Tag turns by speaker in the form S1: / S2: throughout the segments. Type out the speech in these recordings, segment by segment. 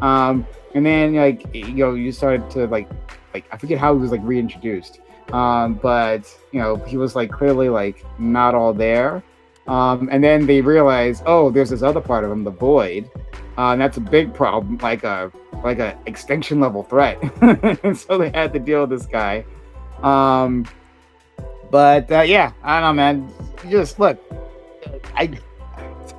S1: And then like you started to like I forget how he was like reintroduced. But he was like clearly like not all there. And then they realized, oh, there's this other part of him, the void. And that's a big problem, like a extinction level threat. And so they had to deal with this guy. But yeah, I don't know, man. Just look,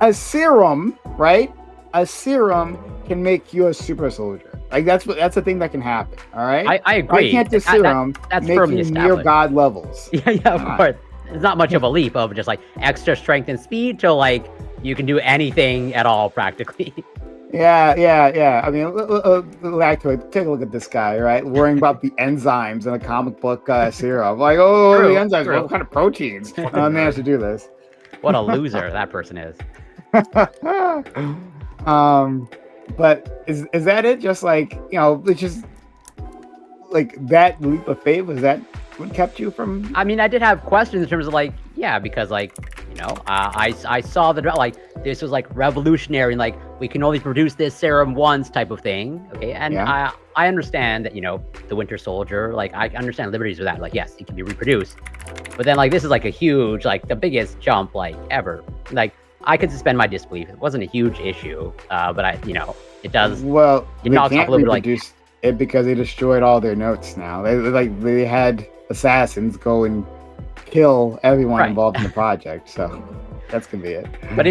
S1: a serum, right? A serum can make you a super soldier. Like that's the thing that can happen. All right.
S2: I agree.
S1: Why can't the serum
S2: that's
S1: make you near God levels?
S2: Yeah, of course. It's not much of a leap of just like extra strength and speed to like you can do anything at all practically.
S1: Yeah. I mean, Lactoid, take a look at this guy, right? Worrying about the enzymes in a comic book serum. Like, the enzymes, what kind of proteins managed to do this?
S2: What a loser that person is.
S1: But is that it? Just like, it's just like that leap of faith, was that what kept you from?
S2: I mean, I did have questions in terms of like, yeah, because like, I saw that like this was like revolutionary and like we can only produce this serum once type of thing. Okay. And I understand that, the Winter Soldier, like I understand liberties with that. Like, yes, it can be reproduced. But then like this is like a huge, like the biggest jump like ever. Like I could suspend my disbelief. It wasn't a huge issue. But it does.
S1: Well, they can't reproduce it because they destroyed all their notes now. They had assassins go and kill everyone involved in the project, so that's gonna be it.
S2: But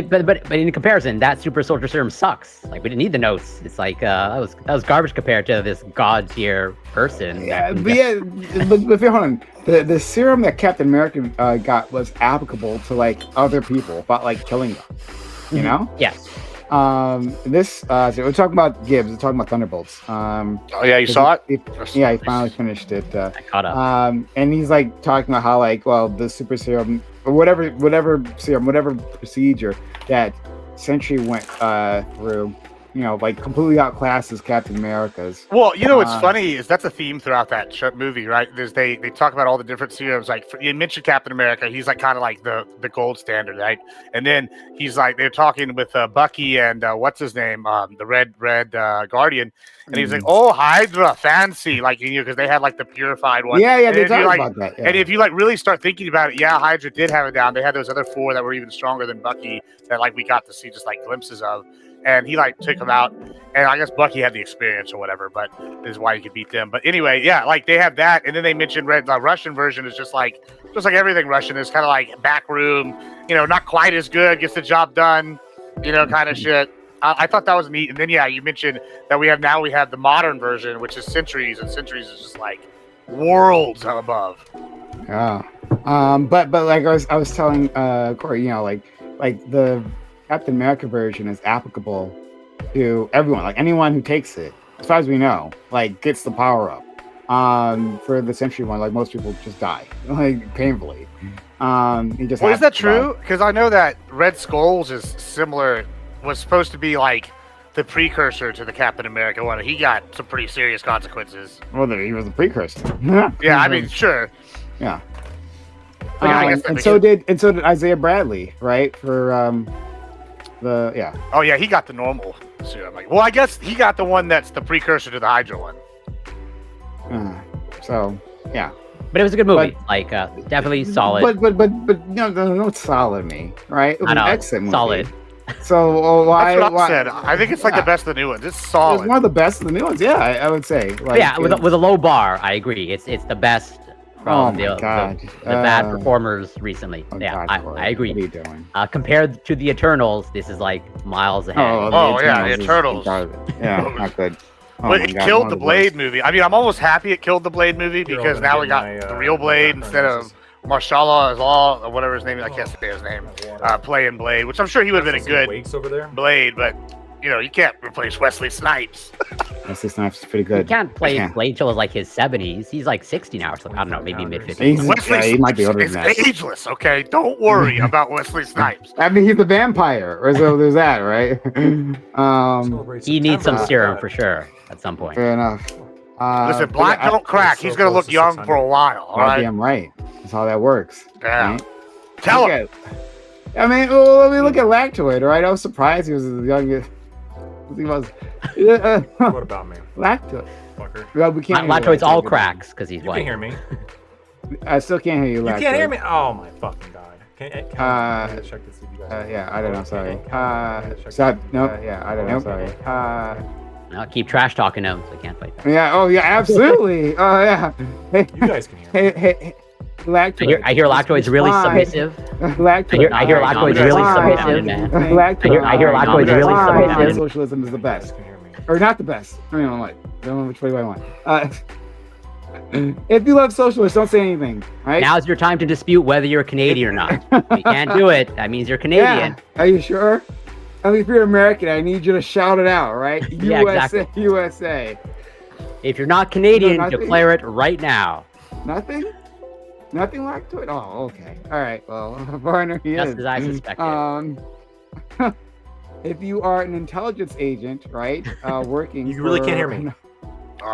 S2: in comparison, that super soldier serum sucks. Like we didn't need the notes. It's like that was garbage compared to this god tier person.
S1: But hold on. The serum that Captain America got was applicable to like other people about like killing them. You know?
S2: Yes.
S1: So we're talking about Gibbs. We're talking about Thunderbolts.
S3: You saw it?
S1: He finally finished it.
S2: I caught up.
S1: And he's like talking about how like, well, the super serum or whatever serum, whatever procedure that Sentry went through, like completely outclasses Captain America's.
S3: Well, what's funny is that's a theme throughout that movie, right? They talk about all the different serums. Like you mentioned Captain America, he's like kind of like the gold standard, right? And then he's like they're talking with Bucky and what's his name, the red Guardian, and he's like, oh, Hydra, fancy, like because they had like the purified one.
S1: Yeah, they talk about that. Yeah.
S3: And if you like really start thinking about it, yeah, Hydra did have it down. They had those other 4 that were even stronger than Bucky that like we got to see just like glimpses of. And he like took them out, and I guess Bucky had the experience or whatever, but this is why he could beat them. But anyway, yeah, like they have that, and then they mentioned the Russian version is just like everything Russian is kind of like back room, not quite as good, gets the job done, kind of shit. I thought that was neat. And then you mentioned that we have the modern version, which is Sentries, and Sentries is just like worlds above.
S1: Yeah. But like I was telling Corey, like the Captain America version is applicable to everyone, like anyone who takes it, as far as we know, like gets the power up. For the Sentry one, like most people just die, like painfully. He just
S3: is that true? Because I know that Red Skull's is similar, was supposed to be like the precursor to the Captain America one. He got some pretty serious consequences.
S1: Well, he was the precursor.
S3: Yeah, I mean, sure.
S1: Yeah. And so did Isaiah Bradley, right? For
S3: Oh yeah, he got the normal serum. Well, I guess he got the one that's the precursor to the Hydra one.
S1: So yeah.
S2: But it was a good movie. Definitely solid.
S1: But no, it's solid to me, right? It was
S2: I know,
S1: an excellent movie.
S2: solid.
S1: So why?
S3: That's what I said. I think it's like the best of the new ones. It's solid.
S1: It's one of the best of the new ones. Yeah, I would say. Like,
S2: with a low bar, I agree. It's the best from the bad performers recently. I agree.
S1: What are you doing?
S2: Compared to the Eternals, this is like miles ahead.
S3: The Eternals.
S1: Yeah, not good.
S3: But it killed the Blade movie. I mean, I'm almost happy it killed the Blade movie because now we got the real Blade instead of Marshala Azal, or whatever his name is. I can't say his name. Playing Blade, which I'm sure he would have been a good Blade, but you can't replace Wesley Snipes.
S1: Wesley Snipes is pretty good.
S2: You can't play Blade till like his 70s. He's like 60 now or something. I don't know, maybe mid-50s.
S3: Wesley
S1: he might be older than that.
S3: He's ageless, okay? Don't worry about Wesley Snipes.
S1: I mean, he's a vampire, or so there's that, right?
S2: He needs some serum for sure at some point.
S1: Fair enough.
S3: Listen, black don't crack. He's going to look young for a while, all right?
S1: Damn right. That's how that works.
S3: Yeah.
S1: Right?
S3: Tell him.
S1: I mean, let me look at Lactoid, right? I was surprised he was as young as he was.
S4: What about me,
S1: Lactoid.
S4: fucker?
S1: Well, we can't. hear
S2: Lactoid's all
S1: Lactoid.
S2: cracks because he's
S4: You
S2: white.
S4: can hear me.
S1: I still can't hear you.
S4: You
S1: Lactoid.
S4: can't hear me. Oh my fucking god. Can I check to see if you guys?
S1: Yeah, I don't know. Sorry.
S4: Check
S1: Stop.
S4: to see if you
S1: Nope.
S4: guys-
S1: Yeah, I don't know. Sorry.
S2: No, keep trash talking him, so I can't fight that.
S1: Yeah. Oh, yeah. Absolutely. Oh, yeah. Hey,
S4: You guys can hear me.
S1: hey, Lactoid.
S2: I hear Lactoid's really
S1: Fine.
S2: submissive.
S1: Lactoid.
S2: I hear Lactoid's
S1: Fine.
S2: really
S1: Fine.
S2: submissive, man.
S1: Lactoid.
S2: I hear Lactoid's really
S1: Fine.
S2: submissive.
S1: Socialism is the
S4: You guys
S1: best,
S4: can hear me.
S1: or not the best. I mean, I don't know which way I want. If you love socialists, don't say anything. Right?
S2: Now's your time to dispute whether you're Canadian or not. If you can't do it, that means you're Canadian.
S1: Yeah. Are you sure? I mean, if you're American, I need you to shout it out, right?
S2: Yeah,
S1: USA,
S2: exactly.
S1: USA.
S2: If you're not Canadian,
S1: nothing?
S2: declare it right now.
S1: Nothing? Nothing Lactoid? Oh, okay. All right. Well, Varner, he
S2: Just
S1: is.
S2: as I suspected.
S1: If you are an intelligence agent, right, working
S4: You really can't hear
S1: for-
S4: me.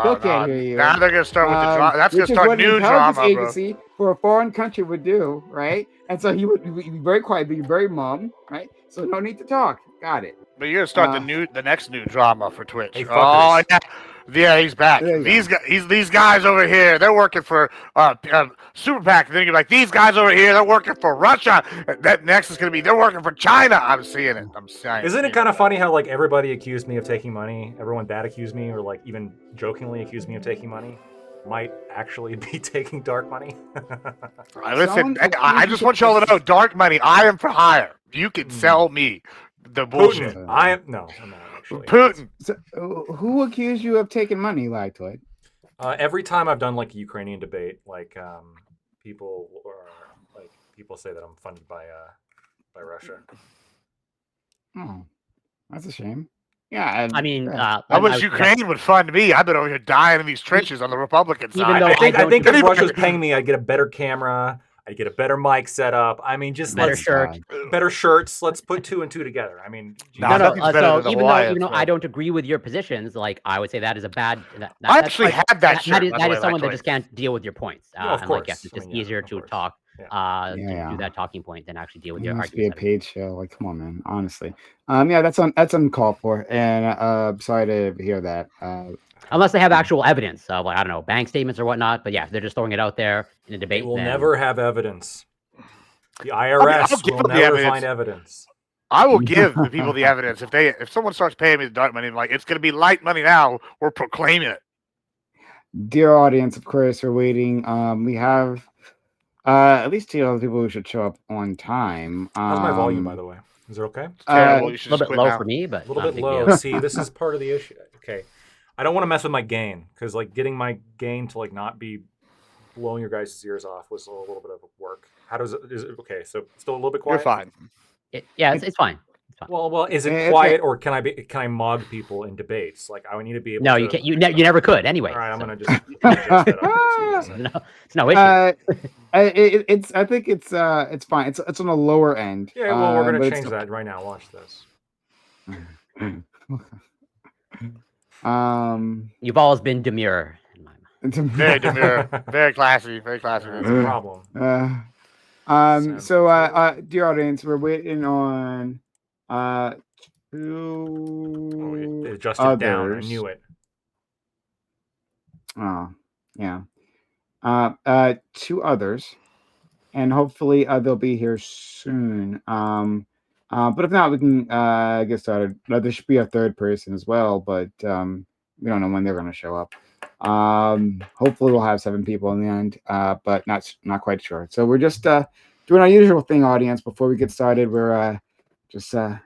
S1: Still can't hear you.
S3: Now they're gonna start with the drama. That's gonna
S1: which is
S3: start
S1: what an
S3: new
S1: intelligence
S3: drama, bro.
S1: agency for a foreign country would do, right? And so he would be very quiet, be very mum, right? So no need to talk. Got it.
S3: But you're gonna start the next new drama for Twitch.
S4: Hey,
S3: Oh
S4: fuckers.
S3: yeah, yeah, he's back.
S1: There you
S3: These guys over here, they're working for Super PAC. Then you're like, these guys over here, they're working for Russia. That next is gonna be they're working for China. I'm seeing it. I'm seeing.
S4: Isn't it kind of funny how like everybody accused me of taking money? Everyone that accused me, or like even jokingly accused me of taking money, might actually be taking dark money.
S3: Listen,
S1: Someone-
S3: I just want y'all to know, dark money. I am for hire. You can sell me the bullshit.
S4: Putin. I'm not actually.
S3: Putin.
S1: So, who accused you of taking money, Lactoid?
S4: Every time I've done like a Ukrainian debate, like people say that I'm funded by Russia.
S1: Oh, that's a shame. Yeah.
S2: I mean,
S1: yeah.
S3: I
S2: when
S3: wish
S2: was-
S3: Ukraine would fund me. I've been over here dying in these trenches on the Republican
S2: Even
S3: side.
S2: though
S4: I think
S2: don't
S4: if
S3: agree-
S4: Russia was paying me, I'd get a better camera. I'd get a better mic setup. I mean, just
S2: Better
S4: let's
S2: shirt.
S4: better shirts. Let's put two and two together. I mean,
S3: Nah,
S2: No, no.
S3: nothing's better
S2: So
S3: than the
S2: even
S3: Hawaiians,
S2: though
S3: bro.
S2: I don't agree with your positions, like I would say that is a bad.
S3: I actually had that shirt.
S2: That is,
S3: by the
S2: that
S3: way,
S2: is someone that
S3: Lactoid.
S2: just can't deal with your points.
S4: Yeah, of
S2: and like, yes,
S4: course.
S2: it's
S4: I
S2: just
S4: mean, yeah,
S2: easier
S4: of
S2: to
S4: course.
S2: talk,
S1: Yeah.
S2: do that talking point than actually deal with
S1: It
S2: your
S1: must be a
S2: arguments.
S1: paid show. Like, come on, man. Honestly. Yeah, that's uncalled for. And sorry to hear that.
S2: Unless they have actual evidence of, like, I don't know, bank statements or whatnot. But yeah, if they're just throwing it out there in a
S4: They
S2: debate.
S4: will
S2: then-
S4: never have evidence. The
S3: I'll
S4: IRS
S3: give
S4: will
S3: them the
S4: never
S3: evidence.
S4: find evidence.
S3: I will give the people the evidence if someone starts paying me the dark money, like it's gonna be light money now. We're proclaiming it.
S1: Dear audience, of course, we're waiting. We have at least two other people who should show up on time.
S4: How's my volume, by the way? Is it okay?
S3: It's terrible. You
S2: A
S3: should
S2: little
S3: just
S2: bit
S3: quit
S2: low
S3: now.
S2: for me, but
S4: A little
S2: not
S4: bit
S2: big
S4: low.
S2: deal.
S4: See, this is part of the issue. Okay, I don't want to mess with my gain because like getting my gain to like not be blowing your guys' ears off was a little bit of work. How does it? Is it okay? So still a little bit
S3: You're
S4: quiet.
S3: fine.
S2: Yeah, it's fine.
S4: Well, is it
S1: It's
S4: quiet or can I mog people in debates? Like I would need to be able.
S2: No,
S4: to...
S2: you can't. You never could anyway.
S4: All right, I'm
S2: so-
S4: gonna just adjust that up.
S2: No, it's no issue.
S1: It's. I think it's fine. It's on the lower end.
S4: Yeah, well, we're
S1: but
S4: gonna
S1: it's
S4: change
S1: still-
S4: that right now. Watch this.
S2: You've always been demure in my mind.
S3: Very demure, very classy, very classy.
S4: That's a problem.
S1: So, dear audience, we're waiting on
S4: Oh,
S1: two
S4: it adjusted down. I
S1: others.
S4: knew it.
S1: Oh, yeah. Two others, and hopefully they'll be here soon. But if not, we can get started. There should be a third person as well, but we don't know when they're going to show up. Hopefully we'll have 7 people in the end, but not quite sure. So we're just doing our usual thing, audience. Before we get started, we're just
S2: Did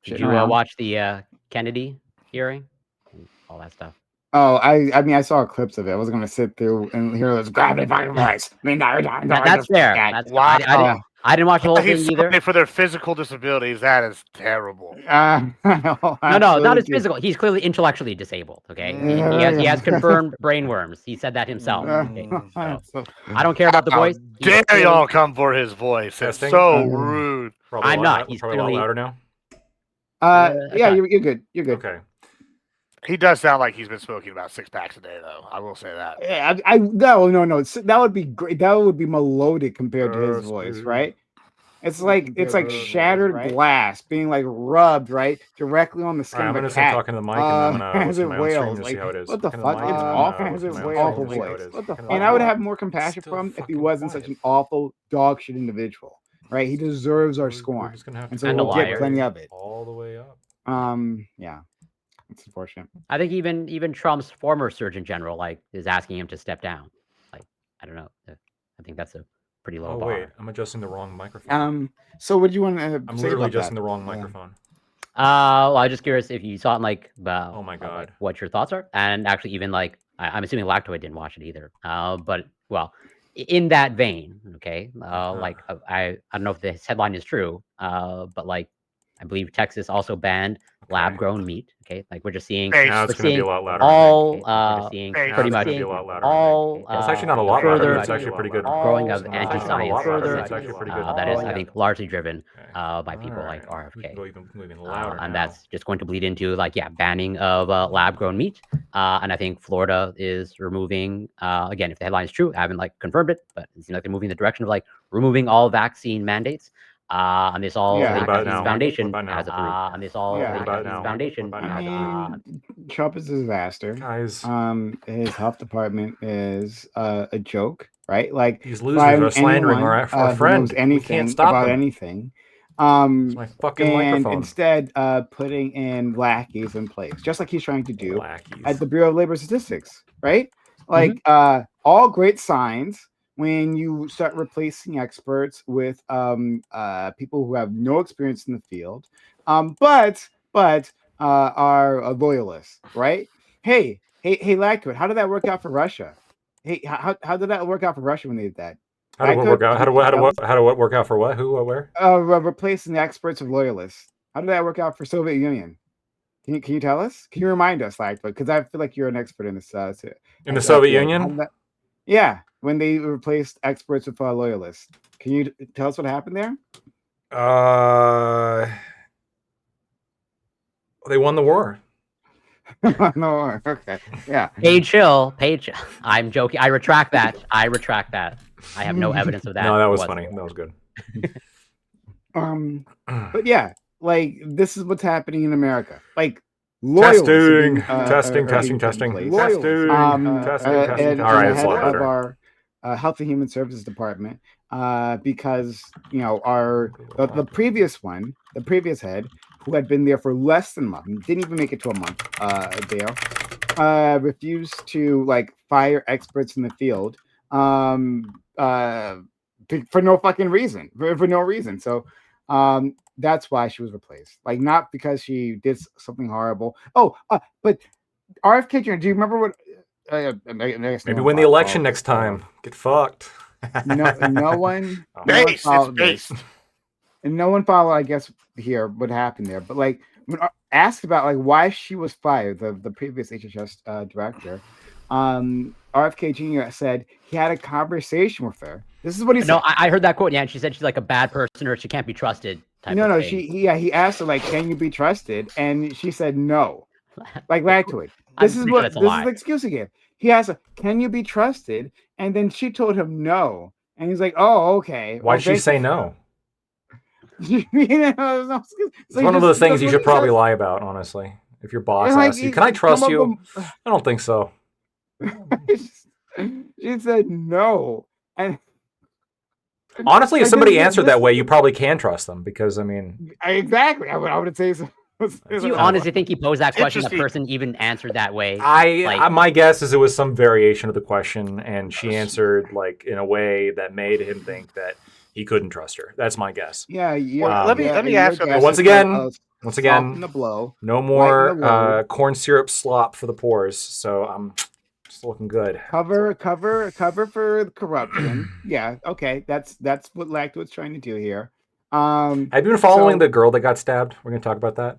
S1: shitting
S2: you
S1: around.
S2: watch the Kennedy hearing? And all that stuff.
S1: Oh, I mean, I saw clips of it. I wasn't going to sit through and hear this gravelly fucking voice.
S2: That's fair. That's,
S3: Wow.
S2: I didn't watch the whole thing
S3: He's
S2: either.
S3: sorry for their physical disabilities. That is terrible.
S2: No, not his physical. He's clearly intellectually disabled. Okay, he has confirmed brain worms. He said that himself. Okay? So, I don't care about the
S3: How
S2: voice. He's
S3: dare
S2: clearly-
S3: y'all come for his voice? It's
S4: Testing.
S3: so rude.
S4: Probably
S2: I'm
S4: a lot
S2: not.
S4: lou-
S2: He's
S4: probably a
S2: clearly-
S4: lot louder now.
S1: Yeah,
S2: okay.
S1: you're good. You're good.
S4: Okay.
S3: He does sound like he's been smoking about 6 packs a day, though. I will say that.
S1: Yeah, no. That would be great. That would be melodic compared to his voice, right? It's like shattered glass being like rubbed directly on the skin
S4: I'm
S1: of a
S4: gonna start
S1: cat.
S4: talking to the mic, and I'm gonna
S1: as
S4: listen
S1: it
S4: to my own stream
S1: wails.
S4: to see how it is.
S1: What the
S4: Talking to
S1: fuck?
S4: mic,
S1: It's
S4: and I'm
S1: awful.
S4: gonna
S1: As it
S4: listen to my own
S1: wails.
S4: stream to see how it is.
S1: What the fuck?
S4: Talking
S1: And
S4: to
S1: I would
S4: mic.
S1: have more compassion
S4: Still
S1: for him if he
S4: fucking
S1: wasn't such
S4: quiet.
S1: an awful dog shit individual. Right? He deserves our
S4: We're
S1: scorn,
S4: just gonna have
S1: and
S4: to
S1: so
S2: And a
S1: we'll get
S2: liar.
S1: plenty of it.
S4: all the way up.
S1: Yeah, it's unfortunate.
S2: I think even Trump's former Surgeon General is asking him to step down. Like, I don't know. I think that's a pretty low bar.
S4: Wait, I'm adjusting the wrong microphone.
S1: So what do you want to
S4: I'm
S1: say
S4: literally
S1: about
S4: adjusting
S1: that?
S4: the wrong microphone.
S2: Well, I'm just curious if you saw it,
S4: Oh my god,
S2: what your thoughts are, and actually even I'm assuming Lactoid didn't watch it either. But well, in that vein, okay. I don't know if this headline is true, but I believe Texas also banned lab-grown meat. Okay, we're just seeing
S3: Now
S4: it's gonna be a lot louder.
S2: all
S3: pretty much
S4: be a lot louder.
S2: all.
S4: It's actually not a lot
S2: further
S4: louder. It's actually pretty good.
S2: growing of
S4: It's not a
S2: anti-science.
S4: lot louder,
S2: Further,
S4: it's actually pretty good.
S2: that is, I think, largely driven
S4: Okay.
S2: by people like
S4: Alright, we can
S2: RFK.
S4: go even louder
S2: And
S4: now.
S2: that's just going to bleed into banning of lab-grown meat. And I think Florida is removing, again, if the headline is true, I haven't confirmed it, but it seems like they're moving in the direction of removing all vaccine mandates. And this all
S1: Yeah.
S4: What about now?
S2: foundation
S4: What about now?
S2: has approved. And this all
S1: Yeah.
S4: What about now?
S2: foundation
S4: What about
S1: I
S4: now?
S1: mean, Trump is a disaster.
S4: Guys,
S1: His health department is a joke, right? Like
S4: these losers
S1: firing
S4: are slandering
S1: anyone,
S4: our
S1: who
S4: friend.
S1: knows
S4: We
S1: anything
S4: can't stop
S1: about
S4: them.
S1: anything.
S4: It's my fucking
S1: And
S4: microphone.
S1: instead, putting in lackeys in place, just like he's trying to do
S4: Lackeys.
S1: at the Bureau of Labor Statistics, right?
S2: Mm-hmm.
S1: All great signs when you start replacing experts with people who have no experience in the field, but are loyalists, right? Hey, Lackoid, how did that work out for Russia? Hey, how did that work out for Russia when they did that?
S4: How did what work out? How did what work out for what? Who? What? Where?
S1: Replacing the experts with loyalists. How did that work out for Soviet Union? Can you tell us? Can you remind us, Lackoid? Because I feel like you're an expert in this.
S4: In the Soviet Union?
S1: Yeah, when they replaced experts with loyalists. Can you tell us what happened there?
S2: They won the war.
S1: No, okay, yeah.
S2: Paid chill. I'm joking. I retract that. I have no evidence of that.
S4: No, that was funny. That was good.
S1: But yeah, this is what's happening in America. Testing.
S4: Testing.
S1: And
S4: All right, it's
S1: of our Health and Human Services Department, because the previous head, who had been there for less than a month, didn't even make it to a month, Dale, refused to fire experts in the field for no fucking reason, for no reason. So that's why she was replaced, not because she did something horrible. But RFK Jr., do you remember what?
S4: Maybe win the election next time. Get fucked.
S1: No one. And no one followed, I guess, here what happened there. But when asked about why she was fired, the previous HHS director, RFK Jr. said he had a conversation with her. This is what he said.
S2: No, I heard that quote. Yeah, and she said she's a bad person or she can't be trusted.
S1: He asked her can you be trusted, and she said no. Lactoid. This is the excuse he gave. He asked her, can you be trusted? And then she told him no. And he's like, oh, okay.
S4: Why'd she say no?
S1: It's
S4: one of those things you should probably lie about, honestly. If your boss asks you, can I trust you? I don't think so.
S1: She said no. And
S4: honestly, if somebody answered that way, you probably can trust them because, I mean...
S1: Exactly. I would say so.
S2: Do you honestly think he posed that question? The person even answered that way?
S4: My guess is it was some variation of the question, and she answered in a way that made him think that he couldn't trust her. That's my guess.
S1: Yeah.
S3: Let me ask you
S4: once again.
S1: The blow.
S4: No more corn syrup slop for the pores. So I'm just looking good.
S1: Cover for corruption. Yeah. Okay. That's what Lactoid's trying to do here.
S4: Have you been following the girl that got stabbed? We're going to talk about that.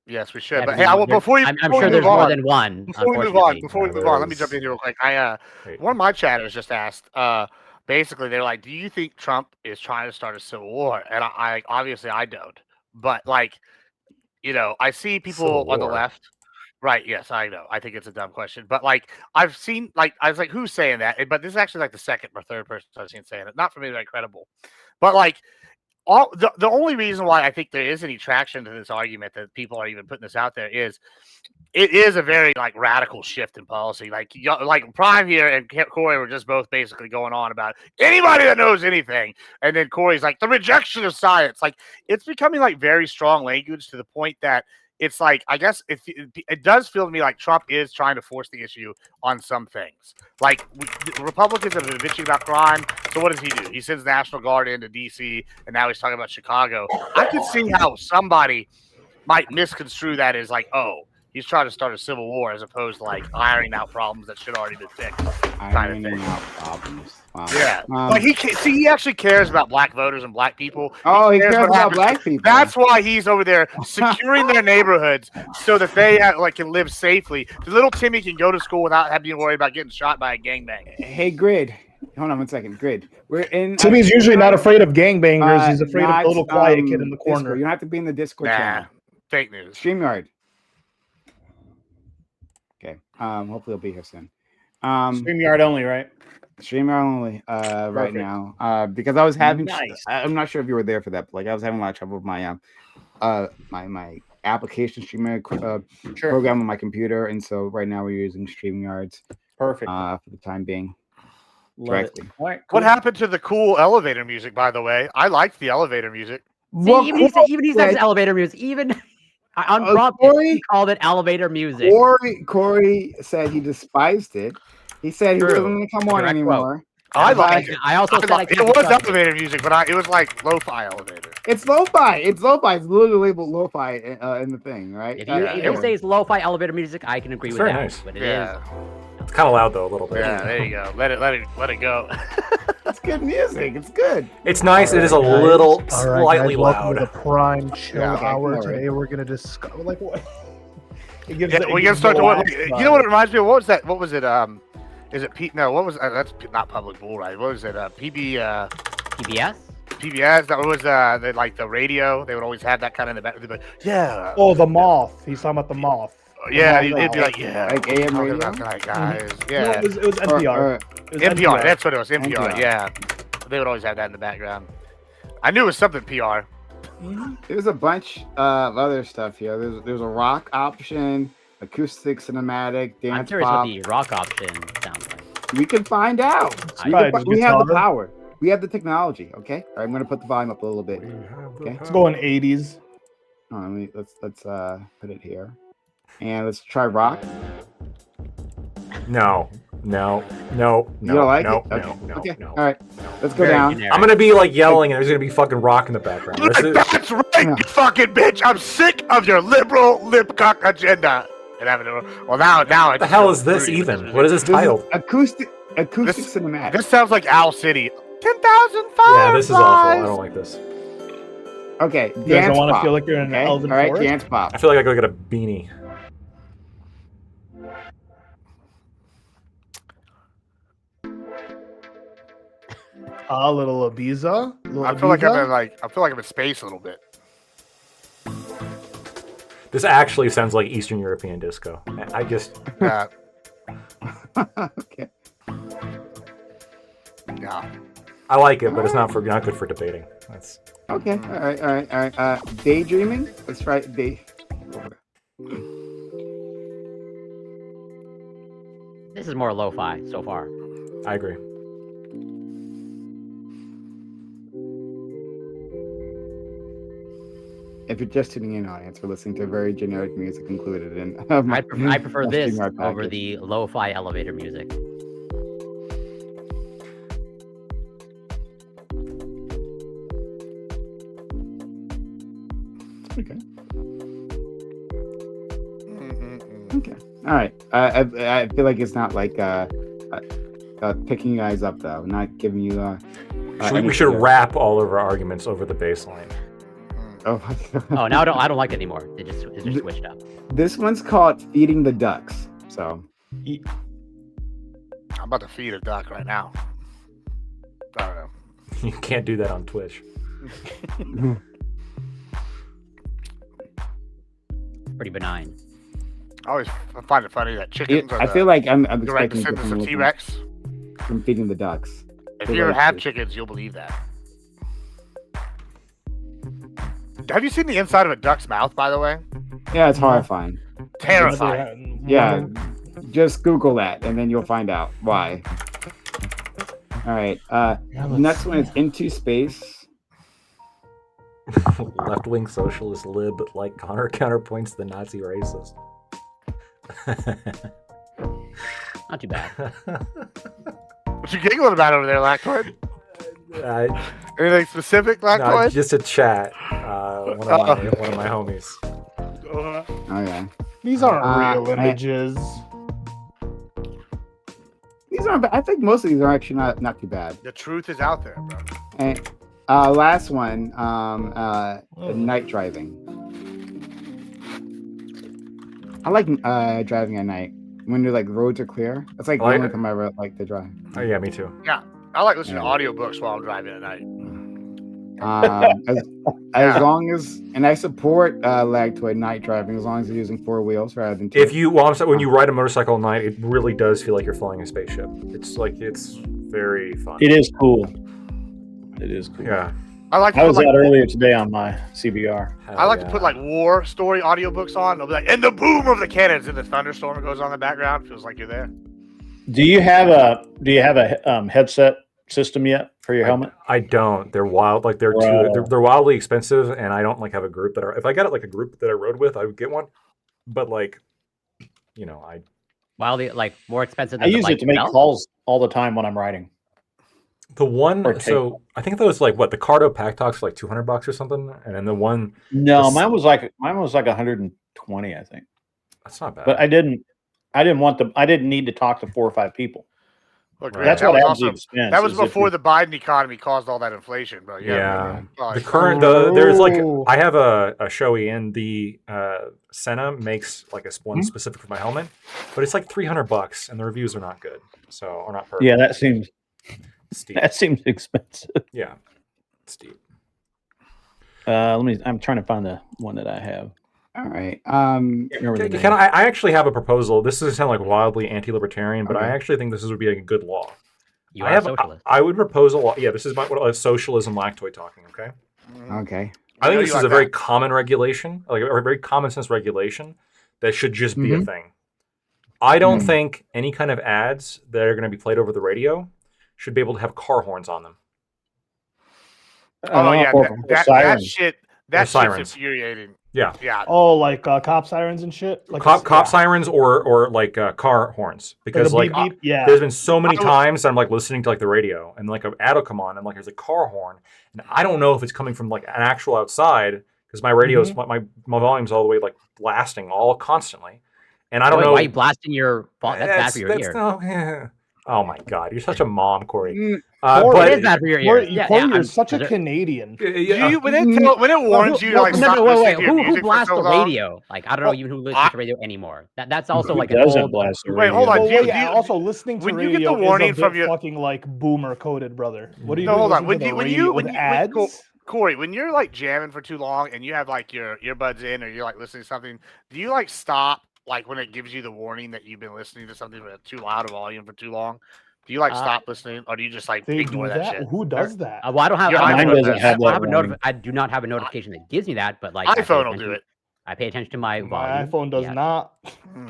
S3: Yes, we should. But hey, before you,
S2: I'm sure there's more than one.
S3: Before we move on, let me jump in here real quick. One of my chatters just asked. Basically, they're like, "Do you think Trump is trying to start a civil war?" And I obviously I don't. But I see people on the left. Right? Yes, I know. I think it's a dumb question, but I've seen I was like, who's saying that? But this is actually the second or third person I've seen saying it. Not for me, credible. But like, the only reason why I think there is any traction to this argument that people are even putting this out there is it is a very like radical shift in policy. Like Prime here and Corey were just both basically going on about anybody that knows anything, and then Corey's like the rejection of science. Like it's becoming like very strong language to the point that it's like, I guess it does feel to me like Trump is trying to force the issue on some things. Like Republicans have been bitching about crime. So what does he do? He sends National Guard into D.C. and now he's talking about Chicago. I could see how somebody might misconstrue that as like, oh, he's trying to start a civil war as opposed to like ironing out problems that should already be fixed.
S1: Ironing out problems. Wow.
S3: Yeah, but he actually cares about black voters and black people.
S1: He cares about black people.
S3: That's why he's over there securing their neighborhoods so that they can live safely. The little Timmy can go to school without having to worry about getting shot by a gangbang.
S1: Hey, Grid. Hold on 1 second. Grid. We're in.
S5: Timmy's usually not afraid of gangbangers. He's afraid of the little quiet kid in the corner.
S1: Discord. You don't have to be in the Discord channel.
S3: Fake news.
S1: StreamYard. Okay. Hopefully he'll be here soon.
S5: StreamYard only, right?
S1: StreamYard only right now. Because I was having I'm not sure if you were there for that, but like I was having a lot of trouble with my my application StreamYard program on my computer, and so right now we're using StreamYards.
S5: Perfect.
S1: For the time being.
S5: Directly.
S3: All right, cool. What happened to the cool elevator music, by the way? I liked the elevator music.
S2: See, even he says elevator music. Even on Corey called it elevator music.
S1: Corey said he despised it. He said he wasn't going to come on anymore.
S3: I like it.
S2: I also said
S3: it was elevator music, but it was like lo-fi elevator.
S1: It's lo-fi. It's lo-fi. It's literally labeled lo-fi in the thing, right?
S2: If you say it's lo-fi elevator music, I can agree with that.
S4: Nice.
S2: But it is.
S4: It's kind of loud though, a little bit.
S3: Yeah, there you go. Let it go.
S1: It's good music. It's good.
S4: It's nice. It is a little slightly loud.
S5: Welcome to the Prime Chill Hour. Today we're gonna discuss like what.
S3: We're gonna start to what? You know what it reminds me of? What was that? What was it? Is it Pete? No, what was that's not Public Bull Ride. What was it? PBS. PBS. That was the radio. They would always have that kind of in the back. Like, yeah.
S5: Oh, the Moth. He's talking about the Moth.
S3: Yeah, it'd be like
S1: like AM radio.
S3: Guys, yeah.
S5: No, it was NPR.
S3: It was NPR. That's what it was. NPR. Yeah. They would always have that in the background. I knew it was something PR.
S1: There's a bunch of other stuff here. There's a rock option, acoustic, cinematic, dance.
S2: I'm curious what the rock option sounds like.
S1: We can find out. We have the power. We have the technology. Okay. All right, I'm gonna put the volume up a little bit. Okay.
S5: Let's go in 80s.
S1: Let's put it here. And let's try rock.
S4: No.
S1: You don't like it? Okay. All right. Let's go down.
S2: Generic.
S4: I'm gonna be like yelling, and there's gonna be fucking rock in the background.
S3: That's right, you fucking bitch. I'm sick of your liberal lipcock agenda. Well, now
S4: what the hell is this even? What is this titled?
S1: Acoustic cinematic.
S3: This sounds like Owl City. 10,000 fire.
S4: Yeah, this is awful. I don't like this.
S1: Okay,
S5: you guys don't want to feel like you're in an elven forest?
S1: All right, dance pop.
S4: I feel like I gotta get a beanie.
S5: A little Ibiza.
S3: I feel like I'm in space a little bit.
S4: This actually sounds like Eastern European disco. I just
S1: okay.
S3: Yeah.
S4: I like it, but it's not good for debating. That's
S1: okay. All right. Daydreaming. Let's try
S2: This is more lo-fi so far.
S4: I agree.
S1: If you're just tuning in, audience, we're listening to very generic music included in.
S2: I prefer this over the lo-fi elevator music.
S1: Okay. Okay. All right. I feel like it's not like picking you guys up though, not giving you.
S4: We should wrap all of our arguments over the baseline.
S1: Oh my God.
S2: Oh, now I don't like it anymore. It just switched up.
S1: This one's called Feeding the Ducks. So.
S3: I'm about to feed a duck right now. I don't know.
S4: You can't do that on Twitch.
S2: Pretty benign.
S3: I always find it funny that chickens
S1: I feel like I'm
S3: direct
S1: expecting
S3: descendants of T-Rex.
S1: from Feeding the Ducks.
S3: If you ever have chickens, you'll believe that. Have you seen the inside of a duck's mouth, by the way?
S1: Yeah, it's horrifying.
S3: Terrifying.
S1: Yeah, just Google that, and then you'll find out why. All right. Next one is Into Space.
S4: Left-wing socialist lib like Connor counterpoints the Nazi racist.
S2: Not too bad.
S3: What you giggling about over there, Lactoid? Anything specific, Lactoid?
S4: Just a chat. One of my homies.
S1: Oh yeah.
S5: These aren't real images.
S1: These aren't. I think most of these are actually not too bad.
S3: The truth is out there, bro.
S1: And last one, night driving. I like driving at night when the roads are clear. That's like the only time I ever like to drive.
S4: Oh yeah, me too.
S3: Yeah, I like listening to audiobooks while I'm driving at night.
S1: As long as, and I support Lactoid night driving as long as you're using 4 wheels rather than 2.
S4: When you ride a motorcycle at night, it really does feel like you're flying a spaceship. It's very fun.
S5: It is cool. It is cool.
S4: Yeah.
S3: I
S5: was out earlier today on my CBR.
S3: I like to put war story audiobooks on. They'll be like, and the boom of the cannons and the thunderstorm that goes on in the background. Feels like you're there.
S5: Do you have a headset system yet for your helmet?
S4: I don't. They're wild. They're wildly expensive, and I don't have a group that if I got a group that I rode with, I would get one. But
S2: wildly more expensive than
S5: I use it to make calls all the time when I'm riding.
S4: The one, so I think that was the Cardo Pack Talks for $200 or something, and then the one.
S5: No, mine was like 120, I think.
S4: That's not bad.
S5: But I didn't need to talk to 4 or 5 people.
S3: Look,
S4: Right.
S5: That's what adds the expense.
S3: That was before the Biden economy caused all that inflation, bro.
S4: Yeah.
S3: Oh,
S4: The current, there's I have a Shoei, and the Senna makes a one specific for my helmet, but it's $300, and the reviews are not good, or not perfect.
S5: Yeah, that seems
S4: steep.
S5: That seems expensive.
S4: Yeah, steep.
S5: I'm trying to find the one that I have.
S1: All right.
S4: I actually have a proposal. This doesn't sound wildly anti-libertarian, but I actually think this would be a good law.
S2: You are a socialist.
S4: I would propose a law. Yeah, this is socialism Lactoid talking. Okay.
S1: Okay.
S4: I think this is a very common regulation, a very common sense regulation that should just be a thing. I don't think any kind of ads that are going to be played over the radio should be able to have car horns on them.
S3: Oh yeah, that shit. That shit's infuriating.
S4: Yeah.
S3: Yeah.
S6: Oh, cop sirens and shit.
S4: Cop sirens or car horns, because
S6: beep, beep. Yeah.
S4: There's been so many times I'm listening to the radio and an ad will come on and there's a car horn and I don't know if it's coming from an actual outside because my radio's my volume's all the way blasting all constantly, and I don't know
S2: why are you blasting your. That's bad for your ear.
S4: Oh my God, you're such a mom, Corey.
S2: But it is bad for your ears.
S6: Corey, you're such a Canadian.
S3: When it warns you to
S2: no, wait. Who blasts the radio? I don't know even who listens to radio anymore. That's also an old.
S3: Wait, hold on.
S6: Also, listening to radio you get the warning from your fucking boomer coded, brother. What do you?
S3: No, hold on. When you
S6: ads.
S3: Corey, when you're jamming for too long and you have your earbuds in or you're listening to something, do you stop when it gives you the warning that you've been listening to something at too loud a volume for too long? Do you stop listening, or do you just ignore that shit?
S6: Who does that?
S2: Well, I don't have. I do not have a notification that gives me that, but
S3: iPhone will do it.
S2: I pay attention to my volume.
S6: My iPhone does not.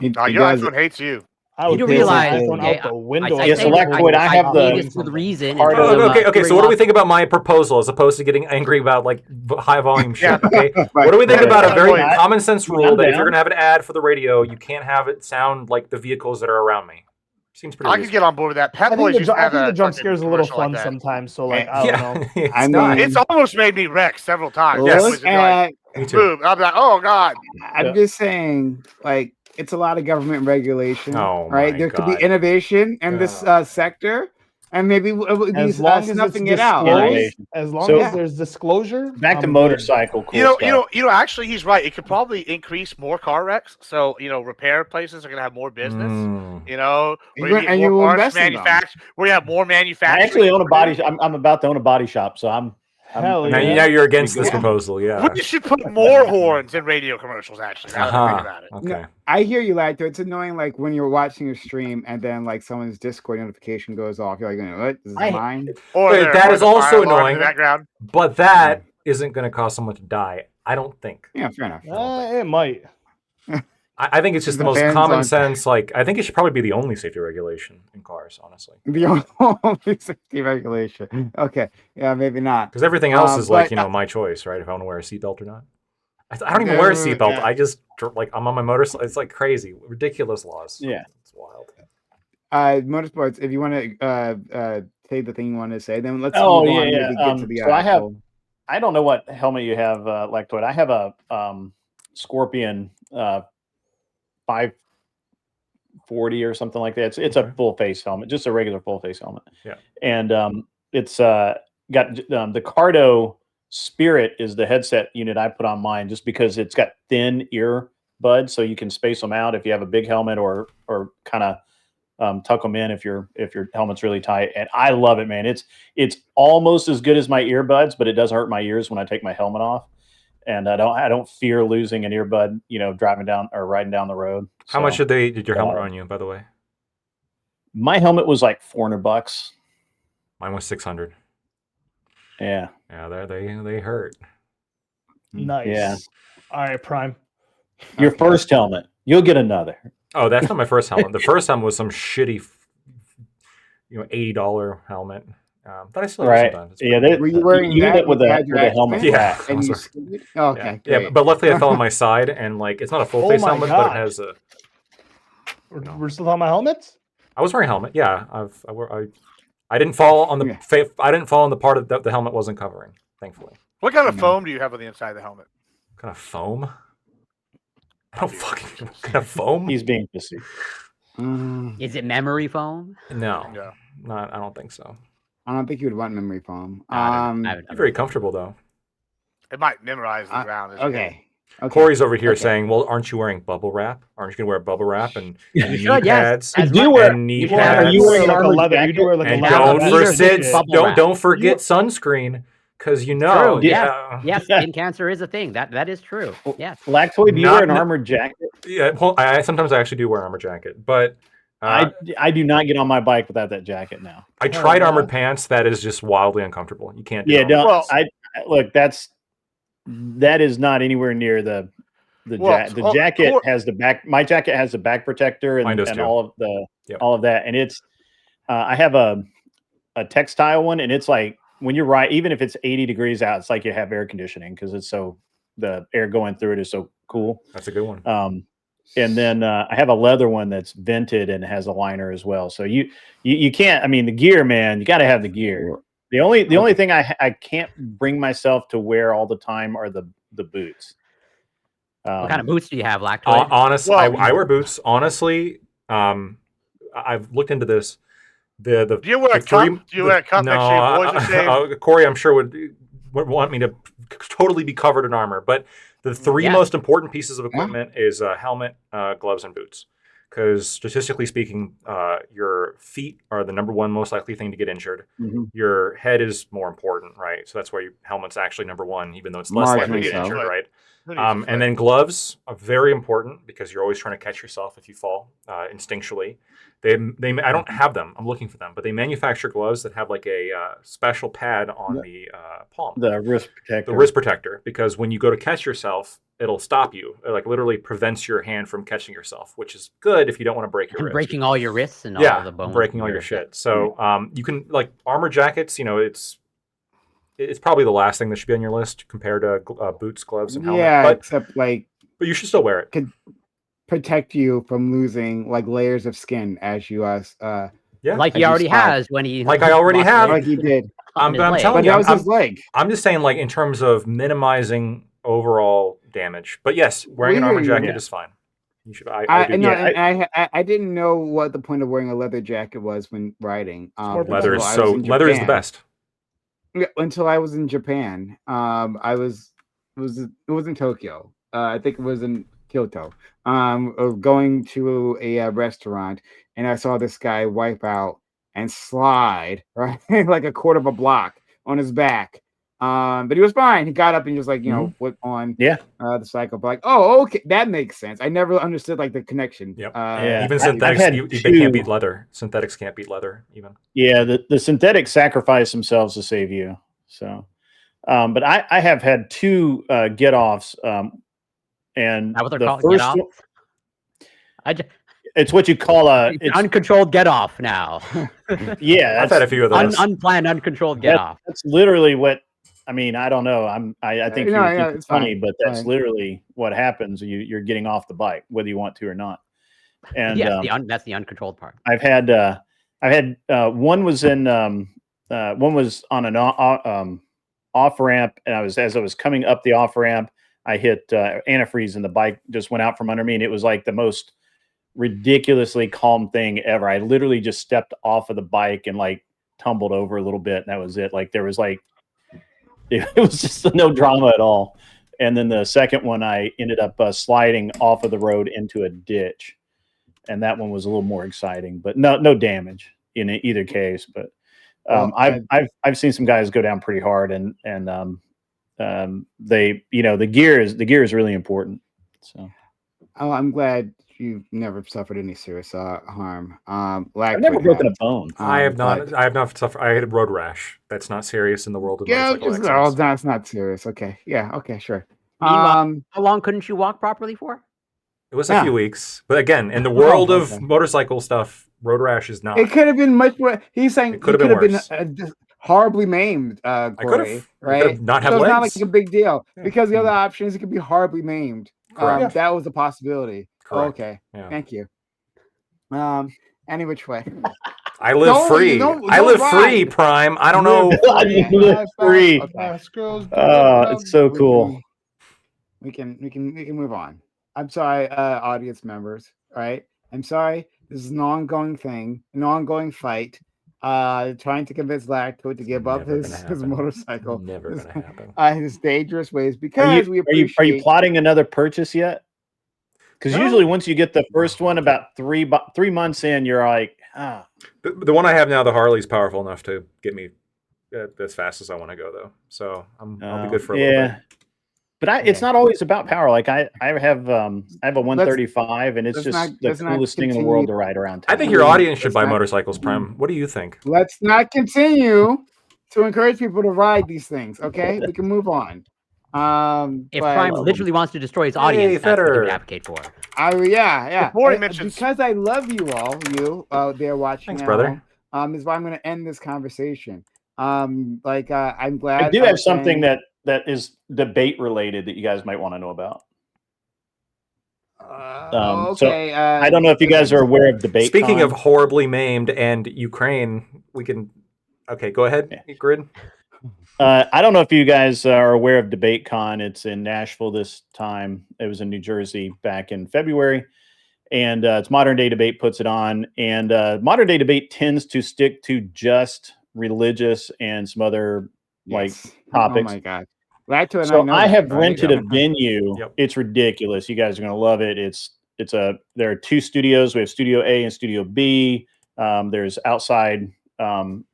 S3: Your iPhone hates you.
S2: You do realize
S5: Yes, Lactoid, I have
S2: the reason.
S4: Okay. So what do we think about my proposal as opposed to getting angry about high volume shit? Okay. What do we think about a very common sense rule that if you're gonna have an ad for the radio, you can't have it sound like the vehicles that are around me? Seems pretty.
S3: I can get on board with that.
S6: I think the jump scare is a little fun sometimes. So I don't know.
S3: It's almost made me wreck several times.
S4: Me too.
S3: I'm like, oh God.
S1: I'm just saying, it's a lot of government regulation, right? There could be innovation in this sector, and maybe
S6: as long as
S1: snuffing
S6: it out. As long as there's disclosure.
S5: Back to motorcycle.
S3: Actually, he's right. It could probably increase more car wrecks. So repair places are gonna have more business.
S1: and you will invest in them.
S3: We have more manufacturing.
S5: I actually own a body. I'm about to own a body shop, so I'm.
S4: Now you're against this proposal, yeah.
S3: We should put more horns in radio commercials, actually. Now that I think about it.
S4: Okay.
S1: No, I hear you, Lacto. It's annoying, when you're watching a stream and then someone's Discord notification goes off. You're what? This is mine.
S4: That is also annoying.
S3: In the background.
S4: But that isn't going to cause someone to die. I don't think.
S1: Yeah, fair enough.
S6: It might.
S4: I think it's just the most common sense. Like, I think it should probably be the only safety regulation in cars, honestly.
S1: The only safety regulation. Okay, yeah, maybe not.
S4: Because everything else is like, my choice, right? If I want to wear a seatbelt or not. I don't even wear a seatbelt. Yeah. I just I'm on my motorcycle. It's like crazy, ridiculous laws.
S5: Yeah,
S4: it's wild.
S1: Motorsports. If you want to say the thing you want to say, then let's.
S5: Get to the I don't know what helmet you have, Lactoid. I have a Scorpion 540 or something like that. It's a full face helmet, just a regular full face helmet.
S4: Yeah,
S5: and it's got the Cardo Spirit is the headset unit I put on mine, just because it's got thin ear buds, so you can space them out if you have a big helmet, or kind of tuck them in if your helmet's really tight. And I love it, man. It's almost as good as my earbuds, but it does hurt my ears when I take my helmet off. And I don't fear losing an earbud, driving down or riding down the road.
S4: How much did your helmet run you, by the way?
S5: My helmet was like $400.
S4: Mine was $600.
S5: Yeah.
S4: Yeah, they hurt.
S6: Nice. Yeah. All right, Prime.
S5: Your first helmet. You'll get another.
S4: Oh, that's not my first helmet. The first helmet was some shitty, $80 helmet. But I still use sometimes.
S5: Yeah, were you wearing that with the helmet?
S4: Yeah.
S1: And you okay.
S4: Yeah, but luckily I fell on my side, and like it's not a full face helmet, but it has a.
S6: We're still talking about helmets.
S4: I was wearing a helmet. Yeah, I didn't fall on the I didn't fall on the part of the helmet wasn't covering. Thankfully.
S3: What kind of foam do you have on the inside of the helmet?
S4: What kind of foam? I don't fucking what kind of foam.
S5: He's being pissy.
S2: Is it memory foam?
S4: No. Yeah. I don't think so.
S1: I don't think you would want memory foam.
S4: Very comfortable though.
S3: It might memorize the ground.
S1: Okay.
S4: Corey's over here saying, "Well, aren't you wearing bubble wrap? Aren't you going to wear bubble wrap and knee pads?
S5: I do wear knee pads.
S6: You wear like a leather. You do wear like a
S4: leather. Don't forget sunscreen, because
S2: True. Yes, skin cancer is a thing. That is true. Yes.
S5: Lactoid, do you wear an armored jacket?
S4: Yeah. Well, sometimes I actually do wear an armored jacket, but.
S5: I do not get on my bike without that jacket now.
S4: I tried armored pants. That is just wildly uncomfortable. You can't do it.
S5: Don't. Look, that is not anywhere near the jacket has the back. My jacket has the back protector and all of that. And it's I have a textile one, and it's like when you're even if it's 80 degrees out, it's like you have air conditioning, because it's the air going through it is so cool.
S4: That's a good one.
S5: And then I have a leather one that's vented and has a liner as well. So you can't. I mean, the gear, man. You got to have the gear. The only thing I can't bring myself to wear all the time are the boots.
S2: What kind of boots do you have, Lactoid?
S4: Honestly, I wear boots. Honestly, I've looked into this.
S3: Do you wear a cup? Do you wear a cup next to your boys?
S4: Corey, I'm sure would want me to totally be covered in armor, but. The three most important pieces of equipment is helmet, gloves, and boots. Because statistically speaking, your feet are the number one most likely thing to get injured. Mm-hmm. Your head is more important, right? So that's why your helmet's actually number one, even though it's less likely to get injured, right? And then gloves are very important, because you're always trying to catch yourself if you fall instinctually. I don't have them. I'm looking for them, but they manufacture gloves that have like a special pad on the palm.
S5: The wrist protector.
S4: The wrist protector, because when you go to catch yourself, it'll stop you. It like literally prevents your hand from catching yourself, which is good if you don't want to break your wrist.
S2: Breaking all your wrists and all the bones.
S4: Breaking all your shit. So you can like armor jackets. It's probably the last thing that should be on your list compared to boots, gloves, and helmet.
S1: Yeah, except but
S4: you should still wear it.
S1: Could protect you from losing like layers of skin as you
S2: like he already has when he
S4: I already have,
S1: like he did.
S4: I'm telling
S1: but
S4: you,
S1: that was his leg.
S4: I'm just saying, like in terms of minimizing overall damage. But yes, wearing an armor jacket is fine. You should.
S1: I didn't know what the point of wearing a leather jacket was when riding.
S4: Leather is the best.
S1: Yeah, until I was in Japan. It was in Tokyo. I think it was in Kyoto. Going to a restaurant, and I saw this guy wipe out and slide right like a quarter of a block on his back. But he was fine. He got up and just like put on the cycle. But like, oh, okay, that makes sense. I never understood like the connection.
S4: Yep. Even synthetics, they can't beat leather. Synthetics can't beat leather even.
S5: Yeah, the synthetics sacrifice themselves to save you. So, But I have had 2 get-offs, and
S2: That's what they're
S5: the
S2: called,
S5: first
S2: get-off?
S5: one, it's what you call
S2: it's uncontrolled get-off now.
S5: Yeah,
S4: I've had a few of those.
S2: Unplanned, uncontrolled get-off.
S5: That's literally what. I mean, I don't know. I think
S1: No,
S5: you think
S1: it's
S5: funny,
S1: fine.
S5: but that's literally what happens. You're getting off the bike, whether you want to or not. And
S2: yes, that's the uncontrolled part.
S5: I've had one was in one was on an off ramp, and as I was coming up the off ramp, I hit antifreeze, and the bike just went out from under me, and it was like the most ridiculously calm thing ever. I literally just stepped off of the bike and like tumbled over a little bit, and that was it. Like there was like it was just no drama at all. And then the second one, I ended up sliding off of the road into a ditch, and that one was a little more exciting, but no damage in either case. But I've seen some guys go down pretty hard, and they, you know, the gear is really important. So
S1: I'm glad you've never suffered any serious harm.
S5: I've never broken a bone.
S4: I have not suffered. I had a road rash. That's not serious in the world of motorcycle accidents.
S1: That's not serious. Okay, yeah, okay, sure.
S2: How long couldn't you walk properly for?
S4: It was a few weeks, but again, in the world of motorcycle stuff, road rash is not.
S1: It could have been much worse. He's saying
S4: it could have
S1: been horribly maimed. Corey, right?
S4: I could have not have
S1: so
S4: legs.
S1: It's not like a big deal because the other option is it could be horribly maimed. That was a possibility. Oh, okay, thank you. Any which way.
S4: I live free. I live free, Prime. I don't know.
S5: I live free. It's so cool.
S1: We can move on. I'm sorry, audience members. All right, I'm sorry. This is an ongoing thing, an ongoing fight. Trying to convince Lacto to give up his motorcycle.
S4: Never gonna happen.
S1: His dangerous ways because
S5: are you plotting another purchase yet? Because usually once you get the first one, about 3 months in, you're like,
S4: The one I have now, the Harley's powerful enough to get me as fast as I want to go, though. So I'll be good for a little bit.
S5: But it's not always about power. Like I have a 135, and it's just the coolest thing in the world to ride around town.
S4: I think your audience should buy motorcycles, Prime. What do you think?
S1: Let's not continue to encourage people to ride these things. Okay, we can move on.
S2: If Prime literally wants to destroy his audience, that's what he would advocate for.
S1: Yeah.
S3: Before he mentions,
S1: because I love you all, there watching.
S4: Thanks, brother.
S1: Is why I'm going to end this conversation. I'm glad
S5: I do have something that is debate related that you guys might want to know about.
S1: Okay.
S5: So I don't know if you guys are aware of debate.
S4: Speaking of horribly maimed and Ukraine, we can. Okay, go ahead, Grid.
S5: I don't know if you guys are aware of DebateCon. It's in Nashville this time. It was in New Jersey back in February. And it's Modern Day Debate puts it on. And Modern Day Debate tends to stick to just religious and some other topics.
S1: Oh my God.
S5: So I have rented a venue. Yep. It's ridiculous. You guys are going to love it. There are 2 studios. We have Studio A and Studio B. There's outside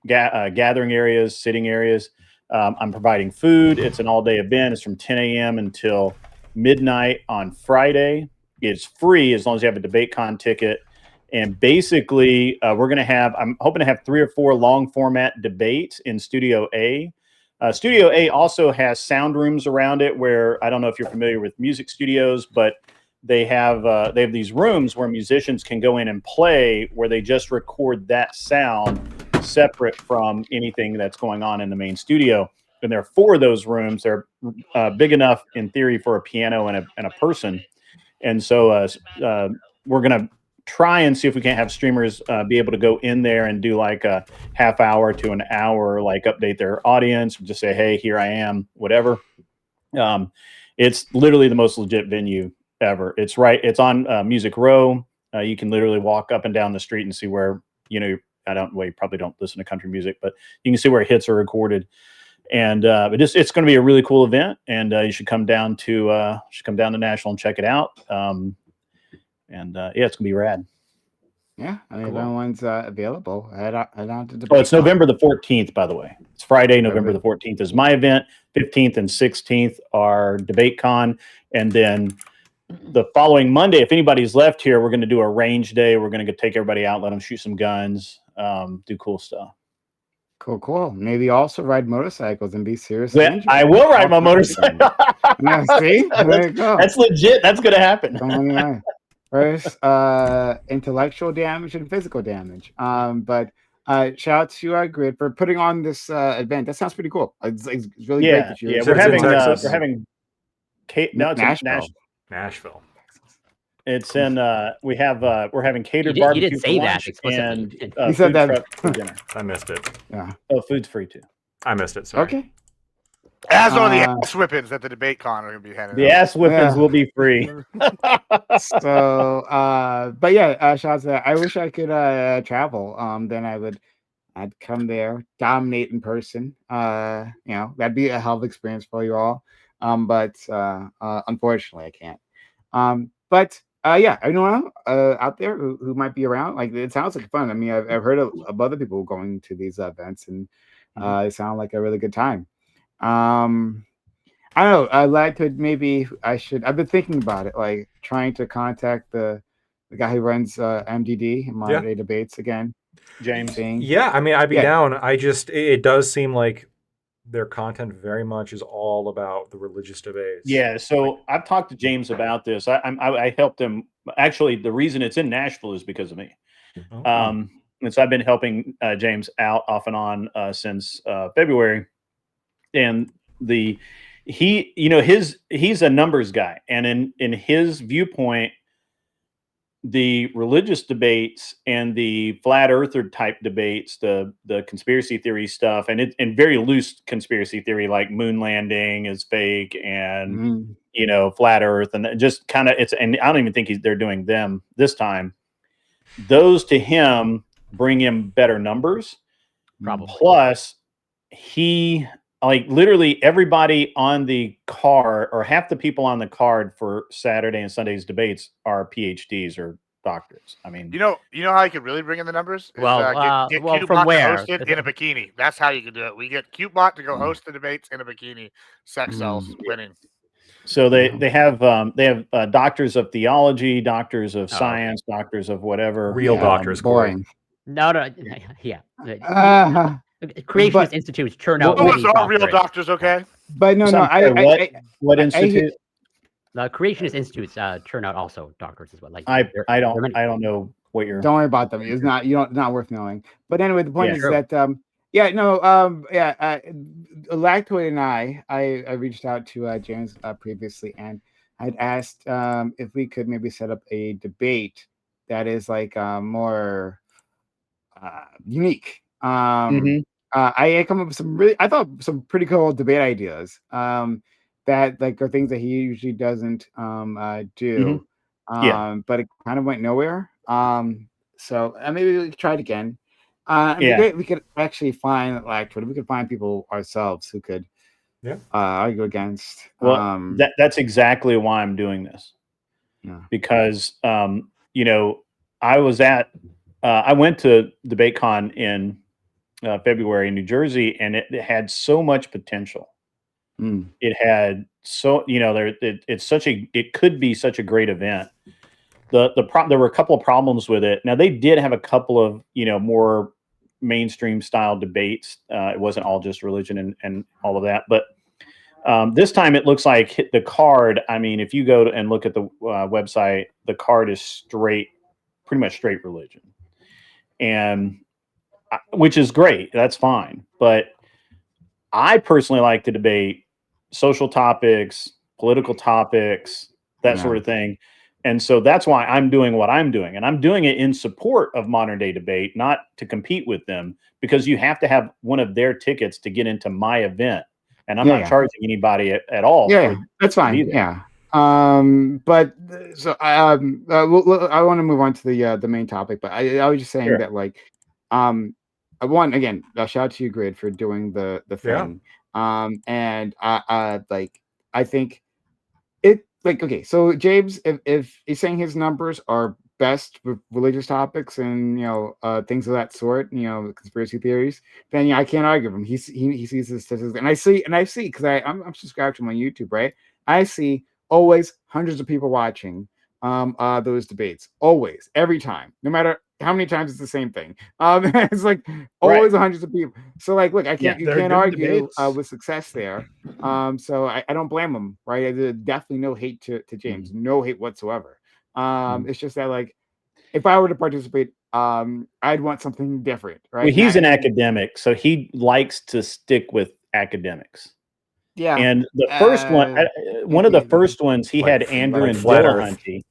S5: gathering areas, sitting areas. I'm providing food. It's an all-day event. It's from 10 a.m. until midnight on Friday. It's free as long as you have a DebateCon ticket. And basically, I'm hoping to have 3 or 4 long-format debates in Studio A. Studio A also has sound rooms around it where, I don't know if you're familiar with music studios, but they have these rooms where musicians can go in and play, where they just record that sound separate from anything that's going on in the main studio. And there are 4 of those rooms. They're big enough in theory for a piano and a person. And so we're going to try and see if we can't have streamers be able to go in there and do like a half hour to an hour, like update their audience, just say, hey, here I am, whatever. It's literally the most legit venue ever. It's on Music Row. You can literally walk up and down the street and see where, you probably don't listen to country music, but you can see where hits are recorded. And but it's going to be a really cool event, and you should come down to Nashville and check it out. It's gonna be rad.
S1: Yeah, I mean, if anyone's available, head on to
S5: it's November the 14th, by the way. It's Friday, November the 14th is my event. 15th and 16th are DebateCon, and then the following Monday, if anybody's left here, we're going to do a range day. We're going to take everybody out, let them shoot some guns, do cool stuff.
S1: Cool. Maybe also ride motorcycles and be serious.
S5: I will ride my motorcycle.
S1: Yeah, see? There you go.
S5: That's legit. That's going to happen.
S1: First, intellectual damage and physical damage. But shout out to Grid for putting on this event. That sounds pretty cool. It's really great that you're.
S5: Yeah, we're having.
S4: Nashville.
S5: It's in. We're having catered barbecue.
S2: You did say that
S5: and
S1: you said that
S5: for dinner.
S4: I missed it.
S1: Yeah.
S5: Oh, food's free too.
S4: I missed it. Sorry.
S1: Okay.
S3: As are the ass whippings at the debate con are going to be handed.
S5: The ass whippings will be free.
S1: So, but yeah, shout out to that. I wish I could travel. Then I'd come there, dominate in person. That'd be a hell of an experience for you all. But unfortunately, I can't. But anyone out there who might be around, like it sounds like fun. I mean, I've heard of other people going to these events, and it sounded like a really good time. I don't know. I'd like to I've been thinking about it, like trying to contact the guy who runs MDD, Modern Day Debates again.
S5: James.
S4: Yeah, I mean, I'd be down. It does seem like their content very much is all about the religious debates.
S5: Yeah, so I've talked to James about this. I helped him. Actually, the reason it's in Nashville is because of me. And so I've been helping James out off and on since February. And he's a numbers guy, and in his viewpoint, the religious debates and the flat earther type debates, the conspiracy theory stuff, and very loose conspiracy theory like moon landing is fake and flat earth, and just kind of and I don't even think they're doing them this time. Those to him bring him better numbers.
S2: Probably.
S5: Plus, literally everybody on the card, or half the people on the card for Saturday and Sunday's debates, are PhDs or doctors. I mean,
S3: you know how you could really bring in the numbers? Get
S2: Cutebot
S3: from where?
S2: To
S3: host it in a bikini. That's how you can do it. We get Cutebot to go host the debates in a bikini. Sex sells winning.
S5: So they have doctors of theology, doctors of science, doctors of whatever.
S4: Real doctors.
S1: Boring.
S2: No, yeah. Creationist institutes churn out.
S3: Those are real doctors, okay?
S1: But no.
S5: What institute?
S2: The creationist institutes churn out also doctors as well. Like
S5: I don't know what you're.
S1: Don't worry about them. It's not not worth knowing. But anyway, the point is that Lactoid and I reached out to James previously, and I'd asked if we could maybe set up a debate that is like more unique. I come up with some pretty cool debate ideas that like are things that he usually doesn't do. But it kind of went nowhere. So maybe we could try it again. We could actually find we could find people ourselves who could argue against.
S5: Well, that's exactly why I'm doing this.
S1: Yeah.
S5: Because I was I went to DebateCon in February in New Jersey, and it had so much potential. It had it could be such a great event. There were a couple of problems with it. Now they did have a couple of more mainstream style debates. It wasn't all just religion and all of that, but this time it looks like the card. I mean, if you go and look at the website, the card is pretty much straight religion, and which is great. That's fine. But I personally like to debate social topics, political topics, that sort of thing. And so that's why I'm doing what I'm doing. And I'm doing it in support of Modern Day Debate, not to compete with them, because you have to have one of their tickets to get into my event. And I'm not charging anybody at all.
S1: Yeah, that's fine. Yeah. But so I want to move on to the main topic, but I was just saying that one, again, shout out to you, Grid, for doing the thing. And I think it okay. So James, if he's saying his numbers are best with religious topics and things of that sort, conspiracy theories, then I can't argue with him. He sees the statistics, and I see because I'm subscribed to him on YouTube, right? I see always hundreds of people watching those debates, always, every time, no matter how many times it's the same thing. It's like always hundreds of people. So like, look, you can't argue with success there. So I don't blame him, right? There's definitely no hate to James, no hate whatsoever. It's just that like, if I were to participate, I'd want something different, right?
S5: Well, he's an academic, so he likes to stick with academics.
S1: Yeah.
S5: And the first one of the first ones, he had Andrew and Dillahunty.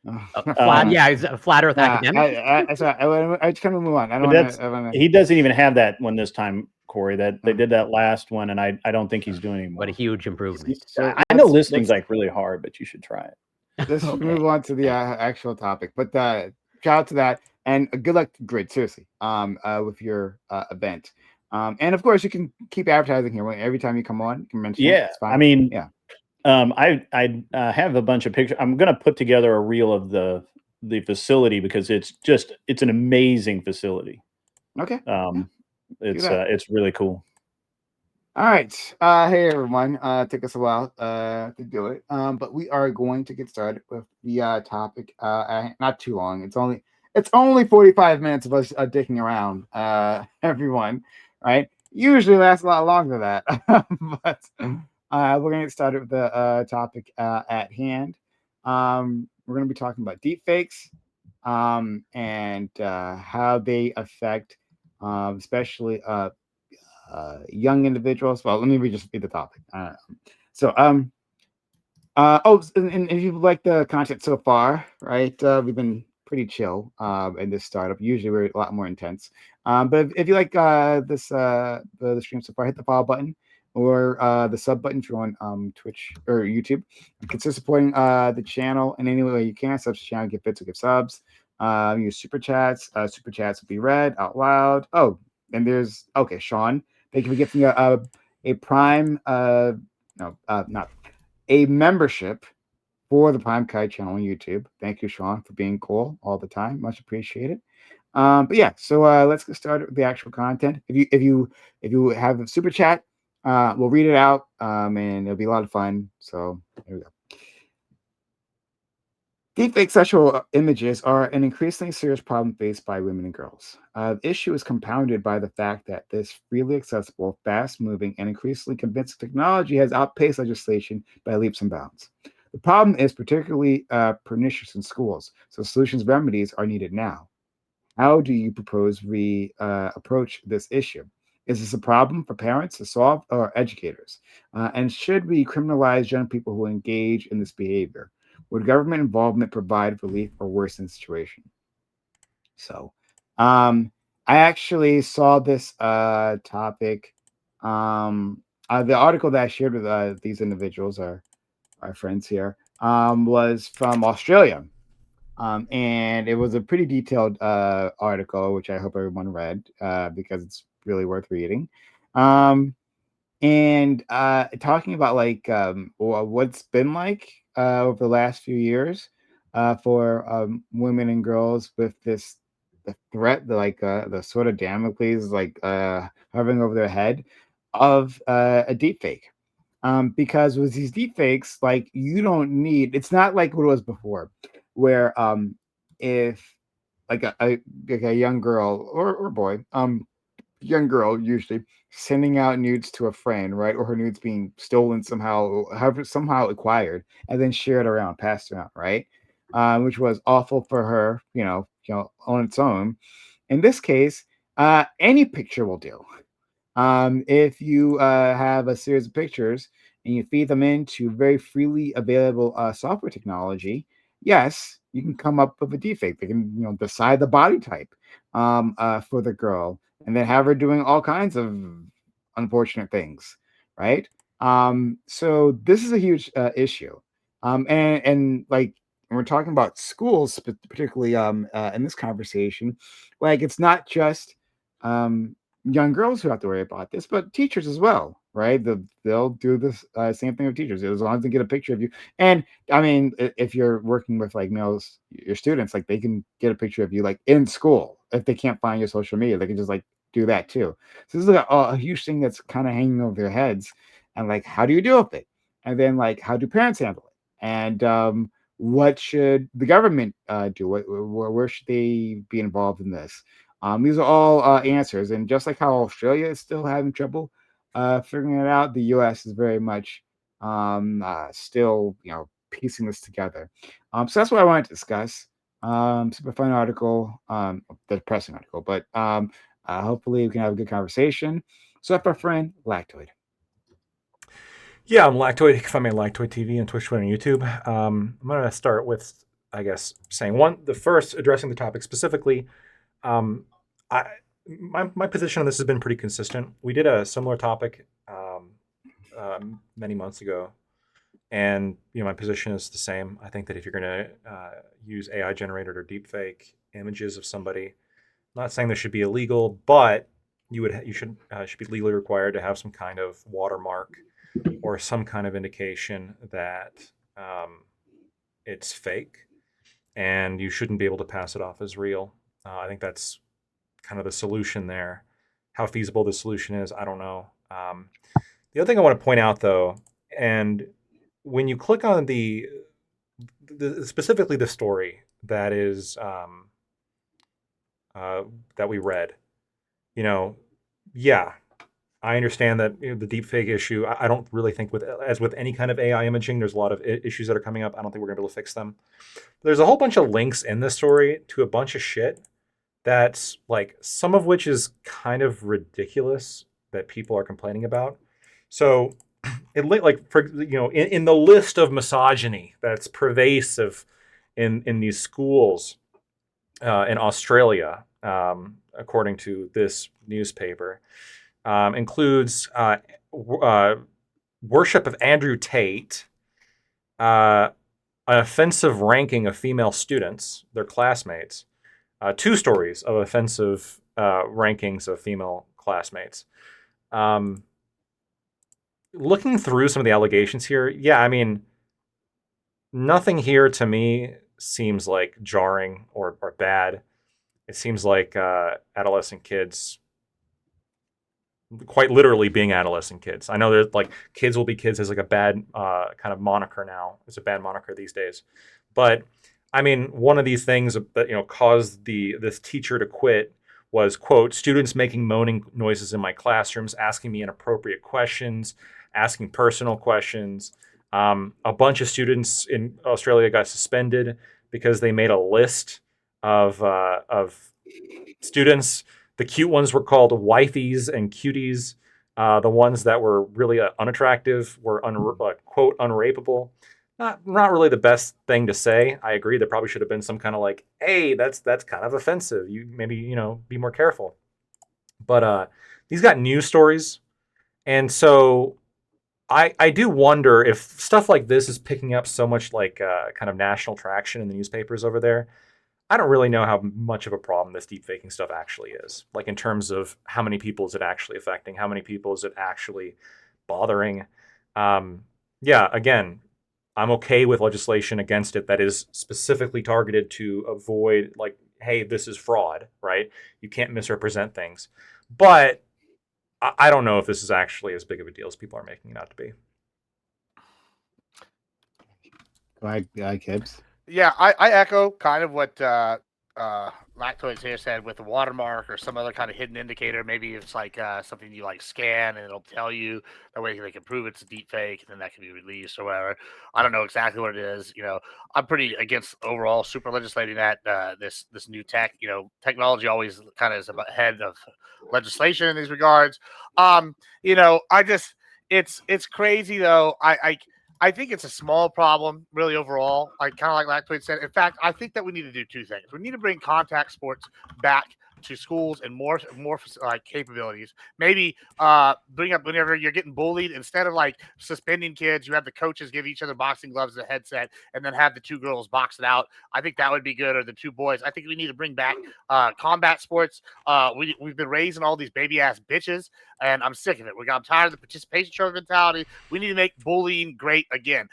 S2: He's a flat Earth academic.
S1: I just kind of move on. I don't want to.
S5: He doesn't even have that one this time, Corey. That they did that last one, and I don't think he's doing anymore.
S2: What a huge improvement!
S5: I know listening's like really hard, but you should try it.
S1: Let's move on to the actual topic. But shout out to that, and good luck to Grid, seriously, with your event. And of course, you can keep advertising here. Every time you come on, you can mention.
S5: Yeah,
S1: it's fine.
S5: I mean,
S1: yeah.
S5: I have a bunch of pictures. I'm going to put together a reel of the facility because it's an amazing facility.
S1: Okay.
S5: It's really cool.
S1: All right. Hey everyone. Took us a while to do it. But we are going to get started with the topic. Not too long. It's only 45 minutes of us dicking around. Everyone, right? Usually lasts a lot longer than that. But we're going to get started with the topic at hand. We're going to be talking about deepfakes and how they affect especially young individuals. Well, let me just read the topic. And if you like the content so far, right, we've been pretty chill in this startup. Usually we're a lot more intense. But if you like the stream so far, hit the follow button or the sub button if you're on Twitch or YouTube. Consider supporting the channel in any way you can. Subs to the channel, give bits or give subs. Use super chats. Super chats will be read out loud. Oh, and there's Sean. Thank you for giving a Prime not a membership for the Prime Kai channel on YouTube. Thank you, Sean, for being cool all the time. Much appreciated. But yeah, so let's get started with the actual content. If you have a super chat, we'll read it out, and it'll be a lot of fun. So here we go. Deepfake sexual images are an increasingly serious problem faced by women and girls. The issue is compounded by the fact that this freely accessible, fast-moving, and increasingly convincing technology has outpaced legislation by leaps and bounds. The problem is particularly pernicious in schools, so solutions remedies are needed now. How do you propose we approach this issue? Is this a problem for parents to solve or educators? And should we criminalize young people who engage in this behavior? Would government involvement provide relief or worsen the situation? So, I actually saw this topic. The article that I shared with these individuals, our friends here, was from Australia. And it was a pretty detailed article, which I hope everyone read because it's really worth reading. And talking about like what's been like over the last few years for women and girls with the threat, the sort of Damocles hovering over their head of a deepfake. Because with these deepfakes, like you don't need, it's not like what it was before, where if like a young girl or boy, young girl usually sending out nudes to a friend, right, or her nudes being stolen somehow acquired and then shared around, passed around, right, which was awful for her, on its own. In this case, any picture will do. If you have a series of pictures and you feed them into very freely available software technology, yes, you can come up with a deepfake. They can, decide the body type for the girl, and then have her doing all kinds of unfortunate things, right? So this is a huge issue, and like when we're talking about schools, particularly in this conversation, like it's not just young girls who have to worry about this, but teachers as well, right? They'll do this same thing with teachers as long as they get a picture of you. And I mean, if you're working with like males, your students, like they can get a picture of you like in school. If they can't find your social media, they can just like do that too. So this is a huge thing that's kind of hanging over their heads. And like, how do you deal with it? And then like, how do parents handle it? And what should the government do? Where should they be involved in this? These are all answers, and just like how Australia is still having trouble figuring it out, the U.S. is very much still, piecing this together. So that's what I wanted to discuss. Super fun article, the depressing article, but hopefully we can have a good conversation. So that's our friend Lactoid.
S4: Yeah, I'm Lactoid. You can find me on Lactoid TV and Twitch, Twitter, and YouTube. I'm going to start with, I guess, saying the first, addressing the topic specifically. My position on this has been pretty consistent. We did a similar topic many months ago, and my position is the same. I think that if you're going to use AI generated or deepfake images of somebody, I'm not saying this should be illegal, but you should be legally required to have some kind of watermark or some kind of indication that it's fake, and you shouldn't be able to pass it off as real. I think that's kind of the solution there. How feasible the solution is, I don't know. The other thing I want to point out, though, and when you click on the specifically the story that is that we read, yeah, I understand that the deepfake issue. I don't really think as with any kind of AI imaging, there's a lot of issues that are coming up. I don't think we're going to be able to fix them. There's a whole bunch of links in this story to a bunch of shit that's like, some of which is kind of ridiculous that people are complaining about. So in the list of misogyny that's pervasive in these schools in Australia, according to this newspaper, includes worship of Andrew Tate, an offensive ranking of female students, their classmates, 2 stories of offensive rankings of female classmates. Looking through some of the allegations here, yeah, I mean, nothing here to me seems like jarring or bad. It seems like adolescent kids, quite literally being adolescent kids. I know there's like kids will be kids is like a bad kind of moniker now. It's a bad moniker these days. But I mean, one of these things that caused this teacher to quit was, quote, students making moaning noises in my classrooms, asking me inappropriate questions, asking personal questions. A bunch of students in Australia got suspended because they made a list of students. The cute ones were called wifeys and cuties. The ones that were really unattractive were quote unrapeable. Not really the best thing to say. I agree. There probably should have been some kind of like, hey, that's kind of offensive. You maybe be more careful. But these got news stories, and so I do wonder if stuff like this is picking up so much like kind of national traction in the newspapers over there. I don't really know how much of a problem this deep faking stuff actually is. Like in terms of how many people is it actually affecting? How many people is it actually bothering? Yeah, again, I'm okay with legislation against it that is specifically targeted to avoid like, hey, this is fraud, right? You can't misrepresent things. But I don't know if this is actually as big of a deal as people are making it out to be.
S1: Go ahead, Kibbs.
S3: Yeah, I echo kind of what Lactoids here said with the watermark or some other kind of hidden indicator. Maybe it's like something you like scan and it'll tell you. That way they can prove it's a deep fake and then that can be released or whatever. I don't know exactly what it is. I'm pretty against overall super legislating that this new tech. Technology always kind of is ahead of legislation in these regards. It's crazy though. I think it's a small problem, really, overall. Kind of like Lactoid said. In fact, I think that we need to do 2 things. We need to bring contact sports back to schools and more like capabilities. Maybe bring up whenever you're getting bullied, instead of like suspending kids, you have the coaches give each other boxing gloves and a headset, and then have the 2 girls box it out. I think that would be good, or the 2 boys. I think we need to bring back combat sports. We've been raising all these baby ass bitches, and I'm sick of it. I'm tired of the participation trophy mentality. We need to make bullying great again.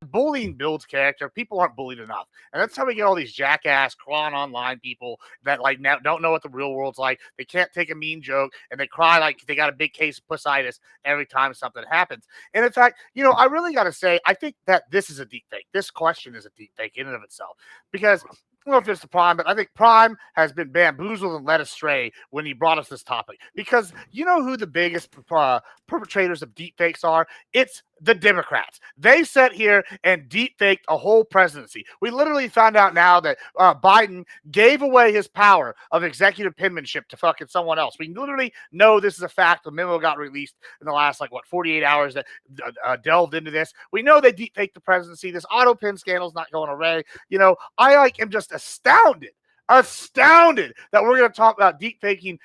S3: Bullying builds character. People aren't bullied enough, and that's how we get all these jackass crawn online people that like now don't know what the real world's like. They can't take a mean joke, and they cry like they got a big case of pussitis every time something happens. And in fact, I really got to say, I think that this is a deep fake. This question is a deep fake in and of itself, because I don't know if it's the Prime, but I think Prime has been bamboozled and led astray when he brought us this topic. Because you know who the biggest perpetrators of deepfakes are? It's the Democrats. They sat here and deepfaked a whole presidency. We literally found out now that Biden gave away his power of executive penmanship to fucking someone else. We literally know this is a fact. The memo got released in the last 48 hours that delved into this. We know they deepfaked the presidency. This auto pen scandal is not going away. I am just astounded that we're going to talk about deep faking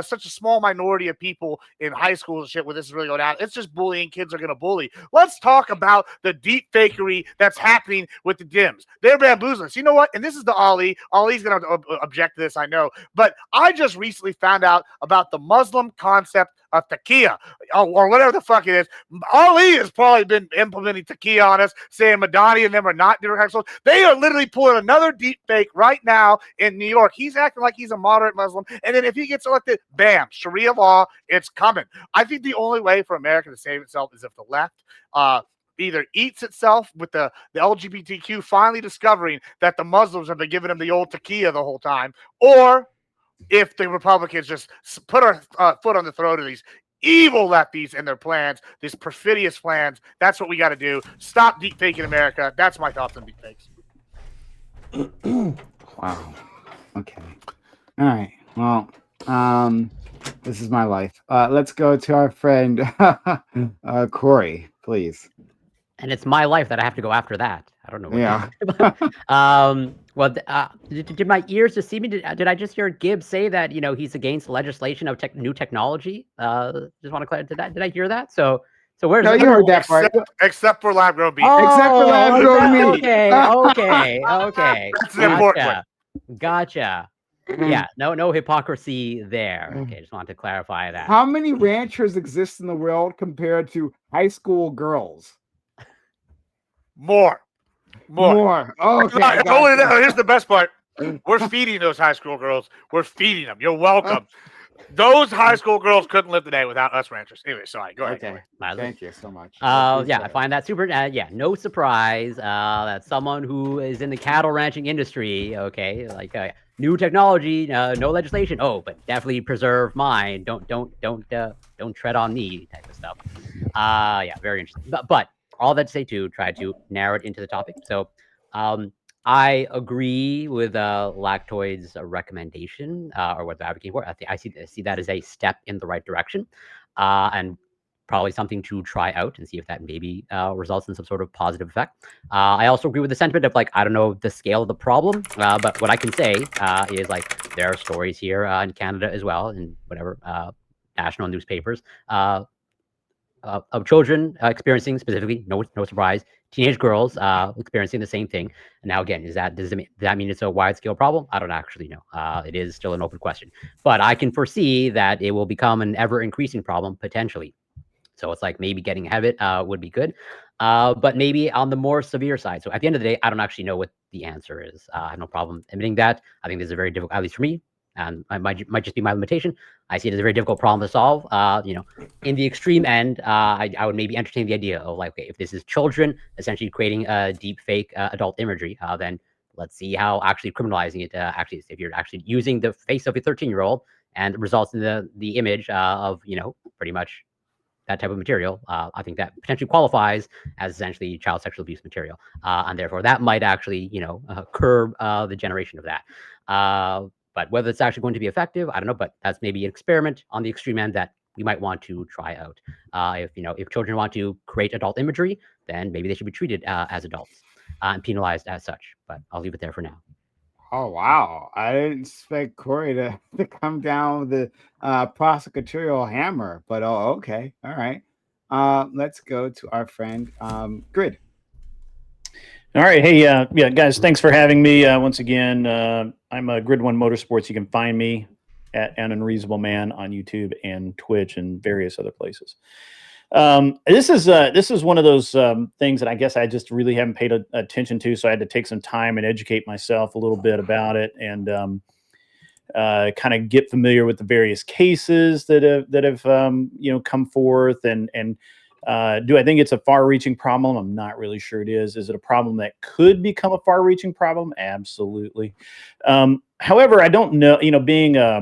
S3: such a small minority of people in high school and shit where this is really going down. It's just bullying. Kids are going to bully. Let's talk about the deep fakery that's happening with the Dems. They're bamboozling us. You know what? And this is the Ali. Ali's going to object to this, I know. But I just recently found out about the Muslim concept of taqiyya, or whatever the fuck it is. Ali has probably been implementing taqiyya on us, saying Madani and them are not different households. They are literally pulling another deep fake right now in New York. He's acting like he's a moderate Muslim, and then if he gets elected, bam, Sharia law, it's coming. I think the only way for America to save itself is if the left either eats itself with the LGBTQ finally discovering that the Muslims have been giving them the old taqiyya the whole time, or if the Republicans just put our foot on the throat of these evil lefties and their plans, these perfidious plans. That's what we got to do. Stop deep faking America. That's my thoughts on deep fakes.
S1: Wow. Okay. All right. Well, this is my life. Let's go to our friend Corey, please.
S2: And it's my life that I have to go after that. I don't know.
S1: Yeah.
S2: Well, did my ears deceive me? Did I just hear Gibbs say that he's against legislation of new technology? Just want to clarify. Did I hear that? So where's
S1: you heard that part?
S3: Except for lab grown beef.
S1: Except for lab grown meat.
S2: Okay.
S3: That's an important one.
S2: Gotcha. Yeah, no hypocrisy there. Okay, just wanted to clarify that.
S1: How many ranchers exist in the world compared to high school girls?
S3: More.
S1: Okay.
S3: Here's the best part. We're feeding those high school girls. We're feeding them. You're welcome. Those high school girls couldn't live today without us ranchers. Anyway, sorry. Go ahead.
S1: Okay. Thank you so much.
S2: I find that super. No surprise that someone who is in the cattle ranching industry, new technology, no legislation. Oh, but definitely preserve mine. Don't tread on me type of stuff. Very interesting. But all that to say, to try to narrow it into the topic. So I agree with Lactoid's recommendation, or what they're advocating for. I see that as a step in the right direction, and probably something to try out and see if that maybe results in some sort of positive effect. I also agree with the sentiment of I don't know the scale of the problem, but what I can say is there are stories here in Canada as well, in whatever national newspapers, of children experiencing, specifically, no surprise, teenage girls experiencing the same thing. Now, again, does that mean it's a wide-scale problem? I don't actually know. It is still an open question. But I can foresee that it will become an ever-increasing problem, potentially. So it's maybe getting ahead of it would be good. But maybe on the more severe side. So at the end of the day, I don't actually know what the answer is. I have no problem admitting that. I think this is a very difficult, at least for me, and it might just be my limitation. I see it as a very difficult problem to solve. In the extreme end, I would maybe entertain the idea of if this is children essentially creating deep fake adult imagery, then let's see how actually criminalizing it actually is. If you're actually using the face of a 13-year-old and it results in the image of pretty much that type of material, I think that potentially qualifies as essentially child sexual abuse material, and therefore that might actually curb the generation of that. But whether it's actually going to be effective, I don't know. But that's maybe an experiment on the extreme end that we might want to try out. If children want to create adult imagery, then maybe they should be treated as adults and penalized as such. But I'll leave it there for now.
S1: Oh wow! I didn't expect Corey to come down with the prosecutorial hammer, but okay, all right. Let's go to our friend Grid.
S5: All right, hey, guys, thanks for having me once again. I'm a Grid One Motorsports. You can find me at An Unreasonable Man on YouTube and Twitch and various other places. This is one of those things that I guess I just really haven't paid attention to, so I had to take some time and educate myself a little bit about it. And kind of get familiar with the various cases that have come forth, and do I think it's a far-reaching problem? I'm not really sure it is. Is it a problem that could become a far-reaching problem? Absolutely. However, I don't know, being a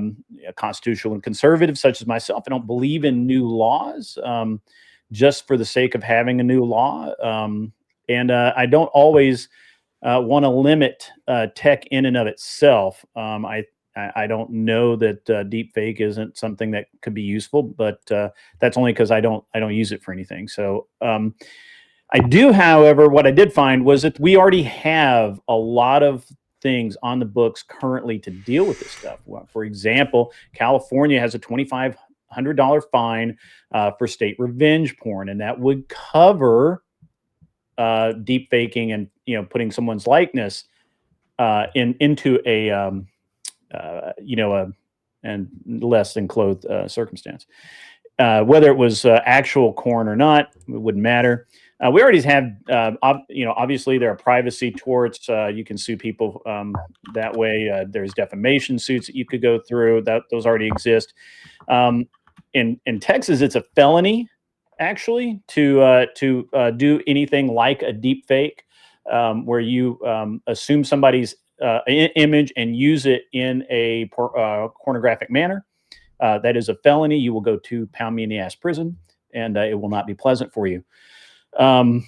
S5: constitutional and conservative such as myself, I don't believe in new laws just for the sake of having a new law. And I don't always want to limit tech in and of itself. I don't know that deep fake isn't something that could be useful, but that's only because I don't use it for anything. So I do, however, what I did find was that we already have a lot of things on the books currently to deal with this stuff. Well, for example, California has a $2,500 fine for state revenge porn, and that would cover deep faking and putting someone's likeness into a and less than clothed circumstance. Whether it was actual corn or not, it wouldn't matter. We already have, obviously there are privacy torts. You can sue people that way. There's defamation suits that you could go through. Those already exist. In Texas, it's a felony actually to do anything like a deep fake, where you assume somebody's image and use it in a pornographic manner. That is a felony. You will go to pound me in the ass prison, and it will not be pleasant for you. And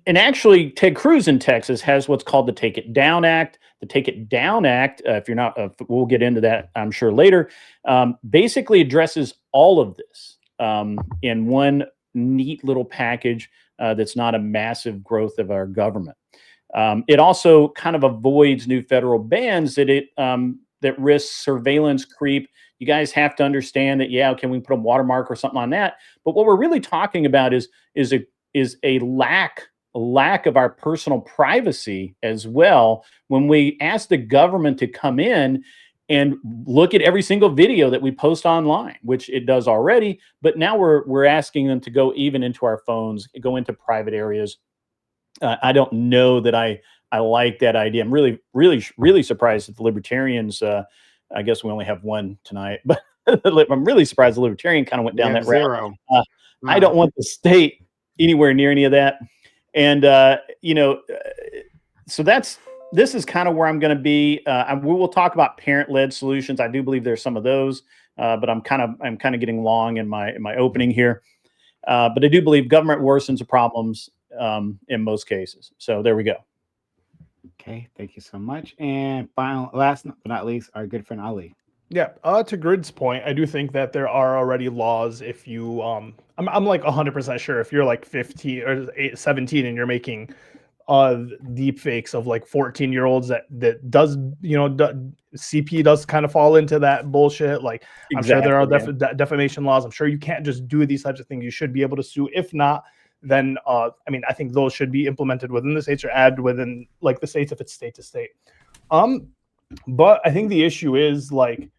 S5: actually, Ted Cruz in Texas has what's called the Take It Down Act. The Take It Down Act, if you're not, we'll get into that, I'm sure, later, basically addresses all of this in one neat little package that's not a massive growth of our government. It also kind of avoids new federal bans that risk surveillance creep. You guys have to understand that, yeah, can we put a watermark or something on that? But what we're really talking about is a lack of our personal privacy as well. When we ask the government to come in and look at every single video that we post online, which it does already, but now we're asking them to go even into our phones, go into private areas. I don't know that I like that idea. I'm really surprised that the libertarians, I guess we only have one tonight, but I'm really surprised the libertarian kind of went down that route. I don't want the state anywhere near any of that. And, so this is kind of where I'm going to be. We will talk about parent-led solutions. I do believe there's some of those, but I'm kind of getting long in my opening here. But I do believe government worsens the problems in most cases. So there we go.
S1: Okay, thank you so much. And last but not least, our good friend Ali.
S6: Yeah, to Grid's point, I do think that there are already laws. If you, I'm like 100% sure if you're like 15 or 17 and you're making deep fakes of like 14-year-olds that does, CP does kind of fall into that bullshit. Like, exactly, I'm sure there are defamation laws. I'm sure you can't just do these types of things. You should be able to sue. If not, then I think those should be implemented within the states or add within like the states if it's state to state. But I think the issue is like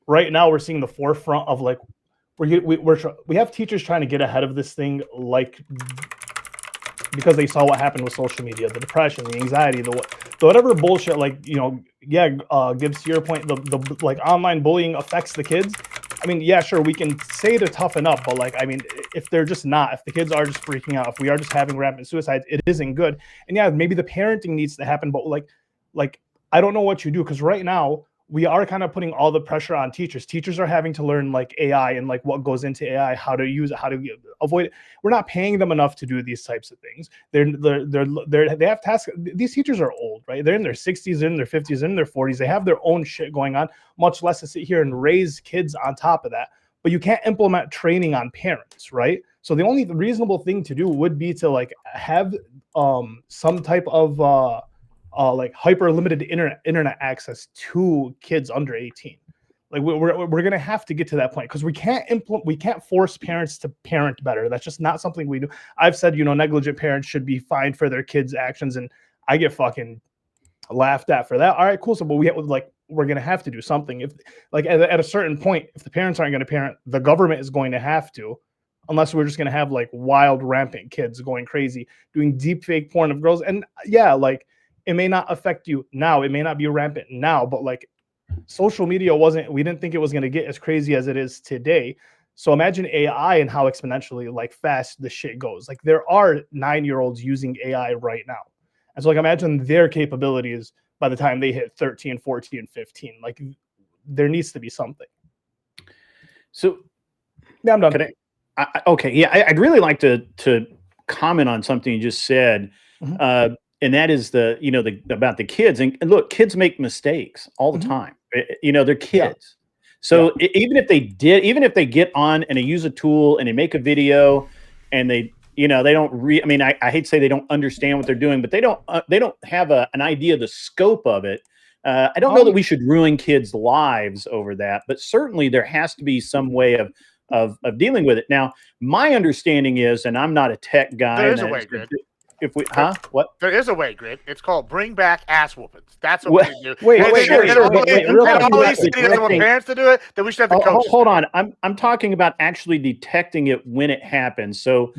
S6: right now we're seeing the forefront of like we have teachers trying to get ahead of this thing, like because they saw what happened with social media, the depression, the anxiety, the whatever bullshit. Like Gibbs, to your point, the like online bullying affects the kids. I mean, yeah, sure, we can say to toughen up, but like, I mean, if they're just not, if the kids are just freaking out, if we are just having rampant suicides, it isn't good. And yeah, maybe the parenting needs to happen, but like I don't know what you do, because right now we are kind of putting all the pressure on teachers. Teachers are having to learn like AI and like what goes into AI, how to use it, how to avoid it. We're not paying them enough to do these types of things. They have tasks. These teachers are old, right? They're in their 60s, they're in their 50s, they're in their 40s. They have their own shit going on, much less to sit here and raise kids on top of that. But you can't implement training on parents, right? So the only reasonable thing to do would be to like have some type of like hyper limited internet access to kids under 18. Like we're gonna have to get to that point, because we can't force parents to parent better. That's just not something we do. I've said negligent parents should be fined for their kids' actions, and I get fucking laughed at for that. All right, cool. So, but we're gonna have to do something. If like at a certain point, if the parents aren't gonna parent, the government is going to have to, unless we're just gonna have like wild rampant kids going crazy doing deep fake porn of girls. And yeah, like It may not affect you now. It may not be rampant now, but like social media we didn't think it was going to get as crazy as it is today. So imagine AI and how exponentially like fast the shit goes. Like there are 9-year-olds using AI right now. And so like imagine their capabilities by the time they hit 13, 14, 15. Like there needs to be something.
S5: So
S6: yeah, I'm done.
S5: Okay. Yeah. I'd really like to comment on something you just said. Mm-hmm. And that is about the kids. And look, kids make mistakes all the time. They're kids. Yeah. So even if they get on and they use a tool and they make a video and they don't I hate to say they don't understand what they're doing, but they don't have an idea of the scope of it. I don't know that we should ruin kids' lives over that, but certainly there has to be some way of dealing with it. Now, my understanding is, and I'm not a tech guy.
S3: There is a way, Grid.
S5: What?
S3: There is a way, Grid. It's called bring back ass whoopings. That's what we do.
S5: Wait.
S3: Parents to do it, then we should have the coaches.
S5: Hold on. I'm talking about actually detecting it when it happens. So,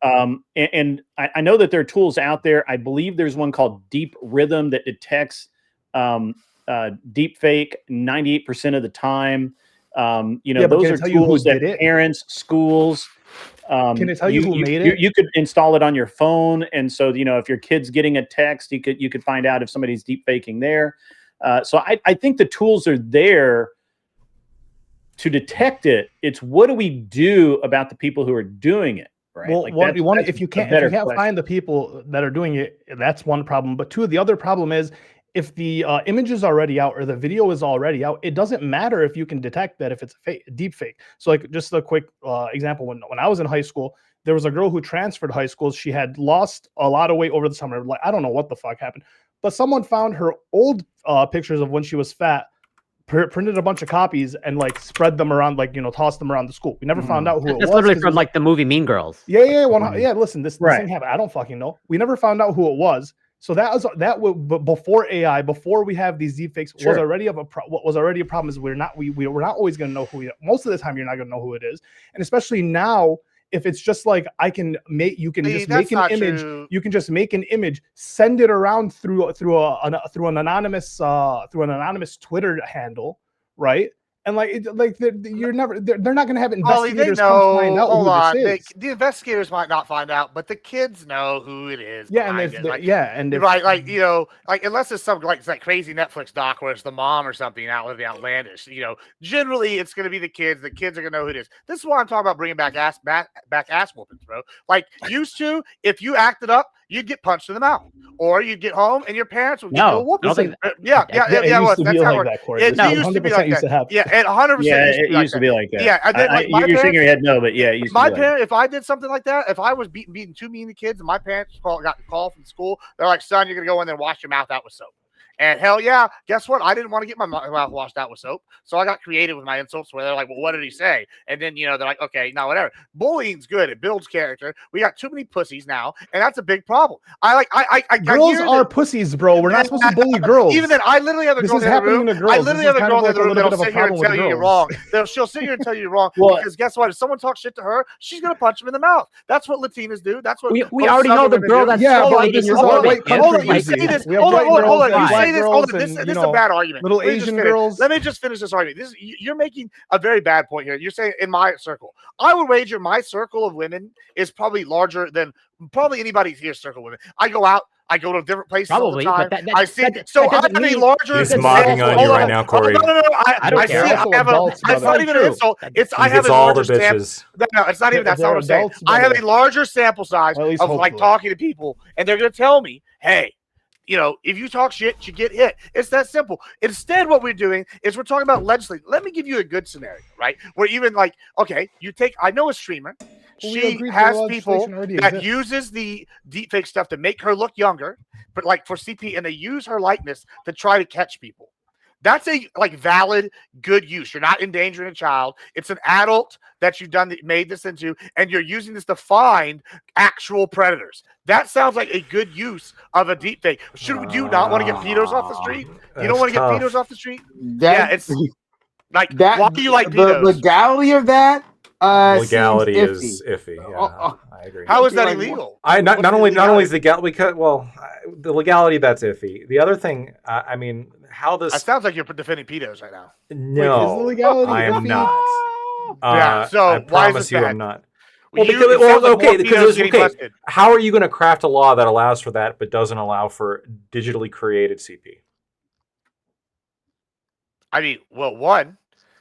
S5: and I know that there are tools out there. I believe there's one called Deep Rhythm that detects deep fake 98% of the time. Those are tools that parents, schools.
S6: Can it tell you who made it?
S5: You could install it on your phone, and so if your kid's getting a text, you could find out if somebody's deep faking there. So I think the tools are there to detect it. It's what do we do about the people who are doing it? Right.
S6: Well, if you can't find the people that are doing it, that's one problem. But two, the other problem is if the image is already out or the video is already out, it doesn't matter if you can detect that if it's a deep fake. So like just a quick example, when I was in high school, there was a girl who transferred high schools. She had lost a lot of weight over the summer. Like, I don't know what the fuck happened, but someone found her old pictures of when she was fat, printed a bunch of copies and like spread them around, like, tossed them around the school. We never found out who it was.
S2: It's literally from like the movie Mean Girls.
S6: Yeah. Listen, this thing happened. I don't fucking know. We never found out who it was. So that before AI, before we have these deepfakes, was already a problem. Is we're not always going to know who. Most of the time, you're not going to know who it is, and especially now, if it's just like you can just make an image. True. You can just make an image, send it around through an anonymous Twitter handle, right? And they're not going to have investigators come find out who this is.
S3: The investigators might not find out, but the kids know who it is.
S6: Yeah, unless it's some like that crazy Netflix doc where it's the mom or something out with the outlandish. Generally it's going to be the kids. The kids are going to know who it is. This is why I'm talking about bringing back ass whoopings, bro. Like used to, if you acted up, you'd get punched in the mouth, or you'd get home and your parents would get a whooping. Yeah. That's how it works. It used to be like that. Yeah. It 100%.
S5: Yeah, it used to be like that.
S3: Yeah, and then,
S5: you're shaking your head no, but yeah, it used to be
S3: parent, if I did something like that, if I was beating too mean to kids, and my parents got a call from school, they're like, "Son, you're gonna go in there and wash your mouth out with soap." And hell yeah, guess what? I didn't want to get my mouth washed out with soap, so I got creative with my insults. Where they're like, "Well, what did he say?" And then they're like, "Okay, now whatever." Bullying's good; it builds character. We got too many pussies now, and that's a big problem.
S6: Girls are pussies, bro. We're not supposed to bully girls.
S3: Even then, I literally have a girl in the room. I literally have a girl in the room that'll sit here and tell you you're wrong. She'll sit here and tell you you're wrong because guess what? If someone talks shit to her, she's gonna punch him in the mouth. That's what Latinas do. That's what
S2: we already know the girl that's
S3: hold on. You say this. Hold on. You say this. This is a bad argument.
S6: Little Asian girls.
S3: Let me just finish this argument. You're making a very bad point here. You're saying in my circle. I would wager my circle of women is probably larger than probably anybody here's circle of women. I go out. I go to different places all the time. I see. So I have a larger.
S4: He's mogging on you right now, Corey.
S3: No. I don't care. It's not even an insult. I have a larger sample. No, it's not even that's not what I'm saying. I have a larger sample size of like talking to people, and they're going to tell me, hey. If you talk shit, you get hit. It's that simple. Instead, what we're doing is we're talking about legislating. Let me give you a good scenario, right? Where even like, okay, I know a streamer. She has people that uses the deepfake stuff to make her look younger, but like for CP, and they use her likeness to try to catch people. That's a valid, good use. You're not endangering a child. It's an adult that made this into, and you're using this to find actual predators. That sounds like a good use of a deepfake. Should you not want to get pedos off the street? You don't want to get pedos off the street? It's like that. Why do you like pedos?
S1: The legality of that
S4: legality
S1: seems
S4: is iffy. Yeah, I agree.
S3: How is that
S1: Like,
S3: illegal?
S4: Not only is the legality that's iffy. The other thing, I mean, how this
S3: It sounds like you're defending pedos right now.
S4: no,
S6: Wait, is the legality
S4: I am
S6: iffy?
S4: not.
S3: Yeah, so
S4: I
S3: why is
S4: promise
S3: this
S4: you,
S3: bad?
S4: I'm not.
S3: Well,
S4: Because how are you going to craft a law that allows for that but doesn't allow for digitally created CP?
S3: I mean, well, one,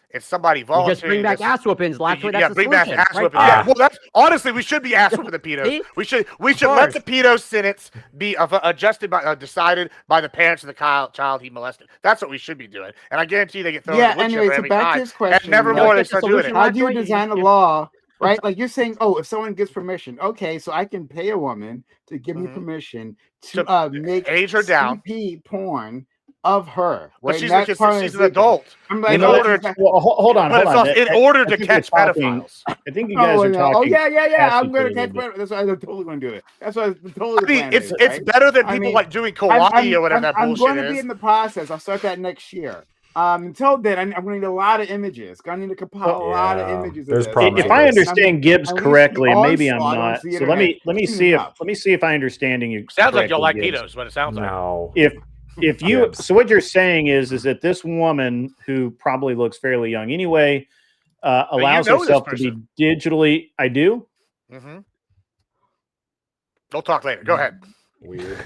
S3: if somebody volunteering,
S2: just bring back ass whoopings. Actually, that's
S3: bring
S2: the
S3: back
S2: solution,
S3: ass
S2: right?
S3: whoopings. Yeah, well, that's honestly, we should be ass whooping the pedos.
S2: See?
S3: We should let the pedo sentence be adjusted by decided by the parents of the child he molested. That's what we should be doing. And I guarantee they get thrown in the wood chipper every
S1: back
S3: time.
S1: to his question.
S3: And never more they start doing it.
S1: How do you design a law? Right, like you're saying, oh, if someone gives permission, okay, so I can pay a woman to give me permission to make
S3: age her down
S1: CP porn of her.
S3: But
S1: right?
S3: she's an adult.
S1: I'm like,
S3: In order
S5: hold on.
S3: In order to catch pedophiles.
S5: I think you guys are talking.
S1: Oh yeah. I'm going to catch pedophiles. That's why I'm totally going to do it. That's why I'm totally.
S3: I mean, it's better than people like doing kawaii or whatever that bullshit is.
S1: I'm going to be in the process. I'll start that next year. Until then, I'm going to need a lot of images. I'm going to need to compile a lot of images.
S4: There's
S5: if I understand Gibbs correctly, and maybe I'm not. So let me see if I understanding you.
S3: Sounds like you'll like pedos, but it sounds like
S4: no.
S5: If you so what you're saying is that this woman who probably looks fairly young anyway allows herself to be digitally. I do.
S3: Mm-hmm. We'll talk later. Go ahead.
S4: Weird.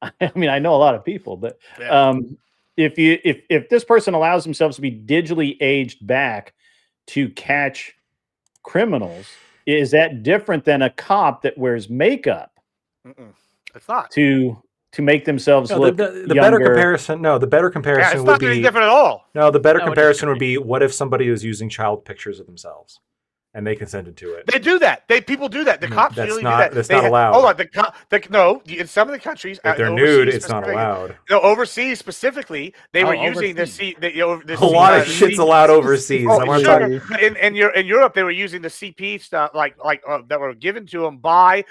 S5: I mean, I know a lot of people, but if this person allows themselves to be digitally aged back to catch criminals, is that different than a cop that wears makeup?
S3: It's not
S5: to make themselves look
S4: the
S5: younger.
S4: better comparison. No, the better comparison
S3: it's
S4: would
S3: not
S4: be
S3: different at all.
S4: No, the better comparison would be what if somebody was using child pictures of themselves. And they consented to it.
S3: They do that. People do that. The cops really do that.
S4: That's not allowed.
S3: Hold on. No, in some of the countries,
S4: if they're nude, it's not allowed.
S3: No, overseas specifically, they were using this.
S4: A lot of shit's allowed overseas.
S3: But in Europe, they were using the CP stuff, like that were given to them by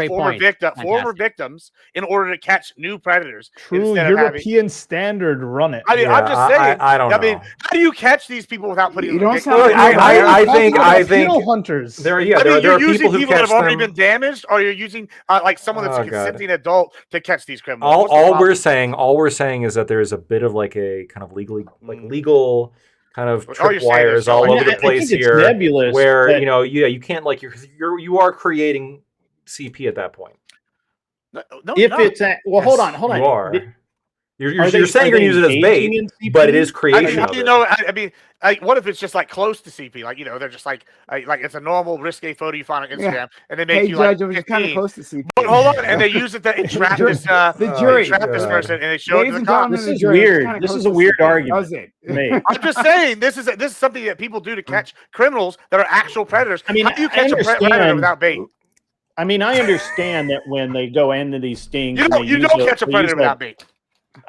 S3: former victims in order to catch new predators.
S6: True, European standard run it.
S3: I mean, I'm just saying.
S4: I don't know.
S3: I mean, how do you catch these people without putting?
S1: You don't
S3: sound.
S4: I think
S6: hunters.
S4: There are
S3: you're
S4: people
S3: using
S4: who
S3: people that have already
S4: them.
S3: been damaged, or you're using like someone that's a consenting adult to catch these criminals.
S4: All we're saying is that there is a bit of like a kind of legal kind of tripwires all over the place here, where you can't like you are creating CP at that point.
S5: It's hold on.
S4: You are. You're saying you're going to use it as bait, but it is creation.
S3: I mean, what if it's just like close to CP? Like, they're just like it's a normal risque photo you find on Instagram, and they make you like.
S1: It was kind of close to CP.
S3: But hold on, and they use it to entrap this person, and they show it to the cops.
S5: This is weird. This is a weird argument.
S3: I'm just saying this is something that people do to catch criminals that are actual predators. I mean, how do you catch a predator without bait?
S5: I mean, I understand that when they go into these stings,
S3: you don't catch a predator without bait.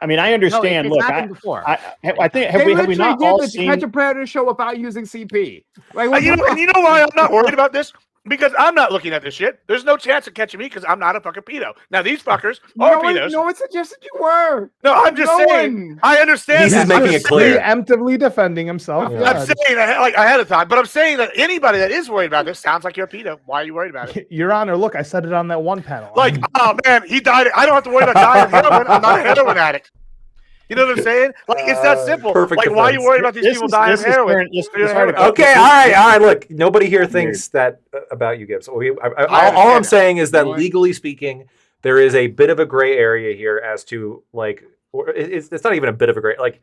S5: I mean, I understand.
S2: No,
S5: I think have we not all seen
S1: catch a predator show without using CP? Like,
S3: you know why I'm not worried about this? Because I'm not looking at this shit. There's no chance of catching me because I'm not a fucking pedo. Now these fuckers are pedos.
S1: No one suggested you were.
S3: No, I'm just saying. I understand.
S4: He's making it clear.
S6: Preemptively defending himself.
S3: Yeah. I'm saying like ahead of time, but I'm saying that anybody that is worried about this sounds like you're a pedo. Why are you worried about it?
S6: Your Honor, look, I said it on that one panel.
S3: Like, oh man, he died. I don't have to worry about dying of heroin. I'm not a heroin addict. You know what I'm saying? Like, it's that simple.
S4: Perfect
S3: like,
S4: defense.
S3: why are you worried about these people dying of heroin?
S4: Okay, all right. Look, nobody here thinks that about you, Gibbs. All I'm saying is that legally speaking, there is a bit of a gray area here as to like, it's not even a bit of a gray. Like,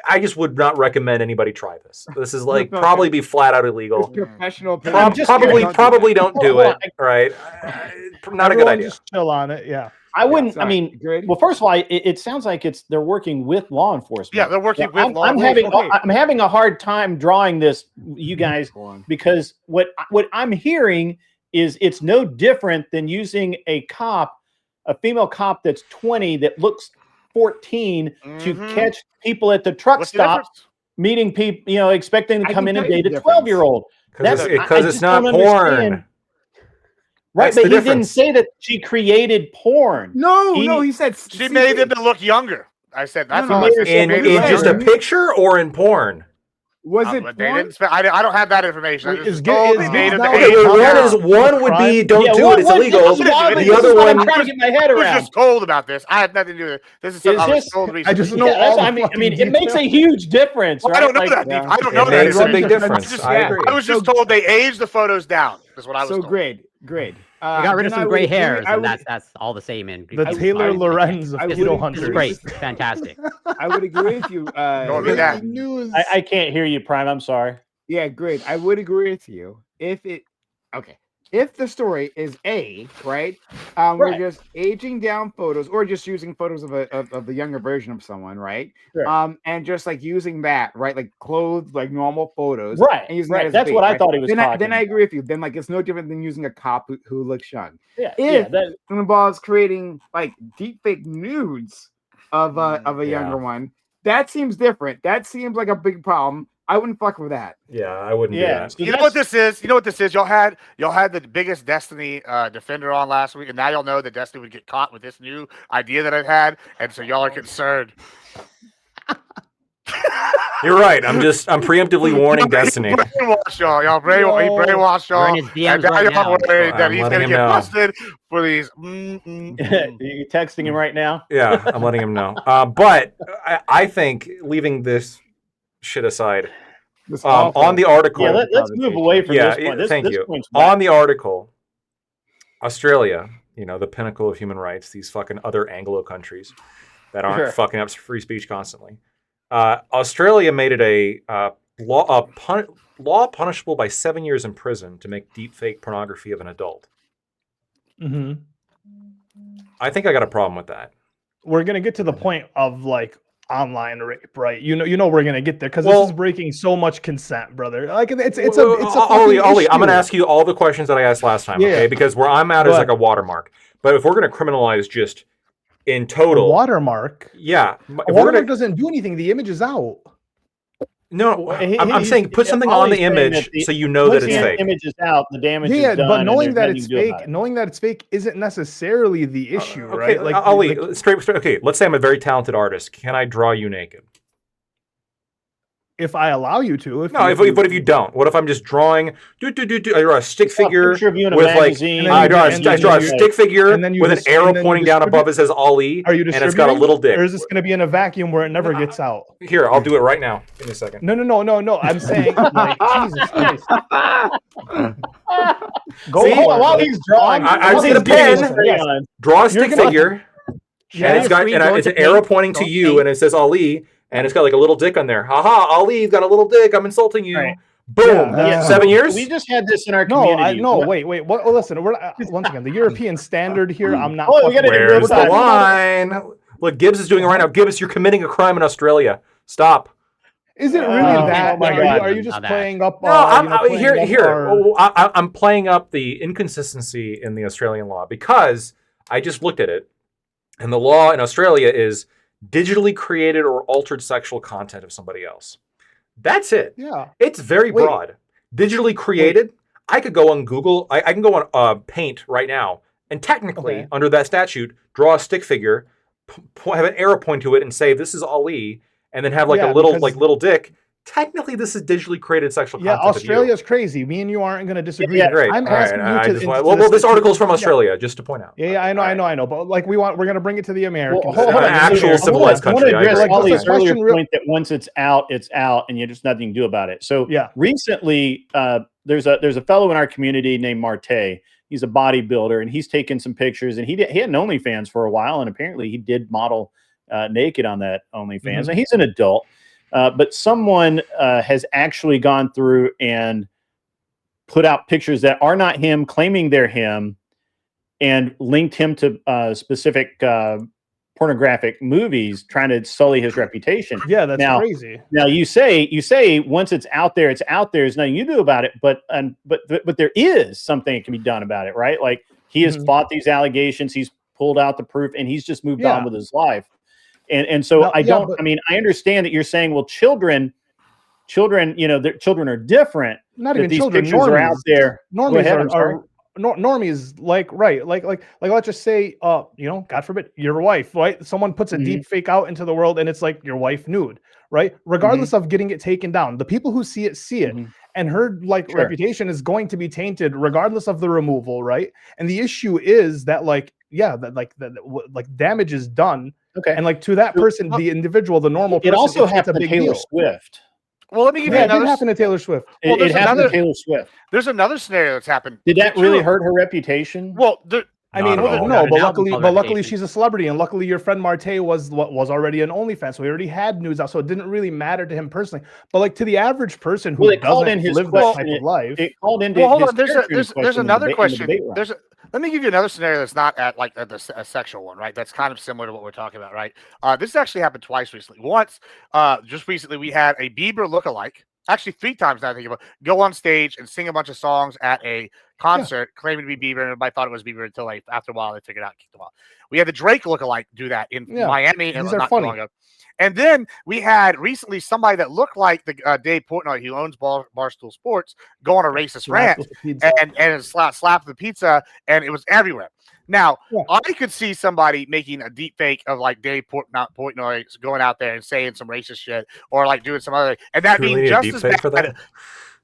S4: I just would not recommend anybody try this. This is like probably be flat out illegal.
S1: Professional.
S4: Probably don't do it. Right? Not a good idea.
S6: Just chill on it. Yeah.
S5: I wouldn't. I mean, well, first of all, it sounds like they're working with law enforcement.
S3: Yeah, they're working with law enforcement.
S5: I'm having a hard time drawing this, you guys, because what I'm hearing is it's no different than using a female cop that's 20 that looks 14 to catch people at the truck stop, meeting people, expecting to come in and date a 12-year-old.
S4: Because it's not porn.
S5: Right, but he didn't say that she created porn.
S1: No, he said
S3: she made them to look younger. I said that's
S4: in just a picture or in porn.
S1: Was it?
S3: They didn't I don't have that information.
S6: Wait,
S3: I just
S6: is
S3: told
S6: Gibbs
S3: they made
S6: now
S3: it.
S6: a
S4: one would be don't
S5: Yeah,
S4: do it. It's illegal. The other one,
S5: I'm trying to get my head
S3: I was
S5: around.
S3: just told about this. I had nothing to do with it. This is something I was told recently.
S6: I just know
S5: Yeah,
S6: all.
S5: I mean, it makes a huge difference.
S3: Well,
S5: right?
S3: I don't know
S5: Like,
S3: that.
S1: yeah.
S3: I don't know
S4: it
S3: that.
S4: makes a big
S3: information.
S4: difference.
S3: I
S4: I agree.
S3: was just told they aged the photos down. That's what I was
S1: So
S3: told.
S1: great.
S2: You got rid of some gray hairs, and that's all the same in
S6: The Taylor Lorenz of
S2: This
S6: keto
S2: is
S6: hunters.
S2: great, fantastic.
S1: I would agree with you.
S3: Don't do that.
S7: News.
S5: I can't hear you, Prime. I'm sorry.
S1: Yeah, great. I would agree with you if the story is right, we're
S5: Right.
S1: just aging down photos or just using photos of the younger version of someone, right?
S5: Sure.
S1: And just like using that, right, like clothed like normal photos,
S5: Right,
S1: And using
S5: right.
S1: that as
S5: That's
S1: bait,
S5: what I
S1: right?
S5: thought he was
S1: Then
S5: talking
S1: I agree with you. Then like it's no different than using a cop who looks young.
S5: Yeah,
S1: If
S5: that,
S1: it involves creating like deep fake nudes of a
S4: Yeah.
S1: younger one, that seems different. That seems like a big problem. I wouldn't fuck with that.
S4: yeah, I wouldn't do
S5: yeah.
S4: that.
S5: So
S3: You know what this is? You know what this is? Y'all had the biggest Destiny defender on last week, and now y'all know that Destiny would get caught with this new idea that I've had, and so y'all are concerned.
S4: You're right. I'm preemptively warning Destiny.
S3: Brainwash y'all. Y'all brainwash
S2: We're in
S3: y'all.
S2: his DMs
S3: And now
S2: right
S3: y'all
S2: now.
S3: worried that
S4: I'm
S3: he's
S4: letting
S3: gonna
S4: him
S3: get
S4: know.
S3: busted for these.
S5: you texting him right now?
S4: Yeah, I'm letting him know. But I think leaving this shit aside,
S1: This awful-
S4: on the article,
S5: Yeah, let's move away from
S4: Yeah,
S5: this point. This,
S4: thank
S5: this
S4: you.
S5: point's whack.
S4: On the article, Australia, the pinnacle of human rights, these fucking other Anglo countries that aren't
S5: Sure.
S4: fucking up free speech constantly. Australia made it a law punishable by 7 years in prison to make deep fake pornography of an adult.
S6: Mm-hmm.
S4: I think I got a problem with that.
S6: We're gonna get to the point of like online rape, right? You know we're gonna get there because
S4: Well-
S6: this is breaking so much consent, brother. Like it's a
S4: Ollie,
S6: fucking
S4: Ollie, I'm going to
S6: issue.
S4: ask you all the questions that I asked last time,
S6: Yeah.
S4: okay? Because where I'm at is
S6: Go
S4: like a watermark. But if we're going to criminalize just in
S6: A
S4: total,
S6: watermark.
S4: yeah,
S6: A
S4: if we're
S6: watermark
S4: gonna,
S6: doesn't do anything. The image is out.
S4: no,
S5: Well,
S4: I'm saying put something on
S5: Ollie's
S4: the
S5: saying
S4: image
S5: that the-
S4: so you know that
S5: Once
S4: it's
S5: the
S4: fake.
S5: image is out, the damage
S6: Yeah,
S5: is done.
S6: but
S5: and
S6: knowing
S5: there's
S6: that
S5: nothing
S6: it's
S5: you do about
S6: fake,
S5: it.
S6: knowing that it's fake isn't necessarily the issue,
S4: Okay,
S6: right? Like,
S4: Ollie,
S6: like-
S4: straight. Okay, let's say I'm a very talented artist. Can I draw you naked?
S6: if I allow you to.
S4: No, what if you don't? What if I'm just drawing? I draw a stick
S5: Saw a
S4: figure
S5: picture of you in a
S4: with like
S5: magazine,
S6: and then
S4: I
S6: you-
S4: draw
S6: and then
S4: I draw a
S6: you-
S4: stick figure
S6: and then you
S4: with an
S6: dis-
S4: arrow
S6: and then you
S4: pointing down above.
S6: distribute-
S4: It says Ali,
S6: Are you
S4: and
S6: distributing?
S4: it's got a little dick.
S6: Or is this going to be in a vacuum where it never gets out?
S4: Here, I'll do it right now. Give me a second.
S6: No. I'm saying, like, Jesus Christ. Go
S4: See?
S6: for it.
S5: While he's drawing,
S4: I
S5: while
S4: just need
S5: he's
S4: a
S5: getting
S4: pen.
S5: his crayon,
S4: Draw a
S6: You're
S4: stick
S6: gonna-
S4: figure,
S6: Yeah,
S4: and it's got
S2: free,
S4: and
S2: don't
S4: it's an
S2: you
S4: arrow
S2: think?
S4: pointing to
S2: Don't
S4: you,
S2: think.
S4: and it says Ali, and it's got like a little dick on there. Haha, Ali's got a little dick. I'm insulting you.
S6: Right.
S4: Boom.
S6: Yeah.
S4: 7 years.
S5: we just had this in our
S6: No,
S5: community.
S6: wait. Well, listen, we're once again the European standard here. I'm not.
S5: Oh, we
S6: fucking
S5: gotta
S6: with.
S5: do
S4: Where's
S5: this
S4: the
S5: time.
S4: line? Look, Gibbs is doing it right now. Gibbs, you're committing a crime in Australia. Stop.
S6: Is it really
S5: Oh,
S6: that?
S5: oh my
S6: Like,
S5: God.
S6: are you just
S2: Not that.
S6: playing up?
S4: No, I'm
S6: playing
S4: here.
S6: up
S4: Here,
S6: our-
S4: I'm playing up the inconsistency in the Australian law because I just looked at it, and the law in Australia is digitally created or altered sexual content of somebody else. That's it.
S6: Yeah.
S4: It's very
S6: Wait.
S4: broad. Digitally created. I could go on Google. I can go on Paint right now, and technically,
S6: Okay.
S4: under that statute, draw a stick figure, have an arrow point to it, and say this is Ali, and then have like
S6: Yeah,
S4: a little
S6: because-
S4: little dick. Technically, this is digitally created sexual
S6: Yeah,
S4: content. of you.
S6: Australia's crazy. Me and you aren't going to disagree.
S5: Yeah,
S4: Great.
S6: I'm
S4: All right.
S6: asking you
S4: I
S6: to.
S4: just
S6: to
S4: want-
S6: the
S4: well, this
S6: sti-
S4: article's from
S6: yeah.
S4: Australia, just to point out.
S6: Yeah, I know. But like we're going to bring it to the Americans.
S5: Well, hold on.
S4: An actual
S5: I wanna-
S4: civilized
S5: I want
S4: country,
S5: to
S4: I
S5: address
S4: agree.
S5: Ollie's
S6: Just a
S5: earlier
S6: question real-
S5: point that once it's out, and you just nothing to do about it. So
S6: Yeah.
S5: recently, there's a fellow in our community named Marte. He's a bodybuilder, and he's taken some pictures. And he had an OnlyFans for a while, and apparently he did model naked on that OnlyFans.
S6: Mhm.
S5: And he's an adult, but someone has actually gone through and put out pictures that are not him, claiming they're him, and linked him to specific pornographic movies, trying to sully his reputation.
S6: Yeah, that's
S5: Now-
S6: crazy.
S5: Now you say once it's out there, it's out there. There's nothing you do about it. But there is something that can be done about it, right? Like he has
S6: Mhm.
S5: fought these allegations, he's pulled out the proof, and he's just moved
S6: Yeah.
S5: on with his life. And so
S6: No,
S5: I
S6: yeah,
S5: don't.
S6: but-
S5: I mean, I understand that you're saying, well, children, their children are different.
S6: Not
S5: That
S6: even
S5: these
S6: children.
S5: pictures are out there.
S6: Normies
S5: ahead, I'm sorry.
S6: normies, like let's just say, God forbid, your wife, right? Someone puts a deep fake out into the world, and it's like your wife nude, right? Regardless of getting it taken down, the people who see it, and her reputation is going to be tainted regardless of the removal, right? And the issue is that damage is done, and like to that person, the individual, the normal person,
S5: it also happened to Taylor
S6: deal.
S5: Swift.
S3: Well, let me give you another.
S6: It happened to Taylor Swift.
S3: Well,
S5: it happened to Taylor Swift.
S3: There's another scenario that's happened.
S5: Did that really hurt her reputation?
S3: Well,
S6: I mean, no, but luckily she's a celebrity, and luckily your friend Marte was already an OnlyFans, so he already had news out, so it didn't really matter to him personally. But like to the average person who doesn't live that type of life,
S5: it called into.
S3: Well, hold on. There's another question. Let me give you another scenario that's not at like a sexual one, right? That's kind of similar to what we're talking about, right? This actually happened twice recently. Once, just recently, we had a Bieber lookalike. Actually, 3 times now I think about it, go on stage and sing a bunch of songs at a concert claiming to be Bieber, and everybody thought it was Bieber until like after a while they figured out and kicked them off. We had the Drake lookalike do that in Miami, and not too long ago. And then we had recently somebody that looked like the Dave Portnoy, who owns Barstool Sports, go on a racist rant and slap the pizza, and it was everywhere. Now, I could see somebody making a deep fake of like Dave Portnoy going out there and saying some racist shit, or like doing some other, and that being just as bad. For that?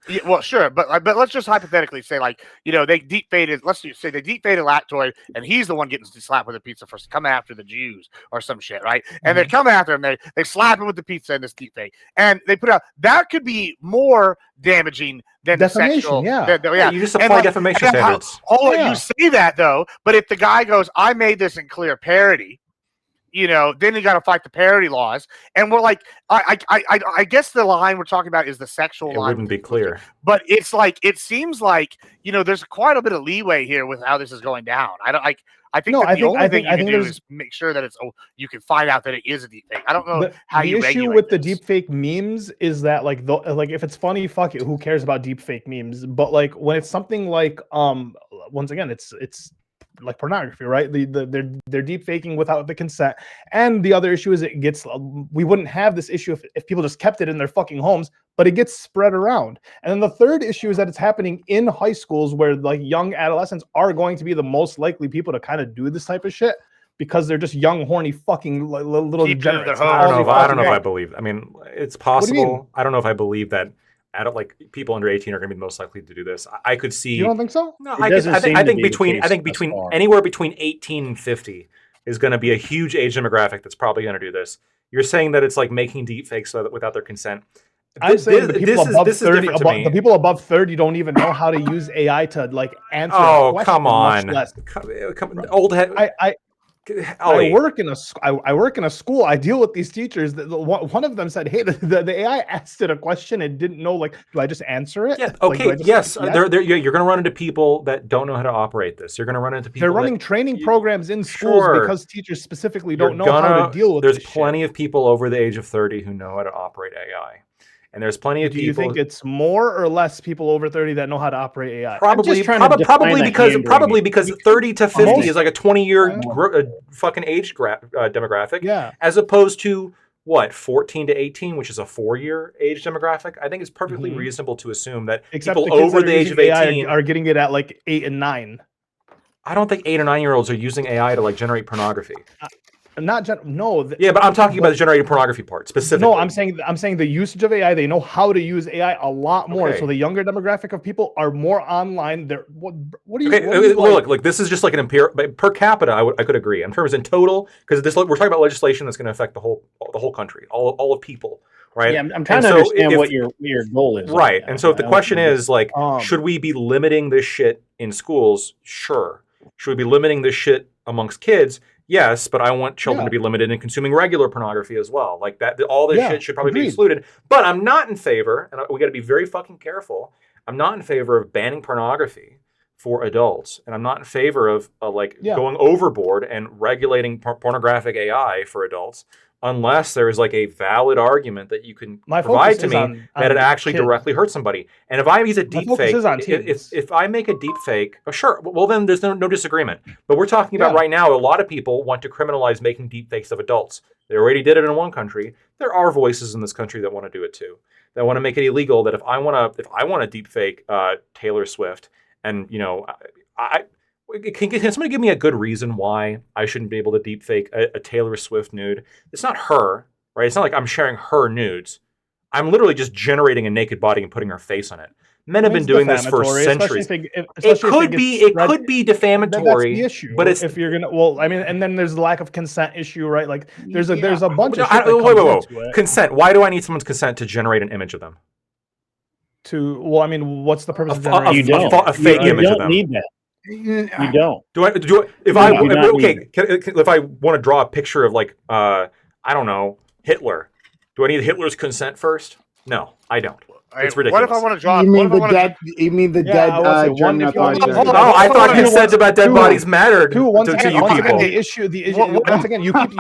S3: Yeah, well, sure, but let's just hypothetically say, like, they deep faded. Let's say they deep faded Lactoid, and he's the one getting slapped with a pizza for coming after the Jews or some shit, right? And they're coming after him. They slap him with the pizza in this deep fake, and they put out that could be more damaging than
S6: defamation.
S4: You just apply defamation standards.
S3: You say that though, but if the guy goes, "I made this in clear parody," then you got to fight the parody laws. And we're like, I guess the line we're talking about is the sexual line.
S4: It wouldn't be clear.
S3: But it's like, it seems like, there's quite a bit of leeway here with how this is going down. I think the only thing you can do is make sure that you can find out that it is a deep fake. I don't know how you regulate
S6: the issue with the deep fake memes is that like if it's funny, fuck it, who cares about deep fake memes? But like when it's something like once again, it's like pornography, right? They're deep faking without the consent. And the other issue is we wouldn't have this issue if people just kept it in their fucking homes, but it gets spread around. And then the third issue is that it's happening in high schools where like young adolescents are going to be the most likely people to kind of do this type of shit because they're just young, horny, fucking little degenerates.
S4: I don't know if I believe. I mean, it's possible. I don't know if I believe that people under 18 are going to be most likely to do this. I could see.
S6: You don't think so?
S4: No, I think between anywhere between 18 and 50 is going to be a huge age demographic that's probably going to do this. You're saying that it's like making deep fakes without their consent.
S6: I'm saying the people above 30 don't even know how to use AI to like answer.
S4: Oh, come on! Old head.
S6: I work in a school. I deal with these teachers. One of them said, "Hey, the AI asked it a question and didn't know. Like, do I just answer it?"
S4: Yeah. Okay. Yes. You're going to run into people that don't know how to operate this. You're going to run into people.
S6: They're running training programs in schools because teachers specifically don't know how to deal with.
S4: There's plenty of people over the age of 30 who know how to operate AI. And there's plenty of people.
S6: Do you think it's more or less people over 30 that know how to operate AI?
S4: Probably because 30 to 50 is like a 20-year fucking age demographic.
S6: Yeah.
S4: As opposed to 14 to 18, which is a 4-year age demographic. I think it's perfectly reasonable to assume that people over the age of 18
S6: are getting it at like 8 and 9.
S4: I don't think 8 or 9-year-olds are using AI to like generate pornography.
S6: Yeah,
S4: but I'm talking about the generated pornography part specifically.
S6: No, I'm saying the usage of AI. They know how to use AI a lot more. Okay. So the younger demographic of people are more online. What do you?
S4: Okay, look, this is just like an empirical per capita. I could agree in terms in total because we're talking about legislation that's going to affect the whole country, all of people, right?
S5: Yeah, I'm trying to understand what your goal is.
S4: Right, and so if the question is like, should we be limiting this shit in schools? Sure. Should we be limiting this shit amongst kids? Yes, but I want children to be limited in consuming regular pornography as well. Like that, all this shit should probably be excluded. But I'm not in favor, and we got to be very fucking careful. I'm not in favor of banning pornography for adults, and I'm not in favor of going overboard and regulating pornographic AI for adults, unless there is like a valid argument that you can provide to me that it actually directly hurts somebody. And if I use a deep fake, if I make a deep fake, sure, well then there's no disagreement. But we're talking about right now, a lot of people want to criminalize making deep fakes of adults. They already did it in one country. There are voices in this country that want to do it too. That want to make it illegal. That if I want to deep fake Taylor Swift, and Can somebody give me a good reason why I shouldn't be able to deepfake a Taylor Swift nude? It's not her, right? It's not like I'm sharing her nudes. I'm literally just generating a naked body and putting her face on it. Men have been doing this for centuries. It could be defamatory.
S6: That's the issue.
S4: But it's
S6: if you're gonna, well, I mean, and then there's the lack of consent issue, right? Like there's a bunch of shit
S4: wait. Consent. Why do I need someone's consent to generate an image of them?
S6: I mean, what's the purpose of generating
S4: a fake image of them?
S5: You don't need that. You don't.
S4: If I want to draw a picture of like I don't know, Hitler, do I need Hitler's consent first? No, I don't. It's ridiculous.
S3: What if I want to draw?
S1: You mean the dead? You mean the dead? German authorities?
S4: Oh, I thought you said about dead bodies mattered to you people.
S6: The issue. Once again, you keep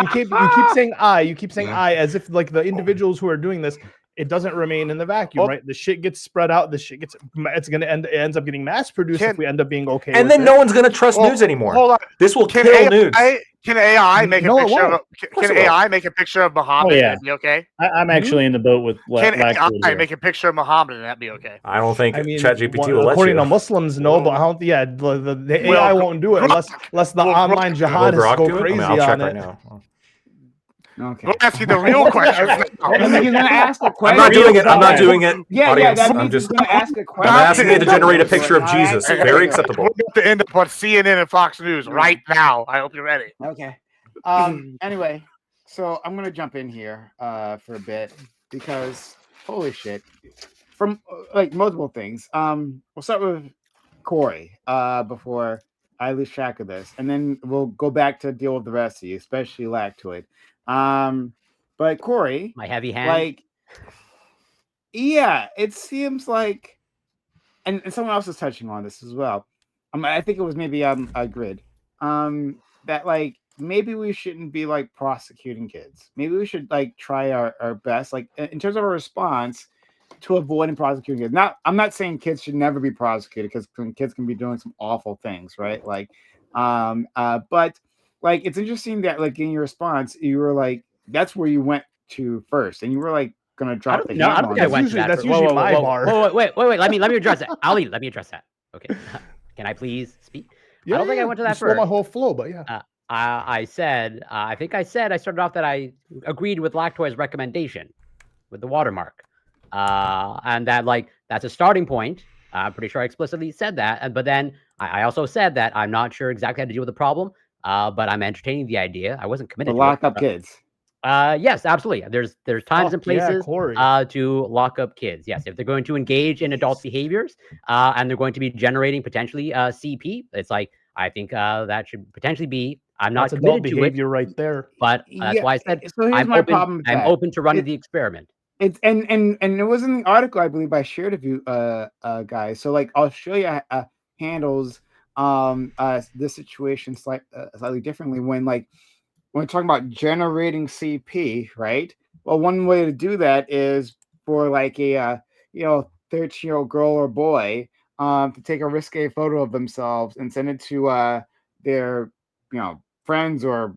S6: saying I. You keep saying I as if like the individuals who are doing this. It doesn't remain in the vacuum, right? The shit gets spread out. It ends up getting mass produced if we end up being okay.
S4: And then no one's gonna trust news anymore.
S3: Hold on,
S4: this will kill news.
S3: Can AI make a picture? Can AI make a picture of Muhammad? And be okay?
S5: I'm actually in the boat with.
S3: Can AI make a picture of Muhammad and that be okay?
S4: I don't think ChatGPT will let you.
S6: According to Muslims, no, but I don't. Yeah, the AI won't do it unless the online jihadists go crazy on it.
S4: Right now.
S1: Okay.
S3: We're asking the real question.
S1: You're gonna ask the question.
S4: I'm not doing it.
S1: Yeah,
S4: audience.
S1: That means you're gonna ask a question.
S4: I'm asking you to generate a picture of Jesus. Very acceptable.
S3: We're about to end up on CNN and Fox News right now. I hope you're ready.
S1: Okay. Anyway, so I'm gonna jump in here for a bit because holy shit, from like multiple things. We'll start with Corey before I lose track of this, and then we'll go back to deal with the rest of you, especially Lactoid. But Corey,
S2: my heavy hand,
S1: like, yeah, it seems like, and someone else is touching on this as well. I think it was maybe a Grid. That like maybe we shouldn't be like prosecuting kids. Maybe we should like try our best, like in terms of a response to avoiding prosecuting kids. Now, I'm not saying kids should never be prosecuted because kids can be doing some awful things, right? Like, but like it's interesting that like in your response, you were like, that's where you went to first, and you were like gonna drop the.
S2: No, I don't think I went to that.
S6: That's usually my bar.
S2: Wait. Let me address that. Ali, let me address that. Okay, can I please speak?
S6: Yeah,
S2: I don't think I went to that first.
S6: My whole flow, but yeah.
S2: I said, I think I started off that I agreed with Lactoid's recommendation with the watermark, and that like that's a starting point. I'm pretty sure I explicitly said that, but then I also said that I'm not sure exactly how to deal with the problem. But I'm entertaining the idea. I wasn't committed to
S1: lock up kids.
S2: Yes, absolutely. There's times and places to lock up kids. Yes, if they're going to engage in adult behaviors and they're going to be generating potentially CP, it's like I think that should potentially be. I'm not committed to it.
S6: You're right there.
S2: But that's why I said
S1: so here's my problem.
S2: I'm open to running the experiment.
S1: It's and it was in the article I believe I shared with you guys. So like Australia handles this situation slightly differently when we're talking about generating CP, right? Well, one way to do that is for like a 13-year-old girl or boy to take a risque photo of themselves and send it to their friends or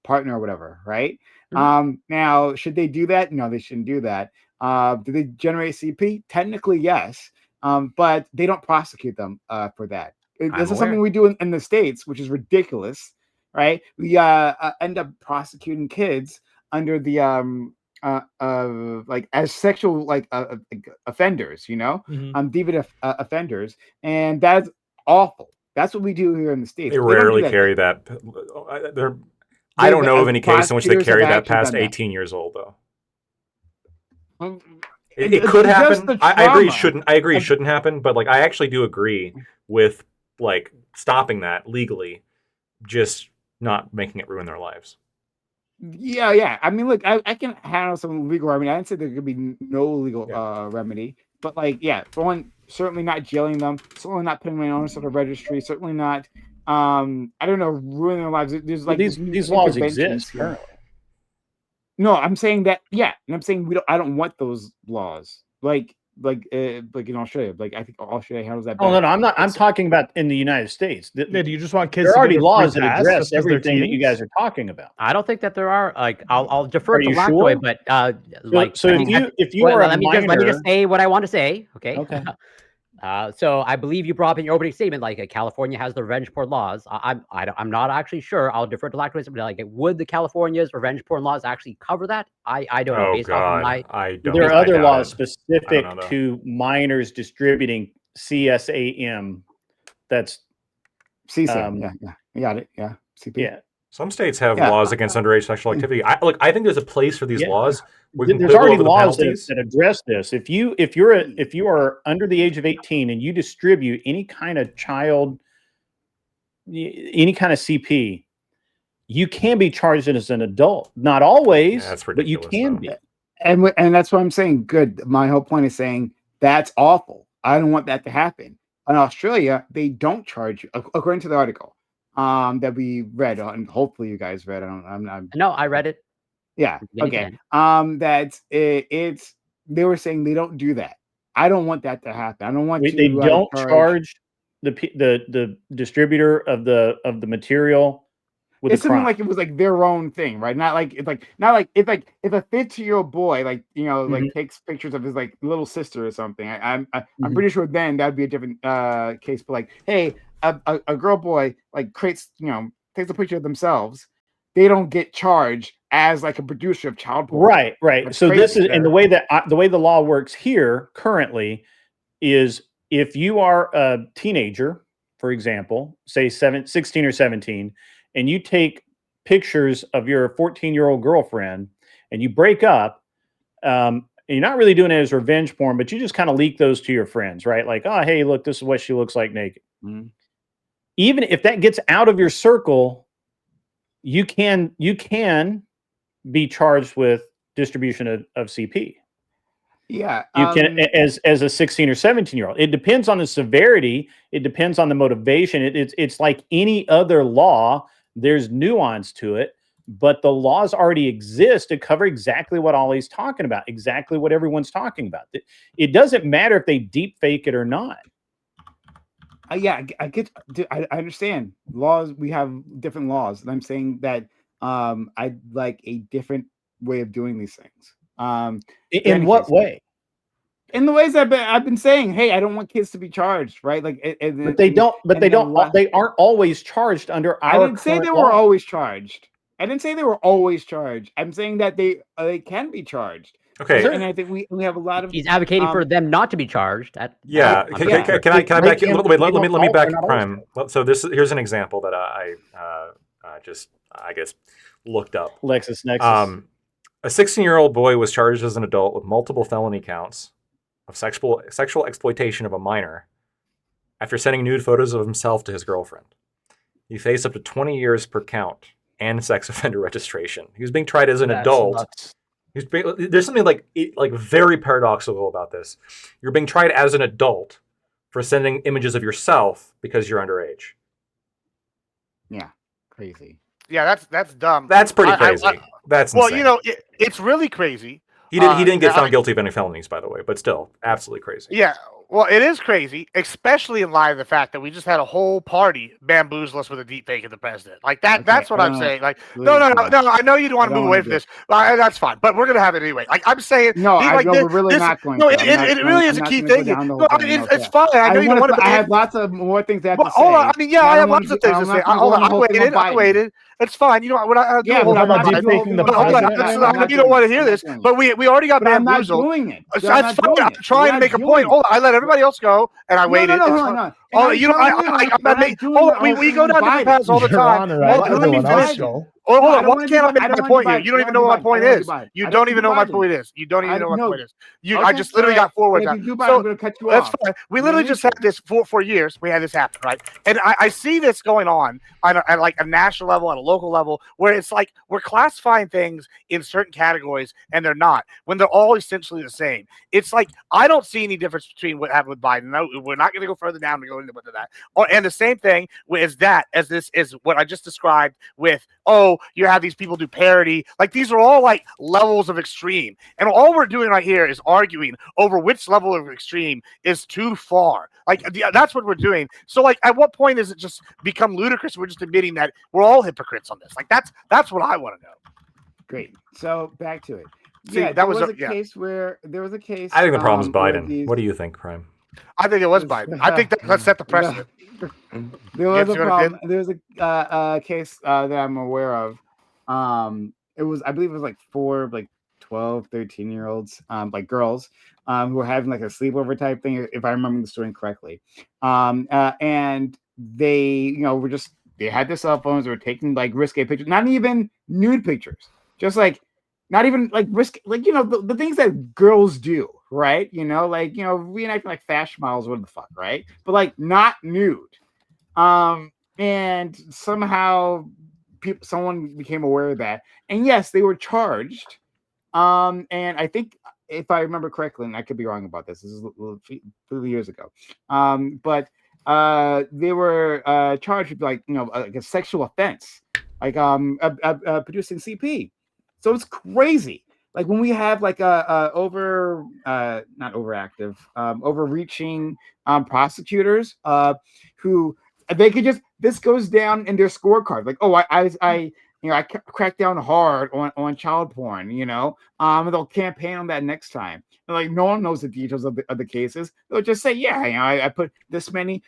S1: partner or whatever, right? Mm-hmm. Now should they do that? No, they shouldn't do that. Do they generate CP? Technically yes, but they don't prosecute them for that. This is something we do in the States, which is ridiculous, right? We end up prosecuting kids under the like as sexual offenders, deviant offenders, and that's awful. That's what we do here in the States.
S4: They rarely carry that. I don't know of any case in which they carry that past 18 years old, though. It could happen. I agree. It shouldn't happen. But like, I actually do agree with like stopping that legally, just not making it ruin their lives.
S1: Yeah. I mean, look, I can handle some legal remedy. I didn't say there could be no legal remedy, but like, yeah, for one, certainly not jailing them, certainly not putting them on sort of registry, certainly not, I don't know, ruining their lives. There's like
S5: these laws exist currently.
S1: No, I'm saying that, yeah, and I'm saying I don't want those laws. Like in Australia, like I think Australia handles that.
S5: Oh no, I'm not. I'm talking about in the United States.
S6: Do you just want kids?
S5: There are already laws that address everything that you guys are talking about.
S2: I don't think that there are. Like, I'll defer to Lactoid, but
S5: if you are
S2: let me just say what I want to say. Okay. So I believe you brought up in your opening statement, like California has the revenge porn laws. I'm not actually sure. I'll defer to Lactose, but like, would the California's revenge porn laws actually cover that? I don't know.
S4: Oh
S2: Based off of
S4: God, I don't.
S5: There are
S4: I
S5: other
S4: doubt
S5: laws
S4: it.
S5: specific
S4: know, though.
S5: to minors distributing CSAM. That's
S1: CSAM. Yeah. You got it. Yeah. CP.
S5: yeah.
S4: Some states have laws against underage sexual activity. I think there's a place for these laws.
S5: There's already laws that address this. If you are under the age of 18 and you distribute any kind of any kind of CP, you can be charged as an adult. Not always, but you can be.
S1: And that's what I'm saying. Good. My whole point is saying that's awful. I don't want that to happen. In Australia, they don't charge you, according to the article that we read, and hopefully you guys read.
S2: No, I read it.
S1: Yeah. Okay. It's they were saying they don't do that. I don't want that to happen. I don't want
S5: They don't charge the distributor of the material with
S1: it's something like it was like their own thing, right? Not like if a 15-year-old boy like like takes pictures of his like little sister or something. I'm pretty sure then that'd be a different case. But like, hey, a girl boy like takes a picture of themselves. They don't get charged as like a producer of child porn.
S5: Right.
S1: That's
S5: so this is,
S1: there.
S5: and the way the law works here currently is if you are a teenager, for example, say 16 or 17, and you take pictures of your 14-year-old girlfriend and you break up, and you're not really doing it as revenge porn, but you just kind of leak those to your friends, right? Like, oh, hey, look, this is what she looks like naked. Mm-hmm. Even if that gets out of your circle, you can be charged with distribution of CP.
S1: Yeah.
S5: You can as a 16 or 17-year-old. It depends on the severity. It depends on the motivation. It's like any other law. There's nuance to it, but the laws already exist to cover exactly what Ollie's talking about, exactly what everyone's talking about. It doesn't matter if they deep fake it or not.
S1: Yeah, I understand laws. We have different laws, and I'm saying that I'd like a different way of doing these things.
S5: In what way?
S1: In the ways I've been saying, hey, I don't want kids to be charged, right? Like,
S5: but they don't. But they don't. They aren't always charged under our.
S1: I didn't say they were always charged. I didn't say they were always charged. I'm saying that they can be charged.
S4: Okay,
S1: and I think we have a lot of.
S2: He's advocating for them not to be charged.
S4: Can I back you? Let me back Prime. So here's an example that I guess looked up.
S5: LexisNexis.
S4: A 16-year-old boy was charged as an adult with multiple felony counts of sexual exploitation of a minor after sending nude photos of himself to his girlfriend. He faced up to 20 years per count and sex offender registration. He was being tried as an adult. Nuts. There's something like very paradoxical about this. You're being tried as an adult for sending images of yourself because you're underage.
S1: Yeah, crazy.
S3: Yeah, that's dumb.
S4: That's pretty crazy. That's insane.
S3: Well, it's really crazy.
S4: He didn't get found guilty of any felonies, by the way, but still, absolutely crazy.
S3: Yeah, well, it is crazy, especially in light of the fact that we just had a whole party bamboozle us with a deep fake of the president. Like that. Okay, that's what I'm saying. Like, no. I know you don't want to move away from this. That's fine, but we're gonna have it anyway. Like I'm saying,
S1: no, we're really not going.
S3: No, it really is a key thing. No, it's fine. I know you don't want to.
S1: I have lots of more things I have to say.
S3: Hold on. I mean, yeah, I have lots of things to say. Hold on. I waited. It's fine. You know what I do?
S6: Hold on. I
S3: know you don't want to hear this, but we already got bamboozled.
S1: I'm not doing it.
S3: That's fine. I'm trying to make a point. Hold on. I let everybody else go, and I waited.
S1: No.
S3: Oh, you know, I'm not making. Hold on. We go down different paths all the time. Hold on. Why can't I make my point here? You don't even know what my point is. You don't even know what my point is. You don't even know what my point is. I just literally got forward.
S1: So I'm going to cut you off.
S3: That's fine. We literally just had this for years. We had this happen, right? And I see this going on at like a national level, at a local level, where it's like we're classifying things in certain categories and they're not, when they're all essentially the same. It's like I don't see any difference between what happened with Biden. No, we're not going to go further down to go into that. And the same thing as this is what I just described with, you have these people do parody. Like these are all like levels of extreme. And all we're doing right here is arguing over which level of extreme is too far. Like that's what we're doing. So like at what point does it just become ludicrous? We're just admitting that we're all hypocrites on this. Like that's what I want to know.
S1: Great. So back to it.
S3: See,
S1: that was a case where there was a case.
S4: I think the problem is Biden. What do you think, Prime?
S3: I think it was Biden. I think that let's set the precedent.
S1: There was a problem. There was a case that I'm aware of. It was, I believe it was like 4 like 12, 13-year-olds, like girls, who were having like a sleepover type thing, if I remember the story correctly. And they, were just, they had their cell phones, they were taking like risque pictures, not even nude pictures, just like not even like risk, like, the things that girls do, right? Reenacting like fashion models, what the fuck, right? But like not nude. And somehow someone became aware of that. And yes, they were charged. And I think, if I remember correctly, and I could be wrong about this, this is a few years ago. But they were charged with like a sexual offense, like producing CP. So it's crazy. Like when we have like not overactive, overreaching prosecutors who they could just, this goes down in their scorecard. Like, oh, I crack down hard on child porn, they'll campaign on that next time. And like no one knows the details of the cases. They'll just say, yeah, I put this many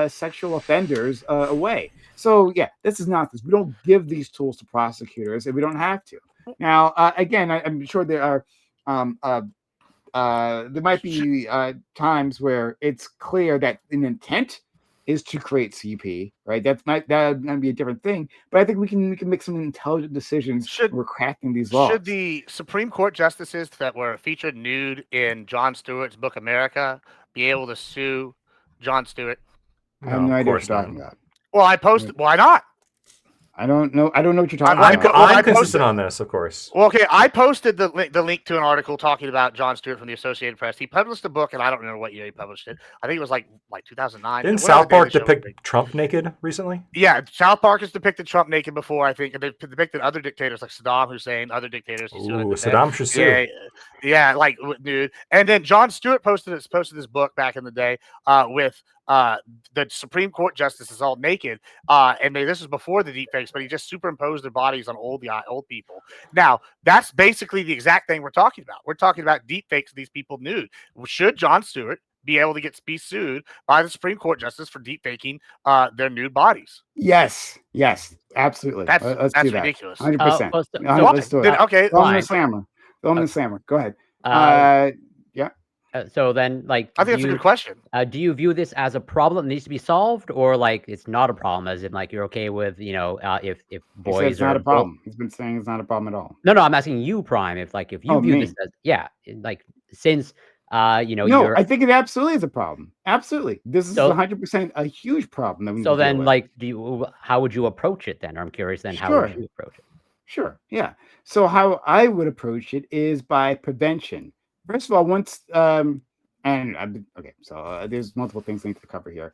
S1: sexual offenders away. So yeah, this is not this. We don't give these tools to prosecutors, and we don't have to. Now, again, I'm sure there are there might be times where it's clear that an intent is to create CP, right? That's gonna be a different thing. But I think we can make some intelligent decisions. We're crafting these laws.
S3: Should the Supreme Court justices that were featured nude in Jon Stewart's book America be able to sue Jon Stewart?
S1: I have no idea what you're talking about.
S3: Well, I posted. Why not?
S1: I don't know what you're talking about.
S4: I'm consistent on this, of course.
S3: Well, okay, I posted the link to an article talking about Jon Stewart from the Associated Press. He published a book, and I don't remember what year he published it. I think it was like 2009.
S4: Didn't South Park depict Trump naked recently?
S3: Yeah, South Park has depicted Trump naked before, I think, and they've depicted other dictators like Saddam Hussein, other dictators.
S4: Ooh, Saddam should sue.
S3: Yeah, like nude. And then Jon Stewart posted this book back in the day with the Supreme Court justices all naked, and this was before the deepfakes, but he just superimposed their bodies on old people. Now, that's basically the exact thing we're talking about. We're talking about deepfakes of these people nude. Should Jon Stewart be able to be sued by the Supreme Court justice for deepfaking their nude bodies?
S1: Yes, absolutely. Let's do that.
S3: Ridiculous.
S1: 100%.
S3: Let's do it. Okay,
S1: Throw him the slammer. Go ahead. Yeah.
S2: So then, like,
S3: I think that's a good question.
S2: Do you view this as a problem that needs to be solved, or like it's not a problem, as in like you're okay with, if boys
S1: it's not a problem. He's been saying it's not a problem at all.
S2: No, I'm asking you, Prime. If you view this as since
S1: No, I think it absolutely is a problem. Absolutely, this is 100% a huge problem. That we
S2: so then, like, how would you approach it then? I'm curious. Then, how would you approach it?
S1: Sure. Yeah. So how I would approach it is by prevention. First of all, once there's multiple things I need to cover here.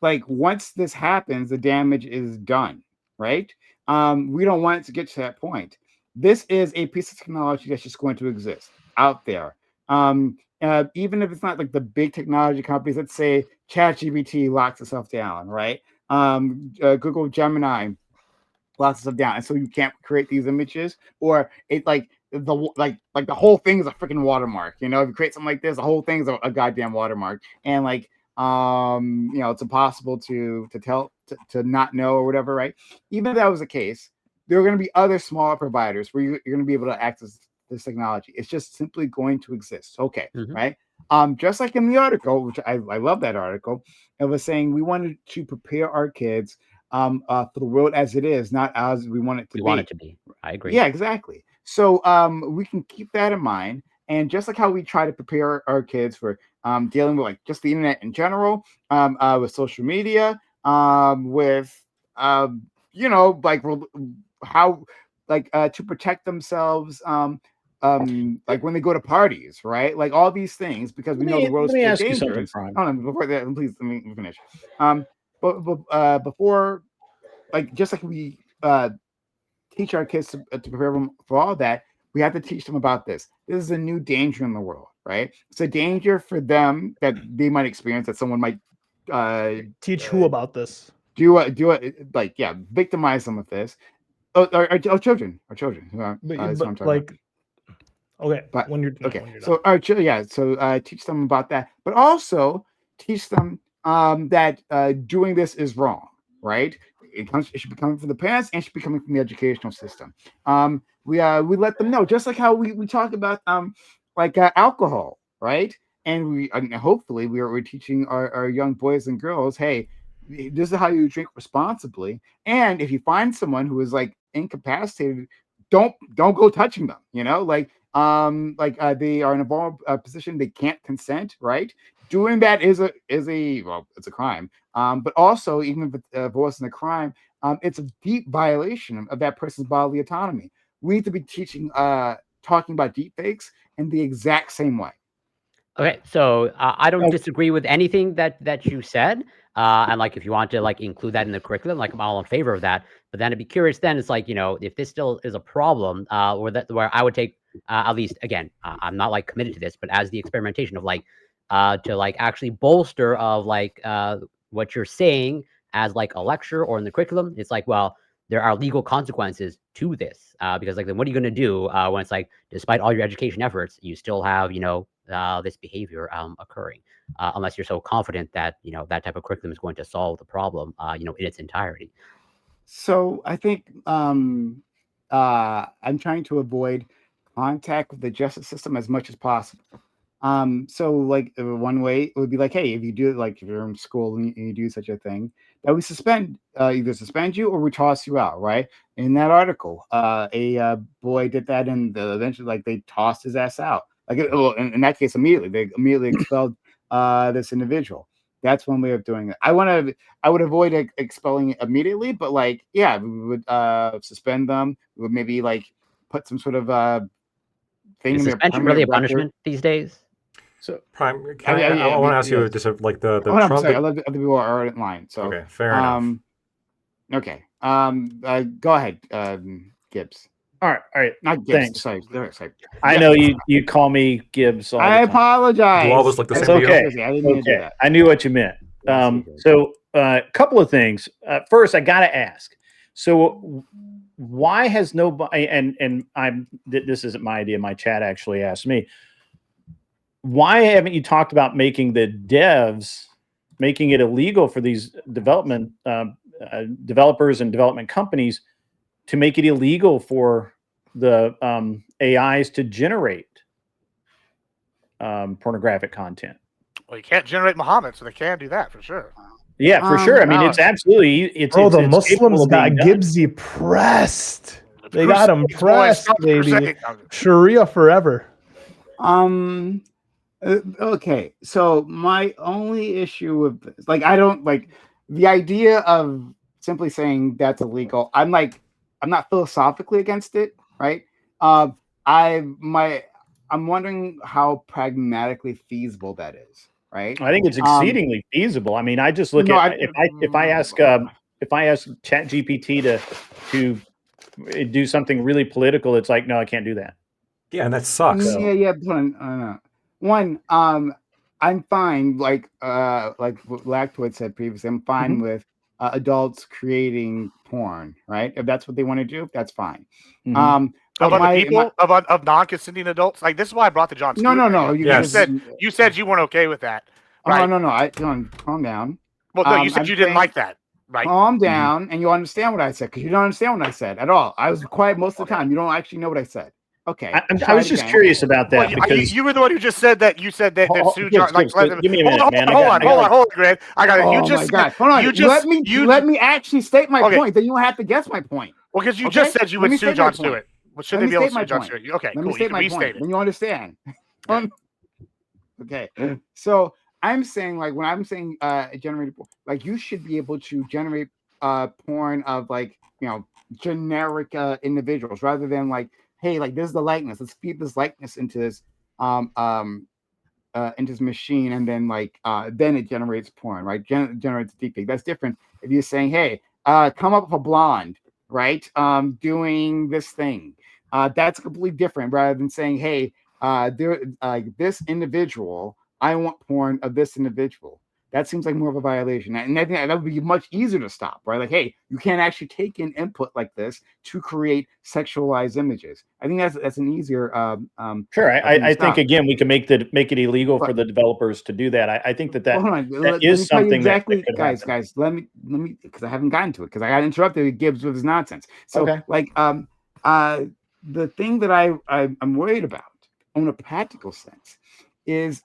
S1: Like once this happens, the damage is done, right? We don't want it to get to that point. This is a piece of technology that's just going to exist out there. Even if it's not like the big technology companies, let's say ChatGPT locks itself down, right? Google Gemini locks itself down, and so you can't create these images, or it like the whole thing is a freaking watermark. If you create something like this, the whole thing is a goddamn watermark, and like it's impossible to tell to not know or whatever, right? Even if that was the case, there are going to be other smaller providers where you're going to be able to access this technology. It's just simply going to exist. Okay, right? Just like in the article, which I love that article, it was saying we wanted to prepare our kids for the world as it is, not as we want it to be.
S2: We want it to be. I agree.
S1: Yeah, exactly. So we can keep that in mind. And just like how we try to prepare our kids for dealing with like just the internet in general, with social media, with like how to protect themselves, like when they go to parties, right? Like all these things, because we know the world's dangerous. Hold on, before that, please let me finish. But before, like just like we teach our kids to prepare them for all that, we have to teach them about this. This is a new danger in the world, right? It's a danger for them that they might experience, that someone might
S6: teach who about this.
S1: Victimize them with this. Our children.
S6: But like, Okay,
S1: but
S6: when you're
S1: okay.
S6: when you're
S1: So so teach them about that, but also teach them that doing this is wrong, right? It should be coming from the parents and should be coming from the educational system. We let them know, just like how we talk about alcohol, right? And hopefully we're teaching our young boys and girls, hey, this is how you drink responsibly. And if you find someone who is like incapacitated, don't go touching them. You know, they are in a vulnerable position, they can't consent, right? Doing that is it's a crime. But also, even if it wasn't a crime, it's a deep violation of that person's bodily autonomy. We need to be talking about deepfakes in the exact same way.
S2: Okay, so I don't disagree with anything that you said, and like if you want to like include that in the curriculum, like I'm all in favor of that. But then I'd be curious. Then it's like, you know, if this still is a problem, where I would take at least again, I'm not like committed to this, but as the experimentation of like to like actually bolster of like what you're saying as like a lecture or in the curriculum, it's like, well, there are legal consequences to this because like then what are you going to do when it's like despite all your education efforts, you still have, you know, this behavior occurring, unless you're so confident that, you know, that type of curriculum is going to solve the problem, you know, in its entirety.
S1: So I think I'm trying to avoid contact with the justice system as much as possible. So like one way would be like, hey, if you do like if you're in school and you do such a thing, that we either suspend you or we toss you out, right? In that article, a boy did that, and eventually like they tossed his ass out. Like in that case, they immediately expelled this individual. That's one way of doing it. I would avoid expelling it immediately, but like, yeah, we would suspend them. We would maybe like put some sort of thing
S2: Is
S1: in their
S2: suspension
S1: permanent
S2: really a
S1: record.
S2: punishment these days?
S5: So
S4: Prime, I want to ask you just like the
S1: I'm
S4: Trump.
S1: sorry, other people are in line. So
S4: okay, fair enough.
S1: Okay. Go ahead, Gibbs.
S5: all right.
S1: Not Gibbs.
S5: Thanks.
S1: Sorry.
S5: I know you call me Gibbs all the
S1: I
S5: time.
S1: apologize.
S4: Do all of us look the
S1: That's
S4: same to you?
S5: okay.
S1: I didn't mean to do
S5: Okay,
S1: that.
S5: I knew what you meant. So a couple of things. First, I got to ask. So why has nobody? And this isn't my idea. My chat actually asked me. Why haven't you talked about making the devs, making it illegal for these developers and development companies to make it illegal for the AIs to generate pornographic content?
S3: Well, you can't generate Muhammad, so they can do that for sure.
S5: Yeah, for sure. I mean, it's absolutely.
S6: Bro, the
S5: it's
S6: Muslims got Gibbsy pressed. They got him pressed, baby. Sharia forever.
S1: Okay, so my only issue with this, like, I don't like the idea of simply saying that's illegal. I'm not philosophically against it, right? I'm wondering how pragmatically feasible that is, right?
S5: I think it's exceedingly feasible. I mean, I just look at if I ask ChatGPT to do something really political, it's like, no, I can't do that.
S4: Yeah, and that sucks.
S1: Yeah. One, I'm fine. Like Lactoid said previously, I'm fine with adults creating porn, right? If that's what they want to do, that's fine.
S3: But the people of non-consenting adults, like, this is why I brought the Jon Stewart.
S1: No.
S3: You said you weren't okay with that. Right?
S1: No. Calm down.
S3: Well, no, you said you didn't like that. Right?
S1: Calm down, and you understand what I said, because you don't understand what I said at all. I was quiet most of the time. You don't actually know what I said. Okay.
S5: I was just curious about that, because
S3: you were the one who just said that. You said that Sue John.
S5: Give me a minute, man.
S3: Hold on, Grant. I got it.
S1: Oh my God. Hold on. You let me actually state my point. Then you don't have to guess my point.
S3: Well, because you just said you would sue Jon Stewart. Well, should they be able to sue Jon Stewart? Okay,
S1: cool.
S3: You can restate it.
S1: Then you understand. Okay. So I'm saying, like, when I'm saying generate, like, you should be able to generate porn of, like, you know, generic individuals, rather than like, hey, like, this is the likeness. Let's feed this likeness into this machine, and then like then it generates porn, right? Generates deepfake. That's different. If you're saying, hey, come up with a blonde, right? Doing this thing. That's completely different, rather than saying, hey, this individual, I want porn of this individual. that seems like more of a violation. And I think that would be much easier to stop, right? Like, hey, you can't actually take in input like this to create sexualized images. I think that's an easier.
S5: Sure, I think again we can make it illegal for the developers to do that. I think that is something
S1: exactly,
S5: that
S1: guys. Let me because I haven't gotten to it because I got interrupted with Gibbs with his nonsense. So the thing that I'm worried about on a practical sense is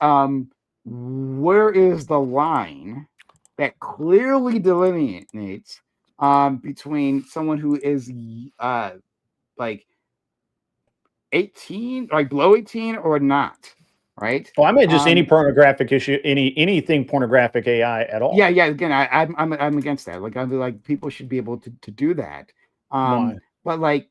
S1: where is the line that clearly delineates between someone who is like 18, like below 18 or not, right?
S5: Well, I mean just any pornographic issue, anything pornographic AI at all.
S1: Yeah. Again, I'm against that. Like, I'm like, people should be able to do that.
S5: Why?
S1: But like,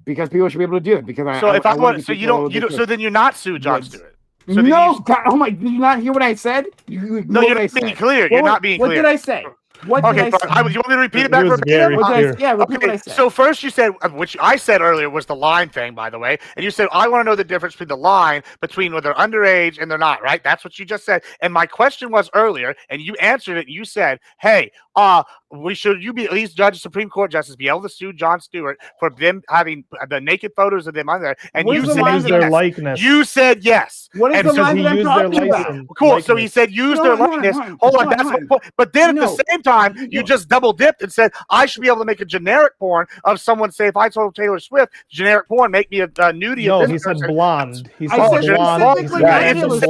S1: because people should be able to do it. Because
S3: so if I want, so you don't, so then you're not Sue Jon Stewart. So
S1: no, God, oh my! Did you not hear what I said? No,
S3: you're not being clear. You're not being clear.
S1: What did I say? What did I say?
S3: You want me to repeat it back verbatim?
S1: Yeah, repeat what I said.
S3: So first you said, which I said earlier was the line thing, by the way, and you said, I want to know the difference between the line between when they're underage and they're not, right? That's what you just said. And my question was earlier, and you answered it. You said, hey, you be at least judge Supreme Court justice be able to sue Jon Stewart for them having the naked photos of them on there? And you said
S6: yes. Their likeness.
S3: You said yes.
S1: What is
S3: and
S1: the line that I'm talking about?
S3: Cool. Likeness. So he said use their likeness. Hold on, that's what point. But then at the same time, you just double dipped and said I should be able to make a generic porn of someone. Say if I told Taylor Swift generic porn, make me a nudie.
S6: No, he said blonde. He said blonde.
S5: It's a likeness.
S3: It's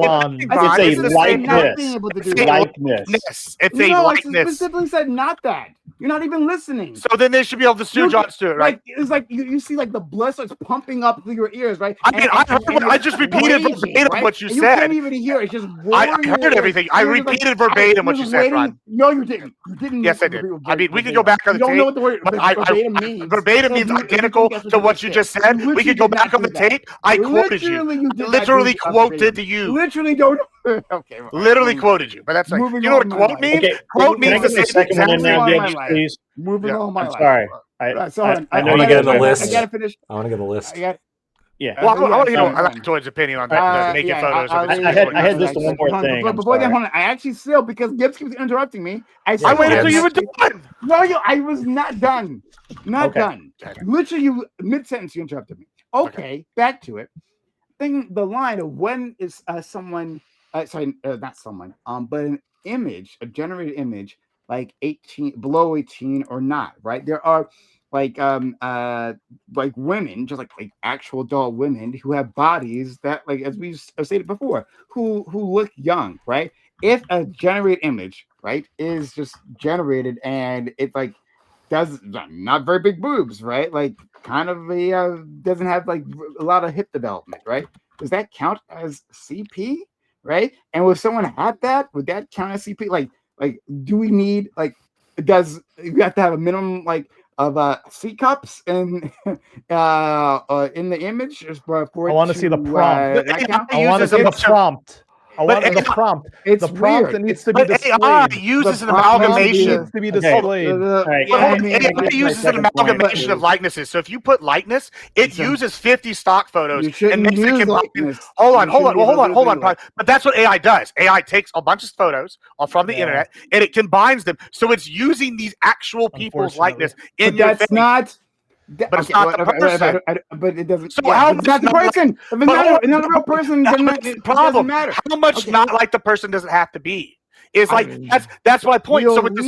S3: a likeness.
S1: I specifically said not that. You're not even listening.
S3: So then they should be able to sue Jon Stewart, right?
S1: Like, it's like you see like the blood starts pumping up through your ears, right?
S3: I mean, I just repeated verbatim what you said.
S1: You can't even hear it. It's just
S3: I heard everything. I repeated verbatim what you said, Ron.
S1: No, you didn't. You didn't.
S3: Yes, I did. I mean, we could go back on the tape.
S1: You don't know what the word verbatim means.
S3: Verbatim means identical to what you just said. We could go back on the tape. I quoted you. Literally quoted you.
S1: Literally don't. Okay.
S3: Literally quoted you, but that's like, you know what quote means? Quote means the
S5: second one in there, please.
S1: Moving on my life.
S5: Sorry.
S4: I know you get on the list.
S1: I gotta finish.
S4: I want to get a list.
S5: Yeah.
S3: Well, I want to hear Toyd's opinion on that. Naked photos.
S5: I had just one more thing.
S1: But before that, hold on. I actually still, because Gibbs keeps interrupting me. I
S3: waited until you were done.
S1: No, I was not done. Not done. Literally, mid-sentence, you interrupted me. Okay, back to it. The line of when is someone, not someone, but an image, a generated image, like 18, below 18 or not, right? There are like women, just like actual adult women who have bodies that, like, as we've stated before, who look young, right? If a generated image, right, is just generated and it like does not very big boobs, right? Like kind of doesn't have like a lot of hip development, right? Does that count as CP, right? And if someone had that, would that count as CP? Like, do we need does you have to have a minimum like of C cups in the image? For
S6: I want to see the prompt.
S1: I want to see the prompt.
S6: I want the prompt.
S1: It's
S6: the prompt that needs to be displayed.
S3: AI uses an amalgamation.
S6: Needs to be displayed.
S3: AI uses an amalgamation of likenesses. So if you put likeness, it uses 50 stock photos and makes it combine. Hold on. But that's what AI does. AI takes a bunch of photos from the internet and it combines them. So it's using these actual people's likeness in your face. But it's not the person.
S1: But it doesn't.
S3: So how much
S1: not the person? If it's not a real person, then it doesn't matter.
S3: How much not like the person does it have to be? It's like that's my point. So with this,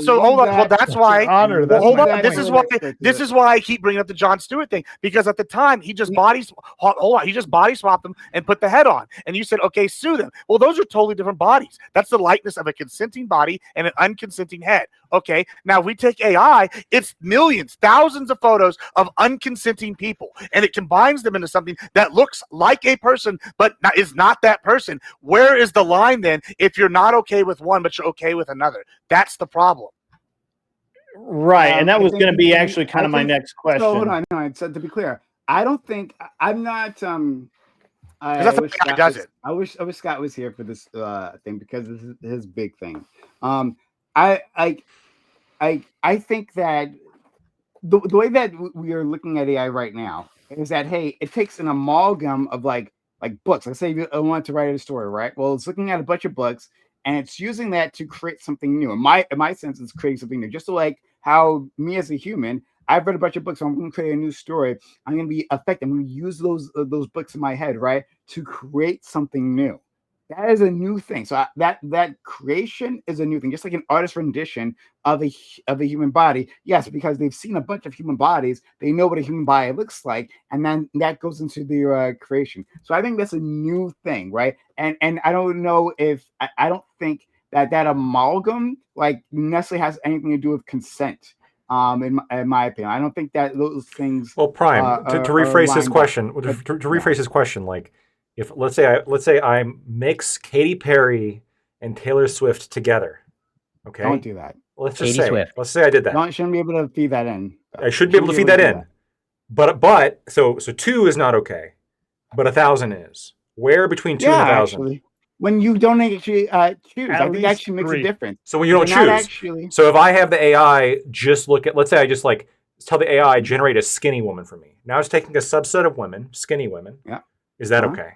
S3: hold on. Well, that's why. Hold on. This is why I keep bringing up the Jon Stewart thing, because at the time he just body swapped them and put the head on, and you said, okay, sue them. Well, those are totally different bodies. That's the likeness of a consenting body and an unconsenting head. Okay, now we take AI, it's millions, thousands of photos of unconsenting people, and it combines them into something that looks like a person, but is not that person. Where is the line then if you're not okay with one, but you're okay with another? That's the problem.
S5: Right, and that was going to be actually kind of my next question.
S1: So hold on, no, so to be clear, I don't think, I'm not,
S3: I wish Scott does it.
S1: I wish Scott was here for this thing, because this is his big thing. I think that the way that we are looking at AI right now is that, hey, it takes an amalgam of like books. Let's say I want to write a story, right? Well, it's looking at a bunch of books, and it's using that to create something new. In my sense, it's creating something new. Just so like how me as a human, I've read a bunch of books, so I'm going to create a new story. I'm going to be effective. I'm going to use those books in my head, right, to create something new. That is a new thing. So that creation is a new thing, just like an artist rendition of a human body. Yes, because they've seen a bunch of human bodies, they know what a human body looks like, and then that goes into the creation. So I think that's a new thing, right? And I don't know if I don't think that amalgam like necessarily has anything to do with consent. In my opinion, I don't think that those things.
S4: Well, Prime, to rephrase his question, to rephrase his question, like. If let's say I mix Katy Perry and Taylor Swift together, okay?
S1: Don't do that.
S4: Let's say I did that.
S1: Shouldn't be able to feed that in.
S4: I should be able to feed that in, but so 2 is not okay, but 1,000 is. Where between 2 and 1,000?
S1: Actually, when you don't actually choose, I think actually makes a difference.
S4: So when you don't choose, so if I have the AI just look at, let's say I just like tell the AI generate a skinny woman for me. Now it's taking a subset of women, skinny women.
S1: Yeah.
S4: Is that okay?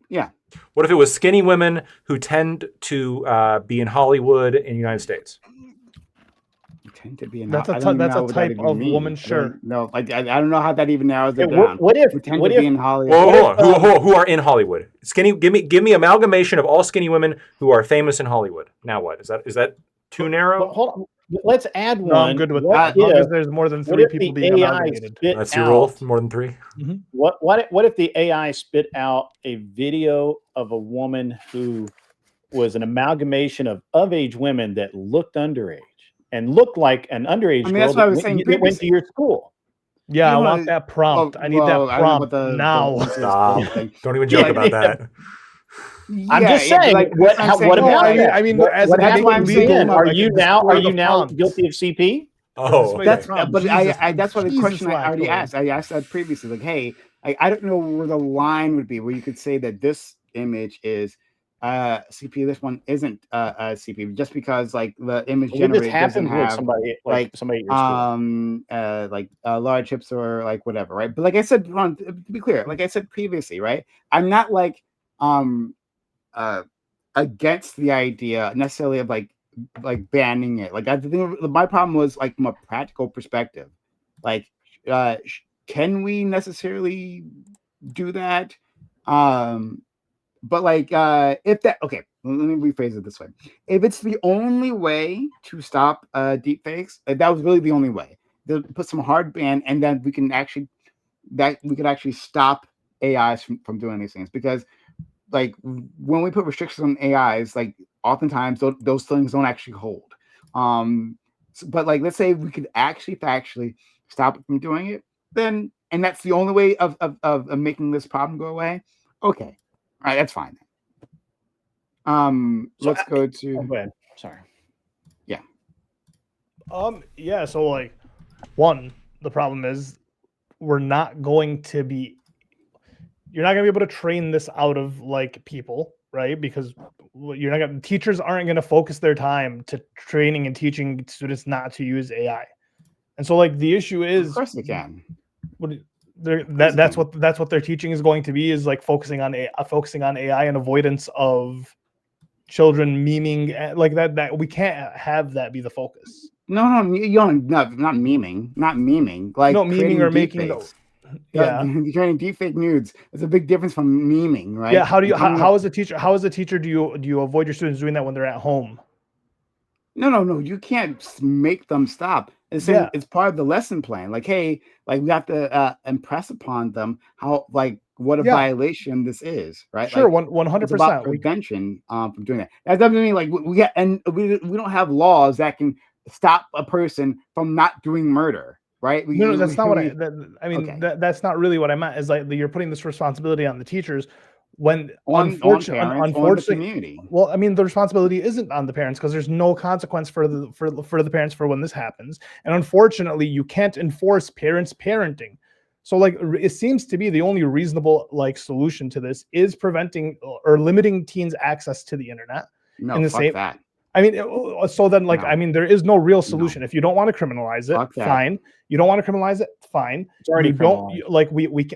S1: Yeah.
S4: What if it was skinny women who tend to be in Hollywood in the United States?
S1: Tend to be in.
S6: That's a type of woman. Sure.
S1: No, I don't know how that even narrows it down.
S5: What if
S1: be in Hollywood?
S4: Who are in Hollywood? Skinny. Give me amalgamation of all skinny women who are famous in Hollywood. Now what is that too narrow?
S5: Hold on. Let's add one.
S6: No, I'm good with that. As long as there's more than 3 people being amalgamated.
S4: That's your rule. More than 3.
S5: Mm-hmm. What if the AI spit out a video of a woman who was an amalgamation of age women that looked underage and looked like an underage girl
S1: that's what I was saying
S5: that went to your school?
S6: Yeah, I want that prompt. I need that prompt now.
S4: Stop. Don't even joke about that.
S5: I'm just saying. What about that?
S6: I mean,
S5: as what I'm saying, are you now guilty of CP?
S4: Oh,
S1: that's but that's what the question I already asked. I asked that previously. Like, hey, I don't know where the line would be where you could say that this image is CP. This one isn't CP, just because like the image generated doesn't have somebody at your school. Large hips or like whatever, right? But like I said, Ron, to be clear, like I said previously, right? I'm not like against the idea necessarily of like banning it. Like I think my problem was like from a practical perspective, like can we necessarily do that? But like if that let me rephrase it this way. If it's the only way to stop deepfakes, that was really the only way. To put some hard ban, and then we could actually stop AIs from doing these things, because like when we put restrictions on AIs, like oftentimes those things don't actually hold. But like let's say we could actually factually stop it from doing it, then and that's the only way of making this problem go away. Okay, all right, that's fine. Let's go to.
S5: Go ahead. Sorry.
S1: Yeah.
S6: Yeah. So like, one, the problem is we're not going to be. You're not going to be able to train this out of like people, right? Because teachers aren't going to focus their time to training and teaching students not to use AI. And so like the issue is,
S1: of course they can.
S6: That's what their teaching is going to be, is like focusing on AI and avoidance of children memeing like that we can't have that be the focus.
S1: No, you don't. Not memeing. Like
S6: no memeing or making those.
S1: Yeah, you're training deepfake nudes. There's a big difference from memeing, right?
S6: Yeah. How as a teacher do you avoid your students doing that when they're at home?
S1: No. You can't make them stop. It's part of the lesson plan. Like, hey, like we have to impress upon them how like what a violation this is, right?
S6: Sure,
S1: like,
S6: 100%.
S1: Prevention from doing that. That doesn't mean like we don't have laws that can stop a person from not doing murder. Right?
S6: No, that's not what I mean. Okay. That's not really what I meant. Is like you're putting this responsibility on the teachers when unfortunately,
S1: community.
S6: Well, I mean, the responsibility isn't on the parents because there's no consequence for the parents for when this happens, and unfortunately, you can't enforce parents parenting. So, like, it seems to be the only reasonable like solution to this is preventing or limiting teens' access to the internet.
S1: No, fuck that.
S6: I mean, so then, like, I mean, there is no real solution. If you don't want to criminalize it, fine. You don't want to criminalize it, fine.
S5: It's already
S6: like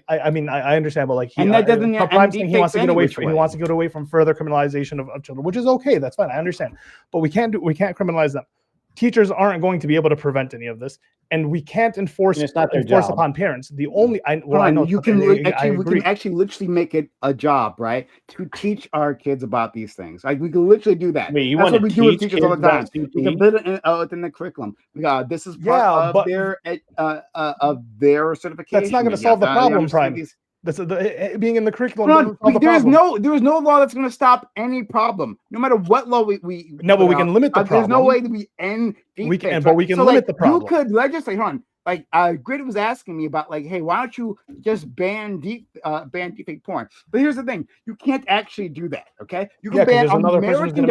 S6: I mean, I understand, but like,
S1: and that doesn't.
S6: Prime saying he wants to get away from. He wants to get away from further criminalization of children, which is okay. That's fine. I understand, but we can't criminalize them. Teachers aren't going to be able to prevent any of this, and we can't enforce upon parents. The only I know
S1: we can actually literally make it a job, right, to teach our kids about these things. Like we can literally do that.
S5: Wait,
S1: that's what we do with teachers all the time. We can put it within the curriculum. This is part of their certification.
S6: That's not going to solve the problem, Prime. Being in the curriculum.
S1: There is no law that's going to stop any problem, no matter what law we.
S6: No, but we can limit the problem.
S1: There's no way that we end.
S6: We can limit the problem.
S1: You could legislate. Hold on. Like Grid was asking me about, like, hey, why don't you just ban deepfake porn? But here's the thing: you can't actually do that. Okay, you can ban American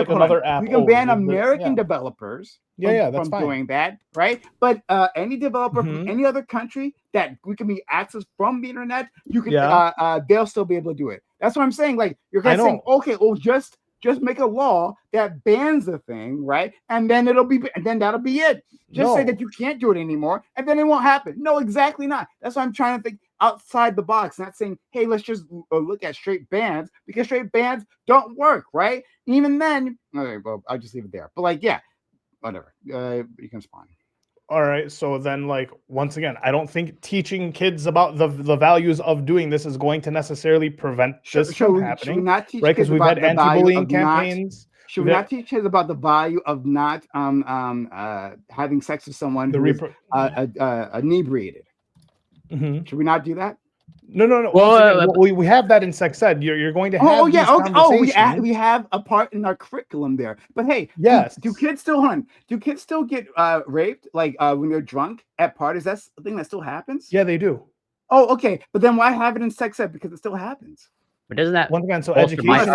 S1: developers.
S6: That's
S1: from doing that, right? But any developer from any other country that we can be accessed from the internet, you can they'll still be able to do it. That's what I'm saying. Like you're guys saying, okay, well, just make a law that bans the thing, right? And then that'll be it. Just say that you can't do it anymore, and then it won't happen. No, exactly not. That's why I'm trying to think outside the box, not saying, hey, let's just look at straight bans, because straight bans don't work, right? Even then, okay, well, I'll just leave it there. But like, yeah, whatever. You can spawn.
S6: All right. So then, like, once again, I don't think teaching kids about the values of doing this is going to necessarily prevent this from happening.
S1: Not teach
S6: right? Because we've had anti-bullying campaigns.
S1: Should we not teach kids about the value of not having sex with someone who's inebriated? Should we not do that?
S6: No. Well, we have that in sex ed. You're going to have
S1: we have a part in our curriculum there. But hey,
S6: yes,
S1: do kids still get raped like when they're drunk at parties? That's the thing that still happens.
S6: Yeah, they do.
S1: Oh, okay. But then why have it in sex ed? Because it still happens.
S2: But doesn't that
S6: once again? So education.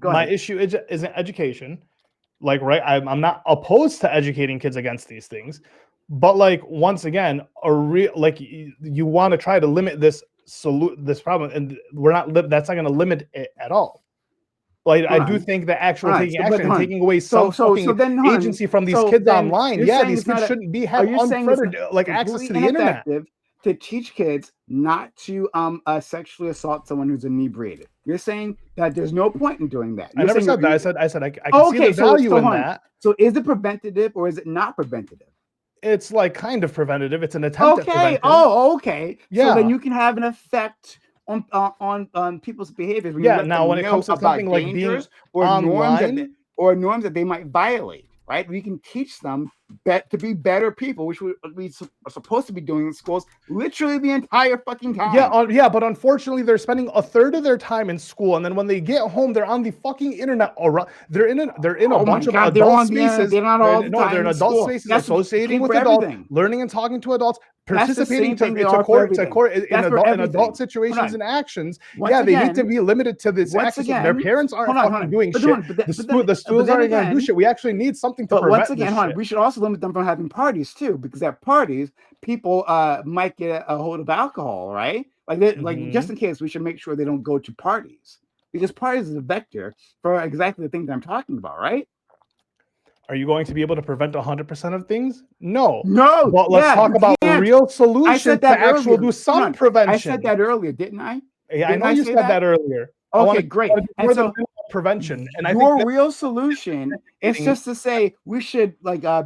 S6: My issue isn't education. Like, right? I'm not opposed to educating kids against these things. But like, once again, you want to try to limit this problem, and that's not going to limit it at all. Like, I do think that taking action and taking away some agency from these kids online. Yeah, these kids shouldn't be having unfettered access to the internet.
S1: To teach kids not to sexually assault someone who's inebriated. You're saying that there's no point in doing that.
S6: I never said that. I said I can see the value in that.
S1: So is it preventative or is it not preventative?
S6: It's like kind of preventative. It's an attempt at prevention.
S1: Okay.
S6: Yeah.
S1: So then you can have an effect on people's behaviors.
S6: Now when it comes to something like being online
S1: or norms that they might violate, right? We can teach them to be better people, which we are supposed to be doing in schools literally the entire fucking time.
S6: Yeah, but unfortunately they're spending a third of their time in school, and then when they get home, they're on the fucking internet. They're in a bunch of adult spaces.
S1: They're not all the time
S6: they're in adult spaces, associating with adults, learning and talking to adults, participating in adult situations and actions. They need to be limited to this access. Their parents aren't fucking doing shit. The schools aren't going to do shit. We actually need something to prevent this shit.
S1: We should also limit them from having parties too, because at parties people might get a hold of alcohol, right? Like just in case, we should make sure they don't go to parties, because parties is a vector for exactly the thing that I'm talking about, right?
S6: Are you going to be able to prevent 100% of things? No.
S1: But
S6: let's talk about real solutions to actually do some prevention.
S1: I said that earlier, didn't I?
S6: Yeah, I know you said that earlier.
S1: Okay, great.
S6: And so prevention, and
S1: your real solution is just to say we should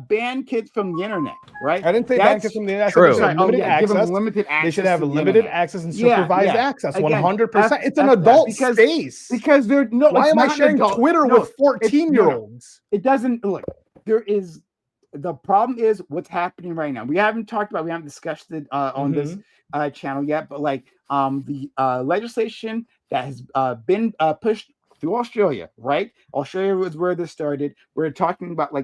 S1: ban kids from the internet, right?
S6: I didn't say ban kids from the internet.
S2: True.
S1: Give them limited access.
S6: They should have limited access and supervised access. 100%. It's an adult space.
S1: Because they're no.
S6: Why am I sharing Twitter with 14-year-olds?
S1: It doesn't look. There is. The problem is what's happening right now. We haven't discussed it on this channel yet, but the legislation that has been pushed through Australia, right? Australia was where this started. We're talking about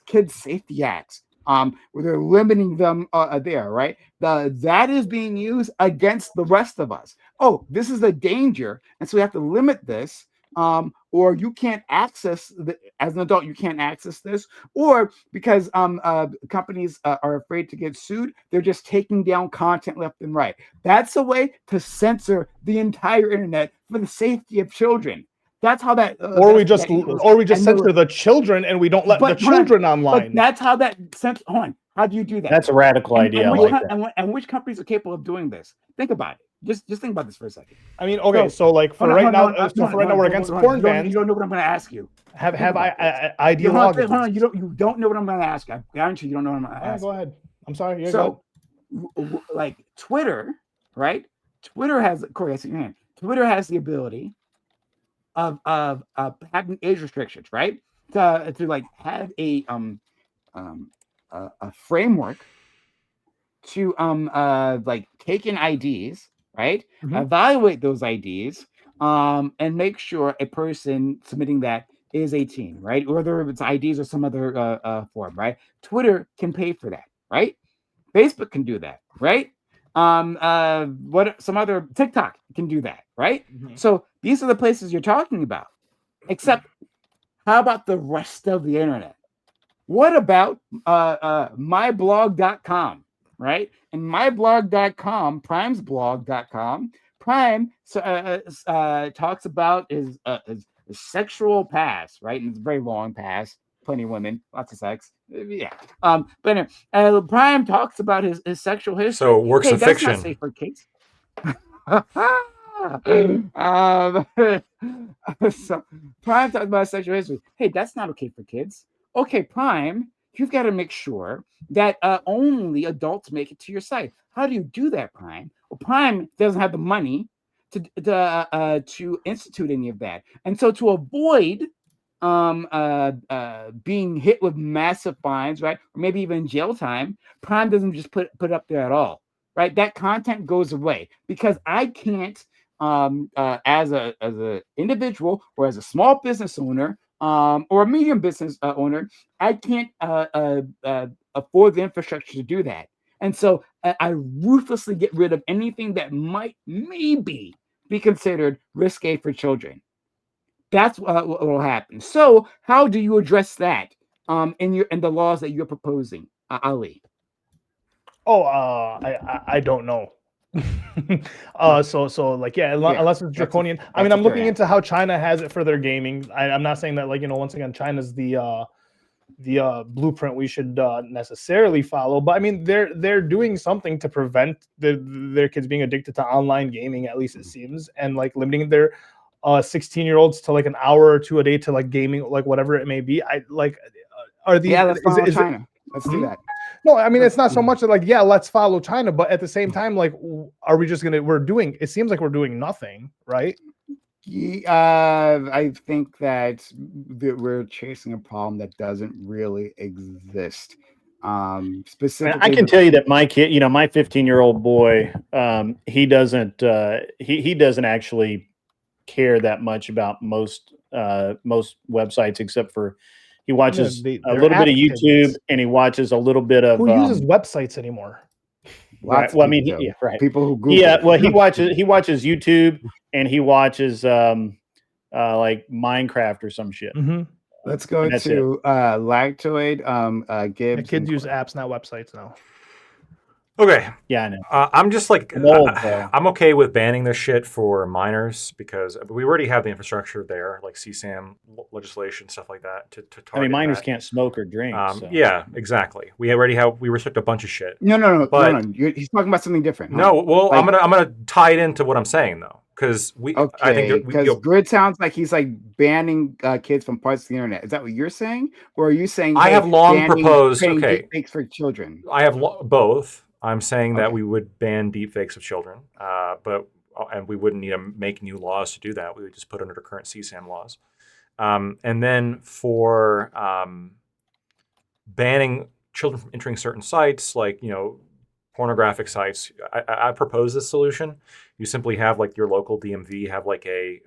S1: kids safety acts, where they're limiting them there, right? That is being used against the rest of us. Oh, this is a danger, and so we have to limit this. Or you can't access as an adult, you can't access this, or because companies are afraid to get sued, they're just taking down content left and right. That's a way to censor the entire internet for the safety of children. that's how that.
S6: Or we just censor the children and we don't let the children online.
S1: But that's how that sense. Hold on. How do you do that?
S5: That's a radical idea.
S1: And which companies are capable of doing this? Think about it. Just think about this for a second.
S6: I mean, okay, so like for right now, we're against porn bans.
S1: You don't know what I'm going to ask you.
S6: Have ideologies?
S1: Hold on, you don't know what I'm going to ask. I guarantee you don't know what I'm going to ask.
S6: Go ahead. I'm sorry.
S1: So, like Twitter, right? Twitter has Corey. I see your hand. Twitter has the ability of having age restrictions, right? To like have a framework to like take in IDs, right? Evaluate those IDs, and make sure a person submitting that is 18, right? Whether it's IDs or some other form, right? Twitter can pay for that, right? Facebook can do that, right? What some other TikTok can do that, right? So these are the places you're talking about. Except, how about the rest of the internet? What about myblog.com, right? And myblog.com, primesblog.com, Prime talks about his sexual past, right? And it's a very long past, plenty of women, lots of sex. Yeah. But Prime talks about his sexual history.
S4: So works of fiction.
S1: That's not safe for kids. So Prime talks about sexual history. Hey, that's not okay for kids. Okay, Prime, you've got to make sure that only adults make it to your site. How do you do that, Prime? Well, Prime doesn't have the money to institute any of that, and so to avoid being hit with massive fines, right, or maybe even jail time, Prime doesn't just put it up there at all, right? That content goes away because I can't, as a individual or as a small business owner, or a medium business owner, I can't afford the infrastructure to do that. And so I ruthlessly get rid of anything that might maybe be considered risque for children. That's what will happen. So how do you address that in the laws that you're proposing, Ali?
S6: I don't know. So like, yeah, unless it's draconian. I mean, I'm looking into how China has it for their gaming. I'm not saying that, like, once again, China's the blueprint we should necessarily follow, but I mean, they're doing something to prevent their kids being addicted to online gaming, at least it seems, and like limiting their 16-year-olds to like an hour or two a day to like gaming, like whatever it may be.
S1: Let's follow China. Let's do that.
S6: No, I mean, it's not so much that like, yeah, let's follow China, but at the same time, like, are we just it seems like we're doing nothing, right?
S1: I think that we're chasing a problem that doesn't really exist. Specifically,
S5: I can tell you that my kid, my 15-year-old boy, he doesn't actually care that much about most websites, except for he watches a little bit of YouTube and he watches a little bit of.
S6: Who uses websites anymore?
S5: Right. Well, I mean, right.
S1: People who Google.
S5: Yeah. Well, he watches YouTube and he watches like Minecraft or some shit.
S1: Let's go to Lactoid.
S6: Gibbs. Kids use apps, not websites now.
S4: Okay.
S5: Yeah, I know.
S4: I'm just like, I'm okay with banning this shit for minors because we already have the infrastructure there, like CSAM legislation, stuff like that. To target
S5: I mean, minors can't smoke or drink.
S4: Yeah, exactly. We restrict a bunch of shit.
S1: No. He's talking about something different. Huh?
S4: No, well, like, I'm gonna tie it into what I'm saying though, because I think
S1: because Grid sounds like he's like banning kids from parts of the internet. Is that what you're saying, or are you saying
S4: I have long proposed
S1: deepfakes for children?
S4: I have both. I'm saying that we would ban deepfakes of children, and we wouldn't need to make new laws to do that. We would just put under the current CSAM laws. And then for banning children from entering certain sites, like, pornographic sites, I propose this solution. You simply have like your local DMV have like a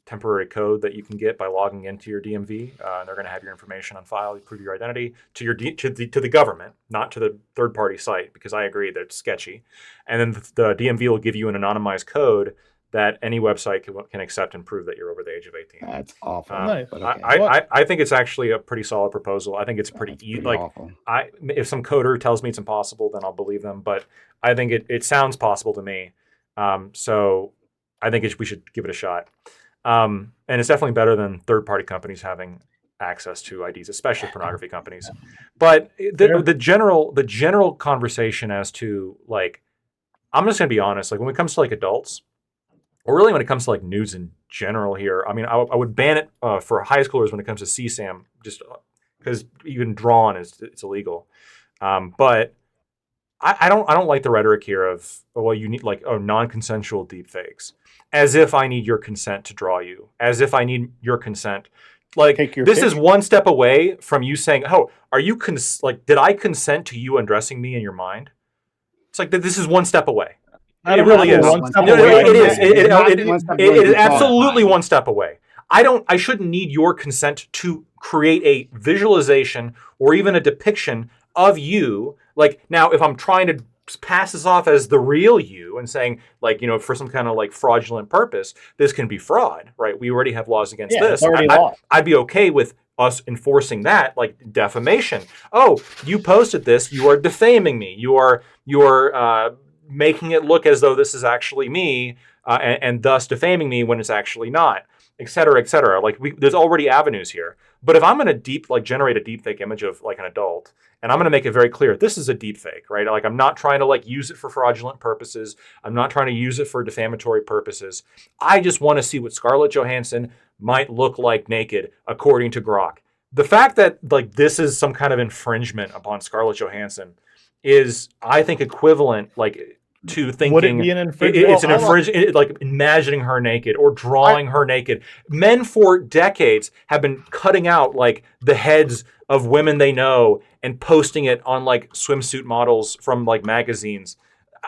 S4: temporary code that you can get by logging into your DMV. And they're going to have your information on file, you prove your identity to the government, not to the third-party site, because I agree that it's sketchy. And then the DMV will give you an anonymized code that any website can accept and prove that you're over the age of 18.
S1: That's awful.
S4: I think it's actually a pretty solid proposal. I think it's pretty easy. Like, awful. If some coder tells me it's impossible, then I'll believe them. But I think it sounds possible to me. So I think we should give it a shot. And it's definitely better than third-party companies having access to IDs, especially pornography companies. But the general conversation as to like, I'm just gonna be honest, like when it comes to like adults, or really when it comes to like nudes in general here, I mean, I would ban it for high schoolers when it comes to CSAM, just because even drawn it's illegal. But I don't like the rhetoric here of, well, you need like non-consensual deepfakes, as if I need your consent to draw you, as if I need your consent. Like this is one step away from you saying, "Oh, are you did I consent to you undressing me in your mind?" It's like this is one step away. It really is. It is. It is absolutely one step away. I shouldn't need your consent to create a visualization or even a depiction of you. Like now, if I'm trying to pass this off as the real you and saying, like, for some kind of like fraudulent purpose, this can be fraud, right? We already have laws against this. I'd be okay with us enforcing that, like defamation. Oh, you posted this, you are defaming me. You are making it look as though this is actually me, and thus defaming me when it's actually not, et cetera, et cetera. Like there's already avenues here. But if I'm going to generate a deepfake image of like an adult, and I'm going to make it very clear, this is a deepfake, right? Like I'm not trying to like use it for fraudulent purposes. I'm not trying to use it for defamatory purposes. I just want to see what Scarlett Johansson might look like naked, according to Grok. The fact that like this is some kind of infringement upon Scarlett Johansson is, I think, equivalent like to thinking
S6: would it be an infringement?
S4: It's an infringement, like imagining her naked or drawing her naked. Men for decades have been cutting out like the heads of women they know and posting it on like swimsuit models from like magazines.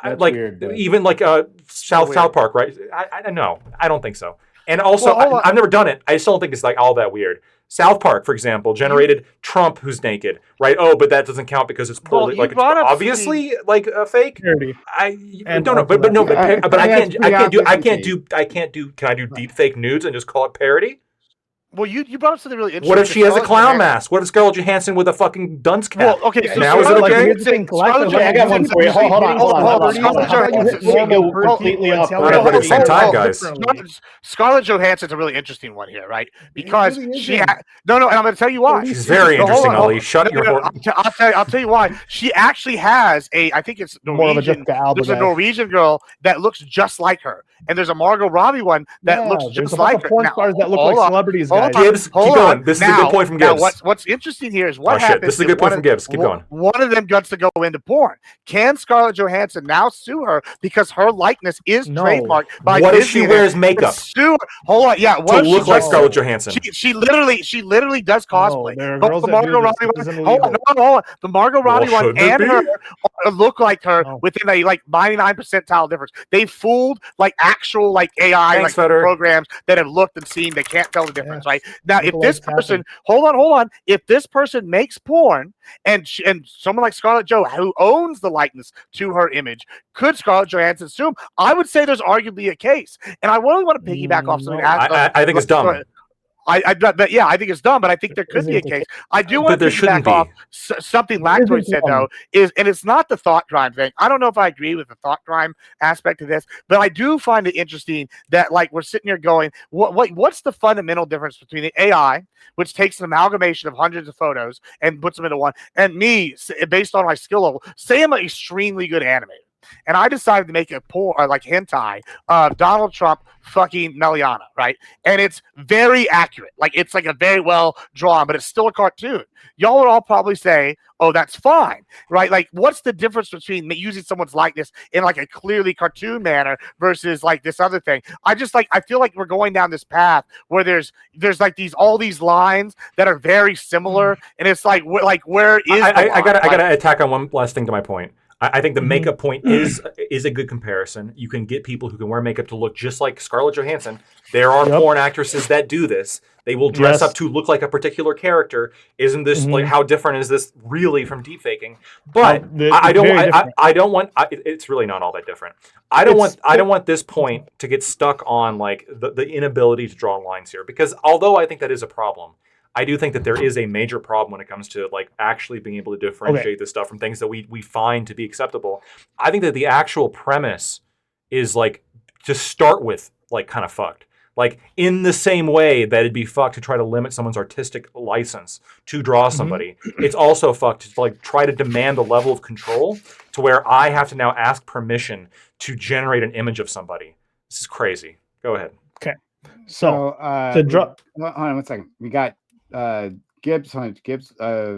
S4: Like weird, even like South Park, right? I know. I don't think so. And also, I've never done it. I still don't think it's like all that weird. South Park, for example, generated Trump who's naked, right? Oh, but that doesn't count because it's poorly, like it's obviously like a fake. I don't know, but I can't do. Can I do deep fake nudes and just call it parody?
S3: Well, you brought up something really interesting.
S4: What if she has a clown mask? What if Scarlett Johansson with a fucking dunce cap?
S3: Well, okay, so
S4: now is it okay?
S5: I got one for you. Hold on.
S6: Completely off.
S4: We're gonna put it some time, guys.
S3: Scarlett Johansson's a really interesting one here, right? Because no, and I'm going to tell you why.
S4: She's very interesting, Ollie. Shut your.
S3: I'll tell you why. She actually has I think it's Norwegian. There's a Norwegian girl that looks just like her, and there's a Margot Robbie one that looks just like her.
S6: Porn stars that look like celebrities.
S4: Gibbs, keep going. This is a good point from Gibbs.
S3: What's interesting here is what happens.
S4: This is a good point from Gibbs. Keep going.
S3: One of them gets to go into porn. Can Scarlett Johansson now sue her because her likeness is trademarked by
S4: What if she wears makeup?
S3: Sue her. Hold on. Yeah.
S4: To look like Scarlett Johansson.
S3: She literally does cosplay. Both the Margot Robbie one. Hold on. The Margot Robbie one and her look like her within a like 99 percentile difference. They fooled like actual like AI programs that have looked and seen. They can't tell the difference. Right now, if this person, hold on, if this person makes porn and someone like Scarlett Jo who owns the likeness to her image, could Scarlett Johansson sue him? I would say there's arguably a case, and I really want to piggyback off something.
S4: I think it's dumb.
S3: I think it's dumb, but I think there could be a case. I do want to piggyback off something Lactoid said though, and it's not the thought crime thing. I don't know if I agree with the thought crime aspect of this, but I do find it interesting that like we're sitting here going, what's the fundamental difference between the AI, which takes an amalgamation of hundreds of photos and puts them into one, and me based on my skill level? Say I'm an extremely good animator, and I decided to make a porn like hentai of Donald Trump fucking Meliana, right? And it's very accurate. Like it's like a very well drawn, but it's still a cartoon. Y'all would all probably say, oh, that's fine, right? Like what's the difference between using someone's likeness in like a clearly cartoon manner versus like this other thing? I feel like we're going down this path where there's like all these lines that are very similar, and it's like where is
S4: I gotta attack on one last thing to my point. I think the makeup point is a good comparison. You can get people who can wear makeup to look just like Scarlett Johansson. There are porn actresses that do this. They will dress up to look like a particular character. Isn't this like how different is this really from deepfaking? But I don't want. It's really not all that different. I don't want this point to get stuck on like the inability to draw lines here, because although I think that is a problem, I do think that there is a major problem when it comes to like actually being able to differentiate this stuff from things that we find to be acceptable. I think that the actual premise is like to start with like kind of fucked. Like in the same way that it'd be fucked to try to limit someone's artistic license to draw somebody, it's also fucked to like try to demand a level of control to where I have to now ask permission to generate an image of somebody. This is crazy. Go ahead.
S6: Okay. So
S1: hold on 1 second. We got Gibbs. Gibbs. I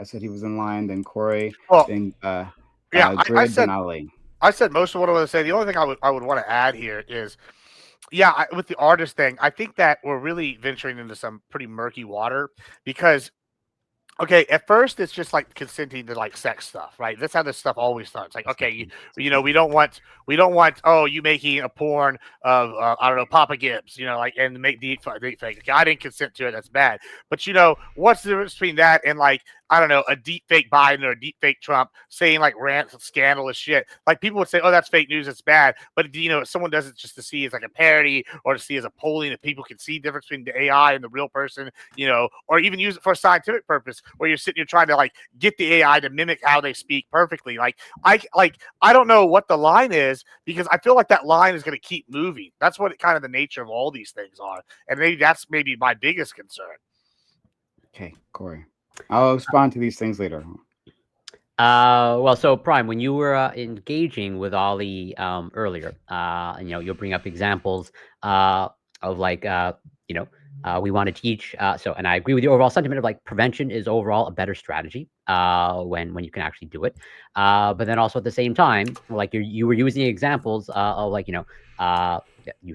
S1: said he was in line. Then Corey.
S3: Well,
S1: then
S3: I said
S1: Ali.
S3: I said most of what I want to say. The only thing I would want to add here is, with the artist thing, I think that we're really venturing into some pretty murky water because, okay, at first it's just like consenting to like sex stuff, right? That's how this stuff always starts. Like, okay, we don't want, oh, you making a porn of I don't know, Papa Gibbs, like, and make deep fake. Okay, I didn't consent to it. That's bad. But what's the difference between that and like, I don't know, a deep fake Biden or a deep fake Trump saying like rants, scandalous shit. Like people would say, oh, that's fake news, it's bad. But if someone does it just to see as like a parody or to see as a polling, that people can see the difference between the AI and the real person, or even use it for a scientific purpose where you're sitting here trying to like get the AI to mimic how they speak perfectly. I don't know what the line is because I feel like that line is going to keep moving. That's what kind of the nature of all these things are. And maybe that's my biggest concern.
S1: Okay, Corey. I'll respond to these things later.
S2: Well, so Prime, when you were engaging with Ollie earlier, you'll bring up examples of like, we want to teach. And I agree with the overall sentiment of like prevention is overall a better strategy when you can actually do it. But then also at the same time, like you were using examples of like, you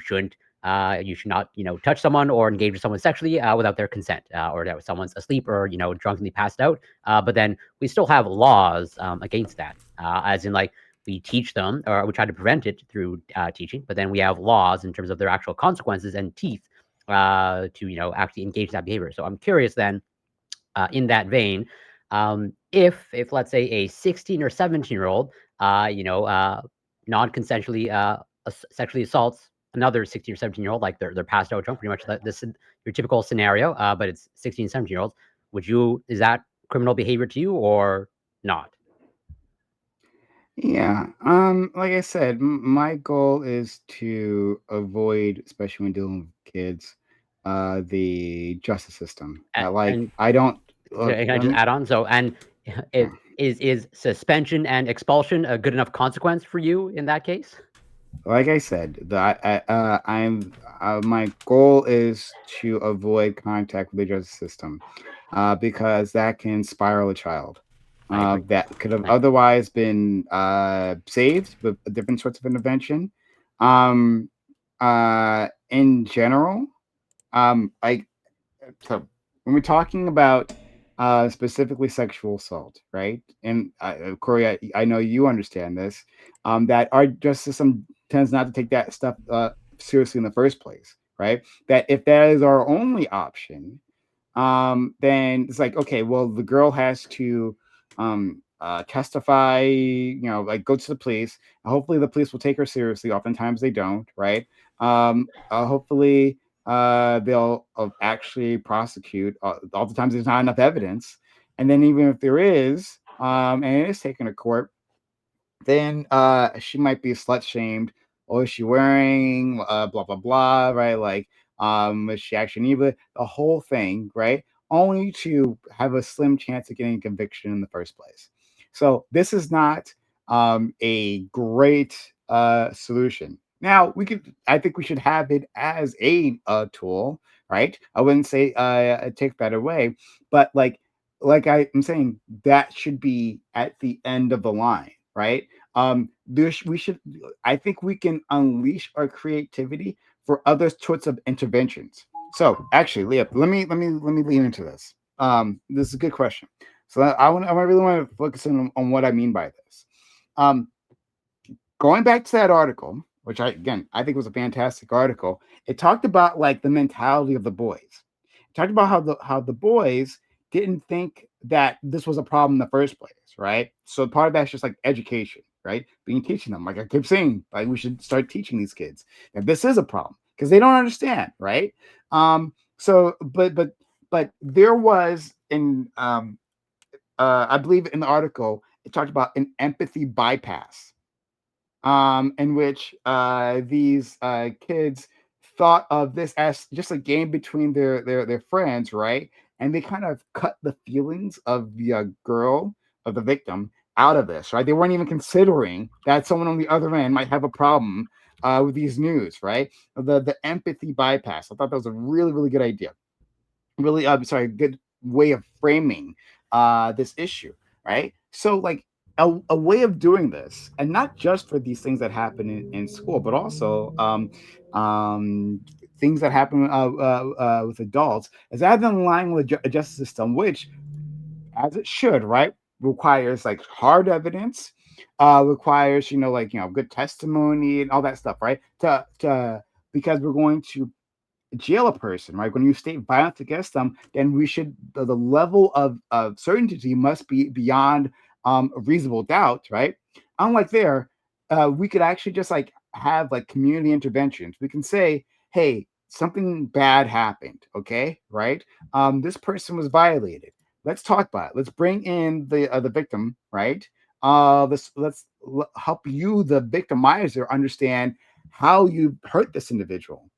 S2: shouldn't. You should not, touch someone or engage with someone sexually without their consent, or that someone's asleep or drunkenly passed out. But then we still have laws against that, as in like we teach them or we try to prevent it through teaching. But then we have laws in terms of their actual consequences and teeth to actually engage that behavior. So I'm curious then, in that vein, if let's say a 16 or 17-year-old, non-consensually sexually assaults another 16 or 17-year-old, like they're passed out drunk, pretty much this your typical scenario, but it's 16, 17-year-olds. Is that criminal behavior to you or not?
S1: Yeah. Like I said, my goal is to avoid, especially when dealing with kids, the justice system. I don't.
S2: Can I just add on? So, and is suspension and expulsion a good enough consequence for you in that case?
S1: Like I said, my goal is to avoid contact with the justice system, because that can spiral a child that could have otherwise been saved with different sorts of intervention. In general, so when we're talking about specifically sexual assault, right? And Corey, I know you understand this, that our justice system tends not to take that stuff seriously in the first place, right? That if that is our only option, then it's like, okay, well, the girl has to testify, like go to the police. Hopefully the police will take her seriously. Oftentimes they don't, right? Hopefully they'll actually prosecute. Oftentimes there's not enough evidence. And then even if there is, and it is taken to court, then she might be slut shamed. Or is she wearing blah blah blah, right? Like is she actually evil? The whole thing, right? Only to have a slim chance of getting a conviction in the first place. So this is not a great solution. Now I think we should have it as a tool, right? I wouldn't say take that away, but like I'm saying, that should be at the end of the line, right? I think we can unleash our creativity for other sorts of interventions. So actually, Leah, let me lean into this. This is a good question. So I really want to focus on what I mean by this. Going back to that article, which I think was a fantastic article. It talked about like the mentality of the boys. It talked about how the boys didn't think that this was a problem in the first place, right? So part of that's just like education, right? Teaching them, like I keep saying, like we should start teaching these kids that this is a problem because they don't understand, right? So, but there was I believe in the article it talked about an empathy bypass, in which these kids thought of this as just a game between their friends, right? And they kind of cut the feelings of the girl, of the victim, out of this, right? They weren't even considering that someone on the other end might have a problem with these news, right? The empathy bypass. I thought that was a really, really good idea. Really, good way of framing this issue, right? So, like, a way of doing this, and not just for these things that happen in school, but also things that happen with adults, is add them in line with a justice system, which, as it should, right, requires like hard evidence, requires good testimony and all that stuff, right? To because we're going to jail a person, right? When you state violence against them, then we should the level of certainty must be beyond a reasonable doubt, right? Unlike there, we could actually just like have like community interventions. We can say, hey, something bad happened, okay, right? This person was violated. Let's talk about it. Let's bring in the victim, right? Let's help you, the victimizer, understand how you hurt this individual.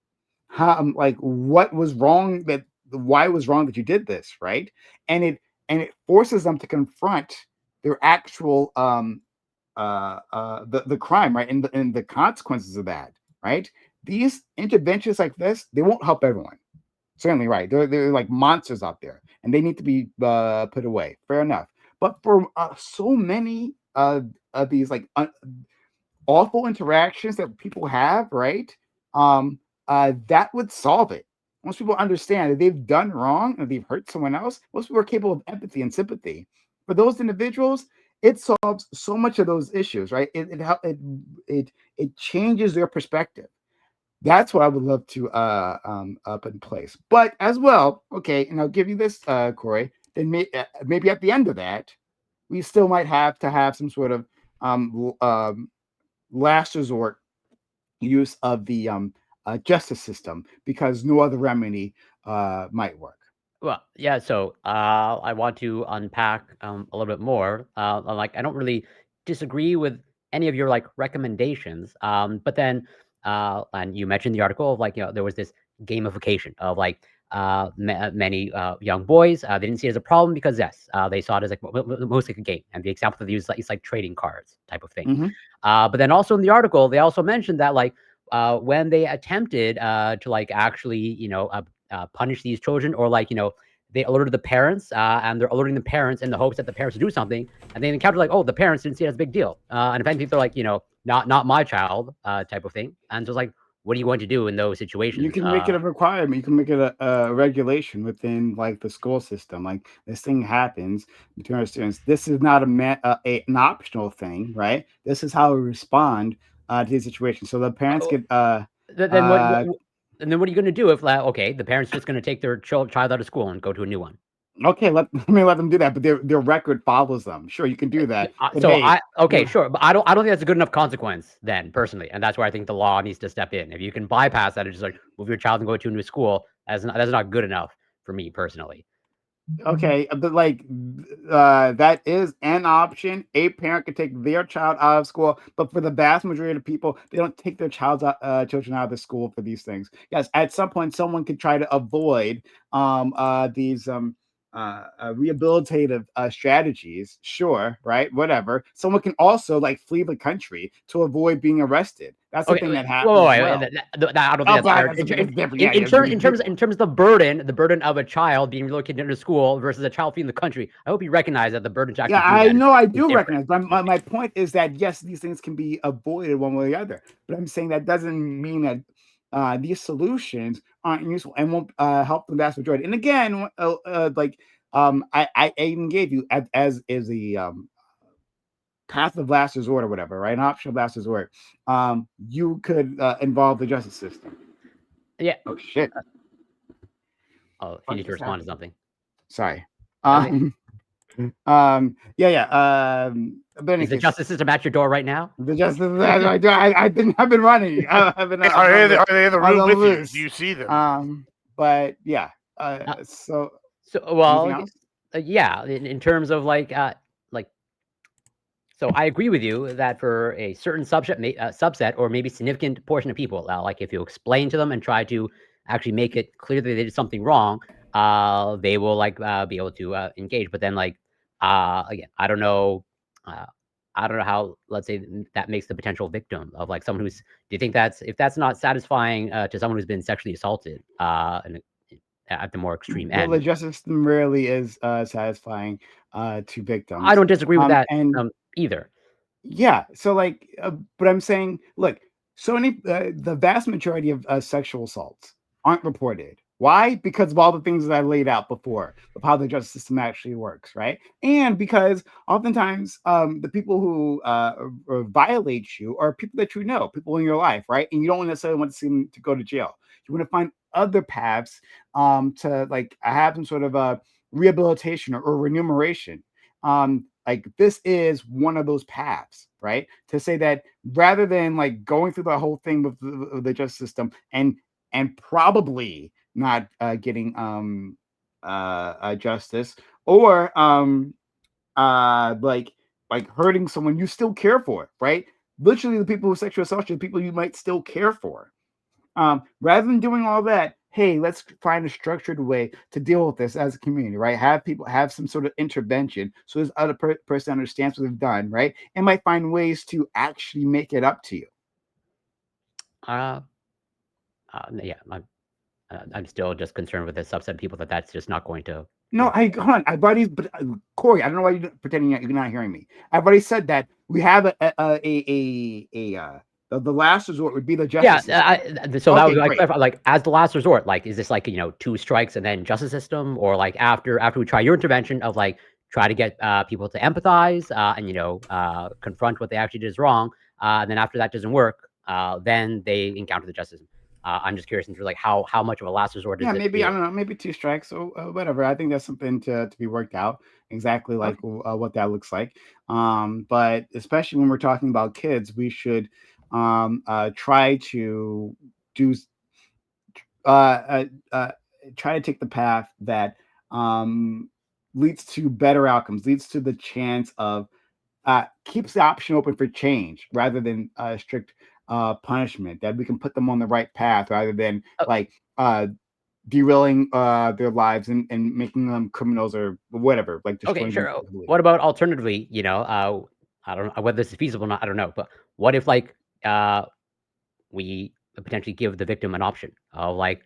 S1: How, like, what was wrong, why it was wrong that you did this, right? And it forces them to confront their actual the crime, right? And the consequences of that, right? These interventions like this, they won't help everyone. Certainly, right? They're like monsters out there, and they need to be put away. Fair enough. But for so many of these like awful interactions that people have, right? That would solve it. Most people understand that they've done wrong and they've hurt someone else. Most people are capable of empathy and sympathy. For those individuals, it solves so much of those issues, right? It changes their perspective. That's what I would love to put in place. But as well, okay, and I'll give you this, Corey. Then maybe at the end of that, we still might have to have some sort of last resort use of the justice system, because no other remedy might work.
S2: Well, yeah. So I want to unpack a little bit more. Like, I don't really disagree with any of your like recommendations. But then, and you mentioned the article of like there was this gamification of like many young boys. They didn't see it as a problem because yes, they saw it as like mostly like a game. And the example that they used, like, it's like trading cards type of thing.
S1: Mm-hmm.
S2: But then also in the article, they also mentioned that like when they attempted to like actually punish these children, or like they alerted the parents, and they're alerting the parents in the hopes that the parents would do something, and they encounter like, oh, the parents didn't see it as a big deal, and if anything they're like not my child type of thing. And so it's like, what are you going to do in those situations?
S1: You can make it a requirement. You can make it a regulation within like the school system. Like, this thing happens between our students. This is not an optional thing, right? This is how we respond to these situations. So the parents get
S2: then what? And then what are you going to do if, okay, the parents just going to take their child out of school and go to a new one?
S1: Okay, let me let them do that, but their record follows them. Sure, you can do that.
S2: Sure, but I don't think that's a good enough consequence then, personally, and that's where I think the law needs to step in. If you can bypass that and just like move your child and go to a new school, that's not good enough for me personally.
S1: Okay, but like that is an option. A parent could take their child out of school, but for the vast majority of people, they don't take their children out of the school for these things. Yes, at some point, someone could try to avoid these rehabilitative strategies. Sure, right? Whatever. Someone can also like flee the country to avoid being arrested. That's the thing that happens.
S2: I don't think that's fair. In terms of the burden of a child being relocated into school versus a child fleeing the country, I hope you recognize that the burden to actually.
S1: Yeah, I know, I do recognize. But my point is that yes, these things can be avoided one way or the other. But I'm saying that doesn't mean that these solutions aren't useful and won't help the vast majority. And again, I even gave you as is the path of last resort or whatever, right? An option of last resort. You could involve the justice system.
S2: Yeah.
S1: Oh shit.
S2: Oh, you need to respond to something.
S1: Sorry.
S2: Yeah. Is the justice system at your door right now?
S1: The justice. I've been running.
S3: Are they in the room with you? Do you see them?
S1: But yeah.
S2: Yeah. In terms of like So I agree with you that for a certain subset or maybe significant portion of people, like if you explain to them and try to actually make it clear that they did something wrong, they will like be able to engage. But then like again, I don't know. I don't know how. Let's say that makes the potential victim of like someone who's. Do you think if that's not satisfying to someone who's been sexually assaulted at the more extreme end?
S1: Well, the justice system rarely is satisfying to victims.
S2: I don't disagree with that either.
S1: Yeah. So like, but I'm saying, look, so many, the vast majority of sexual assaults aren't reported. Why? Because of all the things that I laid out before of how the justice system actually works, right? And because oftentimes the people who violate you are people that you know, people in your life, right? And you don't necessarily want to see them to go to jail. You want to find other paths to like have some sort of a rehabilitation or remuneration. Like this is one of those paths, right? To say that rather than like going through the whole thing with the justice system and probably not getting justice or like hurting someone you still care for, right? Literally the people who sexual assault you, the people you might still care for. Rather than doing all that, hey, let's find a structured way to deal with this as a community, right? Have people have some sort of intervention so this other person understands what they've done, right? And might find ways to actually make it up to you.
S2: Yeah, I'm still just concerned with the subset of people that's just not going to.
S1: No, hold on. I've already, but Corey, I don't know why you're pretending you're not hearing me. I've already said that we have the last resort would be the justice system.
S2: So that was like as the last resort, like is this like 2 strikes and then justice system, or like after we try your intervention of like try to get people to empathize and confront what they actually did is wrong, and then after that doesn't work, then they encounter the justice system. I'm just curious into like how much of a last resort is it?
S1: Maybe I don't know, maybe 2 strikes or whatever. I think that's something to be worked out exactly like what that looks like. But especially when we're talking about kids, we should try to do try to take the path that leads to better outcomes, leads to the chance of keeps the option open for change rather than strict punishment, that we can put them on the right path rather than derailing their lives and making them criminals or whatever. Like
S2: okay, sure. What about alternatively, I don't know whether this is feasible or not, I don't know, but what if like we potentially give the victim an option of like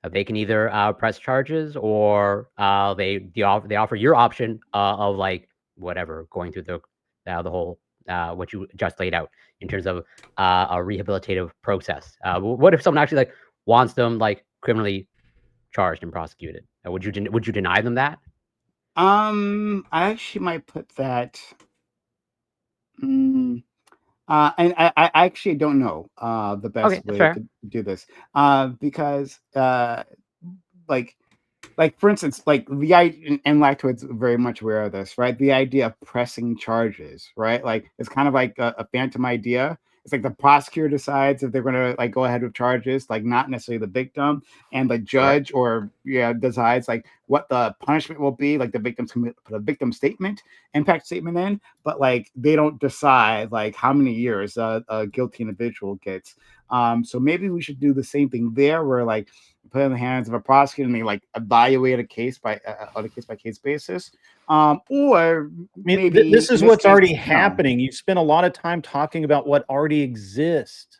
S2: they can either press charges or they offer your option of like whatever, going through the whole what you just laid out in terms of a rehabilitative process. What if someone actually like wants them like criminally charged and prosecuted? Would you deny them that?
S1: I actually might put that. And I actually don't know the best way to do this because like for instance, like the idea, and Lactoid's very much aware of this, right? The idea of pressing charges, right? Like it's kind of like a phantom idea. It's like the prosecutor decides if they're going to like go ahead with charges, like not necessarily the victim, and the judge decides like what the punishment will be. Like the victims can put a victim statement, impact statement in, but like they don't decide like how many years a guilty individual gets. So maybe we should do the same thing there, where like put it in the hands of a prosecutor and they like evaluate a case by on a case by case basis. Or maybe
S5: this is what's already happening. You spend a lot of time talking about what already exists.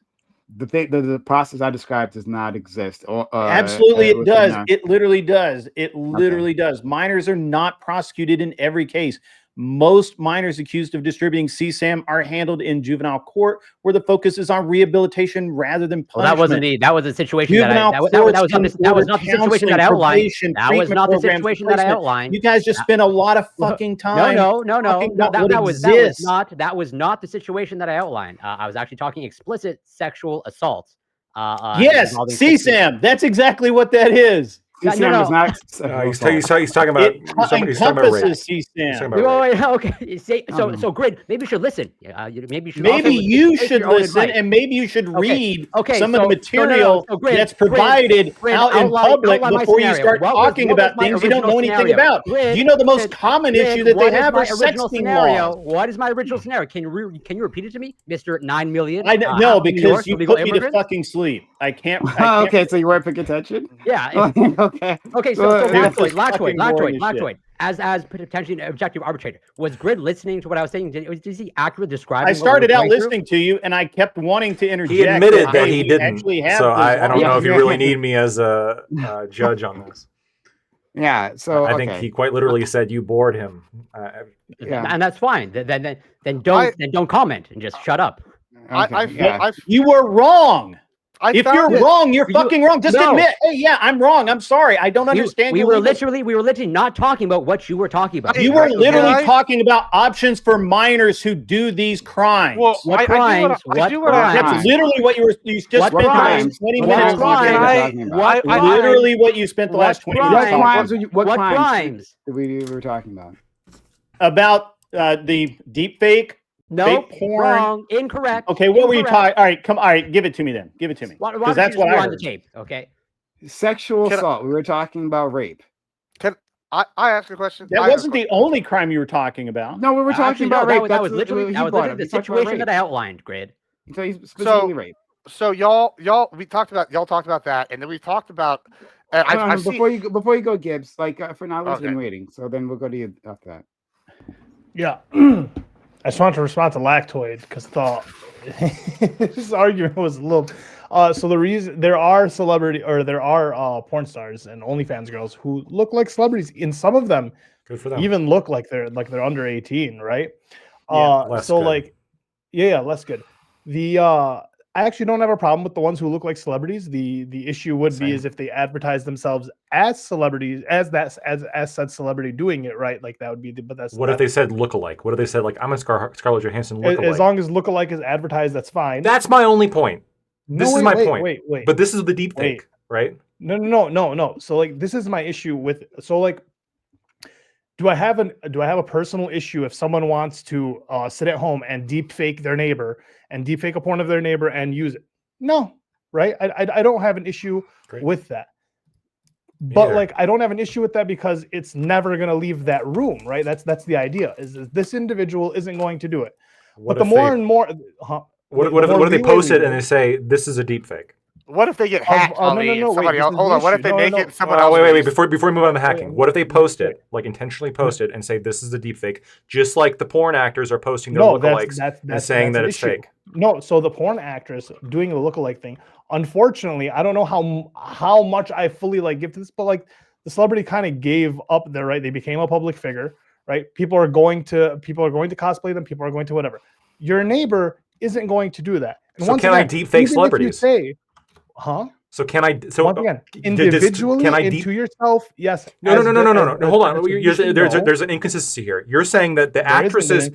S1: The process I described does not exist.
S5: Absolutely, it does. It literally does. It literally does. Minors are not prosecuted in every case. Most minors accused of distributing CSAM are handled in juvenile court, where the focus is on rehabilitation rather than punishment.
S2: Well, that was a situation that was not the situation that I outlined. That was not the situation that I outlined.
S5: You guys just spent a lot of fucking time.
S2: No. That was not the situation that I outlined. I was actually talking explicit sexual assaults.
S5: Yes, CSAM. That's exactly what that is.
S1: CSAM is not.
S4: He's talking about. He's talking about rape.
S5: CSAM.
S2: Wait, okay. So Grid, maybe you should listen.
S5: Maybe you should listen, and maybe you should read some of the material that's provided out in public before you start talking about things you don't know anything about. You know the most common issue that they have are sexting laws.
S2: What is my original scenario? Can you repeat it to me, Mr. 9 million?
S5: No, because you put me to fucking sleep. I can't.
S1: Okay, so you weren't paying attention.
S2: Yeah.
S1: Okay.
S2: Okay. So Lactoid. As potentially an objective arbitrator, was Grid listening to what I was saying? Is he accurate describing?
S5: I started out listening to you, and I kept wanting to interject.
S4: He admitted that he didn't. So I don't know if you really need me as a judge on this.
S1: Yeah. So
S4: I think he quite literally said you bored him.
S2: And that's fine. Then don't comment and just shut up.
S5: You were wrong. If you're wrong, you're fucking wrong. Just admit, hey, yeah, I'm wrong. I'm sorry. I don't understand.
S2: We were literally not talking about what you were talking about.
S5: You were literally talking about options for minors who do these crimes.
S3: Well,
S2: what crimes?
S5: That's literally what you just spent the last 20 minutes talking about. Literally what you spent the last 20 minutes.
S1: What crimes were we talking about?
S5: About the deep fake.
S2: No, wrong, incorrect.
S5: Okay, what were you talking? All right, give it to me then. Give it to me. Because that's what I heard.
S2: On the tape, okay.
S1: Sexual assault. We were talking about rape.
S3: Can I ask a question?
S5: That wasn't the only crime you were talking about.
S1: No, we were talking about rape.
S2: That was literally the situation that I outlined, Grid.
S1: So specifically rape.
S3: So y'all talked about that, and then we talked about.
S1: Before you go, Gibbs, for now, we've been waiting. So then we'll go to you after that.
S6: Yeah. I just wanted to respond to Lactoid because his argument was a little. So the reason there are porn stars and OnlyFans girls who look like celebrities, and some of them even look like they're under 18, right? Less good. Less good. I actually don't have a problem with the ones who look like celebrities. The issue would be is if they advertise themselves as celebrities, as said celebrity doing it, right? Like that would be but that's
S4: what if they said lookalike? What if they said I'm a Scarlett Johansson lookalike?
S6: As long as lookalike is advertised, that's fine.
S4: That's my only point. This is my point.
S6: Wait.
S4: But this is the deep fake, right?
S6: No. So this is my issue with do I have a personal issue if someone wants to sit at home and deep fake their neighbor and deep fake a porn of their neighbor and use it? No, right? I don't have an issue with that. But I don't have an issue with that because it's never going to leave that room, right? That's the idea. Is this individual isn't going to do it. What if
S4: they post it and they say this is a deep fake?
S3: What if they get hacked? Somebody else. Hold on. What if they make it someone else?
S4: Wait. Before we move on to hacking, what if they post it, intentionally post it, and say this is the deep fake, just like the porn actors are posting their lookalikes and saying that it's fake?
S6: No, so the porn actress doing the lookalike thing. Unfortunately, I don't know how much I fully give to this, but the celebrity kind of gave up their right. They became a public figure, right? People are going to cosplay them. People are going to whatever. Your neighbor isn't going to do that. And
S4: so can I deep fake celebrities? So can I? So
S6: once again, individually into yourself, yes.
S4: No. Hold on. There's an inconsistency here. You're saying that the actresses.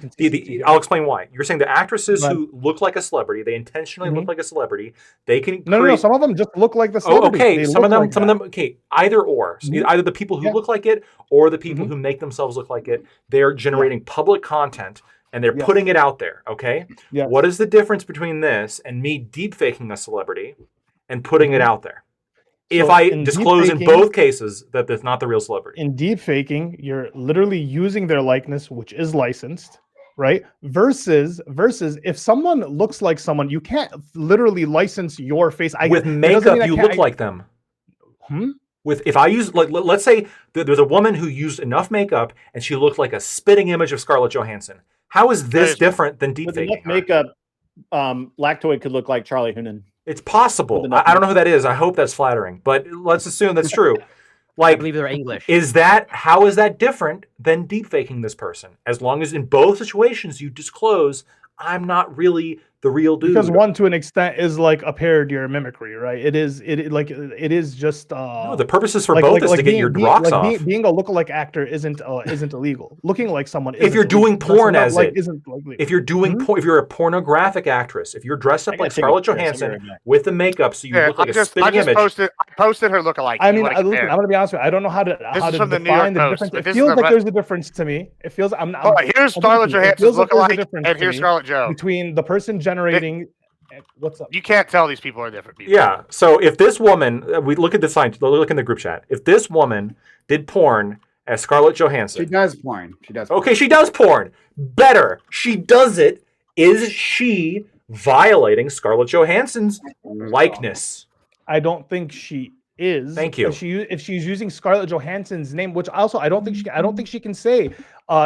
S4: I'll explain why. You're saying the actresses who look like a celebrity, they intentionally look like a celebrity. They can.
S6: No. Some of them just look like the celebrity.
S4: Okay. Some of them. Okay. Either or. So either the people who look like it or the people who make themselves look like it. They're generating public content. And they're putting it out there. Okay.
S6: Yes.
S4: What is the difference between this and me deep faking a celebrity and putting it out there? If I disclose in both cases that that's not the real celebrity.
S6: In deep faking, you're literally using their likeness, which is licensed, right? Versus if someone looks like someone, you can't literally license your face.
S4: With makeup, you look like them. If I use, let's say there's a woman who used enough makeup and she looked like a spitting image of Scarlett Johansson. How is this different than deep faking?
S5: With makeup, Lactoid could look like Charlie Hunnam.
S4: It's possible. I don't know who that is. I hope that's flattering, but let's assume that's true.
S2: I believe they're English.
S4: How is that different than deep faking this person? As long as in both situations you disclose, I'm not really the real dude.
S6: Because one, to an extent, is like a parody or mimicry, right? It is just.
S4: No, the purpose is for both is to get your rocks off.
S6: Being a lookalike actor isn't illegal. Looking like someone.
S4: If you're doing porn as it,
S6: isn't
S4: if you're doing if you're a pornographic actress, if you're dressed up like Scarlett Johansson with the makeup, so you look like a spitting image.
S3: I posted her lookalike.
S6: I mean, listen, I'm gonna be honest with you. I don't know how to define the difference. It feels like there's a difference to me. It feels
S3: here's Scarlett Johansson's lookalike, and here's Scarlett Jo.
S6: Between the person generating. What's up?
S3: You can't tell these people are different people.
S4: Yeah. So if this woman, we look at the sign, look in the group chat. If this woman did porn as Scarlett Johansson,
S1: she does porn. She does.
S4: Okay, she does porn. Better. She does it. Is she violating Scarlett Johansson's likeness?
S6: I don't think she is.
S4: Thank you.
S6: If she's using Scarlett Johansson's name, which also I don't think she can say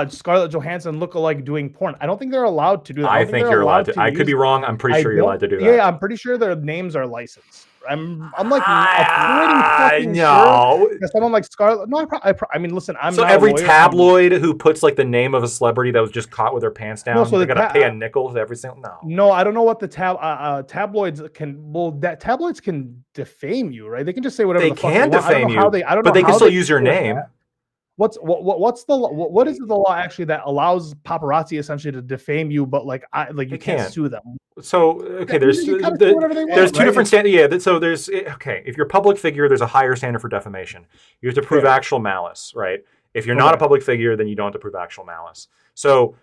S6: Scarlett Johansson lookalike doing porn. I don't think they're allowed to do that.
S4: I think you're allowed to. I could be wrong. I'm pretty sure you're allowed to do that.
S6: Yeah, I'm pretty sure their names are licensed. I'm like pretty sure that someone like Scarlett. No, I mean, listen, I'm
S4: so
S6: not
S4: every
S6: a lawyer,
S4: tabloid who puts like the name of a celebrity that was just caught with their pants down, they gotta pay a nickel to every single.
S6: No, I don't know what the tabloids can. Well, that tabloids can defame you, right? They can just say whatever
S4: they
S6: the fuck
S4: can defame you. But they can still use your name.
S6: What is the law actually that allows paparazzi essentially to defame you, but you can't sue them?
S4: So okay, there's two different standards. Yeah, so there's if you're a public figure, there's a higher standard for defamation. You have to prove actual malice, right? If you're not a public figure, then you don't have to prove actual malice. So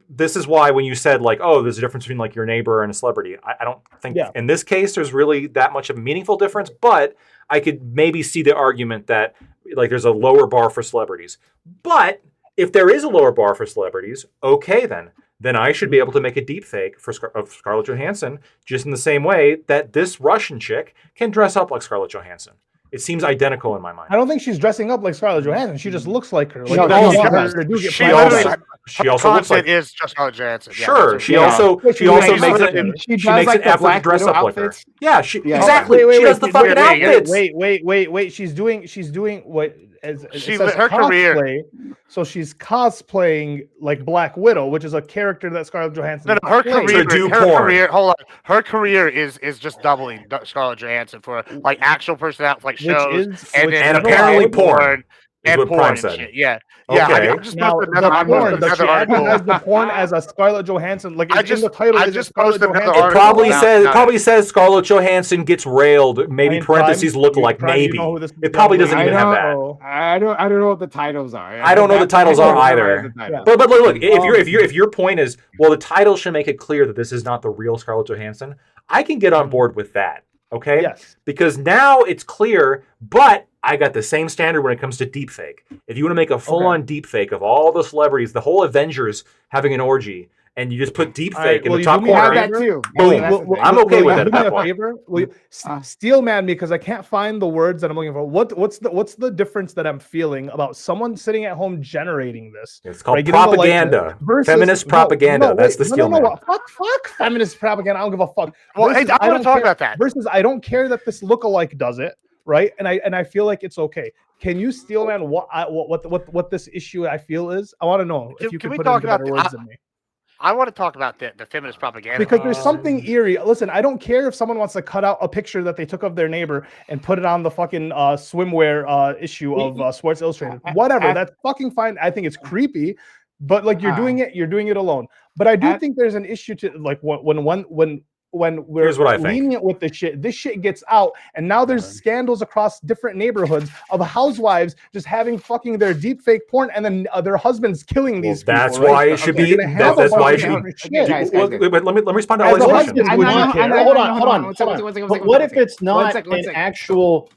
S4: this is why when you said like, oh, there's a difference between like your neighbor and a celebrity, I don't think in this case there's really that much of a meaningful difference, but I could maybe see the argument that like there's a lower bar for celebrities. But if there is a lower bar for celebrities, okay then I should be able to make a deep fake of Scarlett Johansson just in the same way that this Russian chick can dress up like Scarlett Johansson. It seems identical in my mind.
S6: I don't think she's dressing up like Scarlett Johansson. She just looks like her.
S4: She also looks like
S3: is just Scarlett Johansson.
S4: Sure. She also makes an effort to dress up like her. Yeah. Exactly. She does the fucking outfits.
S6: Wait. She's doing what? Her
S3: career.
S6: So she's cosplaying like Black Widow, which is a character that Scarlett Johansson.
S3: No, her career. Hold on. Her career is just doubling Scarlett Johansson for like actual personality, like shows
S4: and apparently porn. Is what Prime said.
S3: Shit. Yeah.
S6: Okay. Yeah, I just posted another article. The porn as a Scarlett Johansson, like in the title.
S3: I just posted another
S4: article. It probably says Scarlett Johansson gets railed. Maybe parentheses look like maybe. It probably doesn't even have that.
S1: I don't know what the titles are.
S4: I don't know what the titles are either. But look, if your point is, well, the title should make it clear that this is not the real Scarlett Johansson, I can get on board with that. Okay?
S6: Yes.
S4: Because now it's clear, but I got the same standard when it comes to deepfake. If you want to make a full-on deepfake of all the celebrities, the whole Avengers having an orgy, and you just put deepfake in the top corner,
S1: that too.
S4: Boom. I'm okay with it.
S6: Steel man me because I can't find the words that I'm looking for. What's the difference that I'm feeling about someone sitting at home generating this?
S4: It's called propaganda. Feminist propaganda. That's the steel man.
S6: Fuck feminist propaganda. I don't give a fuck.
S3: Well, I want to talk about that.
S6: Versus I don't care that this lookalike does it. Right, and I feel like it's okay. Can you, Steelman, what this issue I feel is? I want to know if you can put it into better words than me.
S3: I want to talk about the feminist propaganda
S6: because there's something eerie. Listen, I don't care if someone wants to cut out a picture that they took of their neighbor and put it on the fucking swimwear issue of Sports Illustrated. Whatever, that's fucking fine. I think it's creepy, but like you're doing it alone. But I do think there's an issue to like when we're lenient with this shit gets out, and now there's scandals across different neighborhoods of housewives just having fucking their deep fake porn, and then their husbands killing these people.
S4: That's why it should be. That's why it should be. But let me respond to all these questions.
S5: Hold on. But what if it's not an actual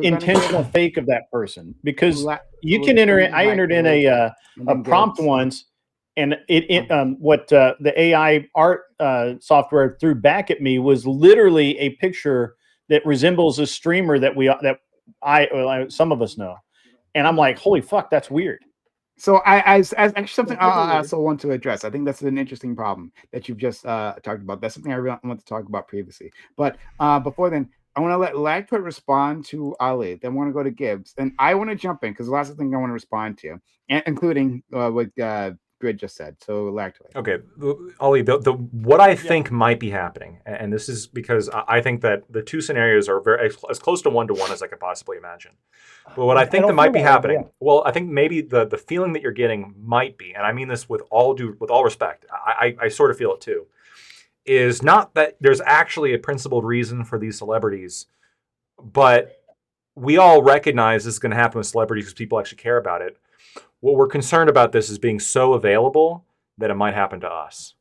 S5: intentional fake of that person? Because you can enter in. I entered in a prompt once. And what the AI art software threw back at me was literally a picture that resembles a streamer that some of us know, and I'm like, holy fuck, that's weird.
S1: So as actually something I also want to address. I think that's an interesting problem that you've just talked about. That's something I really want to talk about previously. But before then, I want to let Lagput respond to Ali. Then I want to go to Gibbs, and I want to jump in because the last thing I want to respond to, including what Grid just said. So Lactoid.
S4: Okay, Ollie, what I think might be happening, and this is because I think that the two scenarios are very as close to 1-to-1 as I could possibly imagine. But what I think that might be happening, well, I think maybe the feeling that you're getting might be, and I mean this with all respect, I sort of feel it too, is not that there's actually a principled reason for these celebrities, but we all recognize this is going to happen with celebrities because people actually care about it. What we're concerned about this is being so available that it might happen to us.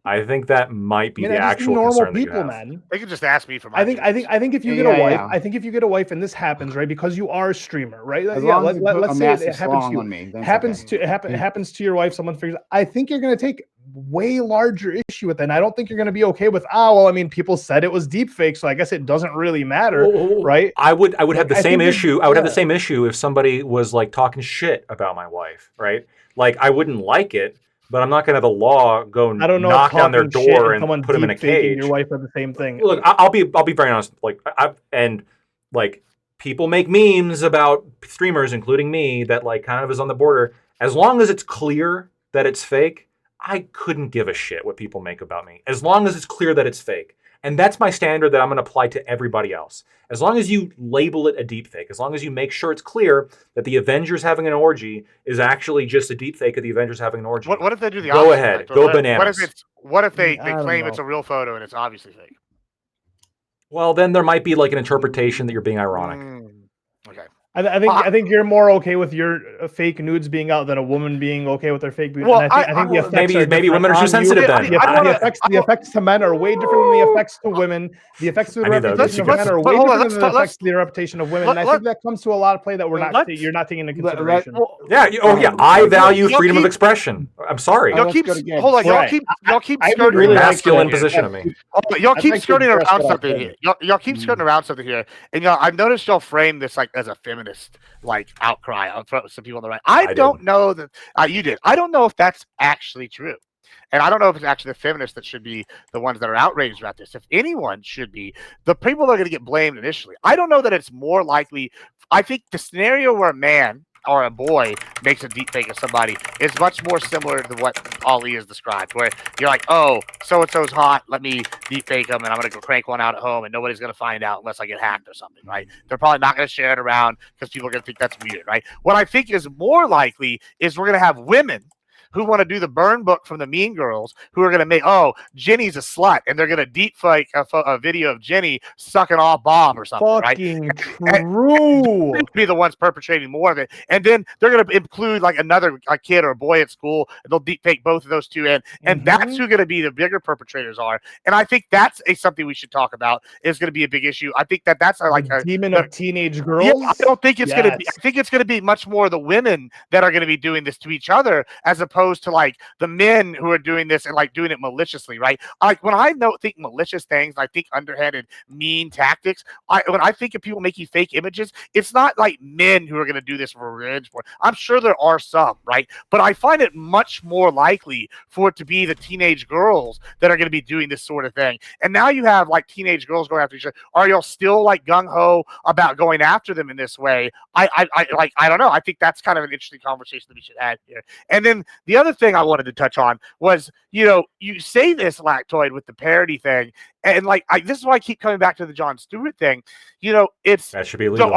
S4: I think that might be the actual concern that you have.
S6: Man.
S3: They can just ask me for my
S6: I think if you get a wife, I think if you get a wife and this happens, right, because you are a streamer, right?
S1: As
S6: let's say it happens to you.
S1: On me,
S6: happens to your wife, someone figures, I think you're going to take way larger issue with it. And I don't think you're going to be okay with, well, I mean, people said it was deep fake, so I guess it doesn't really matter, right?
S4: I would have the same issue. I would have the same issue if somebody was like talking shit about my wife, right? Like I wouldn't like it, but I'm not going to have the law go knock down their door and put them in a cage.
S6: Your wife are the same thing.
S4: Look, I'll be very honest. Like, people make memes about streamers, including me, that like kind of is on the border. As long as it's clear that it's fake, I couldn't give a shit what people make about me. As long as it's clear that it's fake. And that's my standard that I'm going to apply to everybody else. As long as you label it a deepfake, as long as you make sure it's clear that the Avengers having an orgy is actually just a deepfake of the Avengers having an orgy.
S3: What if they do the
S4: opposite? Go ahead.
S3: Like,
S4: go bananas.
S3: What if they claim it's a real photo and it's obviously fake?
S4: Well, then there might be like an interpretation that you're being ironic.
S3: Okay.
S6: I think you're more okay with your fake nudes being out than a woman being okay with their fake nudes.
S3: Well,
S6: I think the effects
S4: maybe women are too sensitive then.
S6: The effects to men are way different than the effects to women. The effects to the reputation of men are way different than the effects to the reputation of women. And I think that comes to a lot of play that you're not taking into consideration.
S4: I value freedom of expression. I'm sorry.
S3: Y'all keep skirting
S4: masculine position of me.
S3: Y'all keep skirting around something here. Y'all keep skirting around something here, and I've noticed y'all frame this like as a feminist like outcry on some people on the right. I don't know that you did. I don't know if that's actually true. And I don't know if it's actually the feminists that should be the ones that are outraged about this. If anyone should be, the people that are going to get blamed initially. I don't know that it's more likely. I think the scenario where a man or a boy makes a deep fake of somebody is much more similar to what Ali has described, where you're like, oh, so-and-so's hot, let me deep fake them, and I'm going to go crank one out at home, and nobody's going to find out unless I get hacked or something, right? They're probably not going to share it around because people are going to think that's weird, right? What I think is more likely is we're going to have women who want to do the burn book from the Mean Girls, who are going to make, Jenny's a slut, and they're going to deep fake a video of Jenny sucking off Bob or something,
S6: fucking right? True.
S3: And be the ones perpetrating more of it, and then they're going to include like another kid or a boy at school, and they'll deep fake both of those two in, and that's who going to be the bigger perpetrators are. And I think that's something we should talk about. Is going to be a big issue. I think that's like a
S6: demon of teenage girls.
S3: Yeah, I don't think it's going to be. I think it's going to be much more the women that are going to be doing this to each other, as opposed to like the men who are doing this and like doing it maliciously, right? Like when I think malicious things, I think underhanded, mean tactics. When I think of people making fake images, it's not like men who are going to do this for revenge. I'm sure there are some, right? But I find it much more likely for it to be the teenage girls that are going to be doing this sort of thing. And now you have like teenage girls going after each other. Are y'all still like gung ho about going after them in this way? I don't know. I think that's kind of an interesting conversation that we should have here. And then the other thing I wanted to touch on was, you say this, Lactoid, with the parody thing, and like this is why I keep coming back to the Jon Stewart thing. It's
S4: that should be illegal.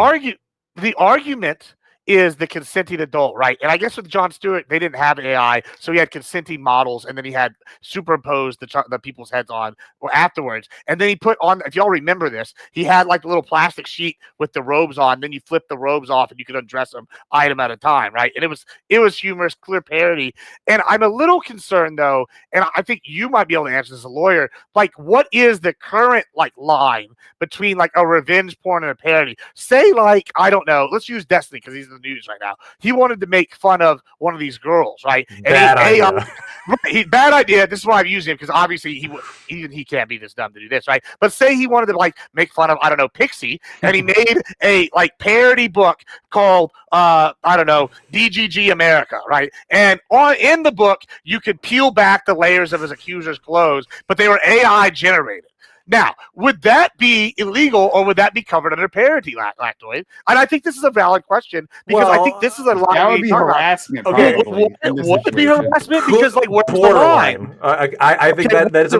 S3: The argument is the consenting adult, right? And I guess with Jon Stewart, they didn't have AI, so he had consenting models, and then he had superimposed the people's heads on afterwards. And then he put on, if y'all remember this, he had like a little plastic sheet with the robes on. Then you flip the robes off, and you could undress them item at a time, right? And it was humorous, clear parody. And I'm a little concerned though, and I think you might be able to answer this as a lawyer. Like, what is the current like line between like a revenge porn and a parody? Say like, I don't know. Let's use Destiny because he's the news right now. He wanted to make fun of one of these girls, right?
S4: Bad idea.
S3: Bad idea. This is why I'm using him, because obviously he can't be this dumb to do this, right? But say he wanted to like make fun of, I don't know, Pixie, and he made a like parody book called I don't know, DGG America, right? And in the book you could peel back the layers of his accuser's clothes, but they were AI generated. Now, would that be illegal or would that be covered under parody, Lactoid? And I think this is a valid question because I think this is a line.
S1: That would be harassment.
S3: Okay,
S1: Probably,
S3: what would be harassment? Because like, what's the line?
S4: I think that is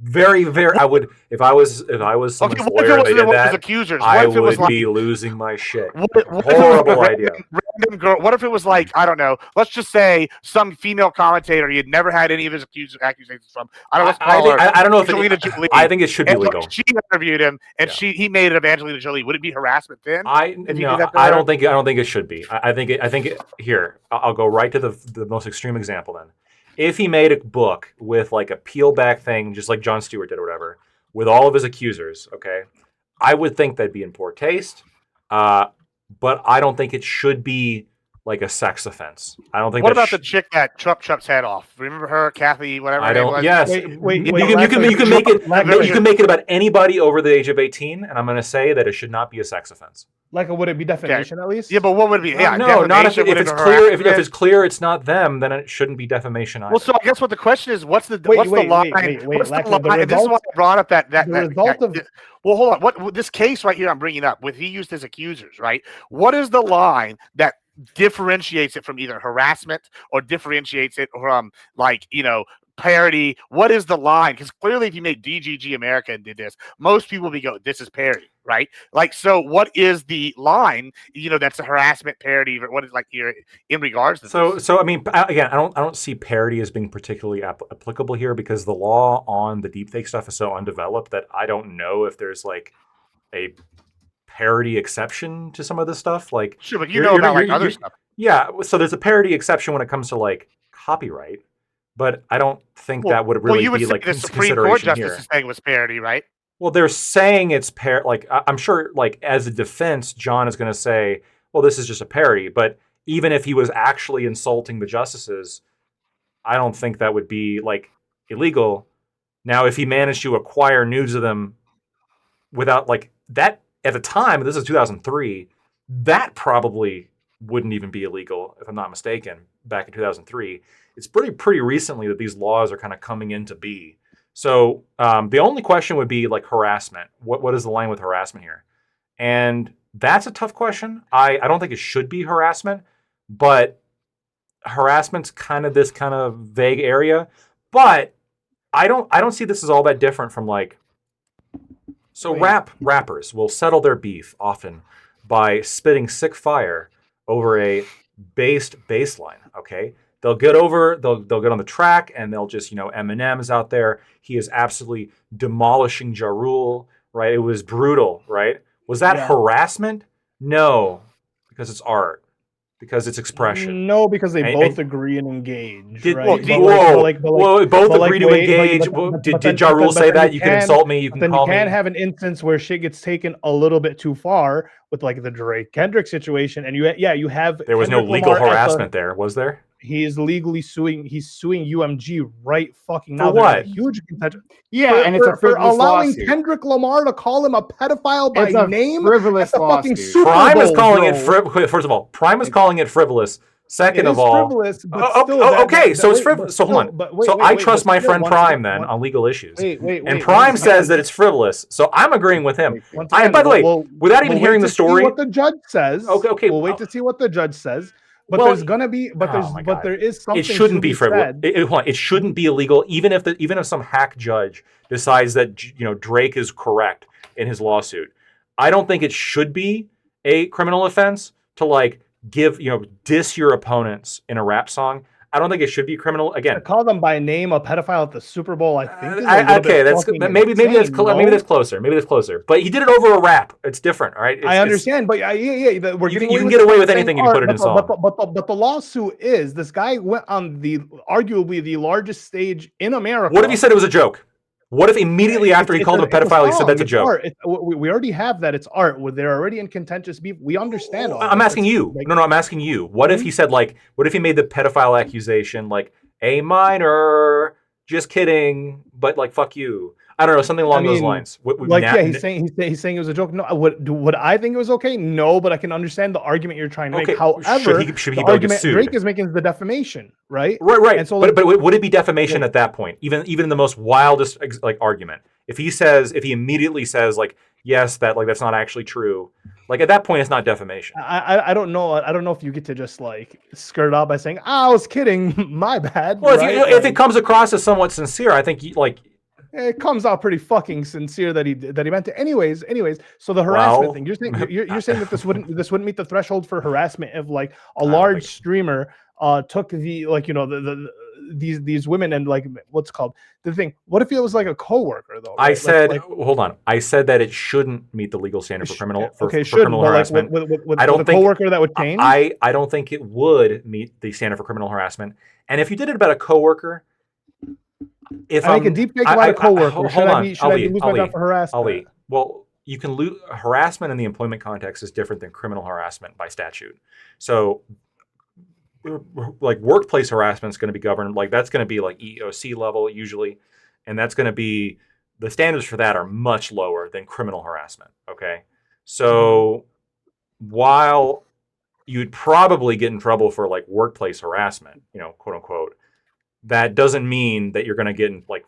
S4: very, very. I would if I was someone's lawyer and they did that.
S3: Accusers?
S4: I would be losing my shit. Horrible idea.
S3: Random girl. What if it was like, I don't know, let's just say some female commentator he had never had any of his accusations from. I don't know if
S4: Angelina Jolie. I think it should be legal.
S3: She interviewed him and he made it of Angelina Jolie. Would it be harassment then?
S4: I don't think it should be. I think here, I'll go right to the most extreme example then. If he made a book with like a peel back thing, just like Jon Stewart did or whatever, with all of his accusers, okay, I would think that'd be in poor taste. But I don't think it should be like a sex offense. I don't think.
S3: What about the chick that Chuck's head off? Remember her, Kathy? Whatever.
S4: I don't. Yes.
S6: Wait.
S4: You can make it. You can make it about anybody over the age of 18, and I'm going to say that it should not be a sex offense.
S6: Like, would it be defamation at least?
S3: Yeah, but what would it be? Yeah,
S4: no, not if it's clear. If it's clear, it's not them, then it shouldn't be defamation either.
S3: Well, so I guess what the question is, what's the line? What's the line? This is why I brought up that result of. Well, hold on. What this case right here I'm bringing up with he used his accusers, right? What is the line that differentiates it from either harassment or differentiates it from parody? What is the line? Because clearly if you made DGG America and did this, most people would go, this is parody, right? Like, so what is the line, that's a harassment parody? What is like here in regards to this?
S4: So I mean, again, I don't see parody as being particularly applicable here because the law on the deepfake stuff is so undeveloped that I don't know if there's like a parody exception to some of this stuff. Like,
S3: sure, but about other stuff.
S4: Yeah, so there's a parody exception when it comes to like copyright. But I don't think that would really be like
S3: the Supreme Court justice is saying it was parody, right?
S4: Well, they're saying it's like I'm sure, like as a defense, John is going to say, "Well, this is just a parody." But even if he was actually insulting the justices, I don't think that would be like illegal. Now, if he managed to acquire news of them without like that at the time, this is 2003, that probably wouldn't even be illegal, if I'm not mistaken, back in 2003. It's pretty recently that these laws are kind of coming into be. So the only question would be like harassment. What is the line with harassment here? And that's a tough question. I don't think it should be harassment, but harassment's kind of this kind of vague area. But I don't see this as all that different from like. So rappers will settle their beef often by spitting sick fire over a based baseline. Okay. They'll get on the track and they'll just, Eminem is out there. He is absolutely demolishing Ja Rule, right? It was brutal, right? Was that harassment? No, because it's art, because it's expression.
S6: No, because they both agree and engage. Right?
S4: Both agree to engage. Did Ja Rule say that? You can insult me, you can call me.
S6: Then you can have an instance where shit gets taken a little bit too far with like the Drake Kendrick situation. And you have.
S4: There was no legal harassment there, was there?
S6: He is legally suing. He's suing UMG right fucking now.
S4: For what?
S6: Huge contention.
S1: Yeah, and it's a
S6: for allowing
S1: lawsuit.
S6: Kendrick Lamar to call him a pedophile by name.
S1: Frivolous lawsuit.
S4: Prime is calling it frivolous. First of all, Prime is calling it frivolous. Second of all,
S6: frivolous,
S4: okay, so it's frivolous. So hold on. I trust my friend Prime then on legal issues. And Prime says that it's frivolous, so I'm agreeing with him. By the way, without even hearing the story,
S6: what the judge says.
S4: Okay.
S6: We'll wait to see what the judge says. But there's gonna be, but there is something.
S4: It shouldn't be frivolous. It shouldn't be illegal, even if some hack judge decides that Drake is correct in his lawsuit. I don't think it should be a criminal offense to like diss your opponents in a rap song. I don't think it should be criminal. Again,
S6: to call them by name a pedophile at the Super Bowl, I think.
S4: Maybe that's closer. Maybe that's closer. But he did it over a rap. It's different, all right?
S6: I understand, but
S4: you can get away with anything if you put it in a song.
S6: But the lawsuit is this guy went on arguably the largest stage in America.
S4: What if he said it was a joke? What if immediately after he called him a pedophile, he said that's a joke?
S6: We already have that. It's art. They're already in contentious beef. We understand all
S4: I'm asking you. No, I'm asking you. What if he said what if he made the pedophile accusation like A minor, just kidding, but like fuck you? I don't know, something along those lines.
S6: He's saying it was a joke. No, would I think it was okay? No, but I can understand the argument you're trying to make. However,
S4: should he
S6: the argument Drake is making is the defamation, right?
S4: Right.
S6: And so,
S4: but would it be defamation at that point? Even in the most wildest argument, If he immediately says like, yes, that's not actually true, like at that point it's not defamation.
S6: I don't know. I don't know if you get to just like skirt out by saying, "I was kidding, my bad."
S4: Well,
S6: right?
S4: if it comes across as somewhat sincere, I think
S6: it comes out pretty fucking sincere that he meant it. Anyways, so the harassment thing. You're saying that this wouldn't meet the threshold for harassment if like a large streamer took the these women and like what's it called the thing. What if it was like a coworker though? Right?
S4: I said hold on. I said that it shouldn't meet the legal standard for criminal criminal harassment.
S6: I don't think a coworker that would change.
S4: I don't think it would meet the standard for criminal harassment. And if you did it about a coworker, if
S6: I make a deep fake about a coworker, should I lose my job for harassment?
S4: Ali, well, you can lose harassment in the employment context is different than criminal harassment by statute. So, like workplace harassment is going to be governed like that's going to be like EEOC level usually, and that's going to be the standards for that are much lower than criminal harassment. Okay, so while you'd probably get in trouble for like workplace harassment, quote unquote. That doesn't mean that you're going to get in like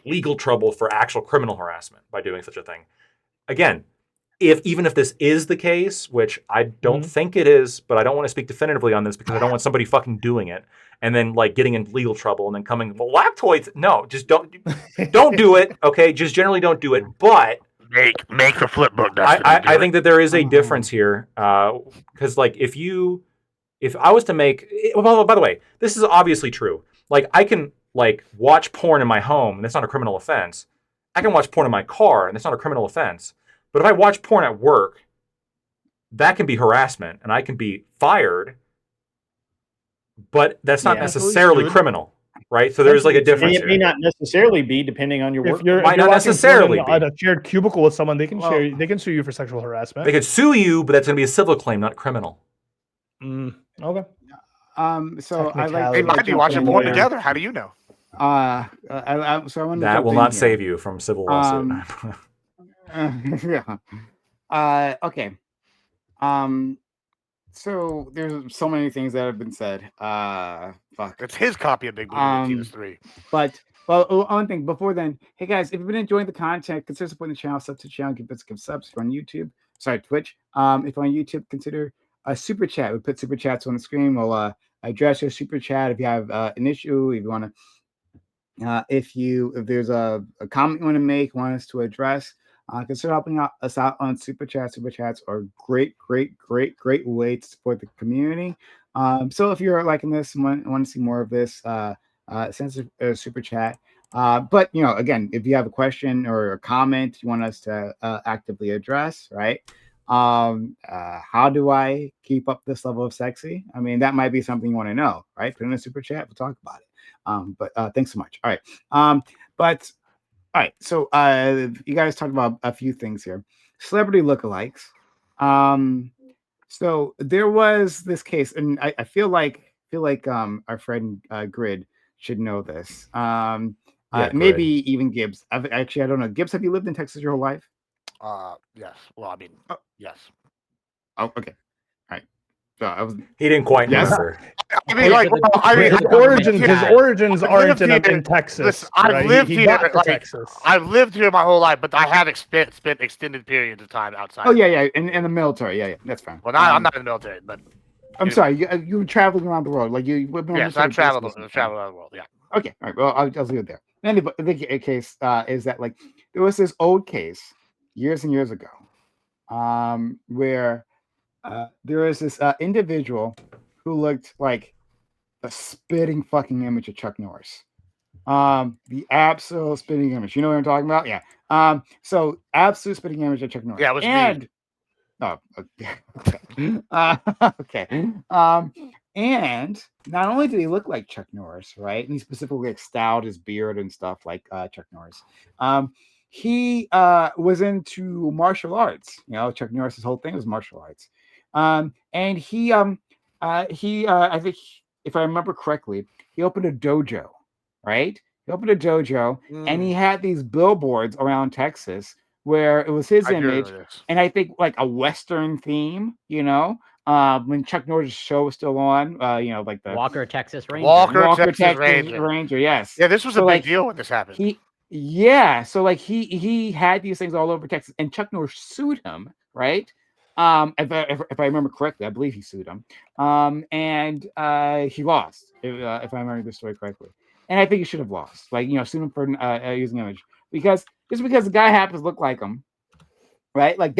S4: legal trouble for actual criminal harassment by doing such a thing. Again, even if this is the case, which I don't think it is, but I don't want to speak definitively on this because I don't want somebody fucking doing it and then like getting in legal trouble and then coming, well, Lactoids, no, just don't do it. Okay, just generally don't do it. But
S3: make the flip book.
S4: I think that there is a difference here because like if I was to make, well, by the way, this is obviously true. Like I can like watch porn in my home, and that's not a criminal offense. I can watch porn in my car, and that's not a criminal offense. But if I watch porn at work, that can be harassment, and I can be fired. But that's not necessarily criminal, right? So there's like a difference.
S5: It may not necessarily be, depending on your work.
S4: Might not necessarily be.
S6: At a shared cubicle with someone, they can sue you for sexual harassment.
S4: They could sue you, but that's going to be a civil claim, not criminal.
S6: Okay.
S1: So I like
S3: they might be watching porn together. How do you know?
S1: So I want
S4: that will not save you from civil lawsuit.
S1: Yeah. Okay. So there's so many things that have been said. Fuck.
S3: It's his copy of Big Blue 3.
S1: But one thing before then, hey guys, if you've been enjoying the content, consider supporting the channel, sub to the channel, give subs if you're on YouTube. Sorry, Twitch. If you're on YouTube, consider a super chat. We put super chats on the screen. We'll address your super chat if you have an issue, if you want to, if there's a comment you want to make, want us to address, consider helping us out on super chats. Super chats are great way to support the community. So if you're liking this and want to see more of this, send a super chat. But again, if you have a question or a comment you want us to actively address, right? How do I keep up this level of sexy? I mean, that might be something you want to know, right? Put in a super chat, we'll talk about it. But thanks so much. All right. But all right. So you guys talked about a few things here. Celebrity lookalikes. So there was this case, and I feel like our friend Grid should know this. Maybe even Gibbs. I don't know. Gibbs, have you lived in Texas your whole life?
S3: Yes. Well, I mean, yes.
S1: Oh, okay. All right. So
S4: he didn't quite remember.
S3: I mean, like,
S6: his origins aren't in Texas.
S3: Listen, I've lived here. Texas. I've lived here my whole life, but I have spent extended periods of time outside.
S1: Oh yeah, in the military. Yeah, that's fine.
S3: Well, I'm not in the military, but
S1: I'm sorry. You were traveling around the world, like you.
S3: Yes, I've traveled around the world. Yeah.
S1: Okay. All right. Well, I'll leave it there. Anyway, the case is that like there was this old case years and years ago, where there was this individual who looked like a spitting fucking image of Chuck Norris. The absolute spitting image. You know what I'm talking about? Yeah. So absolute spitting image of Chuck Norris.
S3: Yeah, it was
S1: me. Oh, okay. Okay. And not only did he look like Chuck Norris, right? And he specifically like styled his beard and stuff like Chuck Norris. He was into martial arts. Chuck Norris's whole thing was martial arts. And he I think if I remember correctly, he opened a dojo, right? He opened a dojo and he had these billboards around Texas where it was his image, and I think like a Western theme, when Chuck Norris' show was still on, like the
S2: Walker, Texas Ranger.
S3: Walker, Texas Ranger.
S1: Yes.
S3: Yeah, this was a big deal when this happened.
S1: Yeah, so like he had these things all over Texas, and Chuck Norris sued him, right? If I remember correctly, I believe he sued him, and he lost, if I remember the story correctly. And I think he should have lost, like sued him for using image because just because the guy happens to look like him, right? Like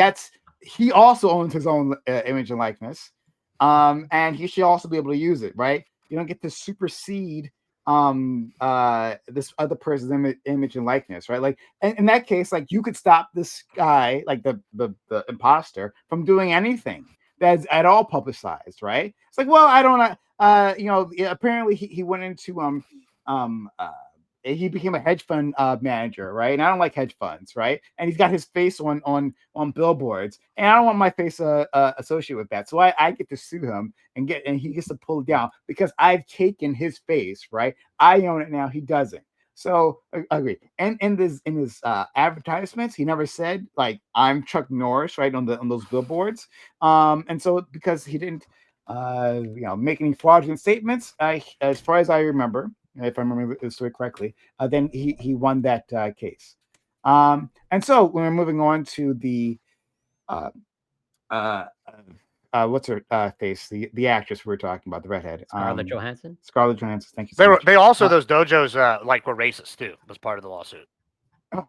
S1: he also owns his own image and likeness, and he should also be able to use it, right? You don't get to supersede this other person's image and likeness, right? Like in that case, like you could stop this guy, like the imposter, from doing anything that's at all publicized, right? It's like, well, I don't apparently he went into he became a hedge fund manager, right? And I don't like hedge funds, right? And he's got his face on billboards, and I don't want my face associated with that. So I get to sue him and he gets to pull it down because I've taken his face, right? I own it now. He doesn't. So I agree. And in his advertisements, he never said like I'm Chuck Norris, right, on those billboards. And so because he didn't make any fraudulent statements, as far as I remember. If I remember the story correctly, then he won that case. And so when we're moving on to the what's her face, the actress we were talking about, the redhead,
S2: Scarlett Johansson.
S1: Scarlett Johansson. Thank you. So much.
S3: They also those dojos were racist too. Was part of the lawsuit.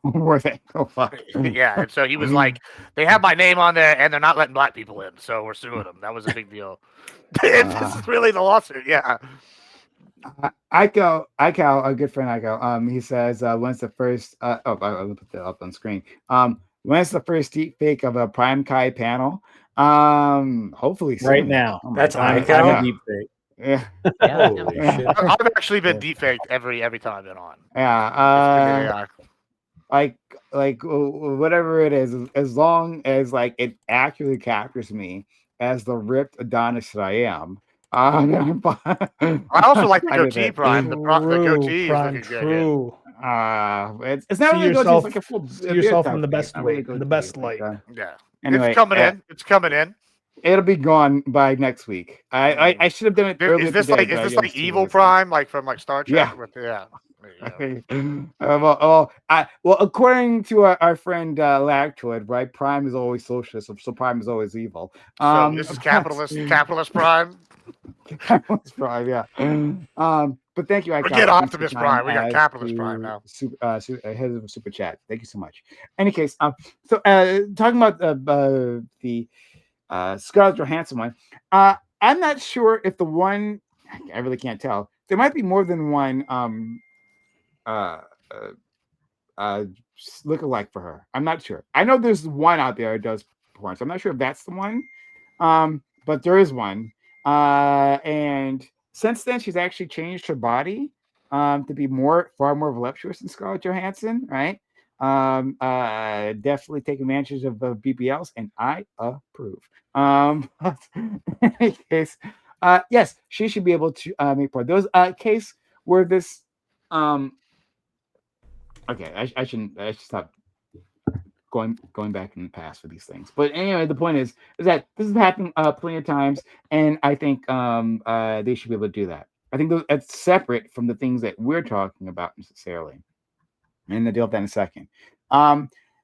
S1: Were they? Oh fuck.
S3: Yeah, and so he was like, they have my name on there, and they're not letting black people in, so we're suing them. That was a big deal. This is really the lawsuit. Yeah.
S1: Iko, a good friend Iko, he says, when's the first I'll put that up on screen. When's the first deep fake of a Prime Kai panel? Hopefully soon.
S5: Right now.
S1: Oh
S5: That's
S1: Iko.
S5: deep fake.
S1: Yeah.
S4: Holy shit.
S3: I've actually been defaked every time I've been on.
S1: Yeah. Like whatever it is, as long as like it accurately captures me as the ripped Adonis that I am. I
S3: also like the goatee, Prime. The goatee is looking good.
S1: It's not really
S6: yourself,
S1: like a full
S6: yourself in the best way, in the best light.
S3: Yeah.
S1: Anyway,
S3: it's coming in. It's coming in.
S1: It'll be gone by next week. I should have done it earlier.
S3: Is this like Evil Prime, like from like Star Trek?
S1: Yeah. Well, according to our friend Lactoid, right? Prime is always socialist, so Prime is always evil.
S3: So this is capitalist Prime.
S1: Capitalist Prime, yeah. But thank you.
S3: Forget Optimus Prime. We got Capitalist Prime now.
S1: Head of Super Chat. Thank you so much. Any case, so talking about the Scarlett Johansson one, I'm not sure if the one. I really can't tell. There might be more than one look-alike for her. I'm not sure. I know there's one out there that does porn, so I'm not sure if that's the one. But there is one. And since then, she's actually changed her body to be far more voluptuous than Scarlett Johansson, right? Definitely take advantage of BBLs, and I approve. In any case, yes, she should be able to make porn. There was a case where this okay, I should stop going back in the past for these things. But anyway, the point is that this has happened plenty of times, and I think they should be able to do that. I think that's separate from the things that we're talking about necessarily, and I'll deal with that in a second.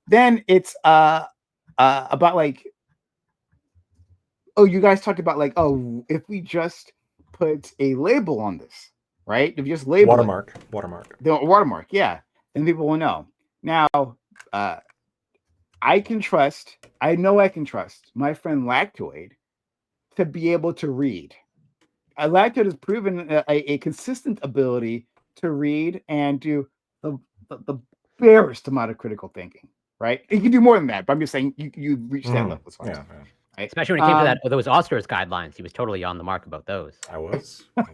S1: Then it's about like, you guys talked about like, if we just put a label on this, right? If you just label
S4: watermark,
S1: the watermark, yeah, then people will know. Now, I know I can trust my friend Lactoid to be able to read. Lactoid has proven a consistent ability to read and do the barest amount of critical thinking, right? You can do more than that, but I'm just saying you reach that level as far as.
S2: Right? Especially when it came to those Oscars guidelines, he was totally on the mark about those.
S4: I was. When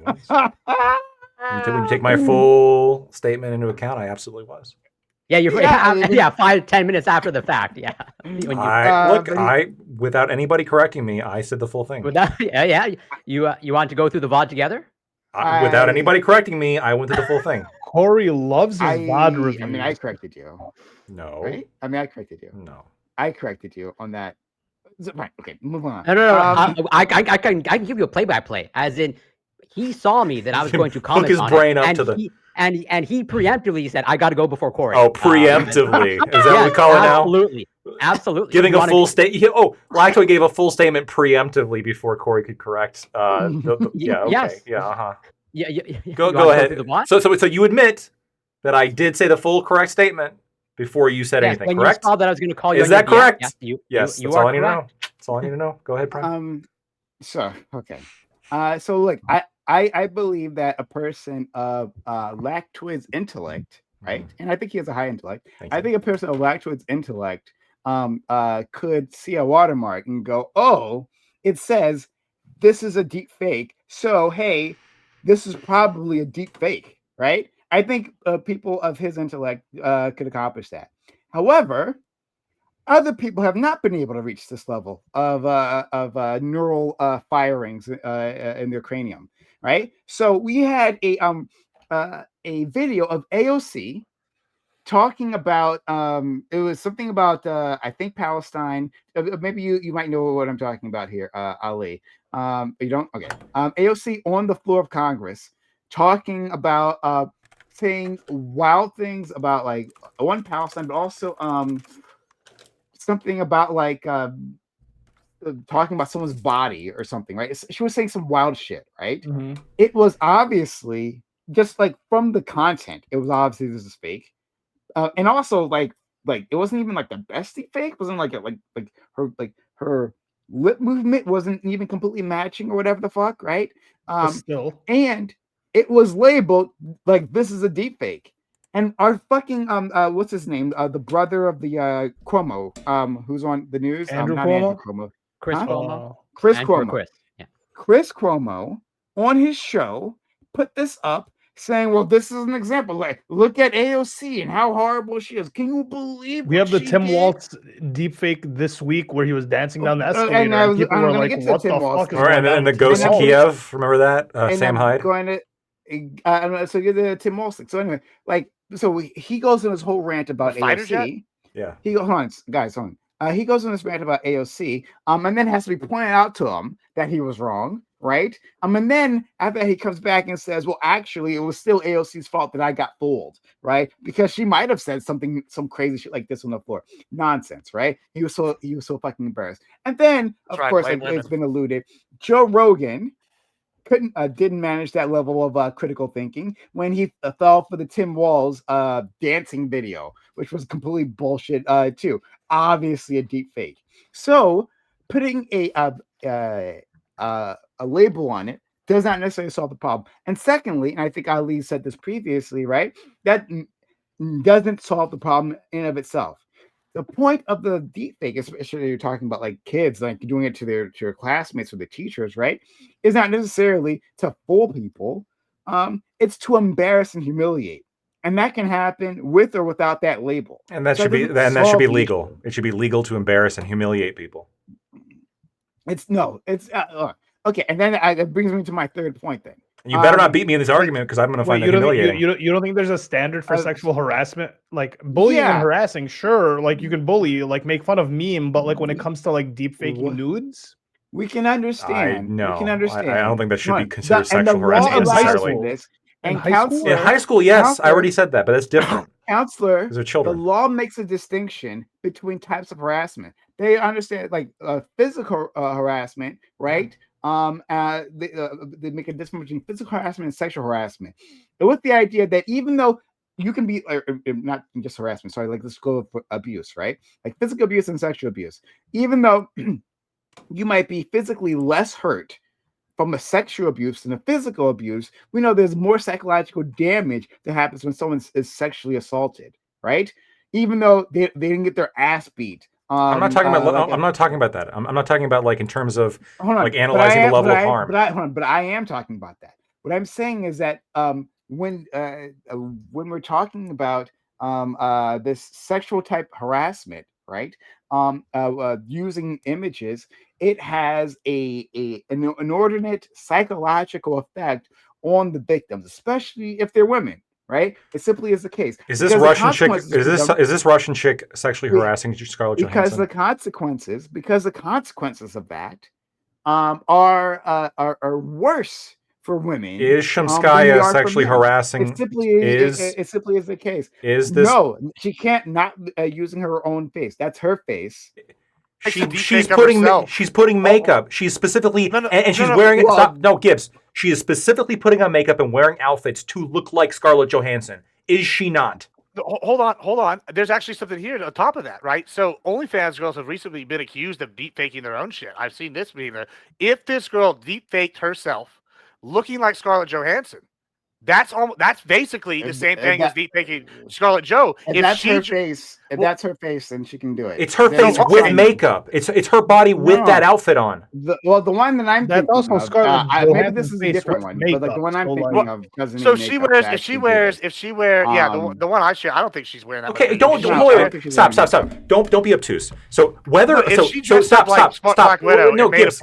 S4: you take my full statement into account, I absolutely was.
S2: Yeah, 5-10 minutes after the fact. Yeah.
S4: I without anybody correcting me, I said the full thing.
S2: You want to go through the VOD together?
S4: Without anybody correcting me, I went through the full thing.
S6: Corey loves his VOD reviews.
S1: I mean, I corrected you.
S4: No.
S1: Right? I mean, I corrected you.
S4: No.
S1: I corrected you on that. Right. Okay. Move on.
S2: No. I can give you a play-by-play, as in he saw me that I was going to comment
S4: his
S2: on
S4: brain
S2: it,
S4: up
S2: and
S4: to the.
S2: and he preemptively said, "I got to go before Corey."
S4: Oh, preemptively. Is that what we call it now?
S2: Absolutely.
S4: Giving a full statement. Oh, well, actually, gave a full statement preemptively before Corey could correct. Yeah. Okay.
S2: Yes.
S4: Yeah. Uh-huh.
S2: Yeah.
S4: Go ahead. So you admit that I did say the full correct statement before you said anything, correct?
S2: You saw that I was going to call you.
S4: Is that correct?
S2: Yes.
S4: That's all I need to know. That's all I need to know. Go ahead, Prime.
S1: So okay. So like I believe that a person of lactoid intellect, right? And I think he has a high intellect. I think a person of lactoid intellect could see a watermark and go, oh, it says this is a deep fake. So hey, this is probably a deep fake, right? I think people of his intellect could accomplish that. However, other people have not been able to reach this level of neural firings in their cranium, right? So we had a video of AOC talking about it was something about I think Palestine. Maybe you might know what I'm talking about here, Ali. You don't? Okay. AOC on the floor of Congress talking about saying wild things about like one Palestine, but also something about like talking about someone's body or something, right? She was saying some wild shit, right?
S6: Mm-hmm.
S1: It was obviously just like from the content, it was obviously this is fake, and also like it wasn't even like the best deep fake. It wasn't like her lip movement wasn't even completely matching or whatever the fuck, right?
S6: Still,
S1: and it was labeled like this is a deep fake. And our fucking what's his name? The brother of the Cuomo, who's on the news.
S6: Andrew
S1: not
S6: Cuomo?
S1: Andrew Cuomo.
S2: Chris
S1: Huh?
S2: Cuomo.
S1: Chris
S2: And
S1: Cuomo.
S2: Chris. Yeah.
S1: Chris Cuomo on his show put this up saying, well, this is an example. Like, look at AOC and how horrible she is. Can you believe
S6: we have the Tim
S1: did?
S6: Waltz deepfake this week where he was dancing down the escalator
S1: and
S6: people were like, what the fuck is going on?
S4: And the Ghost of Kiev, remember that? Sam Hyde?
S1: Going to, so you're the Tim Waltz. So anyway, like, so he goes in his whole rant about AOC.
S4: Yeah.
S1: He goes on, guys, hold on. He goes on this rant about AOC, and then has to be pointed out to him that he was wrong, right? And then after that, he comes back and says, well, actually, it was still AOC's fault that I got fooled, right? Because she might have said some crazy shit like this on the floor. Nonsense, right? He was so fucking embarrassed. And then, of course, like, it's been alluded, Joe Rogan didn't manage that level of critical thinking when he fell for the Tim Walz dancing video, which was completely bullshit too. Obviously a deep fake. So putting a label on it does not necessarily solve the problem. And secondly, and I think Ali said this previously, right? That doesn't solve the problem in and of itself. The point of the deepfake, especially you're talking about like kids, like doing it to their classmates or their teachers, right, is not necessarily to fool people. It's to embarrass and humiliate, and that can happen with or without that label.
S4: And that should be legal. It should be legal to embarrass and humiliate people.
S1: It's okay. And then that brings me to my third point. Then
S4: you better not beat me in this argument because I'm going to find it humiliating.
S6: You don't think there's a standard for sexual harassment? Like bullying and harassing, sure. Like you can bully, like make fun of meme, but like when it comes to like deep faking nudes,
S1: we can understand.
S4: No,
S1: we can understand.
S4: I don't think that should be considered sexual harassment necessarily.
S1: In high school,
S4: yes, I already said that, but that's different.
S1: Counselor,
S4: because they're children.
S1: The law makes a distinction between types of harassment. They understand like physical harassment, right? They make a distinction between physical harassment and sexual harassment, and with the idea that even though you can be not just harassment, sorry, like let's go for abuse, right? Like physical abuse and sexual abuse, even though you might be physically less hurt from a sexual abuse than a physical abuse, we know there's more psychological damage that happens when someone is sexually assaulted, right? Even though they didn't get their ass beat.
S4: I'm not talking about. I'm not talking about that. I'm not talking about like in terms of like analyzing the level of harm.
S1: But I am talking about that. What I'm saying is that when we're talking about this sexual type harassment, right? Using images, it has an inordinate psychological effect on the victims, especially if they're women. Right? It simply is the case.
S4: Is this Russian chick? Is this Russian chick sexually harassing Scarlett Johansson?
S1: Because the consequences of that are worse for women.
S4: Is Shumskaya sexually harassing?
S1: It simply is the case.
S4: Is this?
S1: No, she can't not using her own face. That's her face.
S4: She's putting makeup. She's specifically and she's wearing it. Gibbs. She is specifically putting on makeup and wearing outfits to look like Scarlett Johansson. Is she not?
S3: Hold on. There's actually something here on top of that, right? So OnlyFans girls have recently been accused of deep faking their own shit. I've seen this being there. If this girl deep faked herself looking like Scarlett Johansson, that's basically the same thing as deep faking Scarlett Jo.
S1: If that's her face, that's her face, then she can do it.
S4: It's her face with makeup. It's her body with that outfit on.
S1: The one that I'm thinking
S6: also Scarlett.
S1: Maybe this is a different one, but like the one I'm thinking of doesn't.
S3: So she wears. If she wears, the one I share, I don't think she's wearing that.
S4: Okay, stop. Don't be obtuse. So whether stop. No, Gibbs,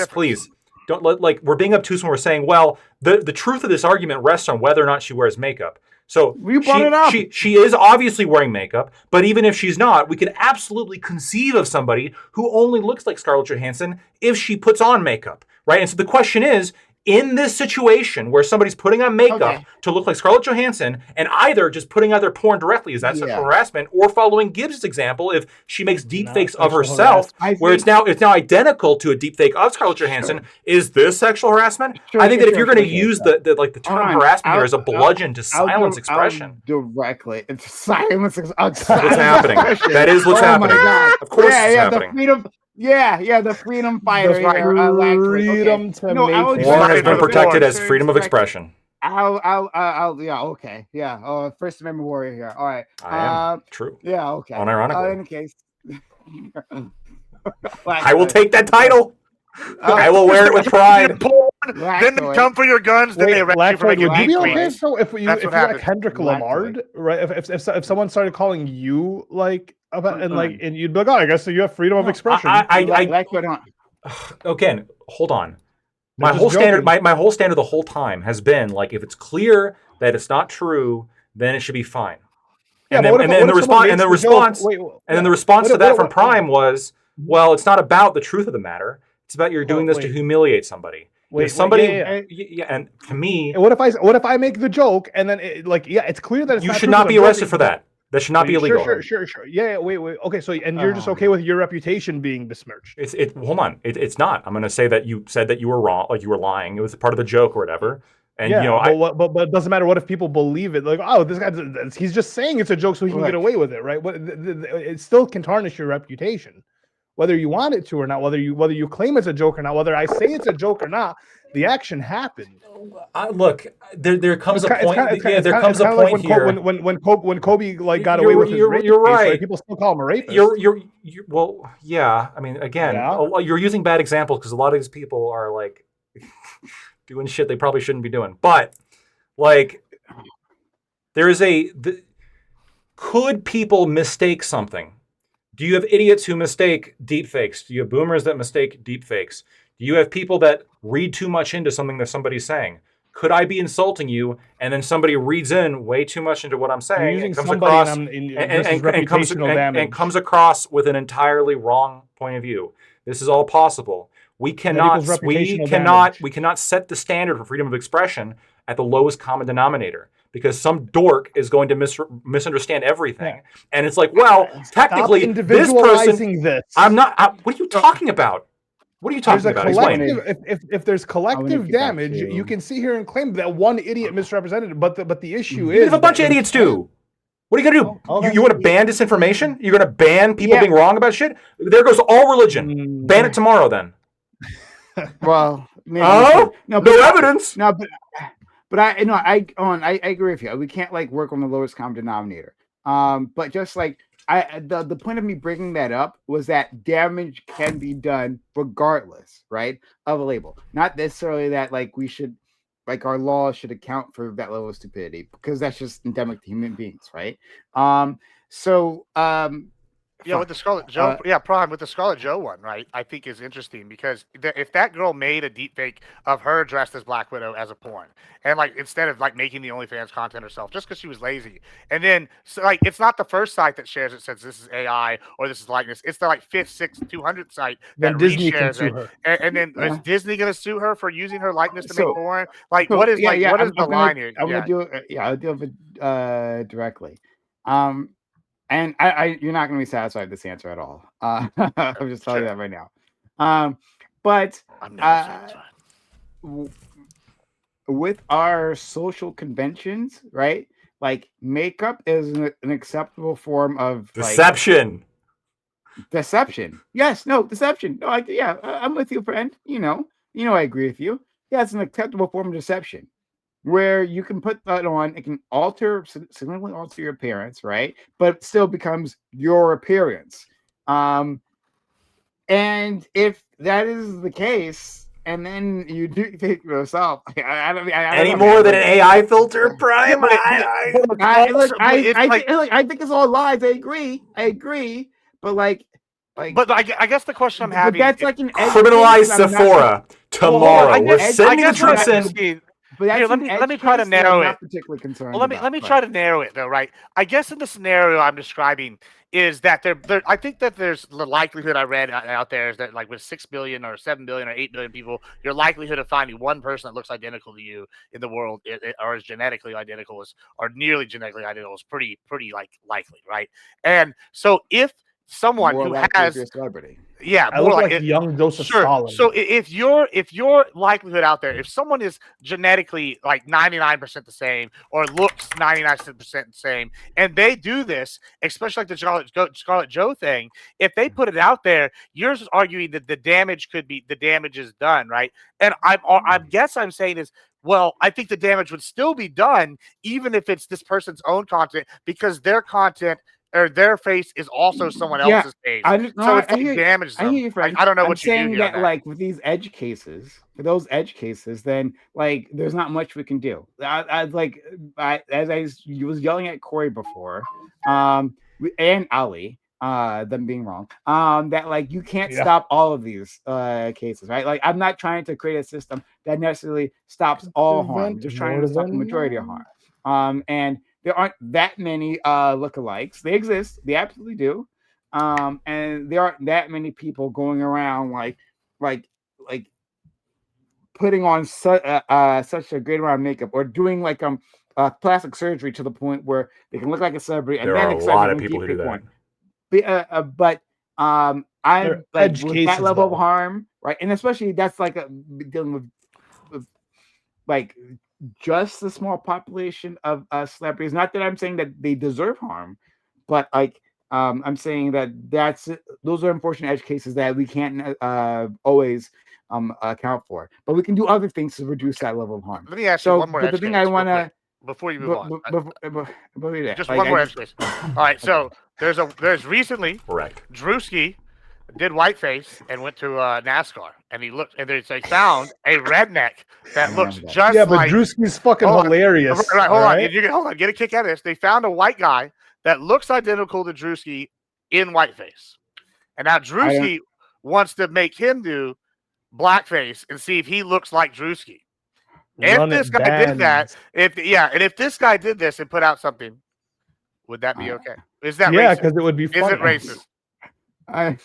S4: please. Don't we're being obtuse when we're saying, well, the truth of this argument rests on whether or not she wears makeup. So
S1: we brought it up.
S4: She is obviously wearing makeup, but even if she's not, we can absolutely conceive of somebody who only looks like Scarlett Johansson if she puts on makeup, right? And so the question is, in this situation where somebody's putting on makeup to look like Scarlett Johansson and either just putting out their porn directly, is that sexual harassment, or following Gibbs' example, if she makes deep fakes of herself, where it's now identical to a deep fake of Scarlett Johansson, is this sexual harassment? I think that if you're going to use the term harassment here as a bludgeon to silence expression.
S1: Directly. It's silence
S4: what's happening. That is what's happening. Of course it's happening.
S1: The freedom. the freedom fighter.
S6: Freedom to make
S4: porn has been protected as freedom of expression.
S1: First Amendment warrior here. All right.
S4: I am. True.
S1: Yeah, okay.
S4: Unironically.
S1: In case.
S4: I will take that title. I will wear it with pride.
S3: Then they come for your guns. Then they arrest you for making
S6: would you be okay? So if you like Kendrick Lamar, right? If someone started calling you like about and you'd be like, oh, I guess so you have freedom of expression.
S4: Again, hold on. My whole standard the whole time has been like, if it's clear that it's not true, then it should be fine. And then the response to that from Prime was, well, it's not about the truth of the matter. It's about you're doing this to humiliate somebody. And to me,
S6: what if I make the joke and then it's clear that it's
S4: you should not be arrested for that. That should not be illegal.
S6: Sure. Yeah. Wait. Okay. So, and you're just okay with your reputation being besmirched?
S4: Hold on. It's not. I'm going to say that you said that you were wrong, like you were lying. It was a part of the joke or whatever. And
S6: but it doesn't matter. What if people believe it? Like, oh, this guy, he's just saying it's a joke so he can get away with it, right? It still can tarnish your reputation, whether you want it to or not. Whether you claim it's a joke or not. Whether I say it's a joke or not. The action happened.
S4: Look, there comes a point. There comes a point here
S6: when Kobe got away with his rape.
S4: You're right.
S6: People still call him a rapist.
S4: Well, yeah. I mean, again, you're using bad examples because a lot of these people are like doing shit they probably shouldn't be doing. But like, could people mistake something? Do you have idiots who mistake deep fakes? Do you have boomers that mistake deep fakes? Do you have people that read too much into something that somebody's saying? Could I be insulting you, and then somebody reads in way too much into what I'm saying and comes across with an entirely wrong point of view? This is all possible. We cannot set the standard for freedom of expression at the lowest common denominator, because some dork is going to misunderstand everything. And it's like, well, technically, this person. I'm not. What are you talking about? What are you talking about?
S6: If there's collective damage, you can sit here and claim that one idiot misrepresented it. But the issue is,
S4: there's a bunch of idiots too. What are you gonna do? You want to ban disinformation? You're gonna ban people being wrong about shit? There goes all religion. Ban it tomorrow, then.
S1: Well,
S4: no evidence.
S1: No, but I agree with you. We can't work on the lowest common denominator. But just the point of me bringing that up was that damage can be done regardless, right, of a label. Not necessarily that we should, our laws should account for that level of stupidity, because that's just endemic to human beings, right?
S3: Yeah, with the Scarlet Joe, Prime with the Scarlet Joe one, right? I think is interesting because if that girl made a deep fake of her dressed as Black Widow as a porn, and like instead of like making the OnlyFans content herself, just because she was lazy, and then so, like it's not the first site that shares it says this is AI or this is likeness. It's the like 5th, 6th, 200th site that reshares it, and then is Disney going to sue her for using her likeness to make porn? Like what is what is the line here?
S1: I'm gonna do it. Yeah, I'll deal with it directly. And you're not going to be satisfied with this answer at all. I'm just telling you that right now. But
S3: I'm never satisfied.
S1: With our social conventions, right? Like makeup is an acceptable form of
S4: deception.
S1: Deception. Yes. No. Deception. No. I'm with you, friend. You know. I agree with you. Yeah, it's an acceptable form of deception. Where you can put that on, it can significantly alter your appearance, right? But it still becomes your appearance. And if that is the case, and then you do think to yourself, I don't
S4: any more than an AI filter, Prime.
S1: I think it's all lies. I agree, but
S3: but I guess the question I'm having,
S1: that's like an
S4: criminalize Sephora tomorrow. We're sending the troops in.
S3: But here, let me try to narrow it.
S1: Particularly concerned.
S3: Well, let me try to narrow it though, right? I guess in the scenario I'm describing is that I think that there's the likelihood I read out there is that like with 6 billion or 7 billion or 8 billion people, your likelihood of finding one person that looks identical to you in the world or is genetically identical or nearly genetically identical is pretty like likely, right? And so if someone who has
S1: a celebrity.
S6: Yeah, I look like young Joseph Stalin.
S3: So if your likelihood out there, if someone is genetically like 99% the same or looks 99% the same, and they do this, especially like the Scarlet Joe thing, if they put it out there, you're just arguing that the damage is done, right? And I guess I'm saying is, well, I think the damage would still be done even if it's this person's own content because their content or their face is also someone else's face. So it's damage.
S1: I hear you, Frank.
S3: I don't know
S1: what
S3: you do
S1: here. Like with these edge cases, for those edge cases, then like there's not much we can do. As I was yelling at Corey before, and Ali, them being wrong, that like you can't stop all of these cases, right? Like I'm not trying to create a system that necessarily stops all harm. I'm just trying to stop the majority of harm. And there aren't that many lookalikes. They exist. They absolutely do. And there aren't that many people going around like putting on such a great amount of makeup or doing like plastic surgery to the point where they can look like a celebrity. And
S4: there are a lot of people who do that.
S1: But I'm like with that level of harm, right? And especially that's like dealing with like just the small population of celebrities. Not that I'm saying that they deserve harm, but like I'm saying that those are unfortunate edge cases that we can't always account for. But we can do other things to reduce that level of harm.
S3: Let me ask you one more.
S1: But the thing I want to
S3: before you move on,
S1: just
S3: one more edge case. All right, so there's recently
S4: correct.
S3: Drewski did whiteface and went to NASCAR, and he looked, and they found a redneck that looks just
S6: but Drewski's fucking hilarious.
S3: Hold on, get a kick out of this. They found a white guy that looks identical to Drewski in whiteface, and now Drewski wants to make him do blackface and see if he looks like Drewski. If this guy did that, if this guy did this and put out something, would that be okay? Is that racist?
S6: Because it would be funny.
S3: Is it racist?
S1: As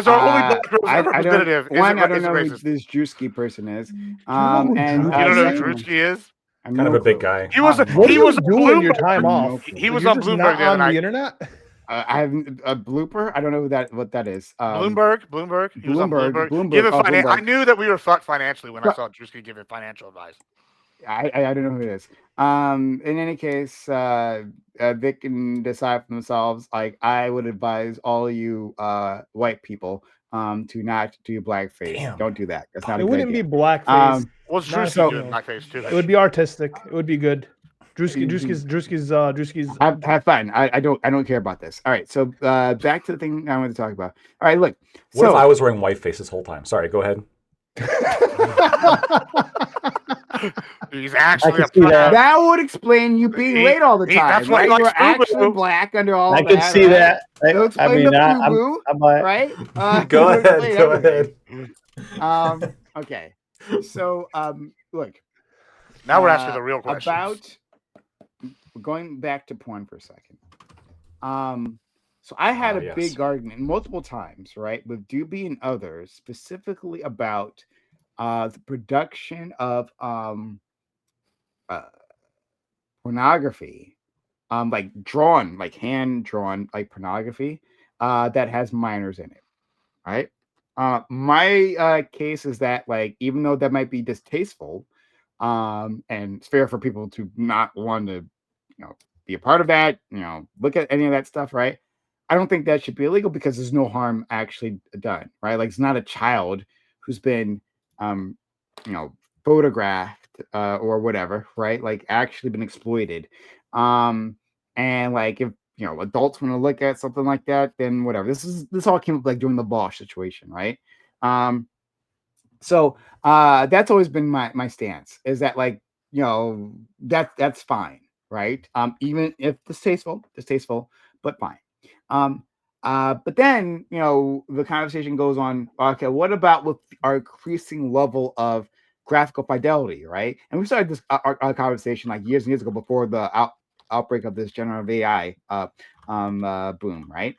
S3: our only representative,
S1: I don't know who this Drewski person is. And
S3: you don't know who Drewski is?
S4: Kind of a big guy.
S3: He was
S6: doing your time off.
S3: He was on Bloomberg the other night.
S6: The internet.
S1: I have a blooper. I don't know what that is.
S3: Bloomberg. He was on Bloomberg. I knew that we were fucked financially when I saw Drewski giving financial advice.
S1: I don't know who it is. In any case, they can decide for themselves. Like I would advise all you white people to not do blackface.
S4: Damn.
S1: Don't do that. That's not.
S6: It wouldn't be blackface.
S3: Well, Drewski doing blackface too.
S6: It would be artistic. It would be good. Drewski's.
S1: Have fun. I don't care about this. All right. So back to the thing I wanted to talk about. All right. Look.
S4: What if I was wearing whiteface this whole time? Sorry. Go ahead.
S3: He's actually a
S1: that would explain you being late all the time.
S3: That's why
S1: right?
S3: he
S1: You're
S3: likes
S1: actually black under all
S5: I
S1: that.
S5: can see
S1: right?
S5: that.
S1: So explain the FUBU, right?
S4: Go ahead.
S1: Okay. So look.
S3: Now we're asking the real questions.
S1: About going back to porn for a second. So I had a big argument multiple times, right, with Doobie and others, specifically about the production of pornography, like drawn, like hand drawn, like pornography, that has minors in it, right? My case is that, like, even though that might be distasteful, and it's fair for people to not want to, be a part of that, look at any of that stuff, right? I don't think that should be illegal because there's no harm actually done, right? Like, it's not a child who's been, photographed or whatever, right? Like, actually been exploited. And like, if adults want to look at something like that, then whatever. This all came up like during the Bosch situation, right? So that's always been my stance, is that, like, that's fine, right? Even if distasteful, but fine. But then, the conversation goes on, okay, what about with our increasing level of graphical fidelity, right? And we started this our conversation like years and years ago before the outbreak of this generative AI boom, right?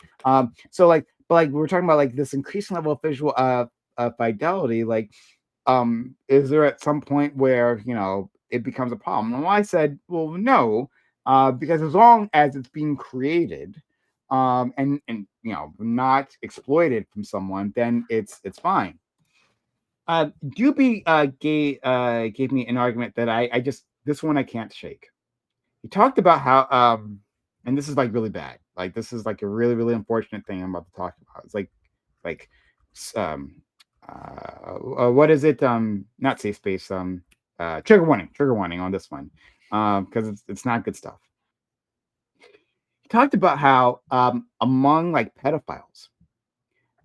S1: So like, but like we're talking about like this increasing level of visual fidelity, like, is there at some point where it becomes a problem? And I said, well, no, because as long as it's being created and not exploited from someone, then it's fine. Doobie gave me an argument that I just, this one I can't shake. He talked about how and this is like really bad. Like, this is like a really, really unfortunate thing I'm about to talk about. It's like what is it? Not safe space. Trigger warning on this one, because it's not good stuff. He talked about how among like pedophiles,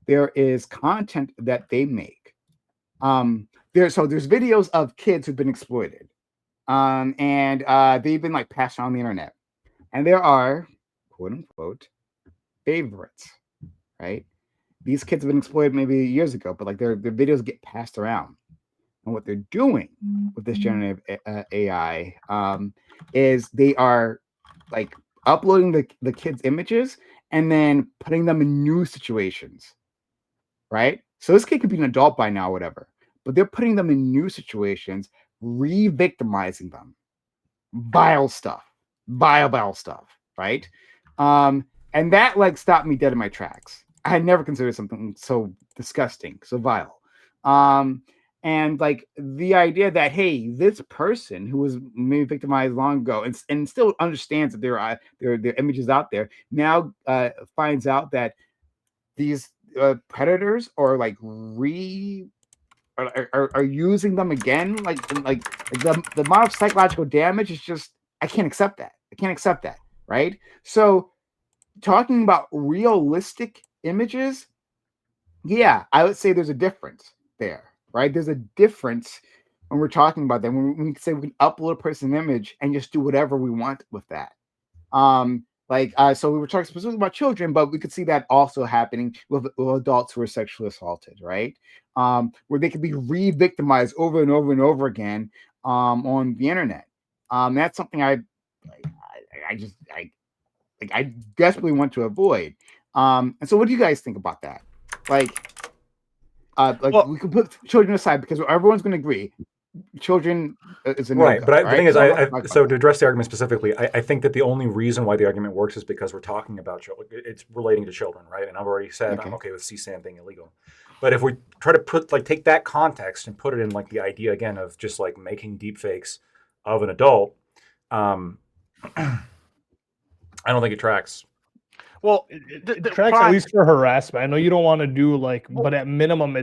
S1: there is content that they make. There's videos of kids who've been exploited, and they've been like passed on the internet, and there are quote unquote favorites, right? These kids have been exploited maybe years ago, but like their videos get passed around. And what they're doing with this generative AI is they are like uploading the kids' images and then putting them in new situations, right? So this kid could be an adult by now, whatever, but they're putting them in new situations, re-victimizing them. Vile stuff, right? And that like stopped me dead in my tracks. I had never considered something so disgusting, so vile. And like the idea that, hey, this person who was maybe victimized long ago and still understands that there are images out there, now finds out that these predators are like are using them again, like the amount of psychological damage is just, I can't accept that, right? So talking about realistic images, yeah, I would say there's a difference there, right? There's a difference when we're talking about them. When we say we can upload a person's image and just do whatever we want with that. So we were talking specifically about children, but we could see that also happening with adults who are sexually assaulted, right? Where they could be re-victimized over and over and over again on the internet. That's something I desperately want to avoid. And so what do you guys think about that? We can put children aside because everyone's going to agree children is a no-go,
S4: right. But
S1: right?
S4: the thing is, so to address the argument specifically, I think that the only reason why the argument works is because we're talking about children. It's relating to children, right? And I've already said I'm okay with CSAM being illegal. But if we try to take that context and put it in like the idea again of just like making deepfakes of an adult, I don't think it tracks.
S3: Well,
S6: it tracks at least for harassment. I know you don't want to do but at minimum,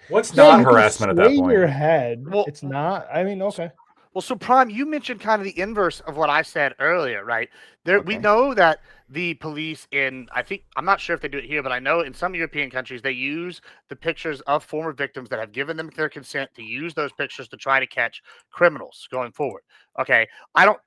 S4: what's not harassment at that point?
S6: Your head. Well, it's not. I mean, okay.
S3: Well, so Prime, you mentioned kind of the inverse of what I said earlier, right? There, we
S1: Okay.
S3: know that the police I'm not sure if they do it here, but I know in some European countries they use the pictures of former victims that have given them their consent to use those pictures to try to catch criminals going forward. Okay, I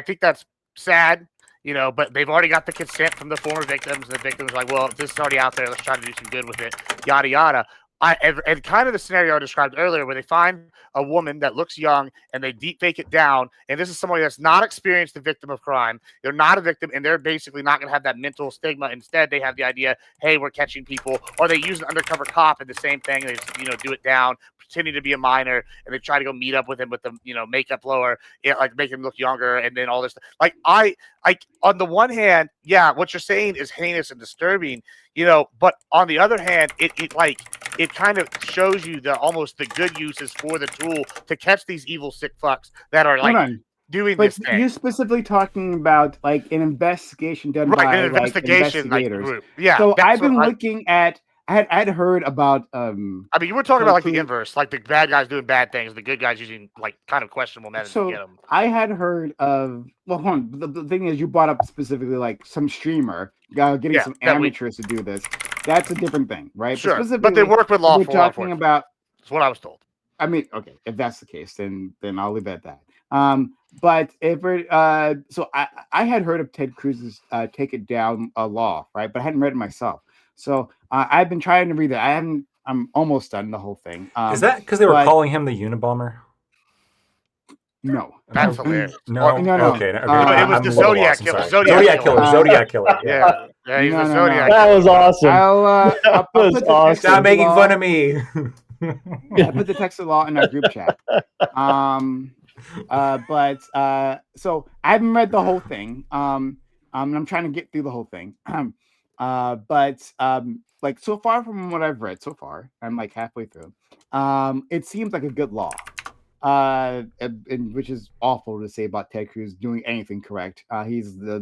S3: think that's sad, but they've already got the consent from the former victims, and the victims are like, well, if this is already out there, let's try to do some good with it, yada yada. And kind of the scenario I described earlier, where they find a woman that looks young and they deep fake it down. And this is somebody that's not experienced the victim of crime. They're not a victim, and they're basically not going to have that mental stigma. Instead, they have the idea, hey, we're catching people, or they use an undercover cop and the same thing. They just, do it down, pretending to be a minor, and they try to go meet up with him with the, makeup lower, like make him look younger, and then all this. Like I on the one hand, yeah, what you're saying is heinous and disturbing, but on the other hand, it kind of shows you almost the good uses for the tool to catch these evil sick fucks that are doing
S1: but
S3: this thing.
S1: You're specifically talking about like an investigation done by
S3: an investigation
S1: investigators.
S3: group. Yeah.
S1: So I've been looking at. I'd heard about.
S3: I mean, you were talking about like the inverse, like the bad guys doing bad things, the good guys using like kind of questionable methods to get them.
S1: I had heard of. Well, hold on. The thing is, you brought up specifically like some streamer getting some amateurs to do this. That's a different thing, right?
S3: Sure, but they work with law.
S1: We're talking about.
S3: That's what I was told.
S1: I mean, okay, if that's the case, then I'll leave it at that. But if it, so I had heard of Ted Cruz's Take It Down law, right? But I hadn't read it myself. So I've been trying to read it. I'm almost done the whole thing.
S4: Is that because they were calling him the Unabomber?
S1: No,
S3: that's hilarious.
S1: No.
S3: Okay. It was the Zodiac Killer.
S4: Zodiac Killer.
S3: Yeah, he's the Zodiac.
S5: That was awesome.
S1: I'll put the text
S4: Stop making fun of me.
S1: I put the text of law in our group chat. So I haven't read the whole thing. I'm trying to get through the whole thing. Like so far from what I've read so far, I'm like halfway through. It seems like a good law. Which is awful to say about Ted Cruz doing anything correct. He's the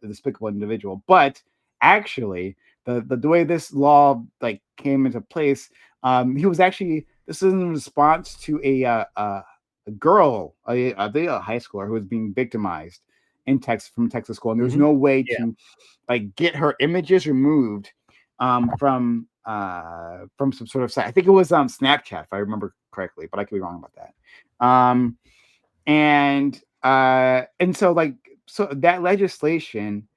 S1: despicable individual. But actually, the way this law like came into place, he was actually this is in response to a girl, a high schooler who was being victimized in Texas from Texas school, and there was no way to like get her images removed from some sort of site. I think it was Snapchat, if I remember correctly, but I could be wrong about that. And so that legislation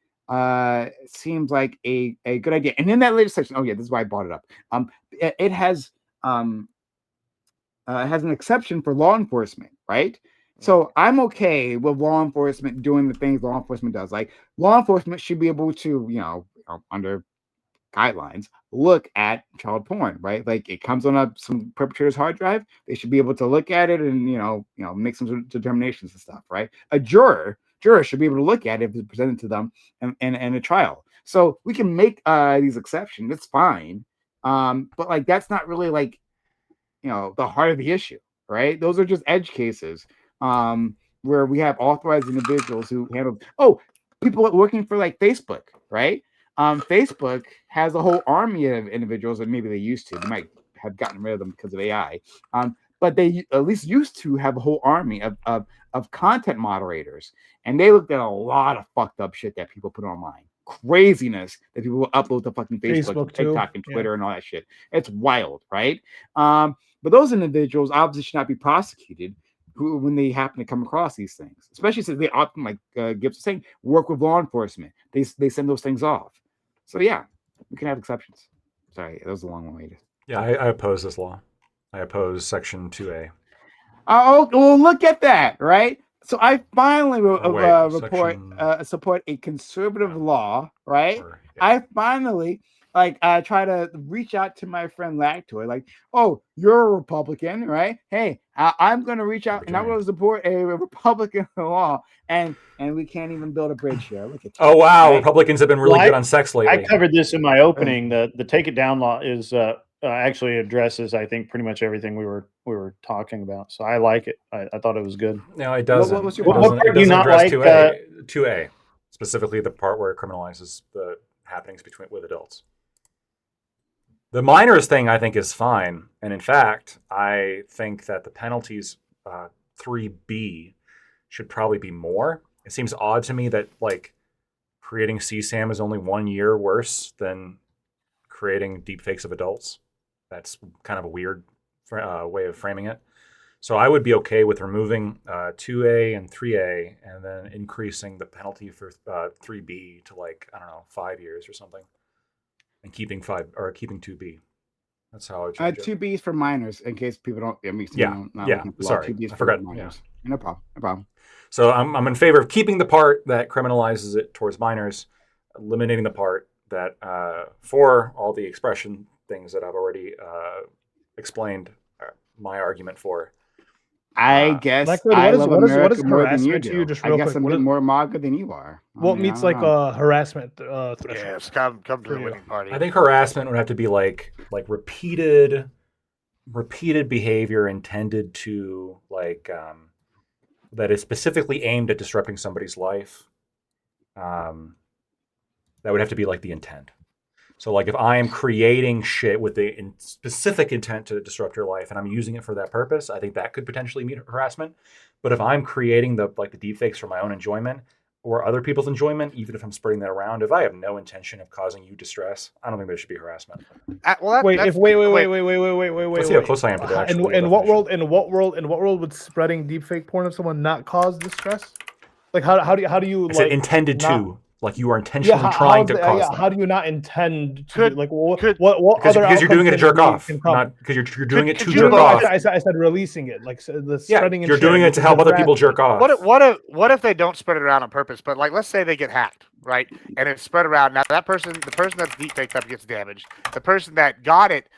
S1: seems like a good idea. And in that legislation, this is why I brought it up. It has an exception for law enforcement, right? So I'm okay with law enforcement doing the things law enforcement does. Like law enforcement should be able to, under guidelines, look at child porn, right? Like it comes on some perpetrator's hard drive. They should be able to look at it and make some determinations and stuff, right? A juror should be able to look at it if it's presented to them in a trial. So we can make these exceptions. It's fine, but like that's not really like the heart of the issue, right? Those are just edge cases where we have authorized individuals who handle people working for like Facebook, right? Facebook has a whole army of individuals, and maybe they used to. They might have gotten rid of them because of AI. But they at least used to have a whole army of content moderators, and they looked at a lot of fucked up shit that people put online. Craziness that people will upload to fucking Facebook TikTok, and Twitter, and all that shit. It's wild, right? But those individuals obviously should not be prosecuted when they happen to come across these things, especially since they often, like Gibbs was saying, work with law enforcement. They send those things off. So yeah, we can have exceptions. Sorry, that was a long way.
S4: Yeah, I oppose this law. I oppose Section 2A.
S1: Oh, well, look at that, right? So I finally support a conservative law, right? I finally try to reach out to my friend Lactoid, like, oh, you're a Republican, right? Hey, I'm going to reach out and I'm going to support a Republican law, and we can't even build a bridge here. Look at
S4: oh wow, right? Republicans have been really good on sex lately.
S5: I covered this in my opening. The Take It Down law is actually addresses, I think, pretty much everything we were talking about. So I like it. I thought it was good.
S4: No, it doesn't.
S5: What part do you not like?
S4: 2A, specifically the part where it criminalizes the happenings with adults. The minors thing, I think, is fine. And in fact, I think that the penalties 3B should probably be more. It seems odd to me that like creating CSAM is only 1 year worse than creating deepfakes of adults. That's kind of a weird way of framing it. So I would be okay with removing 2A and 3A and then increasing the penalty for 3B to like, I don't know, 5 years or something, and keeping 2B. That's how I would change it.
S1: 2B is for minors, in case people don't.
S4: Sorry,
S1: 2B is
S4: I
S1: for
S4: forgot.
S1: minors. Yeah. No problem.
S4: So I'm in favor of keeping the part that criminalizes it towards minors, eliminating the part that for all the expression things that I've already explained my argument for.
S1: I guess
S6: Blackwood,
S1: I love America
S6: what is
S1: more than you
S6: harassment to
S1: do.
S6: you? Just
S1: I
S6: real
S1: guess
S6: quick,
S1: I'm
S6: what
S1: getting
S6: is-
S1: more MAGA than you are.
S6: What
S1: I
S6: meets
S1: don't
S6: like
S1: know.
S6: a harassment threshold?
S3: Yes, come to the
S6: you.
S3: winning party.
S4: I think harassment would have to be like repeated behavior intended to like that is specifically aimed at disrupting somebody's life. That would have to be like the intent. So like if I am creating shit with the specific intent to disrupt your life and I'm using it for that purpose, I think that could potentially meet harassment. But if I'm creating the deepfakes for my own enjoyment or other people's enjoyment, even if I'm spreading that around, if I have no intention of causing you distress, I don't think there should be harassment.
S6: Wait. Let's
S4: see how close I am to the actual
S6: In what world would spreading deepfake porn of someone not cause distress? Like how do you
S4: I said
S6: like
S4: intended
S6: not,
S4: to? Like you are intentionally trying to cause.
S6: How do you not intend to?
S3: Could-
S6: like
S3: could-
S6: what
S4: Because
S6: other
S4: you're doing it to
S6: outcomes
S4: jerk
S6: can
S4: off,
S6: come?
S4: not because you're doing it to
S3: could
S4: jerk
S3: you-
S4: off.
S6: I said releasing it, like the spreading.
S4: You're
S6: and
S4: doing
S6: sharing,
S4: it to help other people jerk off.
S3: What if they don't spread it around on purpose? But like, let's say they get hacked, right? And it's spread around. Now the person that's deepfaked up gets damaged. The person that got it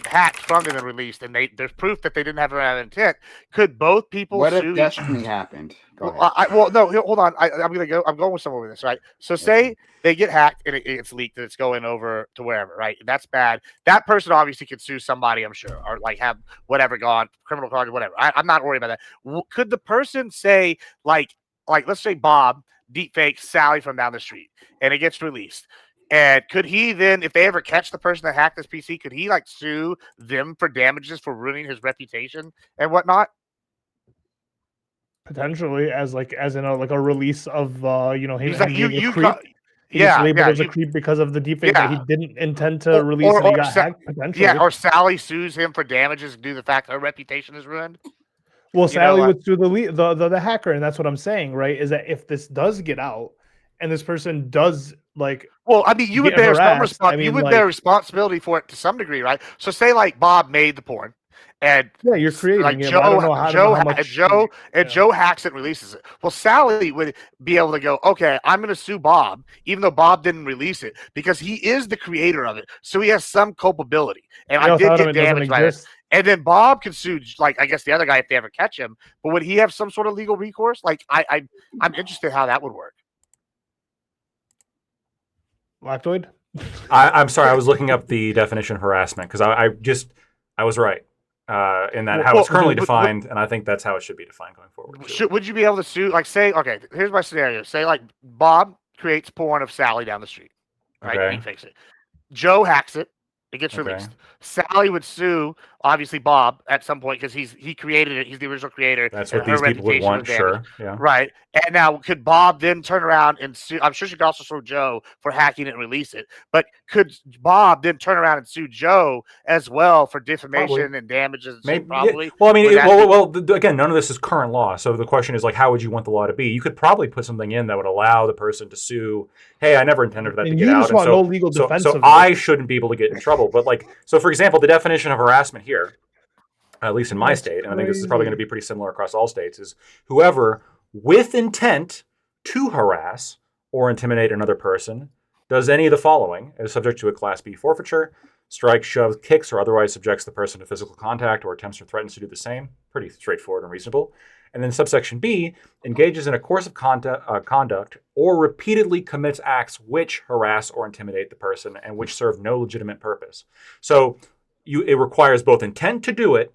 S3: hacked from it and released, and there's proof that they didn't have that intent. Could both people
S1: What
S3: sue
S1: if Destiny happened? Go
S3: Well,
S1: ahead.
S3: no, hold on. I'm going with somewhere with this, right? So say they get hacked and it gets leaked and it's going over to wherever, right? That's bad. That person obviously could sue somebody, I'm sure, or like have whatever gone, criminal charge, whatever. I'm not worried about that. Could the person say like let's say Bob deepfakes Sally from down the street and it gets released? And could he then, if they ever catch the person that hacked this PC, could he like sue them for damages for ruining his reputation and whatnot?
S6: Potentially as in a release of him
S3: He's like,
S6: being a creep.
S3: got,
S6: He gets
S3: yeah,
S6: labeled
S3: yeah,
S6: as a creep because of the deepfake that he
S3: yeah.
S6: didn't intend to release and he got hacked. Potentially,
S3: yeah, or Sally sues him for damages due to the fact her reputation is ruined.
S6: well, Sally would sue the hacker, and that's what I'm saying, right? Is that if this does get out and this person does
S3: well, I mean, you would bear bear responsibility for it to some degree, right? So say like Bob made the porn. And
S6: yeah, you're creating
S3: like
S6: it.
S3: Joe hacks it and releases it. Well, Sally would be able to go, okay, I'm going to sue Bob, even though Bob didn't release it, because he is the creator of it. So he has some culpability. And I did get damaged by this. And then Bob could sue, like I guess the other guy if they ever catch him. But would he have some sort of legal recourse? Like I'm interested how that would work.
S6: Lactoid?
S4: I'm sorry, I was looking up the definition of harassment because I was right. In that how it's currently defined, and I think that's how it should be defined going forward.
S3: Would you be able to sue? Like, say, okay, here's my scenario. Say, like, Bob creates porn of Sally down the street, right?
S4: Okay.
S3: He fakes it. Joe hacks it. It gets released. Sally would sue, obviously, Bob at some point because he created it. He's the original creator.
S4: That's what these people would want, sure. Yeah.
S3: Right. And now, could Bob then turn around and sue? I'm sure she could also sue Joe for hacking it and release it. But could Bob then turn around and sue Joe as well for defamation and damages?
S4: Maybe.
S3: Probably.
S4: Yeah. Well, I mean, again, none of this is current law. So the question is, like, how would you want the law to be? You could probably put something in that would allow the person to sue. Hey, I never intended for that to get out.
S6: And no legal defense
S4: so I shouldn't be able to get in trouble. But like, so for example, the definition of harassment here, at least in my state, and I think this is probably going to be pretty similar across all states, is whoever with intent to harass or intimidate another person does any of the following is subject to a Class B forfeiture, strikes, shoves, kicks, or otherwise subjects the person to physical contact or attempts or threatens to do the same. Pretty straightforward and reasonable. And then subsection B engages in a course of conduct or repeatedly commits acts which harass or intimidate the person and which serve no legitimate purpose. So it requires both intent to do it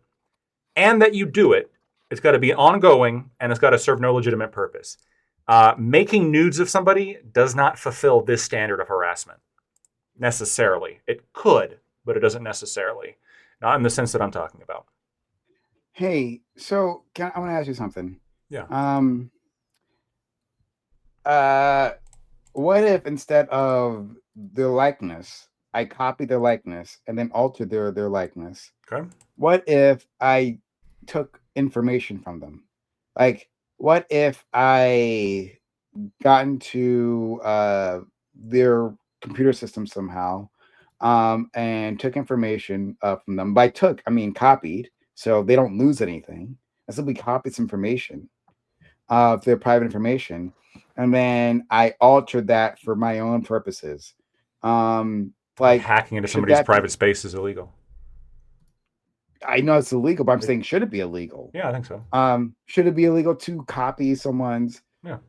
S4: and that you do it. It's got to be ongoing and it's got to serve no legitimate purpose. Making nudes of somebody does not fulfill this standard of harassment necessarily. It could, but it doesn't necessarily. Not in the sense that I'm talking about.
S1: Hey, so I want to ask you something.
S4: Yeah.
S1: What if instead of their likeness, I copy their likeness and then alter their likeness?
S4: Okay.
S1: What if I took information from them? Like, what if I got into their computer system somehow, and took information from them? By took, I mean copied, so they don't lose anything. I simply copied some information of their private information, and then I altered that for my own purposes. Like
S4: hacking into
S1: should
S4: somebody's
S1: that
S4: private space is illegal.
S1: I know it's illegal, but I'm saying, should it be illegal?
S4: Yeah, I think so.
S1: Should it be illegal to copy someone's
S4: Yeah.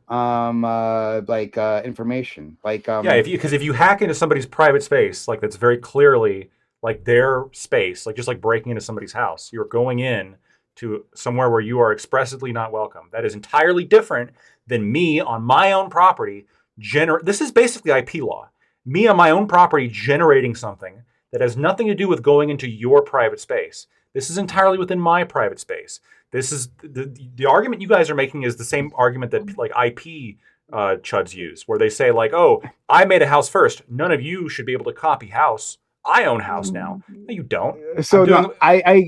S1: information? Like
S4: Yeah, if you hack into somebody's private space, like that's very clearly like their space, like just like breaking into somebody's house, you're going in to somewhere where you are expressly not welcome. That is entirely different than me on my own property. This is basically IP law. Me on my own property generating something that has nothing to do with going into your private space. This is entirely within my private space. This is the argument you guys are making is the same argument that like IP chuds use, where they say like, "Oh, I made a house first. None of you should be able to copy house. I own house now." No, you don't.
S1: So no, I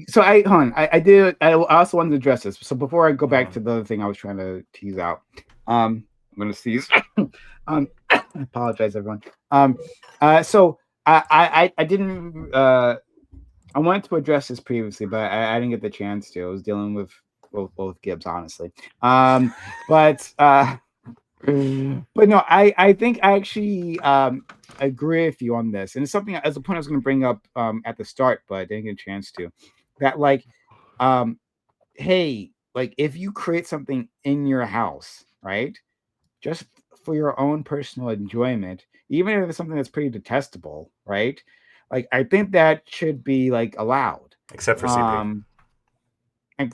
S1: did. I also wanted to address this. So before I go back to the other thing I was trying to tease out, I'm going to seize. I apologize, everyone. So I didn't. I wanted to address this previously, but I didn't get the chance to. I was dealing with both Gibbs, honestly. But no, I think I actually agree with you on this, and it's something as a point I was going to bring up at the start, but I didn't get a chance to. That like, hey, like if you create something in your house, right, just for your own personal enjoyment, even if it's something that's pretty detestable, right? Like I think that should be like allowed,
S4: except for CP.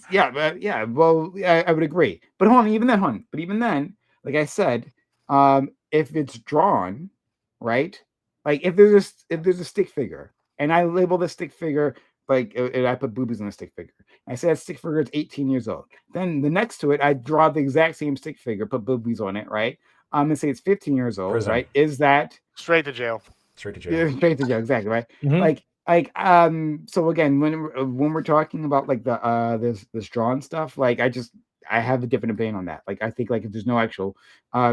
S1: Yeah, well, I would agree. But even then, like I said, if it's drawn, right? Like if there's a stick figure, and I label the stick figure like I put boobies on the stick figure. I say that stick figure is 18 years old. Then the next to it, I draw the exact same stick figure, put boobies on it, right? And say it's 15 years old,
S4: Prison.
S1: right? Is that
S3: straight to jail?
S4: Straight to jail.
S1: Yeah, straight to jail, exactly, right?
S6: Mm-hmm.
S1: So again, when we're talking about like the this drawn stuff, like I have a different opinion on that. Like I think like if there's no actual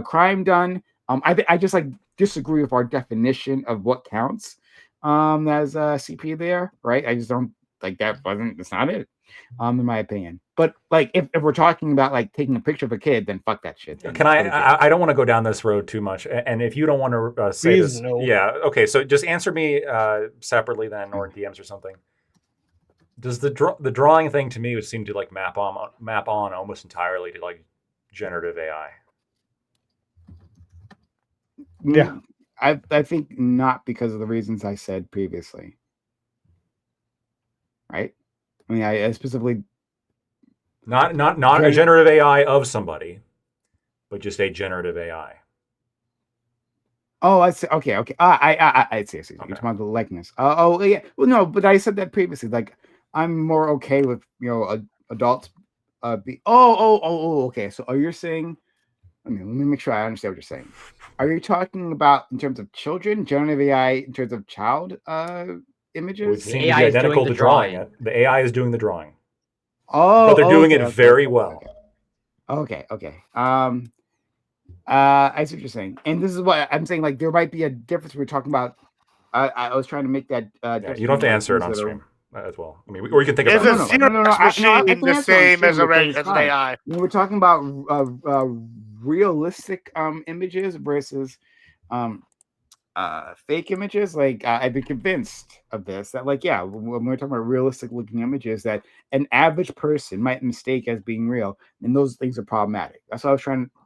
S1: crime done, I just like disagree with our definition of what counts as CP there, right? I just don't like that's not it, in my opinion. But like if we're talking about like taking a picture of a kid, then fuck that shit.
S4: Can I don't want to go down this road too much, and if you don't want to say
S6: Please,
S4: this,
S6: no.
S4: yeah, okay, so just answer me separately then, or in DMs or something. Does the drawing thing to me would seem to like map on almost entirely to like generative AI?
S6: Yeah.
S1: I think not, because of the reasons I said previously. Right? I mean, I specifically
S4: not a generative AI of somebody, but just a generative AI.
S1: Oh, I see. Okay. I see. Okay. You're talking about the likeness. Oh, yeah. Well, no, but I said that previously. Like, I'm more okay with adults. Okay. So, are you saying? Let me make sure I understand what you're saying. Are you talking about in terms of children, generative AI in terms of child images?
S4: It would seem to be identical to drawing. The AI is doing the drawing.
S1: Oh,
S4: but they're doing it very well.
S1: Okay. I see what you're saying, and this is what I'm saying. Like, there might be a difference. We're talking about. I was trying to make that.
S4: You don't have to answer it on stream as well. I mean, or you can think about
S3: it. Is a machine the same as an AI?
S1: When we're talking about realistic images versus fake images, like I've been convinced of this, that like, yeah, when we're talking about realistic looking images, that an average person might mistake as being real, and those things are problematic. That's what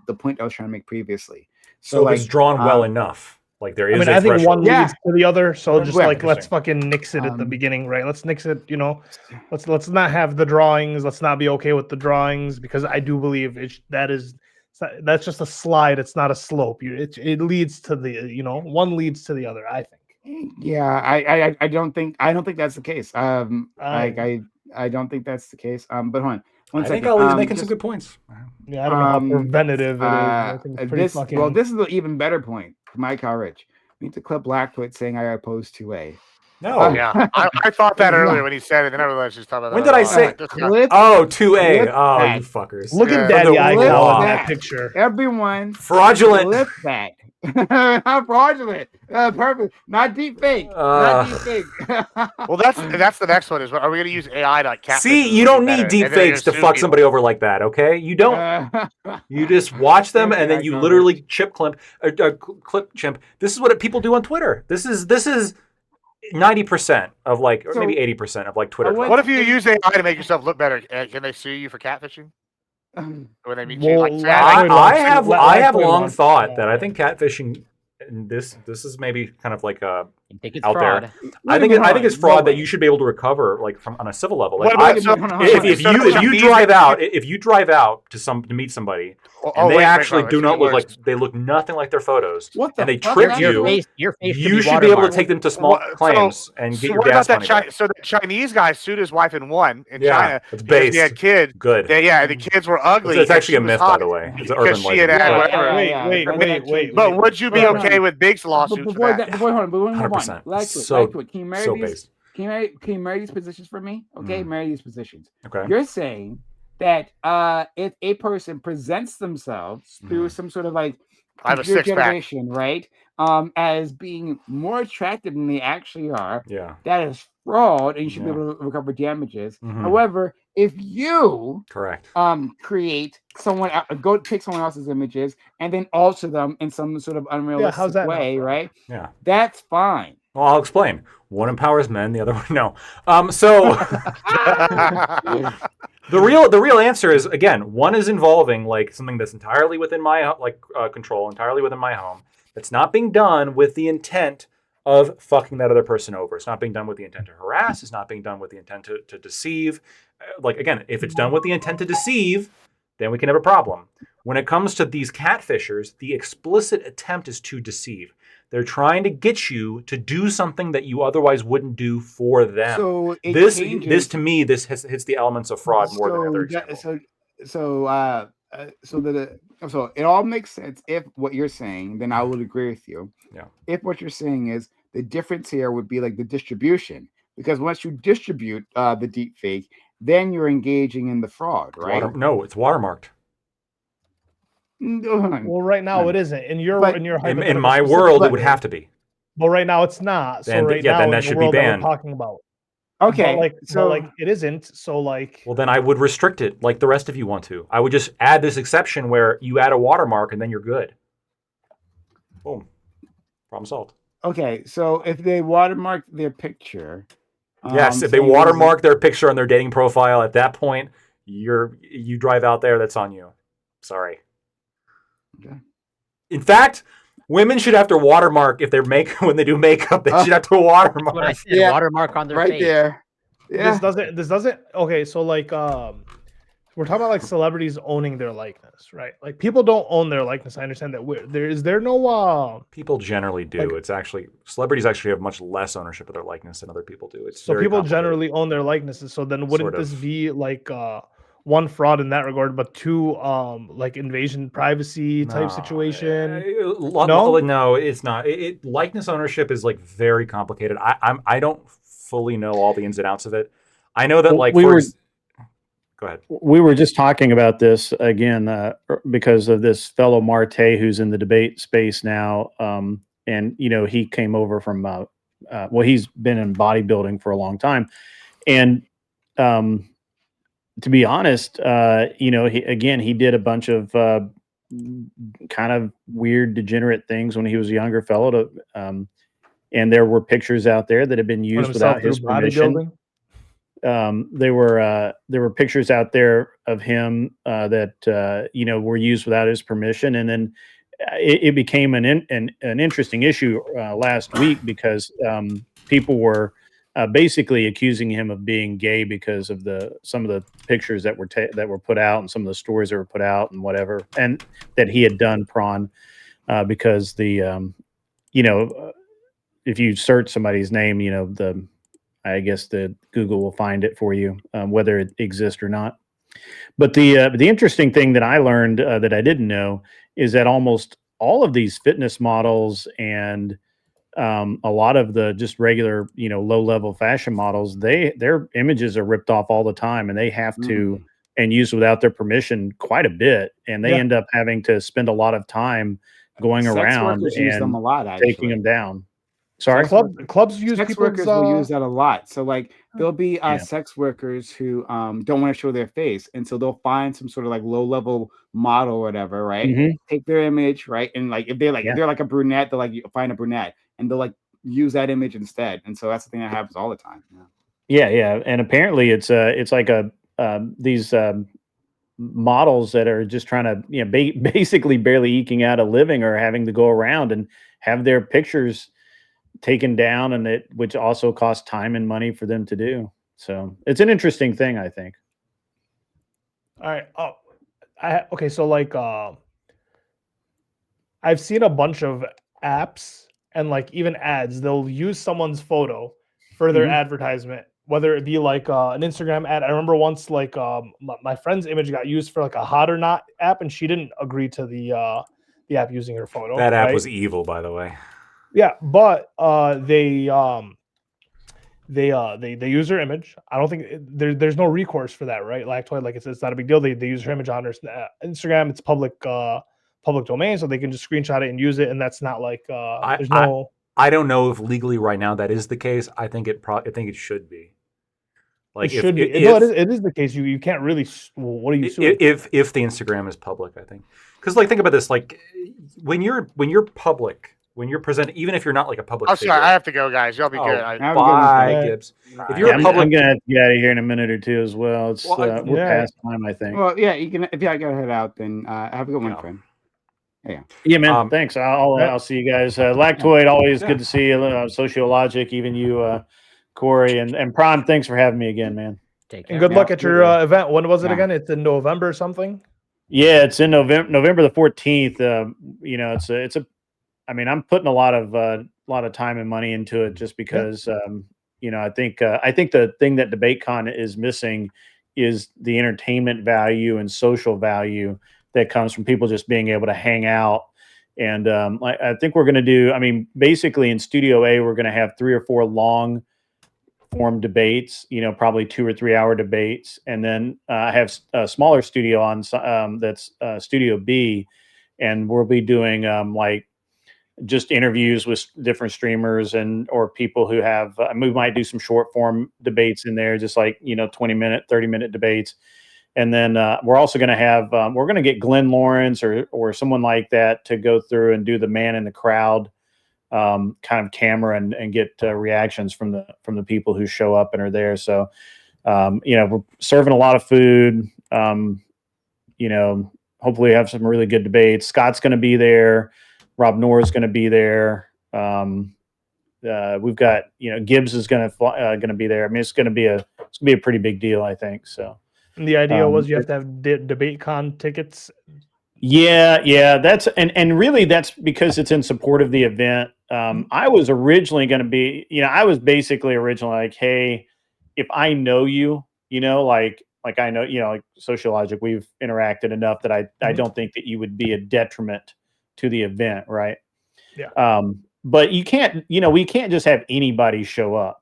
S1: the point I was trying to make previously.
S4: So like, it's drawn well enough. Like there is.
S6: I mean, I think one leads to the other. So just like let's fucking nix it at the beginning, right? Let's nix it. Let's not have the drawings. Let's not be okay with the drawings, because I do believe that's just a slide. It's not a slope. It leads to the one leads to the other, I think.
S1: Yeah, I don't think that's the case. I I don't think that's the case. But hold on.
S4: I think Ali's making some good points.
S6: Yeah, I don't know how preventative it is. I think it's pretty fucking...
S1: Well, this is an even better point. Mike Rich. We need to clip Blackfoot saying I oppose 2A.
S4: No.
S3: Yeah, I thought that earlier when he said it. Then I realized he was talking about that.
S4: When did I say? Oh, 2A. Oh, you fuckers.
S6: Look at Daddy Icon in that picture.
S1: Everyone.
S4: Fraudulent.
S1: Flip that. Not fraudulent. Perfect. Not deep fake. Not deep fake.
S3: Well, that's the next one. Is are we going to use AI to catfish?
S4: See, you don't need deep fakes to fuck somebody over like that. Okay, you don't. You just watch them and then you literally clip chimp. This is what people do on Twitter. This is 90% of like, or maybe 80% of like Twitter.
S3: What if you use AI to make yourself look better? Can they sue you for catfishing? When they meet you,
S4: I have long thought that I think catfishing, and this is maybe kind of like out
S2: fraud.
S4: there. I think it's fraud that you should be able to recover like from on a civil level. Like if you drive out to meet somebody and they actually do not look like they look nothing like their photos and they trick you, you should be able to take them to small claims and get your gas money back.
S3: So the Chinese guy sued his wife and won in China.
S4: It's based.
S3: He had kids.
S4: Good.
S3: The kids were ugly.
S4: It's actually a myth, by the way. It's an urban legend.
S6: Wait.
S3: But would you be okay with Big's lawsuit?
S1: Before hold on.
S4: 100%.
S1: Can you marry these positions for me? Okay, marry these positions.
S4: Okay.
S1: You're saying that if a person presents themselves through some sort of like computer generation, right, as being more attractive than they actually are, that is fraud, and you should be able to recover damages. However, if you create someone, go take someone else's images and then alter them in some sort of unrealistic way, right?
S4: Yeah,
S1: that's fine.
S4: Well, I'll explain. One empowers men, the other one no. So the real answer is, again, one is involving like something that's entirely within my control, entirely within my home. That's not being done with the intent of fucking that other person over. It's not being done with the intent to harass. It's not being done with the intent to deceive. Like, again, if it's done with the intent to deceive, then we can have a problem. When it comes to these catfishers, the explicit attempt is to deceive. They're trying to get you to do something that you otherwise wouldn't do for them.
S1: So
S4: this to me, this hits the elements of fraud more than other examples.
S1: So it all makes sense if what you're saying, then I would agree with you.
S4: Yeah.
S1: If what you're saying is the difference here would be like the distribution, because once you distribute the deep fake, then you're engaging in the fraud, right?
S4: No, it's watermarked.
S6: Well, right now it isn't. In
S4: my world, it would have to be.
S6: But right now it's not. So then
S4: that should be banned.
S6: That we're talking about.
S1: Okay,
S6: but it isn't. So
S4: well, then I would restrict it like the rest of you want to. I would just add this exception where you add a watermark and then you're good. Boom. Problem solved.
S1: Okay, so if they watermark their picture,
S4: yes, if they watermark their picture on their dating profile, at that point, you drive out there. That's on you. Sorry.
S1: Okay.
S4: In fact, women should have to watermark if they're when they do makeup. They should have to watermark.
S2: Watermark on their
S1: right
S2: face.
S1: There. Yeah.
S6: This doesn't. Okay, so like we're talking about like celebrities owning their likeness, right? Like people don't own their likeness. I understand that. Is there no
S4: people generally do. It's actually celebrities actually have much less ownership of their likeness than other people do. It's
S6: so people generally own their likenesses. So then wouldn't this be like one, fraud in that regard, but two, like invasion privacy type situation?
S4: No, it's not. Likeness ownership is like very complicated. I don't fully know all the ins and outs of it. I know that go ahead.
S5: We were just talking about this again because of this fellow Marte who's in the debate space now, and he came over from he's been in bodybuilding for a long time, and to be honest, he did a bunch of kind of weird, degenerate things when he was a younger fellow. And there were pictures out there that had been used without his permission. There were pictures out there of him that were used without his permission, and then it became an interesting issue last week because people were basically accusing him of being gay because of some of the pictures that were put out and some of the stories that were put out and whatever, and that he had done prawn because if you search somebody's name, I guess the Google will find it for you, whether it exists or not. But the interesting thing that I learned that I didn't know is that almost all of these fitness models and a lot of the just regular, low level fashion models, their images are ripped off all the time, and they have to and used without their permission quite a bit, and they end up having to spend a lot of time going around and
S1: use them a lot,
S5: taking them down. Sorry,
S6: clubs use
S1: sex workers will use that a lot. So like there'll be sex workers who don't want to show their face, and so they'll find some sort of like low level model or whatever, right? Take their image, right, and like if they're like a brunette, they'll like find a brunette and they'll like use that image instead. And so that's the thing that happens all the time.
S5: Yeah, and apparently it's like these models that are just trying to basically barely eking out a living or having to go around and have their pictures taken down, and which also costs time and money for them to do. So it's an interesting thing, I think.
S6: All right. Okay. So like, I've seen a bunch of apps and like even ads. They'll use someone's photo for their advertisement, whether it be like an Instagram ad. I remember once like my friend's image got used for like a Hot or Not app, and she didn't agree to the app using her photo.
S4: That app was evil, by the way.
S6: Yeah, but they use her image. I don't think there's no recourse for that, right? Lactoid, like it's not a big deal. They use her image on her Instagram. It's public domain, so they can just screenshot it and use it, and that's not like there's no.
S4: I don't know if legally right now that is the case. I think it should be.
S6: Like it should be. It is the case. You can't really. Well, what are you suing?
S4: If the Instagram is public, I think, because like think about this, like when you're public. When you're presenting, even if you're not like a public figure.
S3: Sorry, I have to go, guys. Y'all be good.
S4: Bye, Gibbs. If you're
S5: I'm going to have to get out of here in a minute or two as well. It's we're past time, I think.
S1: Well, yeah, you can. If you gotta head out, then have a good one, friend.
S5: Yeah, man. Thanks. I'll see you guys. Lactoid, always good to see you. Sociologic, even you, Corey, and Prime. Thanks for having me again, man.
S6: Take care. And good luck at your event. When was it again? It's in November or something.
S5: Yeah, it's in November the 14th. It's a. I mean, I'm putting a lot of time and money into it just because, I think the thing that DebateCon is missing is the entertainment value and social value that comes from people just being able to hang out. And I think we're going to do, basically in Studio A, we're going to have 3 or 4 long form debates, probably 2 or 3 hour debates. And then I have a smaller studio on that's Studio B, and we'll be doing just interviews with different streamers or people who have, we might do some short form debates in there, just like, 20-minute, 30-minute debates. And then we're also going to have, we're going to get Glenn Lawrence or someone like that to go through and do the man in the crowd kind of camera and get reactions from the people who show up and are there. So, we're serving a lot of food, hopefully have some really good debates. Scott's going to be there. Rob Noor's going to be there. We've got, Gibbs is going to be there. I mean, it's going to be a pretty big deal, I think. So,
S6: and the idea was you have to have DebateCon tickets.
S5: Yeah. That's and really that's because it's in support of the event. I was originally going to be, I was basically originally like, hey, if I know you, like I know, like Sociologic, we've interacted enough that I don't think that you would be a detriment to the event, right?
S6: Yeah.
S5: But you can't, we can't just have anybody show up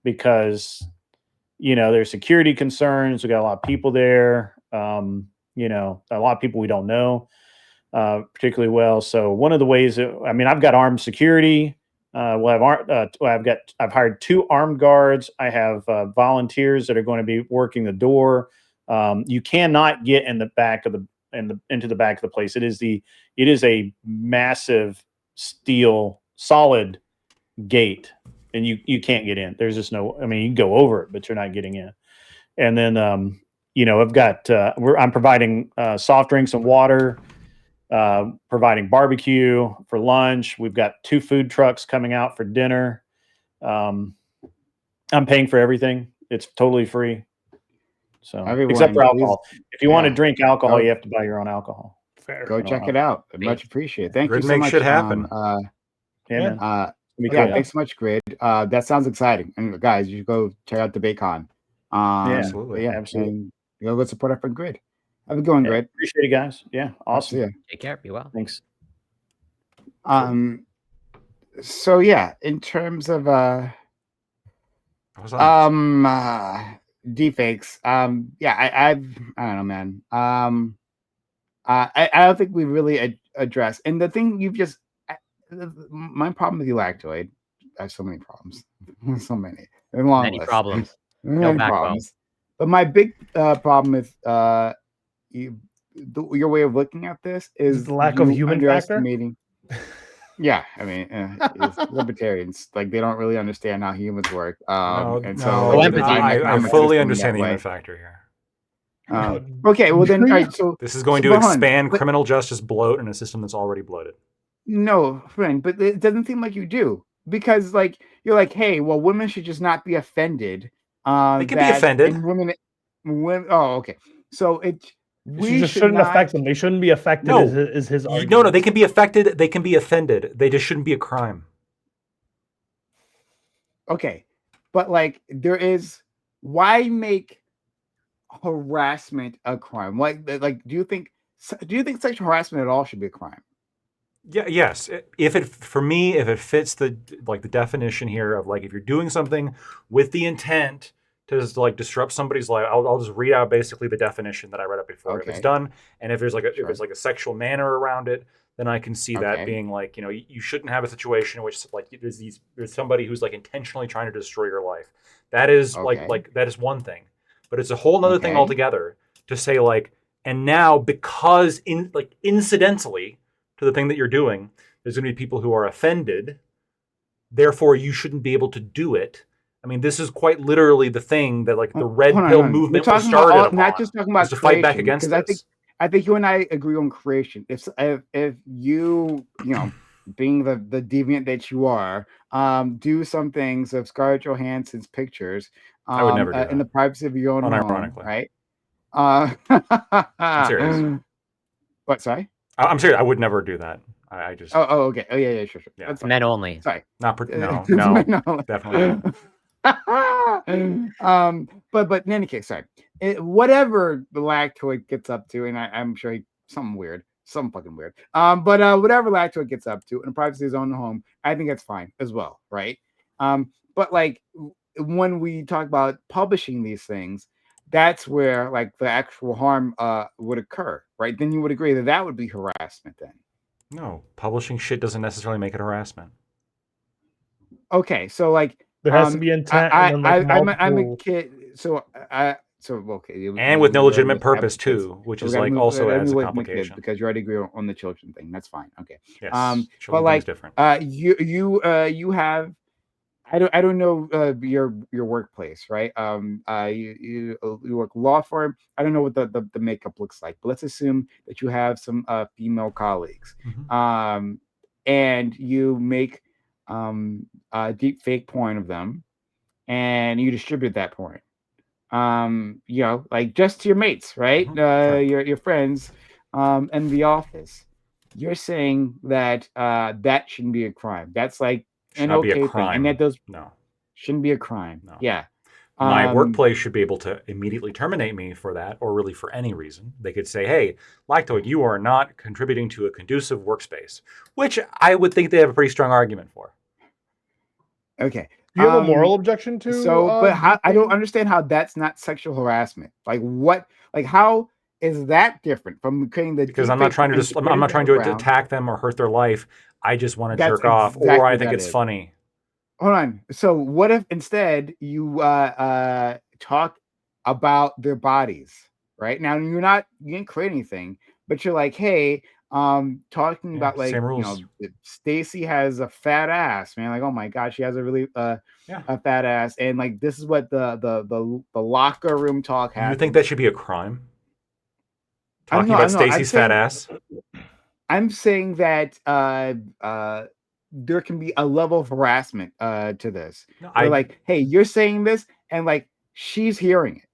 S5: because, there's security concerns. We got a lot of people there. A lot of people we don't know particularly well. So one of the ways I've got armed security. I've hired 2 armed guards. I have volunteers that are going to be working the door. You cannot get in the back of into the back of the place. It is a massive steel solid gate, and you can't get in. There's just no. You can go over it, but you're not getting in. And then I've got I'm providing soft drinks and water, providing barbecue for lunch. We've got 2 food trucks coming out for dinner. I'm paying for everything. It's totally free. So except for alcohol. If you want to drink alcohol, you have to buy your own alcohol.
S6: Fair.
S1: Go check it out. Much appreciated. Thank you so
S4: Grid
S1: much.
S4: should happen.
S1: Thanks so much, Grid. that sounds exciting. And guys, you should go check out DebateCon.
S5: Absolutely.
S1: Yeah,
S5: Absolutely.
S1: and go support our friend Grid. Have a good one, Grid.
S5: Appreciate it, guys. Yeah, awesome.
S1: Yeah.
S2: Take care. Be well.
S5: Thanks.
S1: So yeah, in terms of deepfakes, I don't know, man. I don't think we really address. And the thing you've just, my problem with Eulactoid, I have so many problems, so many,
S2: Many problems, no
S1: problems. But my big problem with your way of looking at this is
S6: the lack of human factor.
S1: Yeah, I mean, libertarians, like, they don't really understand how humans work. I
S4: fully understand the human factor here.
S1: Okay, well then, all right, so
S4: this is going to expand criminal justice bloat in a system that's already bloated.
S1: No, friend, but it doesn't seem like you do, because like you're like, hey, well, women should just not be offended.
S4: They can be offended.
S1: Women. Oh, okay. So
S6: we just shouldn't affect them. They shouldn't be affected.
S4: No,
S6: is his argument.
S4: No, they can be affected. They can be offended. They just shouldn't be a crime.
S1: Okay, but like why make harassment a crime? Like, do you think sexual harassment at all should be a crime?
S4: Yeah, yes. If it fits the definition here of like, if you're doing something with the intent to like disrupt somebody's life, I'll just read out basically the definition that I read up before. Okay. If it's done, and if there's like if it's like a sexual manner around it, then I can see that being like, you shouldn't have a situation in which like there's somebody who's like intentionally trying to destroy your life. That is like that is one thing, but it's a whole other thing altogether to say like, and now because incidentally to the thing that you're doing, there's going to be people who are offended. Therefore, you shouldn't be able to do it. I mean, this is quite literally the thing that like the red pill movement was started upon.
S1: Not just talking about
S4: to fight back against this.
S1: I think you and I agree on creation. If you being the deviant that you are, do some things of Scarlett Johansson's pictures,
S4: I would never do that.
S1: In the privacy of your own home, right?
S4: I'm serious.
S1: What? Sorry.
S4: I'm serious. I would never do that. I just.
S1: Oh, okay. Oh, yeah, sure.
S2: Yeah. That's men only.
S1: Sorry.
S4: No, definitely
S1: not. But in any case, sorry. Whatever the Lactoid gets up to, and I'm sure something fucking weird. But whatever Lactoid gets up to in the privacy of his own home, I think that's fine as well, right? But like when we talk about publishing these things, that's where like the actual harm would occur, right? Then you would agree that would be harassment then.
S4: No, publishing shit doesn't necessarily make it harassment.
S1: Okay, so like
S6: there has to be intent.
S1: I'm a kid, so okay.
S4: And with no legitimate purpose too, which is like also adds a complication.
S1: Because you already agree on the children thing. That's fine. Okay.
S4: Yes.
S1: But like
S4: different.
S1: You have. I don't know your workplace, right? You work law firm. I don't know what the makeup looks like, but let's assume that you have some female colleagues, and you make a deep fake porn of them, and you distribute that porn. Like just to your mates, right? Your friends, in the office. You're saying that that shouldn't be a crime. That's like an okay thing, and that shouldn't be a crime. No. Yeah.
S4: My workplace should be able to immediately terminate me for that, or really for any reason. They could say, hey, Lactoid, you are not contributing to a conducive workspace, which I would think they have a pretty strong argument for.
S1: Okay.
S6: Do you have a moral objection to?
S1: But I don't understand how that's not sexual harassment. Like what? Like how is that different from creating the?
S4: Because I'm not trying to attack them or hurt their life. I just want to jerk off, or I think it's funny.
S1: Hold on. So what if instead you talk about their bodies? Right now you didn't create anything, but you're like, hey, talking about like Stacy has a fat ass, man. Like, oh my gosh, she has a really a fat ass, and like this is what the locker room talk has.
S4: You think that should be a crime? Talking about Stacy's fat ass.
S1: I'm saying that there can be a level of harassment to this. Like, hey, you're saying this, and like she's hearing it.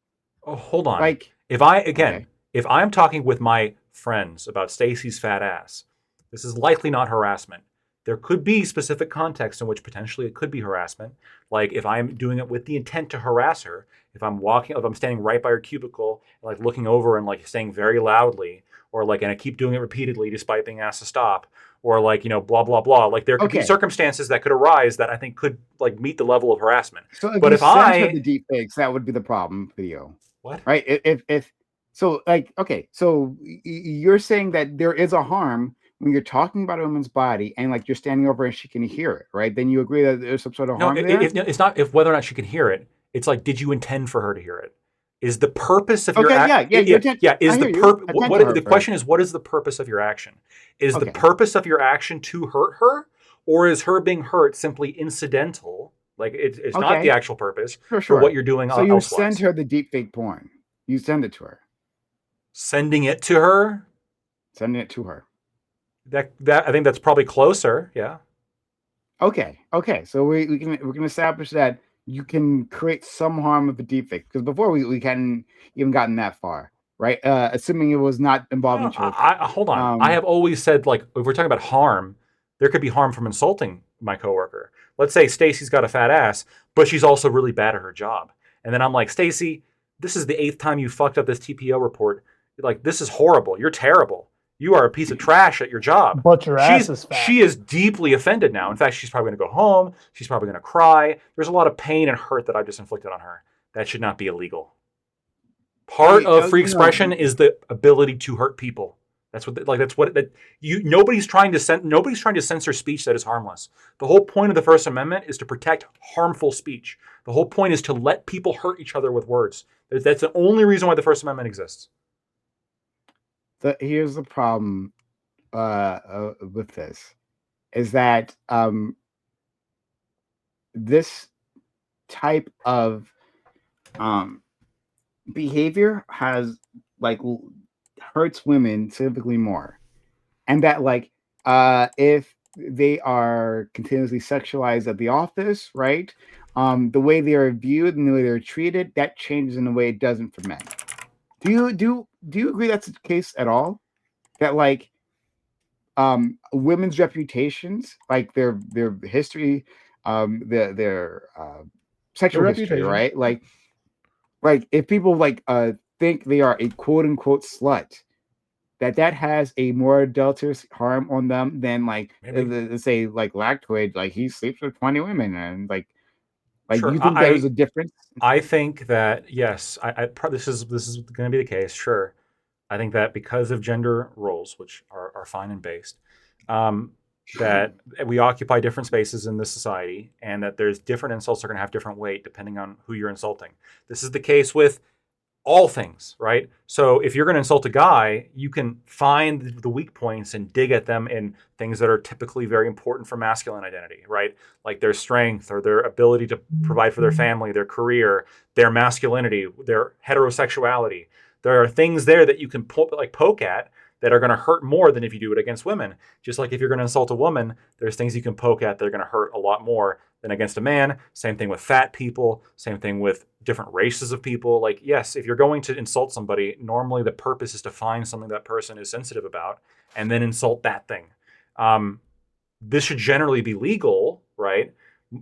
S4: Oh, hold on. Like, if I'm talking with my friends about Stacy's fat ass, this is likely not harassment. There could be specific context in which potentially it could be harassment. Like if I'm doing it with the intent to harass her, if I'm standing right by her cubicle, like looking over and like saying very loudly, or like, and I keep doing it repeatedly despite being asked to stop, or like, blah, blah, blah. Like there could be circumstances that could arise that I think could like meet the level of harassment.
S1: So if sent her the deep fakes, that would be the problem for you.
S4: What?
S1: Right? If so, like, okay, so you're saying that there is a harm when you're talking about a woman's body and like you're standing over and she can hear it, right? Then you agree that there's some sort of harm there?
S4: It's not if whether or not she can hear it. It's like, did you intend for her to hear it? Is the purpose of your action? The question is, what is the purpose of your action? Is the purpose of your action to hurt her, or is her being hurt simply incidental? Like it's not the actual purpose for what you're doing.
S1: So you send her the deepfake porn. You send it to her.
S4: Sending it to her.
S1: Sending it to her.
S4: That I think that's probably closer. Yeah.
S1: Okay. So we can establish that you can create some harm with a deepfake, because before we hadn't even gotten that far, right? Assuming it was not involving children.
S4: Hold on. I have always said, like, if we're talking about harm, there could be harm from insulting my coworker. Let's say Stacy's got a fat ass, but she's also really bad at her job, and then I'm like, Stacy, this is the 8th time you fucked up this TPO report. Like, this is horrible. You're terrible. You are a piece of trash at your job.
S6: But your ass is fat.
S4: She is deeply offended now. In fact, she's probably going to go home. She's probably going to cry. There's a lot of pain and hurt that I've just inflicted on her. That should not be illegal. Part of free expression is the ability to hurt people. Nobody's trying to censor speech that is harmless. The whole point of the First Amendment is to protect harmful speech. The whole point is to let people hurt each other with words. That's the only reason why the First Amendment exists.
S1: Here's the problem with this, is that this type of behavior has like hurts women typically more, and that like if they are continuously sexualized at the office, right, the way they are viewed and the way they're treated, that changes in a way it doesn't for men. Do you agree that's the case at all? That like women's reputations, like their history, their sexual history, right? Like if people like think they are a quote unquote slut, that has a more adulterous harm on them than like let's say like Lactoid, like he sleeps with 20 women and like sure. Do you think there's a difference?
S4: I think that yes, this is going to be the case. Sure, I think that because of gender roles, which are fine and based, that we occupy different spaces in this society, and that there's different insults are going to have different weight depending on who you're insulting. This is the case with all things, right? So if you're going to insult a guy, you can find the weak points and dig at them in things that are typically very important for masculine identity, right? Like their strength or their ability to provide for their family, their career, their masculinity, their heterosexuality. There are things there that you can poke at that are going to hurt more than if you do it against women. Just like if you're going to insult a woman, there's things you can poke at that are going to hurt a lot more than against a man. Same thing with fat people. Same thing with different races of people. Like, yes, if you're going to insult somebody, normally the purpose is to find something that person is sensitive about and then insult that thing. This should generally be legal, right?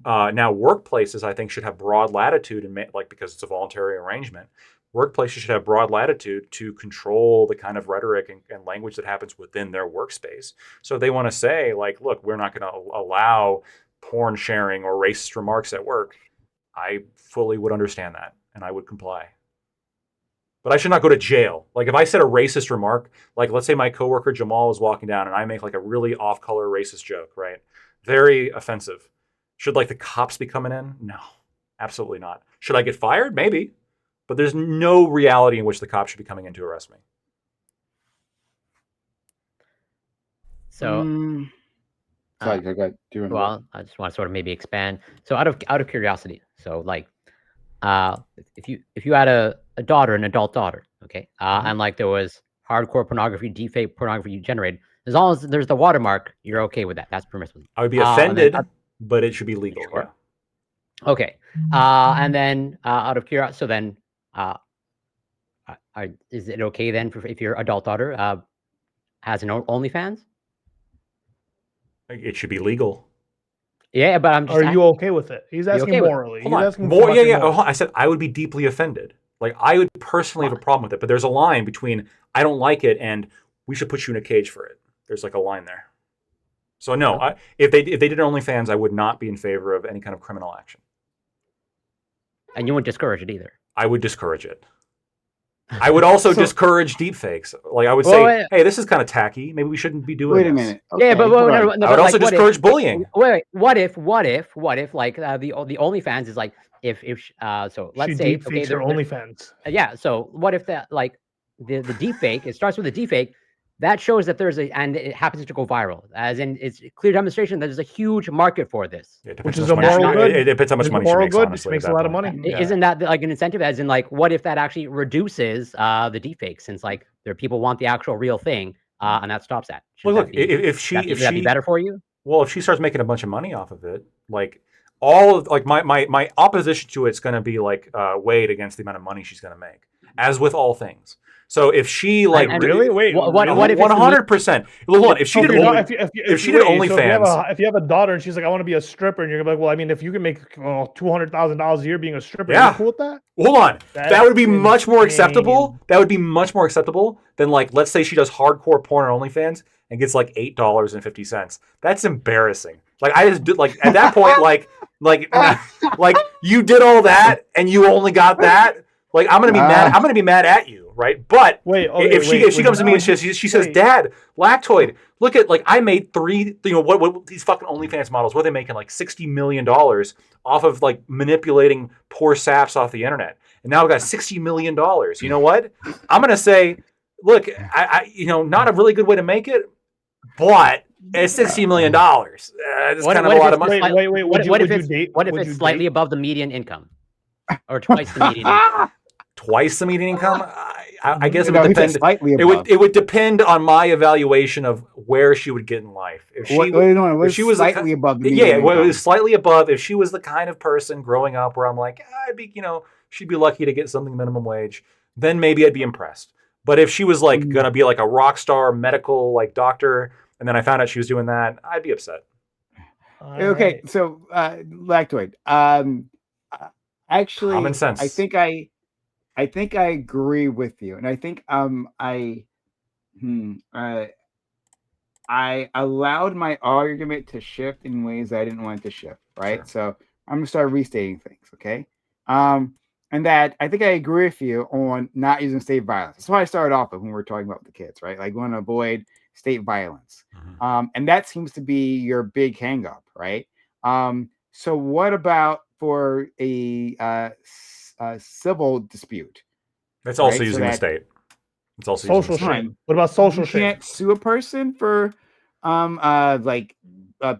S4: Now, workplaces, I think, should have broad latitude, because it's a voluntary arrangement. Workplaces should have broad latitude to control the kind of rhetoric and language that happens within their workspace. So if they want to say, like, look, we're not going to allow porn sharing or racist remarks at work, I fully would understand that, and I would comply. But I should not go to jail. Like, if I said a racist remark, like, let's say my coworker Jamal is walking down and I make, like, a really off-color racist joke, right? Very offensive. Should, like, the cops be coming in? No, absolutely not. Should I get fired? Maybe. But there's no reality in which the cops should be coming in to arrest me.
S2: So,
S1: I
S2: just want to sort of maybe expand. So, out of curiosity, so like, if you had a daughter, an adult daughter, okay, and like there was hardcore pornography, deepfake pornography you generated, as long as there's the watermark, you're okay with that. That's permissible.
S4: I would be offended, but it should be legal. Sure.
S2: Yeah. Okay. And then out of curiosity, so then. Is it okay then if your adult daughter has an OnlyFans?
S4: It should be legal.
S2: Yeah, but I'm just.
S6: Are you okay with it? He's asking
S2: okay
S6: morally.
S4: Hold on.
S6: Asking
S4: More, yeah. I said I would be deeply offended. Like I would personally have a problem with it, but there's a line between I don't like it and we should put you in a cage for it. There's like a line there. So no, if they did OnlyFans, I would not be in favor of any kind of criminal action.
S2: And you wouldn't discourage it either.
S4: I would discourage it. I would also discourage deepfakes. Like I would say, hey, this is kind of tacky. Maybe we shouldn't be doing.
S1: Wait a minute.
S2: Okay, yeah, but
S4: I would also discourage bullying.
S2: Wait. What if like the OnlyFans is like if so let's say
S6: okay, they're OnlyFans.
S2: Yeah. So what if that like the deepfake? It starts with a deepfake. That shows that and it happens to go viral. As in, it's a clear demonstration that there's a huge market for this.
S4: Yeah,
S6: which is a moral good.
S4: It depends how much money she makes, honestly.
S6: Makes a lot of money.
S2: Isn't that like an incentive? As in, like, what if that actually reduces the deepfake? Since like there people want the actual real thing, and that stops that.
S4: Well, look, if
S2: would that be better for you?
S4: Well, if she starts making a bunch of money off of it, like all of like my opposition to it's going to be like weighed against the amount of money she's going to make, as with all things. So if she like
S6: really wait,
S2: what if
S4: 100%? Hold on, if she did OnlyFans,
S6: if you have a daughter and she's like, I want to be a stripper, and you're like, well, I mean, if you can make $200,000 a year being a stripper, are you cool with that?
S4: Hold on, that would be much more acceptable. That would be much more acceptable than like, let's say she does hardcore porn on OnlyFans and gets like $8.50. That's embarrassing. Like I just did like at that point, like you did all that and you only got that. Like I'm gonna be mad. I'm gonna be mad at you, right? But if she comes to me and she says, "Dad, Lactoid, look at like I made what these fucking OnlyFans models? What are they making? Like $60 million off of like manipulating poor saps off the internet, and now I've got $60 million. You know what? I'm gonna say, look, I not a really good way to make it, but it's $60 million. It's kind of a lot of money.
S6: Wait.
S2: What if it's slightly above the median income, or twice the median income?
S4: Twice the median income? I guess it would depend. It would depend on my evaluation of where she would get in life. If she was
S1: slightly above the median
S4: income. It was slightly above. If she was the kind of person growing up where I'm like, she'd be lucky to get something minimum wage, then maybe I'd be impressed. But if she was like gonna be like a rock star medical like doctor, and then I found out she was doing that, I'd be upset.
S1: Okay, so Lactoid. Actually,
S4: common sense.
S1: I think I agree with you, and I think I allowed my argument to shift in ways I didn't want it to shift. Right, so I'm gonna start restating things. Okay, and that I think I agree with you on not using state violence. That's why I started off with when we were talking about the kids, right? Like we want to avoid state violence, and that seems to be your big hang up, right? So what about for a civil dispute?
S4: It's also using the state. It's also
S6: social shame. What about social shame?
S1: You can't sue a person for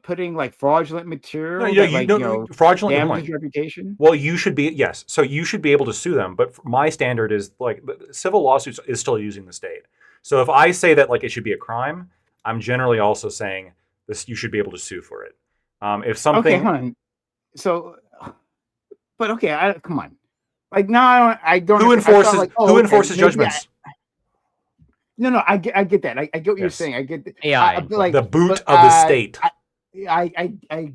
S1: putting like fraudulent material.
S4: Fraudulent
S1: damage reputation.
S4: Well, you should be so you should be able to sue them. But my standard is like civil lawsuits is still using the state. So if I say that like it should be a crime, I'm generally also saying this you should be able to sue for it. If something
S1: okay, hold on. So, but okay, come on. Like now, I don't.
S4: Who enforces judgments?
S1: No, I get that. I get what you're saying. I get the
S2: AI,
S4: the boot of the state.
S1: I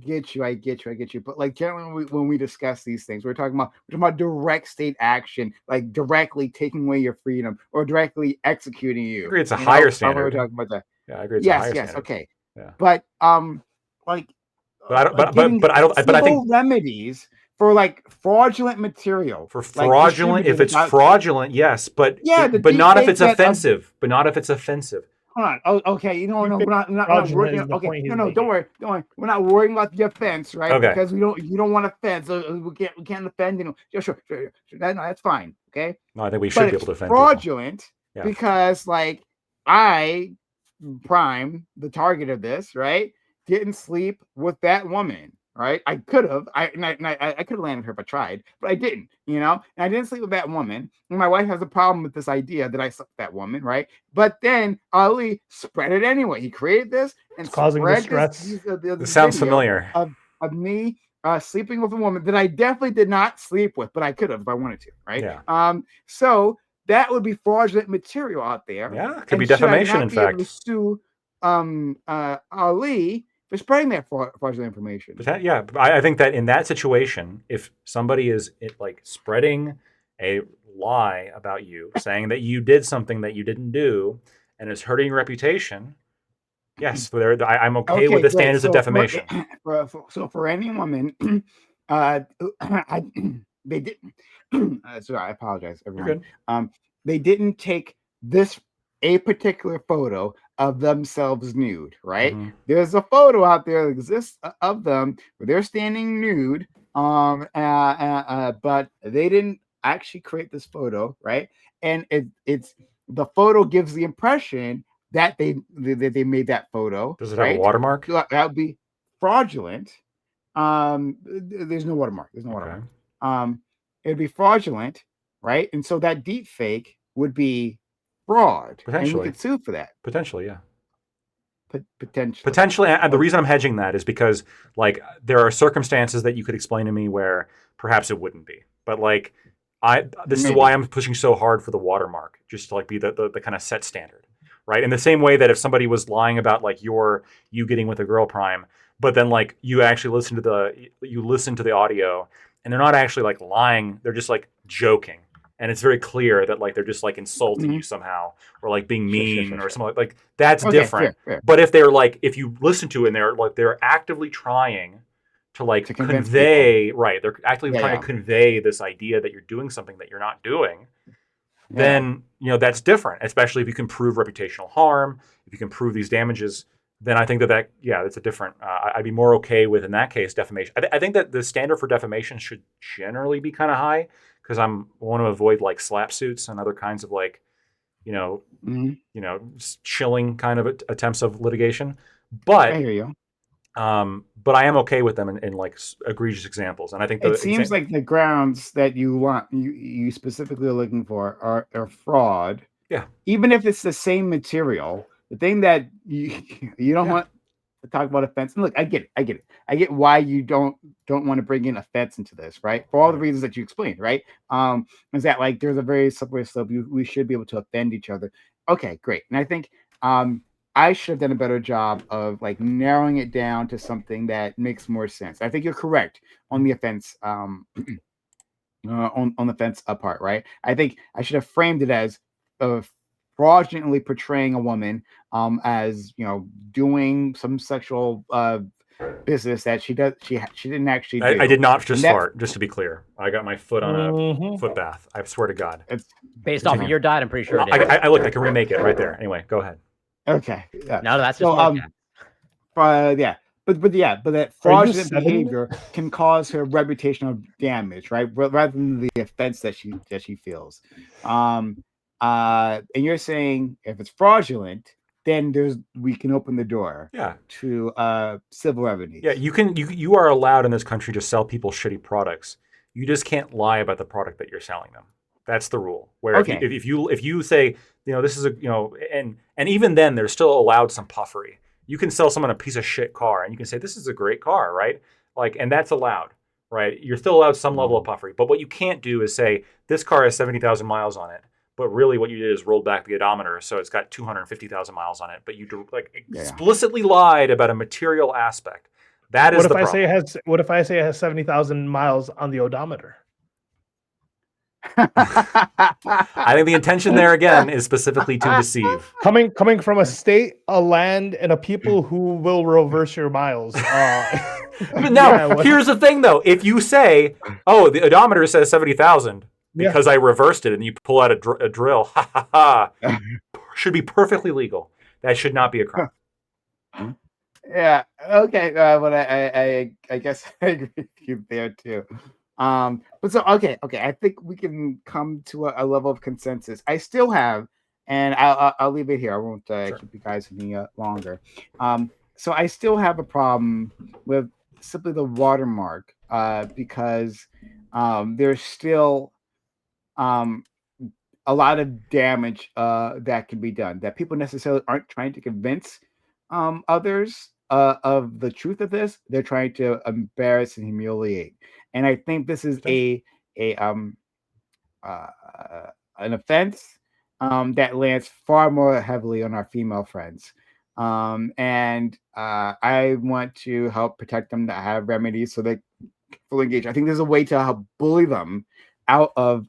S1: get you. But like generally, when we discuss these things, we're talking about direct state action, like directly taking away your freedom or directly executing you.
S4: I agree, it's a higher standard.
S1: We're talking about that.
S4: Yeah, I agree. It's
S1: yes,
S4: standard.
S1: Okay.
S4: Yeah.
S1: But like.
S4: But I think
S1: remedies for like fraudulent material.
S4: For fraudulent, if it's fraudulent, yes, but not if it's offensive. But not if it's offensive.
S1: Hold on. Oh, okay. We're not working. Okay. No, don't worry. We're not worrying about the offense, right?
S4: Okay.
S1: Because you don't want offense. So we can't offend. Yeah, sure. That's fine. Okay.
S4: No, I think we should be able to offend.
S1: Fraudulent because like Prime, the target of this, right? Didn't sleep with that woman, right? I could have. I could have landed her if I tried, but I didn't. And I didn't sleep with that woman. And my wife has a problem with this idea that I slept with that woman, right? But then Ali spread it anyway. He created this and
S6: causing distress.
S4: This sounds familiar.
S1: Of me sleeping with a woman that I definitely did not sleep with, but I could have if I wanted to, right?
S4: Yeah.
S1: So that would be fraudulent material out there.
S4: Yeah, it could be defamation. In fact,
S1: able to sue Ali for spreading that fraudulent information.
S4: Yeah, I think that in that situation, if somebody is like spreading a lie about you, saying that you did something that you didn't do, and is hurting your reputation, yes, I'm okay with the standards of defamation.
S1: So for any woman, they did. Sorry, I apologize, everyone. They didn't take a particular photo of themselves nude, right?
S4: Mm-hmm.
S1: There's a photo out there that exists of them where they're standing nude, but they didn't actually create this photo, right? And it's the photo gives the impression that they made that photo.
S4: Does it have a watermark?
S1: That would be fraudulent. There's no watermark. There's no watermark. It'd be fraudulent, right? And so that deep fake would be fraud.
S4: Potentially.
S1: And we could sue for that.
S4: Potentially, yeah.
S1: Potentially.
S4: And the reason I'm hedging that is because like there are circumstances that you could explain to me where perhaps it wouldn't be. But like this is why I'm pushing so hard for the watermark, just to like be the kind of set standard. Right. In the same way that if somebody was lying about like you getting with a girl prime, but then like you actually listen to the audio and they're not actually like lying, they're just like joking. And it's very clear that like they're just like insulting you somehow or like being mean or something like that's different. Fair. But if they're like, if you listen to it and they're actively trying to convey, people. Right. They're actively trying to convey this idea that you're doing something that you're not doing. Then, that's different, especially if you can prove reputational harm, if you can prove these damages, then I think that's a different, I'd be more okay with, in that case, defamation. I think that the standard for defamation should generally be kind of high because I want to avoid like slap suits and other kinds of like, chilling kind of attempts of litigation. But
S1: I hear you.
S4: But I am okay with them in like egregious examples, and I think
S1: it seems like the grounds that you specifically are looking for are fraud.
S4: Yeah.
S1: Even if it's the same material, the thing that you don't want to talk about offense. And look, I get it. I get why you don't want to bring in offense into this, right? For all the reasons that you explained, right? Is that like there's a very slippery slope. We should be able to offend each other. Okay, great. And I think I should have done a better job of like narrowing it down to something that makes more sense. I think you're correct on the offense, on the fence part, right? I think I should have framed it as fraudulently portraying a woman as doing some sexual business that she didn't actually do.
S4: I did not just fart, just to be clear. I got my foot on a foot bath. I swear to God.
S1: It's
S2: based off of your diet, I'm pretty sure it is.
S4: I can remake it right there. Anyway, go ahead.
S1: Okay. Yeah.
S2: No, that's just
S1: But that fraudulent behavior can cause her reputational damage, right? Rather than the offense that she feels. And you're saying if it's fraudulent, then we can open the door to civil remedies.
S4: Yeah, you are allowed in this country to sell people shitty products. You just can't lie about the product that you're selling them. That's the rule. Where if you say, this is and even then there's still allowed some puffery. You can sell someone a piece of shit car and you can say this is a great car, right? Like, and that's allowed, right? You're still allowed some level of puffery. But what you can't do is say this car has 70,000 miles on it, but really what you did is rolled back the odometer, so it's got 250,000 miles on it. But you explicitly lied about a material aspect. That is the problem.
S6: What if I say it has 70,000 miles on the odometer?
S4: I think the intention there again is specifically to deceive.
S6: Coming from a state, a land, and a people who will reverse your miles.
S4: But now, here's the thing, though. If you say, "Oh, the odometer says 70,000 because I reversed it," and you pull out a drill, should be perfectly legal. That should not be a crime.
S1: Yeah. Okay. But I guess I agree with you there too. But so okay. I think we can come to a level of consensus. I still have, and I'll leave it here. I won't keep you guys any longer. So I still have a problem with simply the watermark because there's still a lot of damage that can be done that people necessarily aren't trying to convince others of the truth of this. They're trying to embarrass and humiliate. And I think this is an offense that lands far more heavily on our female friends. And I want to help protect them, to have remedies so they fully engage. I think there's a way to help bully them out of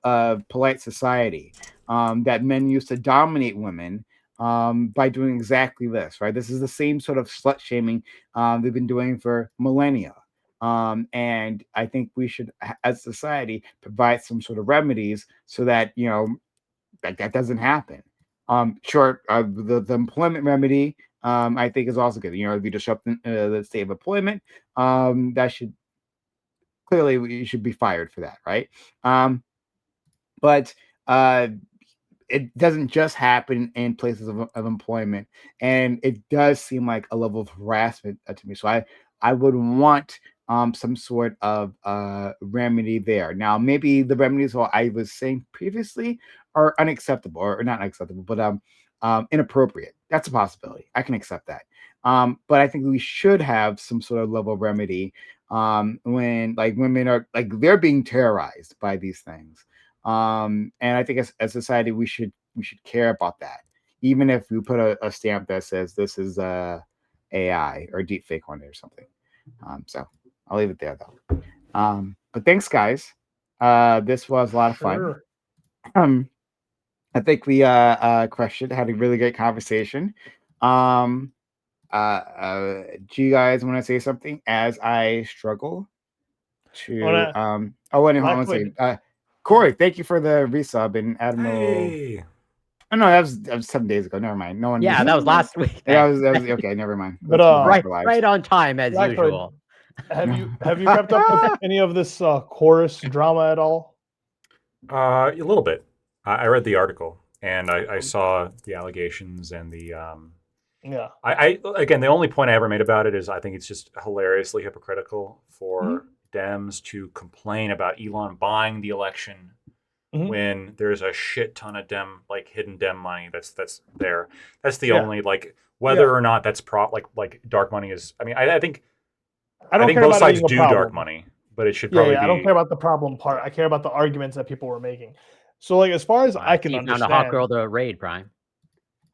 S1: polite society, that men used to dominate women, by doing exactly this, right? This is the same sort of slut shaming they've been doing for millennia. And I think we should, as a society, provide some sort of remedies so that, that doesn't happen. Sure, the employment remedy, I think, is also good. If you disrupt the state of employment, that should clearly, you should be fired for that, right? But it doesn't just happen in places of employment, and it does seem like a level of harassment to me. So I would want some sort of remedy there. Now, maybe the remedies what I was saying previously are unacceptable, or not unacceptable, but inappropriate. That's a possibility. I can accept that. But I think we should have some sort of level of remedy when like women are like they're being terrorized by these things. And I think as a society we should care about that, even if we put a stamp that says this is AI or deep fake on it or something. So I'll leave it there though. But thanks, guys. This was a lot of fun.
S6: Sure.
S1: I think we crushed it. Had a really great conversation. Do you guys want to say something as I struggle to I want to say Corey, thank you for the resub, and Admiral.
S4: Hey.
S1: Oh no, that was 7 days ago. Never mind. No one.
S2: Yeah, that was last week.
S1: That was okay. Never mind.
S6: But
S2: right on time as usual.
S6: Have you kept up with any of this chorus drama at all?
S4: A little bit. I read the article and I saw the allegations and the
S6: yeah.
S4: I again, the only point I ever made about it is I think it's just hilariously hypocritical for Dems to complain about Elon buying the election when there's a shit ton of hidden Dem money that's there. That's the only whether or not that's like dark money is. I mean, I think both sides do dark money, but it should probably be.
S6: I don't care about the problem part. I care about the arguments that people were making. So, as far as I can understand,
S2: found a hot girl to raid, Prime.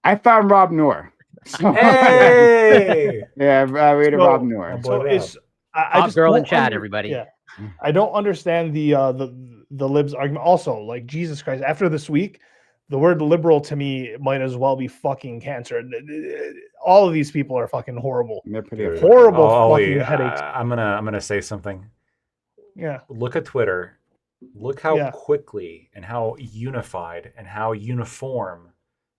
S1: I found Rob Noor.
S4: Hey,
S1: yeah, I raided Rob Noor.
S6: So it's
S2: hot girl in chat, everybody.
S6: Yeah, I don't understand the libs argument. Also, Jesus Christ, after this week, the word liberal to me might as well be fucking cancer. All of these people are fucking horrible.
S1: They're pretty
S6: horrible fucking headaches.
S4: I'm gonna say something.
S6: Yeah.
S4: Look at Twitter. Look how quickly and how unified and how uniform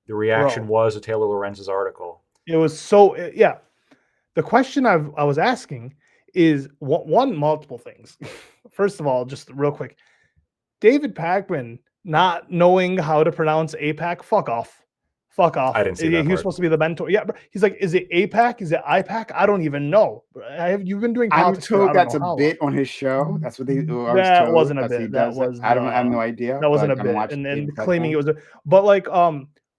S4: the reaction was to Taylor Lorenz's article.
S6: It was so The question I was asking is multiple things. First of all, just real quick, David Pakman not knowing how to pronounce APAC, fuck off.
S4: I didn't see that.
S6: He was supposed to be the mentor. Yeah, but he's like, is it APAC? Is it IPAC? I don't even know. You've been doing politics.
S1: I'm told that's a bit on his show. That's what
S6: that wasn't a bit. That was.
S1: I have no idea.
S6: That wasn't a bit. And claiming it was a. But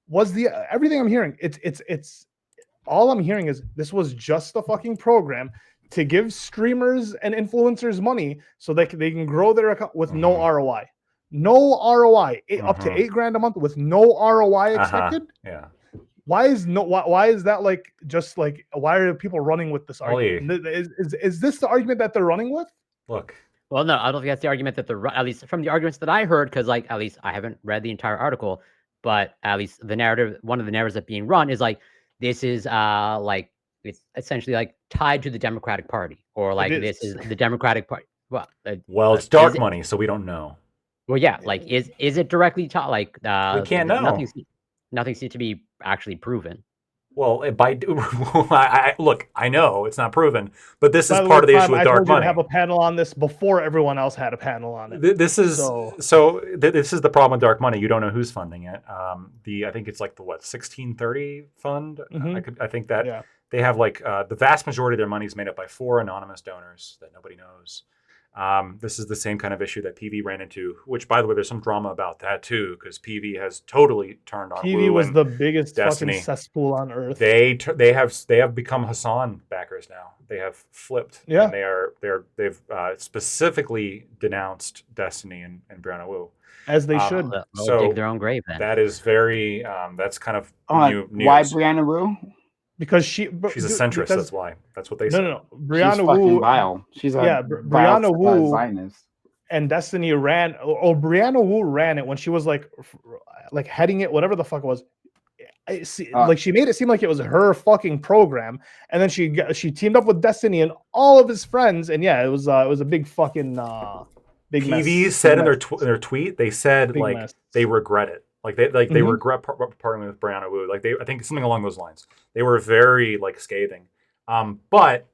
S6: was the everything I'm hearing? It's all I'm hearing is this was just a fucking program to give streamers and influencers money so they can grow their account with no ROI. No ROI, up to $8,000 a month with no ROI expected.
S4: Yeah.
S6: Why is that just why are people running with this argument? Is this the argument that they're running with?
S4: Look.
S2: Well, no, I don't think that's the argument that at least from the arguments that I heard, because at least I haven't read the entire article, but at least one of the narratives that being run is this is it's essentially tied to the Democratic Party, or this is the Democratic Party.
S4: Well, it's dark money, so we don't know.
S2: Well, yeah, is it directly taught?
S4: We can't know.
S2: Nothing seems to be actually proven.
S4: Well, look, I know it's not proven, but this is part of the issue with dark money.
S6: I have a panel on this before everyone else had a panel on it.
S4: This is this is the problem with dark money. You don't know who's funding it. I think it's the 1630 fund. I think that they have the vast majority of their money is made up by 4 anonymous donors that nobody knows. This is the same kind of issue that PV ran into, which, by the way, there's some drama about that too, because PV has totally turned on.
S6: PV was the biggest fucking cesspool on earth.
S4: They have become Hassan backers now. They have flipped.
S6: Yeah,
S4: and they've specifically denounced Destiny and Brianna Wu,
S6: as they should.
S2: So dig their own grave. Then
S4: that is very that's kind of
S1: new news. Why Brianna Wu?
S6: because
S4: she's a centrist. That's why. That's what they say.
S6: No. Brianna
S1: She's
S6: Wu,
S1: vile. She's
S6: Brianna Wu
S1: Zionist.
S6: And Destiny ran, or Brianna Wu ran it when she was like heading it, whatever the fuck it was. Like she made it seem like it was her fucking program, and then she teamed up with Destiny and all of his friends, and yeah, it was a big fucking big
S4: PV
S6: mess.
S4: said in their tweet, they said big like mess. They regret it. Like they regret partnering with Brianna Wu. Like I think something along those lines. They were very like scathing. But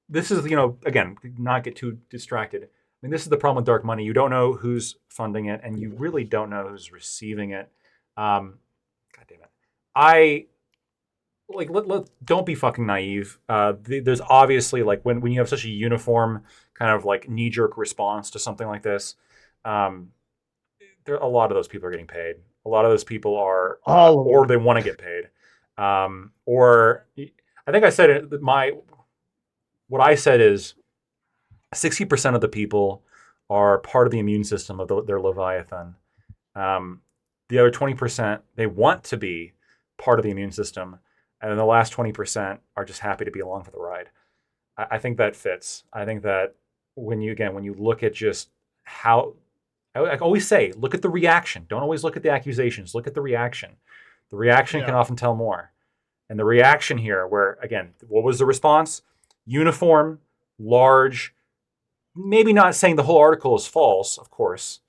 S4: this is, again, not get too distracted. I mean, this is the problem with dark money. You don't know who's funding it, and you really don't know who's receiving it. God damn it! Don't be fucking naive. There's obviously like when you have such a uniform kind of like knee-jerk response to something like this, a lot of those people are getting paid. A lot of those people are, or they want to get paid. Or I think I said what I said is 60% of the people are part of the immune system of their Leviathan. The other 20%, they want to be part of the immune system. And then the last 20% are just happy to be along for the ride. I think that fits. I think that when you look at just how, I always say, look at the reaction. Don't always look at the accusations. Look at the reaction. The reaction can often tell more. And the reaction here, where, again, what was the response? Uniform, large, maybe not saying the whole article is false, of course,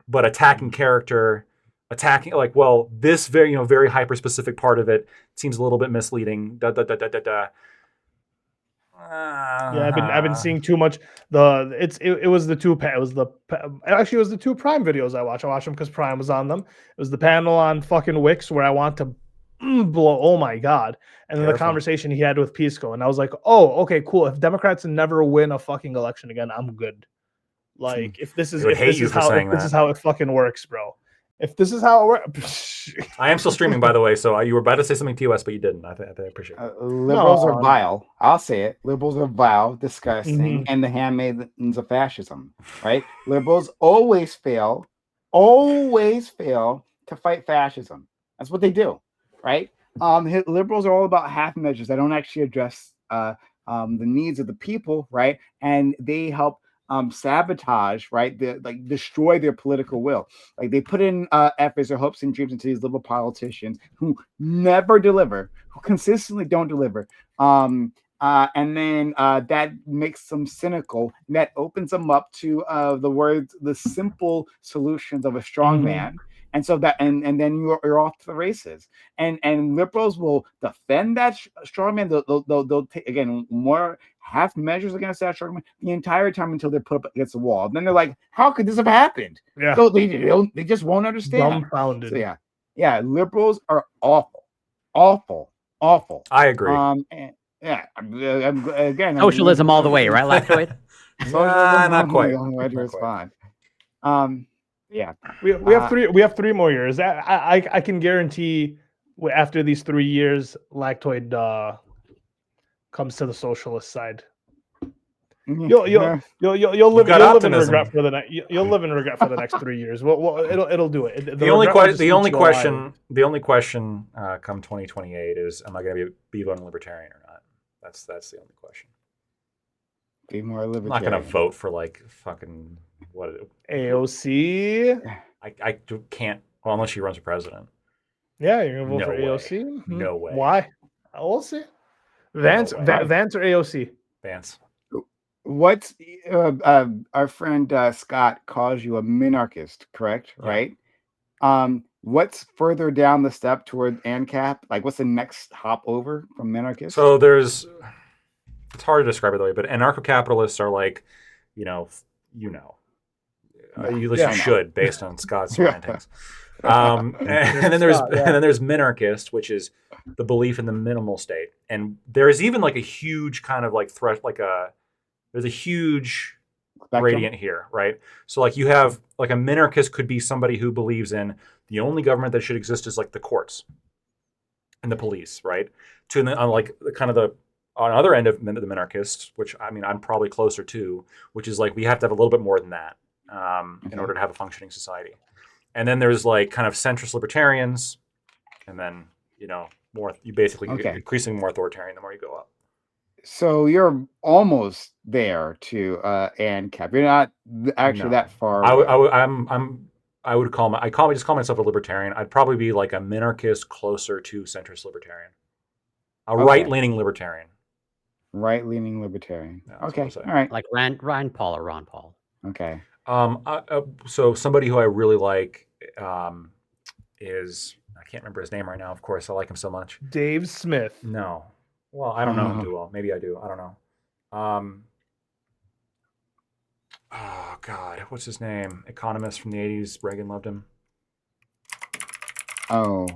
S4: but attacking character, attacking this very, very hyper-specific part of it seems a little bit misleading.
S6: Yeah, I've been seeing too much. It was the two Prime videos I watched. I watched them because Prime was on them. It was the panel on fucking Wix where I want to blow. Oh my god! And then the conversation he had with Pisco, and I was like, oh, okay, cool. If Democrats never win a fucking election again, I'm good. Like if this is how it fucking works, bro. If this is how it works,
S4: I am still streaming, by the way. So you were about to say something TOS, but you didn't. I appreciate it.
S1: Liberals are vile. I'll say it. Liberals are vile, disgusting, and the handmaidens of fascism. Right? Liberals always fail to fight fascism. That's what they do. Right? Liberals are all about half measures. They don't actually address the needs of the people. Right? And they help sabotage, right? Destroy their political will. Like they put in efforts or hopes and dreams into these liberal politicians who never deliver, who consistently don't deliver. And then that makes them cynical. And that opens them up to the simple solutions of a strong man. And so and then you're off to the races. And liberals will defend that strong man. They'll take, again, more half measures against that strong man the entire time until they're put up against the wall. And then they're like, how could this have happened?
S6: Yeah.
S1: So they just won't understand.
S6: Dumbfounded.
S1: So yeah, liberals are awful.
S4: I agree.
S1: Again,
S2: socialism all the way, right, Lactoid?
S4: Not quite.
S1: The only way to respond. Yeah,
S6: we have 3 more years. I can guarantee after these 3 years, Lactoid comes to the socialist side. You'll live in regret for the next 3 years. Well, it'll do it.
S4: The only question come 2028 is, am I going to be voting libertarian or not? That's the only question.
S1: Be more libertarian.
S4: I'm not going to vote for like fucking
S6: AOC.
S4: I can't, unless she runs for president.
S6: Yeah, you're gonna vote for AOC?
S4: No way.
S6: Why? We'll see. Vance or AOC?
S4: Vance.
S1: What's our friend Scott calls you a minarchist, correct? Yeah. Right. What's further down the step toward ANCAP? Like, what's the next hop over from minarchist?
S4: So it's hard to describe it that way, but anarcho-capitalists are like, you should, based on Scott's rantings. And then there's minarchist, which is the belief in the minimal state. And there's even like a huge kind of like there's a huge gradient here, right? So like you have like a minarchist could be somebody who believes in the only government that should exist is like the courts and the police, right? On the other end of the minarchists, which I mean I'm probably closer to, which is like we have to have a little bit more than that in order to have a functioning society. And then there's like kind of centrist libertarians, and then You basically
S1: Okay.
S4: increasing more authoritarian the more you go up.
S1: So you're almost there to ANCAP. You're not actually that far away.
S4: I would call just call myself a libertarian. I'd probably be like a minarchist closer to centrist libertarian. A right-leaning libertarian.
S1: Right-leaning libertarian.
S4: Yeah,
S1: okay. All right.
S2: Like Rand Paul or Ron Paul.
S1: Okay.
S4: So somebody who I really like is, I can't remember his name right now. Of course, I like him so much.
S6: Dave Smith.
S4: No. Well, I don't know him too well. Maybe I do. I don't know. Oh God, what's his name? Economist from the 80s. Reagan loved him.
S1: Oh.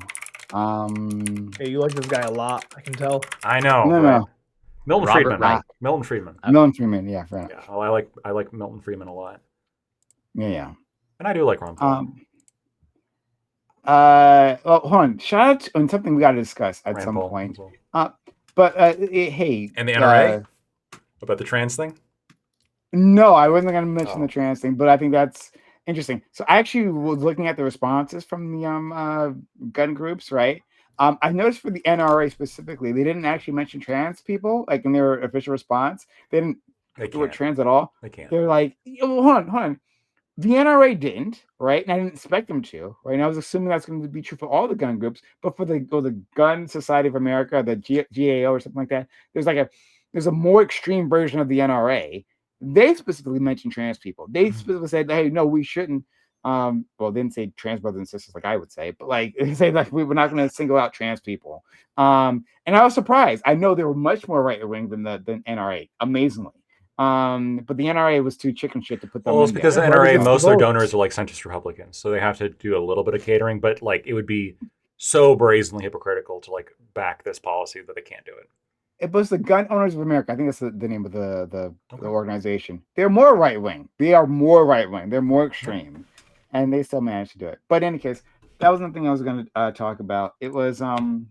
S6: Hey, you like this guy a lot. I can tell.
S4: I know.
S1: No.
S4: Milton
S2: Robert
S4: Friedman.
S2: Reich.
S4: Milton Friedman.
S1: Milton Friedman. Yeah. Fair enough.
S4: Yeah. Well, I like Milton Friedman a lot.
S1: Yeah.
S4: And I do like Ron Paul.
S1: Well, hold on. Shout out on something we got to discuss at
S4: Rand
S1: some
S4: Paul
S1: point.
S4: as well.
S1: But hey.
S4: And the NRA about the trans thing.
S1: No, I wasn't going to mention the trans thing, but I think that's interesting. So I actually was looking at the responses from the gun groups, right? I noticed for the NRA specifically, they didn't actually mention trans people, like in their official response. They didn't do it trans at all.
S4: They can't.
S1: They're like, hold on. The NRA didn't, right? And I didn't expect them to, right? And I was assuming that's going to be true for all the gun groups, but for the Gun Society of America, the GAO or something like that, there's a more extreme version of the NRA. They specifically mentioned trans people. They specifically said, "Hey, no, we shouldn't." Well, they didn't say trans brothers and sisters like I would say, but like they say like we're not going to single out trans people. And I was surprised. I know they were much more right wing than NRA, amazingly. But the NRA was too chicken shit to put them.
S4: Well, it's because the NRA, most of their donors are like centrist Republicans, so they have to do a little bit of catering. But like, it would be so brazenly hypocritical to like back this policy that they can't do it.
S1: It was the Gun Owners of America. I think that's the name of the organization. They're more right wing. They are more right wing. They're more extreme, and they still managed to do it. But in any case, that was nothing I was going to talk about. It was I'm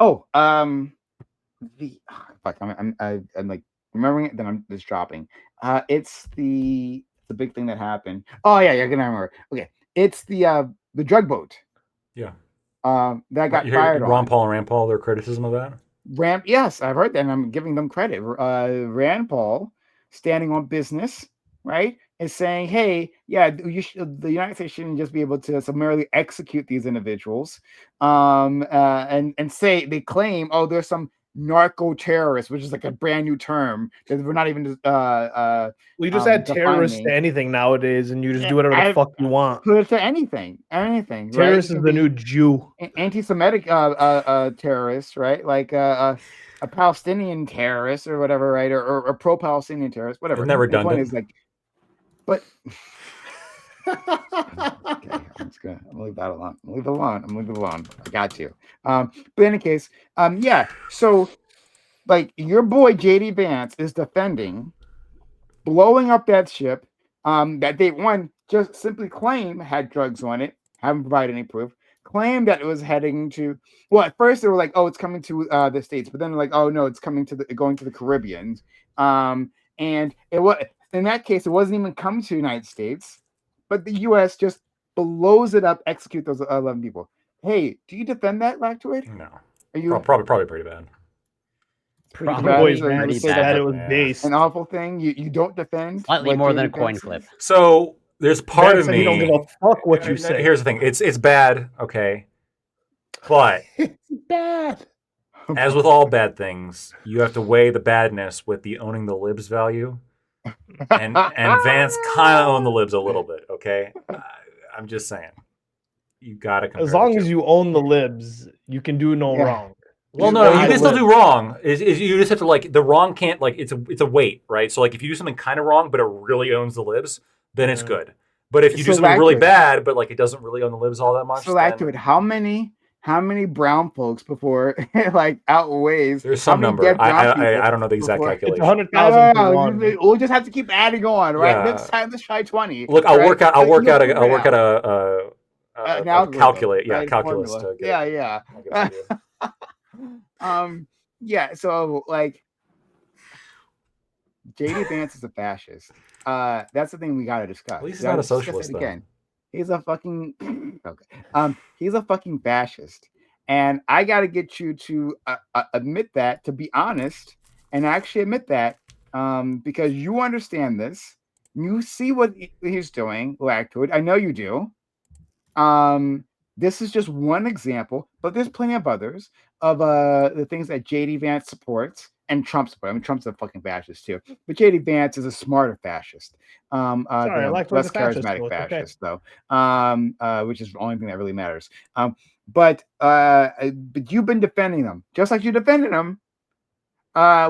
S1: like remembering it, then I'm just dropping. It's the big thing that happened. Oh yeah, you're gonna remember. Okay, it's the drug boat.
S4: Yeah.
S1: That got fired on.
S4: Ron Paul and Rand Paul, their criticism of that.
S1: Yes, I've heard that, and I'm giving them credit. Rand Paul, standing on business, right, is saying, "Hey, yeah, the United States shouldn't just be able to summarily execute these individuals, and say they claim, oh, there's some narco terrorist, which is like a brand new term that we're not even
S6: we just add terrorist to anything nowadays, and you just do whatever the fuck you want.
S1: Put it to anything.
S6: Terrorist is the new Jew.
S1: Anti-Semitic terrorist, right? Like a Palestinian terrorist or whatever, right? Or pro-Palestinian terrorist, whatever.
S4: Isn't that redundant?
S1: The point is like, but okay, I'm gonna leave that alone. Leave it alone. I got you. But in any case, yeah. So, like, your boy JD Vance is defending blowing up that ship that they just simply claim had drugs on it, haven't provided any proof. Claim that it was heading to. Well, at first they were like, "Oh, it's coming to the States," but then they're like, "Oh no, it's going to the Caribbean." And it was in that case, it wasn't even coming to the United States. But the U.S. just blows it up, execute those 11 people. Hey, do you defend that, Lactoid?
S4: No.
S1: Are you
S4: probably pretty bad?
S6: Probably pretty bad. It was based.
S1: An awful thing. You don't defend.
S2: Slightly more than a coin flip.
S4: So there's part of me.
S6: You don't give a fuck what you say.
S4: Here's the thing. It's bad. Okay, but
S6: it's bad.
S4: As with all bad things, you have to weigh the badness with the owning the libs value. And Vance kind of owned the libs a little bit, okay? I'm just saying. You got to compare.
S6: As long as you own the libs, you can do no wrong.
S4: Well, no, you can still do wrong. Is you just have to, like, the wrong can't, like, it's a weight, right? So, like, if you do something kind of wrong, but it really owns the libs, then it's good. But if you do something really bad, but, like, it doesn't really own the libs all that much.
S1: So, Lactoid, how many brown folks before like outweighs?
S4: There's some number. I don't know the exact calculation.
S6: It's 100,000.
S1: We'll just have to keep adding on, right? Yeah. Next time, let's try 20.
S4: Look, I'll work out a calculate. Yeah,
S1: right,
S4: calculus
S1: formula.
S4: to get.
S1: Yeah. Yeah. So like, JD Vance is a fascist. That's the thing we got to discuss.
S4: At least he's not a socialist.
S1: Again. He's a fucking he's a fucking fascist. And I got to get you to admit that, to be honest, and actually admit that, because you understand this. You see what he's doing, Lactoid. I know you do. This is just one example, but there's plenty of others of the things that JD Vance supports and Trump supports. I mean, Trump's a fucking fascist too, but JD Vance is a smarter fascist,
S6: Sorry,
S1: less charismatic fascist, though, which is the only thing that really matters. But you've been defending them, just like you defended him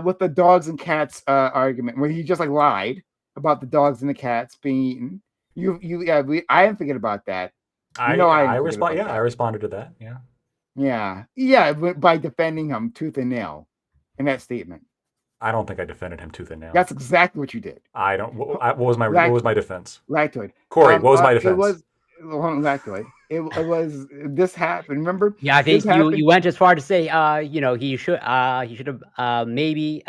S1: with the dogs and cats argument, where he just like lied about the dogs and the cats being eaten. I didn't forget about that.
S4: I responded to that.
S1: Yeah, by defending him tooth and nail in that statement.
S4: I don't think I defended him tooth and nail.
S1: That's exactly what you did.
S4: I don't. What was my defense?
S1: Lactoid.
S4: Corey, what was my defense?
S1: It was Lactoid. It was this happened. Remember?
S2: Yeah, I think you went as far to say, he should have maybe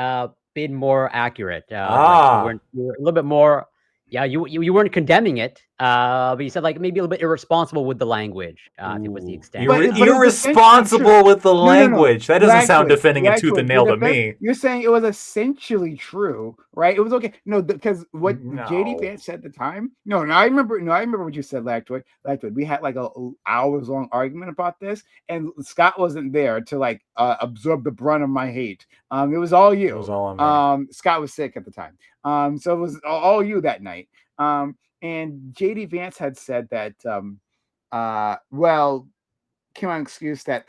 S2: been more accurate. Like you were a little bit more. Yeah, you weren't condemning it, but you said like maybe a little bit irresponsible with the language. I think was the extent.
S4: You were irresponsible with the language. No. That doesn't sound defending it tooth and nail to me.
S1: You're saying it was essentially true, right? It was okay. No, because what JD Vance said at the time. No, I remember what you said, Lactoid. We had like a hours long argument about this, and Scott wasn't there to like absorb the brunt of my hate. It was all you.
S4: It was all on me.
S1: Scott was sick at the time. So it was all you that night. And JD Vance had said that, came on excuse that,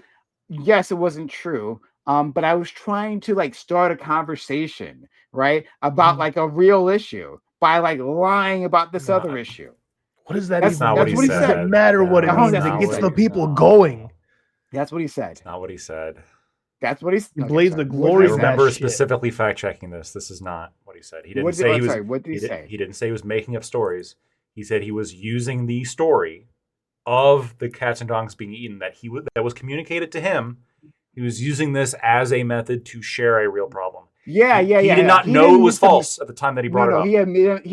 S1: yes, it wasn't true. But I was trying to like start a conversation, right, about like a real issue by like lying about this other issue.
S6: What is that?
S4: That's not what he said.
S6: It doesn't matter what it means. It gets the people going.
S1: That's what he said.
S4: That's not what he said.
S1: That's what he's.
S6: Blaze the glory.
S4: I remember specifically fact checking this. This is not what he said. He didn't say he was.
S1: What did he say?
S4: He didn't say he was making up stories. He said he was using the story of the cats and dogs being eaten that was communicated to him. He was using this as a method to share a real problem. He did not know it was false at the time that he brought it up.
S1: He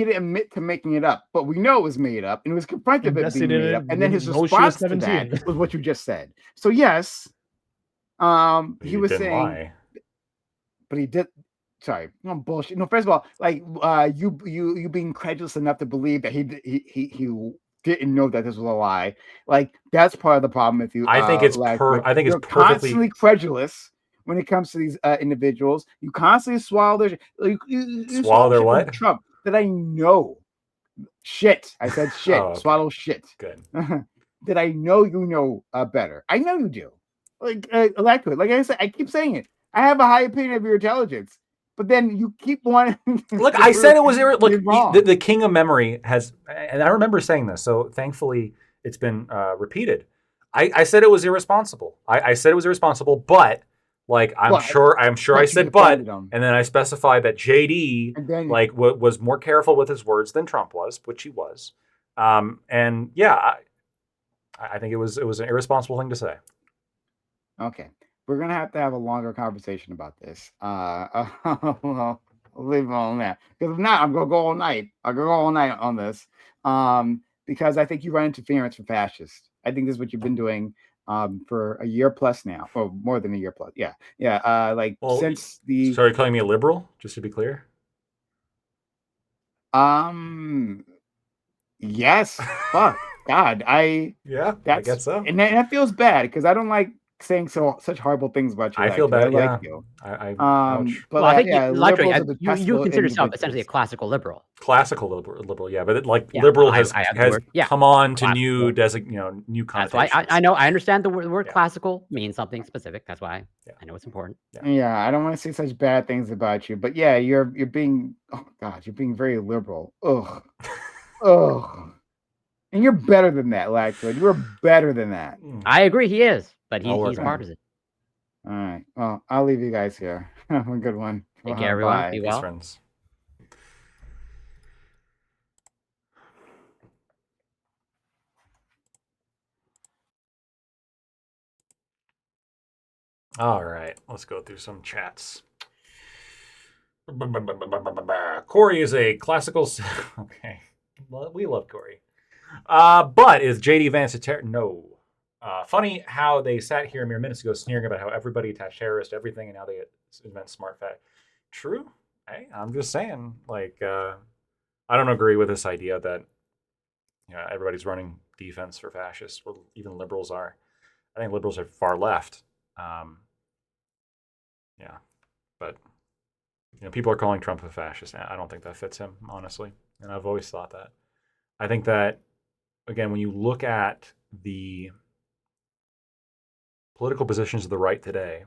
S1: didn't admit to making it up, but we know it was made up, and he was confronted with being made up. And then his response to that was what you just said. So yes. He was saying, lie. But he did. Sorry, no bullshit. No, first of all, like you being credulous enough to believe that he didn't know that this was a lie. Like that's part of the problem with you.
S4: I think it's perfectly
S1: constantly credulous when it comes to these individuals. You constantly swallow their you
S4: swallow their what?
S1: Trump that I know. Shit. I said shit.
S4: Oh, okay.
S1: Swallow shit.
S4: Good.
S1: That I know you know better. I know you do. Like I said, I keep saying it. I have a high opinion of your intelligence, but then you keep wanting.
S4: Look, I said it was the king of memory has, and I remember saying this. So thankfully, it's been repeated. I said it was irresponsible. I said it was irresponsible, but like I'm sure I said but, and then I specified that JD was more careful with his words than Trump was, which he was. And yeah, I think it was an irresponsible thing to say.
S1: Okay, we're gonna have to have a longer conversation about this. I'll leave it on that because if not, I'm gonna go all night. I'll go all night on this. Because I think you run interference for fascists. I think this is what you've been doing for a year plus now, or more than a year plus. Yeah. Since the.
S4: Sorry, calling me a liberal, just to be clear.
S1: Yes. Fuck. God.
S4: I guess so.
S1: And that feels bad because I don't like saying such horrible things about you.
S4: I feel bad.
S1: I like you.
S2: But I think you consider yourself essentially a classical liberal.
S4: Classical liberal, yeah, but liberal has come on to new connotations.
S2: That's why I understand the word classical means something specific. That's why I know it's important.
S1: Yeah, I don't want to say such bad things about you, but yeah, you're being you're being very liberal. Ugh. And you're better than that, Lactoid. You're better than that.
S2: I agree, he is. But he's partisan.
S1: All right. Well, I'll leave you guys here. Have a good one.
S2: Take care, everyone. Bye. Be well.
S4: Peace, friends. All right. Let's go through some chats. Corey is a classical. Okay. We love Corey. But is JD Vance a terrorist? No. Funny how they sat here mere minutes ago sneering about how everybody attached terrorist to everything, and now they invent smart fact. True. Hey, I'm just saying. Like, I don't agree with this idea that everybody's running defense for fascists. Well, even liberals are. I think liberals are far left. Yeah, but people are calling Trump a fascist. I don't think that fits him, honestly, and I've always thought that. I think that, again, when you look at the political positions of the right today,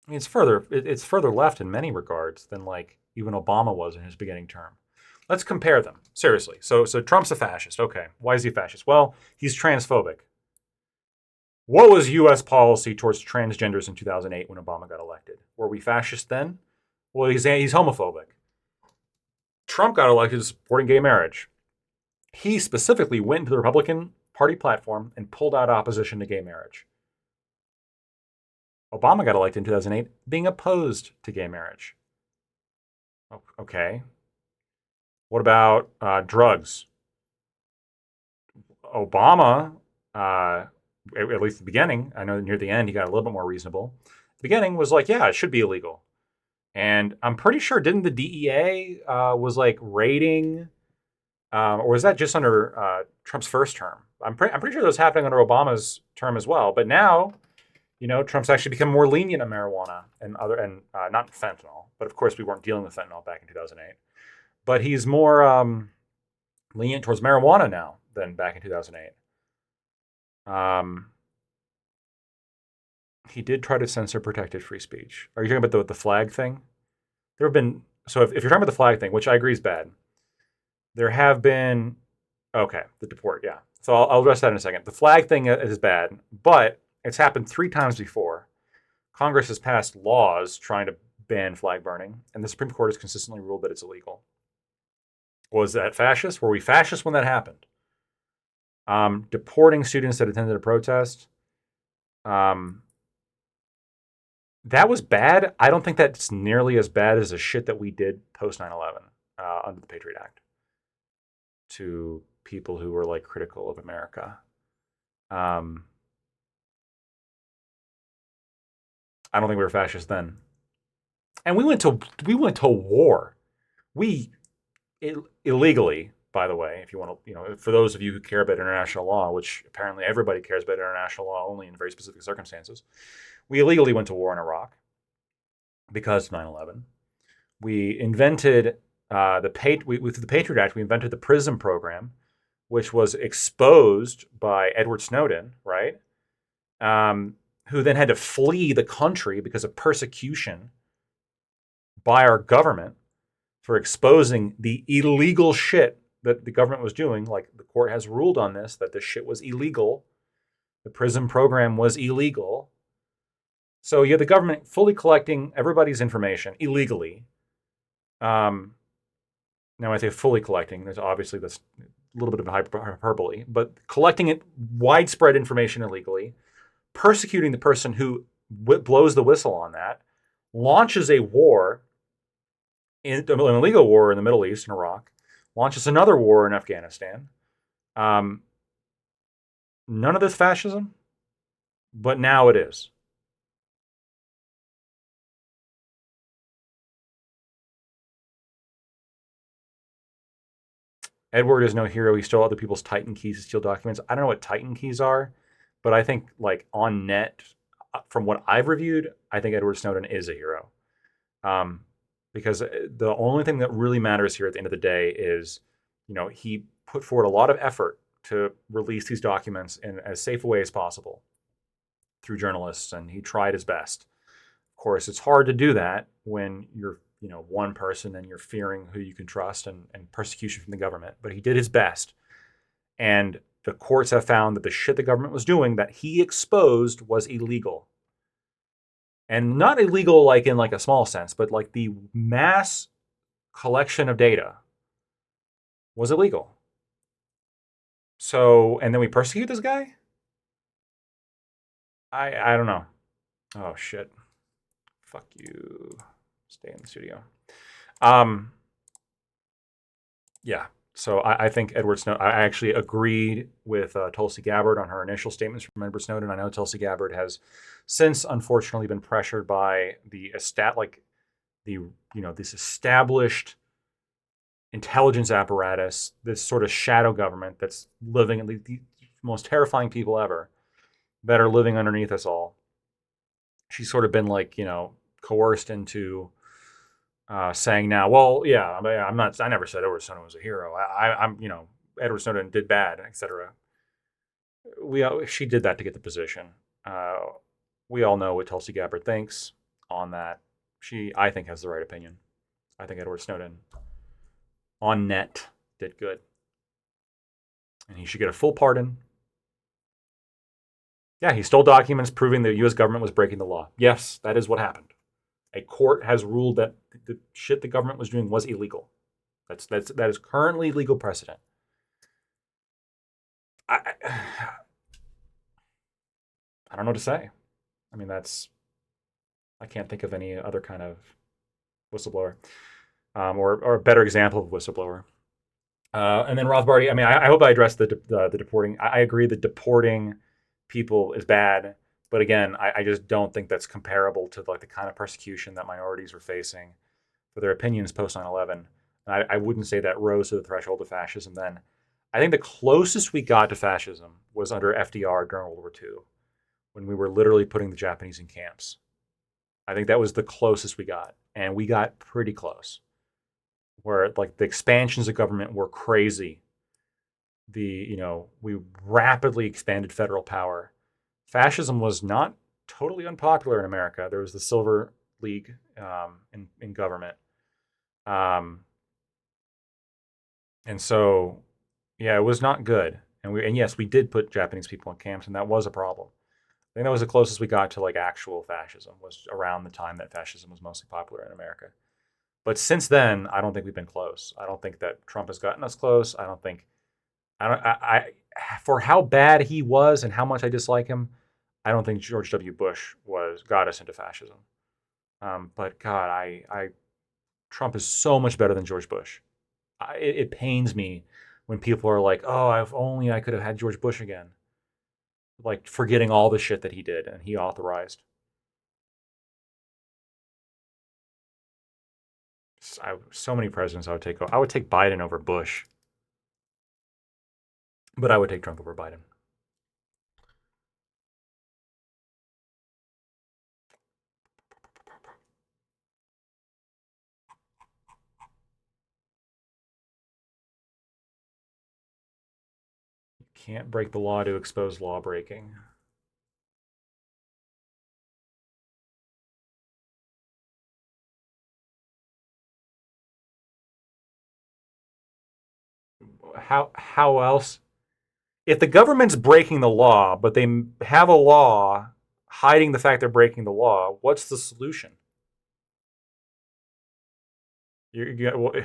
S4: I mean, it's further left in many regards than like even Obama was in his beginning term. Let's compare them seriously. So Trump's a fascist. Okay, why is he a fascist? Well, he's transphobic. What was U.S. policy towards transgenders in 2008 when Obama got elected? Were we fascist then? Well, he's homophobic. Trump got elected supporting gay marriage. He specifically went into the Republican Party platform and pulled out opposition to gay marriage. Obama got elected in 2008 being opposed to gay marriage. Okay. What about drugs? Obama, at least at the beginning, I know near the end he got a little bit more reasonable. The beginning was like, yeah, it should be illegal. And I'm pretty sure, didn't the DEA was like raiding, or was that just under Trump's first term? I'm pretty sure that was happening under Obama's term as well. But now, Trump's actually become more lenient on marijuana and not fentanyl. But of course, we weren't dealing with fentanyl back in 2008. But he's more lenient towards marijuana now than back in 2008. He did try to censor protected free speech. Are you talking about the flag thing? There have been, so if you're talking about the flag thing, which I agree is bad, there have been, okay, the deport, yeah. So I'll address that in a second. The flag thing is bad, but it's happened 3 times before. Congress has passed laws trying to ban flag burning, and the Supreme Court has consistently ruled that it's illegal. Was that fascist? Were we fascist when that happened? Deporting students that attended a protest. That was bad. I don't think that's nearly as bad as the shit that we did post 9/11 under the Patriot Act to people who were like critical of America. I don't think we were fascist then. And we went to war. We illegally, by the way, if you want to, for those of you who care about international law, which apparently everybody cares about international law only in very specific circumstances, we illegally went to war in Iraq because of 9/11. We invented through the Patriot Act, we invented the PRISM program, which was exposed by Edward Snowden, right? Who then had to flee the country because of persecution by our government for exposing the illegal shit that the government was doing. Like, the court has ruled on this, that this shit was illegal. The PRISM program was illegal. So you have the government fully collecting everybody's information illegally. Now, I say fully collecting, there's obviously this little bit of hyperbole, but collecting it, widespread information illegally, persecuting the person who blows the whistle on that, launches a war, an illegal war in the Middle East, in Iraq, launches another war in Afghanistan. None of this fascism, but now it is. Edward is no hero. He stole other people's Titan keys to steal documents. I don't know what Titan keys are, but I think, like, on net, from what I've reviewed, I think Edward Snowden is a hero. Because the only thing that really matters here at the end of the day is, he put forward a lot of effort to release these documents in as safe a way as possible through journalists, and he tried his best. Of course, it's hard to do that when you're one person and you're fearing who you can trust and persecution from the government. But he did his best. And the courts have found that the shit the government was doing that he exposed was illegal. And not illegal like in like a small sense, but like the mass collection of data was illegal. So, and then we persecute this guy? I don't know. Oh, shit. Fuck you. Stay in the studio. Yeah. So I think Edward Snowden, I actually agreed with Tulsi Gabbard on her initial statements from Edward Snowden. I know Tulsi Gabbard has since unfortunately been pressured by this established intelligence apparatus, this sort of shadow government that's living in the most terrifying people ever that are living underneath us all. She's sort of been coerced into saying now, well, yeah, I never said Edward Snowden was a hero. I'm Edward Snowden did bad, etc. She did that to get the position. We all know what Tulsi Gabbard thinks on that. She, I think, has the right opinion. I think Edward Snowden on net did good. And he should get a full pardon. Yeah, he stole documents proving the U.S. government was breaking the law. Yes, that is what happened. A court has ruled that the shit the government was doing was illegal. That is currently legal precedent. I don't know what to say. I mean, I can't think of any other kind of whistleblower or a better example of whistleblower. And then Rothbard, I mean, I hope I addressed the deporting. I agree that deporting people is bad. But again, I just don't think that's comparable to the kind of persecution that minorities were facing for their opinions post 9/11. I wouldn't say that rose to the threshold of fascism then. I think the closest we got to fascism was under FDR during World War II, when we were literally putting the Japanese in camps. I think that was the closest we got, and we got pretty close. Where the expansions of government were crazy. We rapidly expanded federal power. Fascism was not totally unpopular in America. There was the Silver League in government. And so, yeah, it was not good. And yes, we did put Japanese people in camps, and that was a problem. I think that was the closest we got to actual fascism, was around the time that fascism was mostly popular in America. But since then, I don't think we've been close. I don't think that Trump has gotten us close. For how bad he was and how much I dislike him, I don't think George W. Bush got us into fascism. But God, Trump is so much better than George Bush. It pains me when people are like, "Oh, if only I could have had George Bush again," forgetting all the shit that he did and he authorized. So many presidents I would take. I would take Biden over Bush. But I would take Trump over Biden. You can't break the law to expose law breaking. How else? If the government's breaking the law, but they have a law hiding the fact they're breaking the law, what's the solution? You're going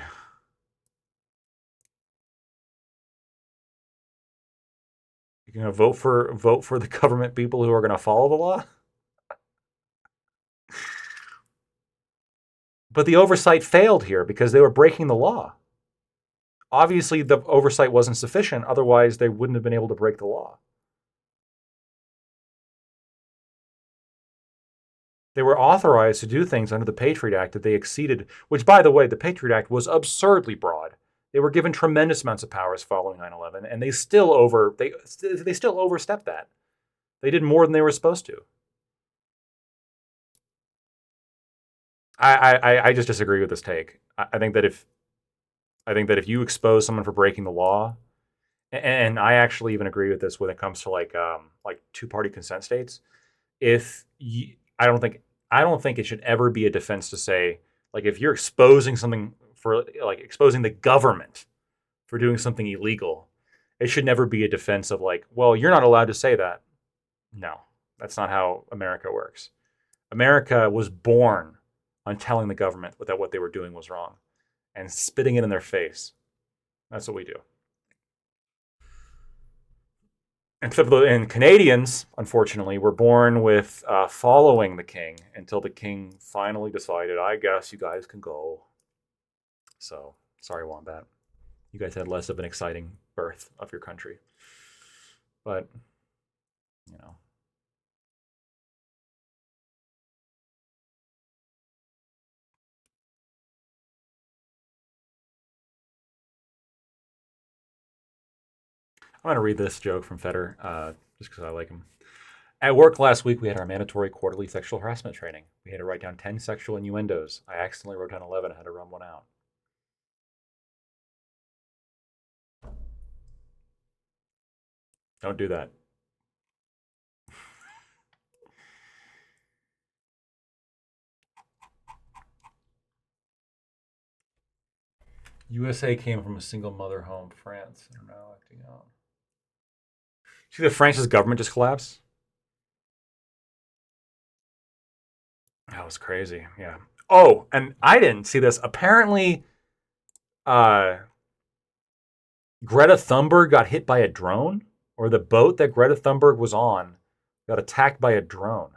S4: to vote for the government people who are going to follow the law? But the oversight failed here because they were breaking the law. Obviously, the oversight wasn't sufficient. Otherwise, they wouldn't have been able to break the law. They were authorized to do things under the Patriot Act that they exceeded, which, by the way, the Patriot Act was absurdly broad. They were given tremendous amounts of powers following 9/11, and they still overstepped that. They did more than they were supposed to. I just disagree with this take. I think that if you expose someone for breaking the law, and I actually even agree with this when it comes to two-party consent states, I don't think it should ever be a defense to say, if you're exposing something for exposing the government for doing something illegal, it should never be a defense of well, you're not allowed to say that. No, that's not how America works. America was born on telling the government that what they were doing was wrong and spitting it in their face. That's what we do. And Canadians, unfortunately, were born with following the king until the king finally decided, I guess you guys can go. So, sorry, Wombat. you guys had less of an exciting birth of your country. But, you know. I'm going to read this joke from Feder, just because I like him. At work last week, we had our mandatory quarterly sexual harassment training. We had to write down 10 sexual innuendos. I accidentally wrote down 11. I had to run one out. Don't do that. USA came from a single mother home, France, and are now acting out. See the France's government just collapsed? That was crazy, yeah. Oh, and I didn't see this. Apparently, Greta Thunberg got hit by a drone, or the boat that Greta Thunberg was on got attacked by a drone,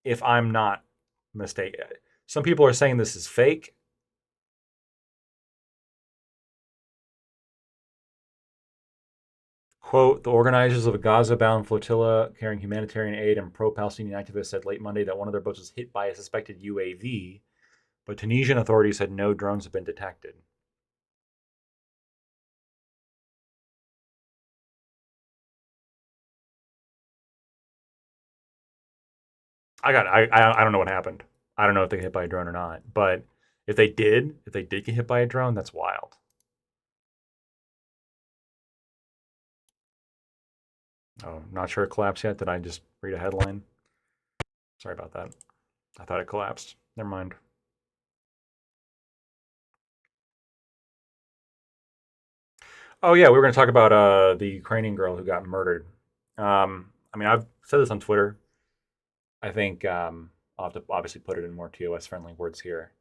S4: if I'm not mistaken. Some people are saying this is fake. Quote, the organizers of a Gaza-bound flotilla carrying humanitarian aid and pro-Palestinian activists said late Monday that one of their boats was hit by a suspected UAV, but Tunisian authorities said no drones have been detected. I don't know what happened. I don't know if they got hit by a drone or not, but if they did get hit by a drone, that's wild. Oh, not sure it collapsed yet. Did I just read a headline? Sorry about that. I thought it collapsed. Never mind. Oh yeah, we were going to talk about the Ukrainian girl who got murdered. I mean, I've said this on Twitter. I think I'll have to obviously put it in more TOS-friendly words here.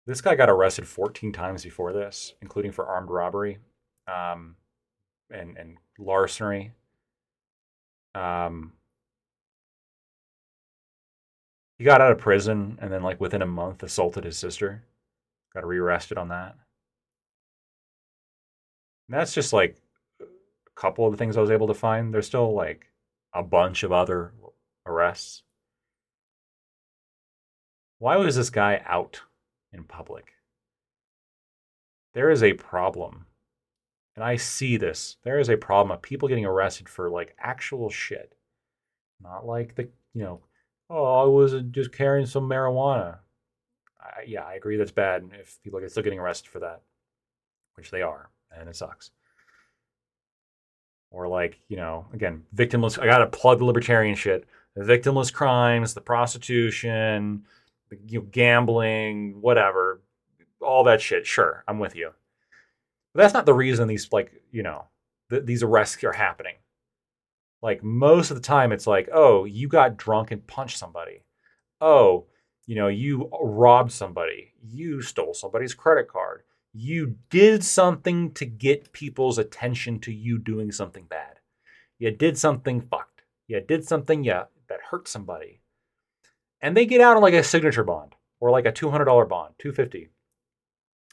S4: This guy got arrested 14 times before this, including for armed robbery and larceny. He got out of prison and then, like, within a month, assaulted his sister. Got rearrested on that. And that's just, like, a couple of the things I was able to find. There's still, like, a bunch of other arrests. Why was this guy out in public? There is a problem. And I see this. There is a problem of people getting arrested for, like, actual shit. Not like the, oh, I was just carrying some marijuana. Yeah, I agree that's bad if people are still getting arrested for that, which they are, and it sucks. Or like, again, victimless. I got to plug the libertarian shit. The victimless crimes, the prostitution, the gambling, whatever, all that shit. Sure, I'm with you. But that's not the reason these, these arrests are happening. Like, most of the time, it's like, oh, you got drunk and punched somebody. Oh, you robbed somebody. You stole somebody's credit card. You did something to get people's attention to you doing something bad. You did something fucked. You did something, that hurt somebody. And they get out on like a signature bond or like a $200 bond, $250.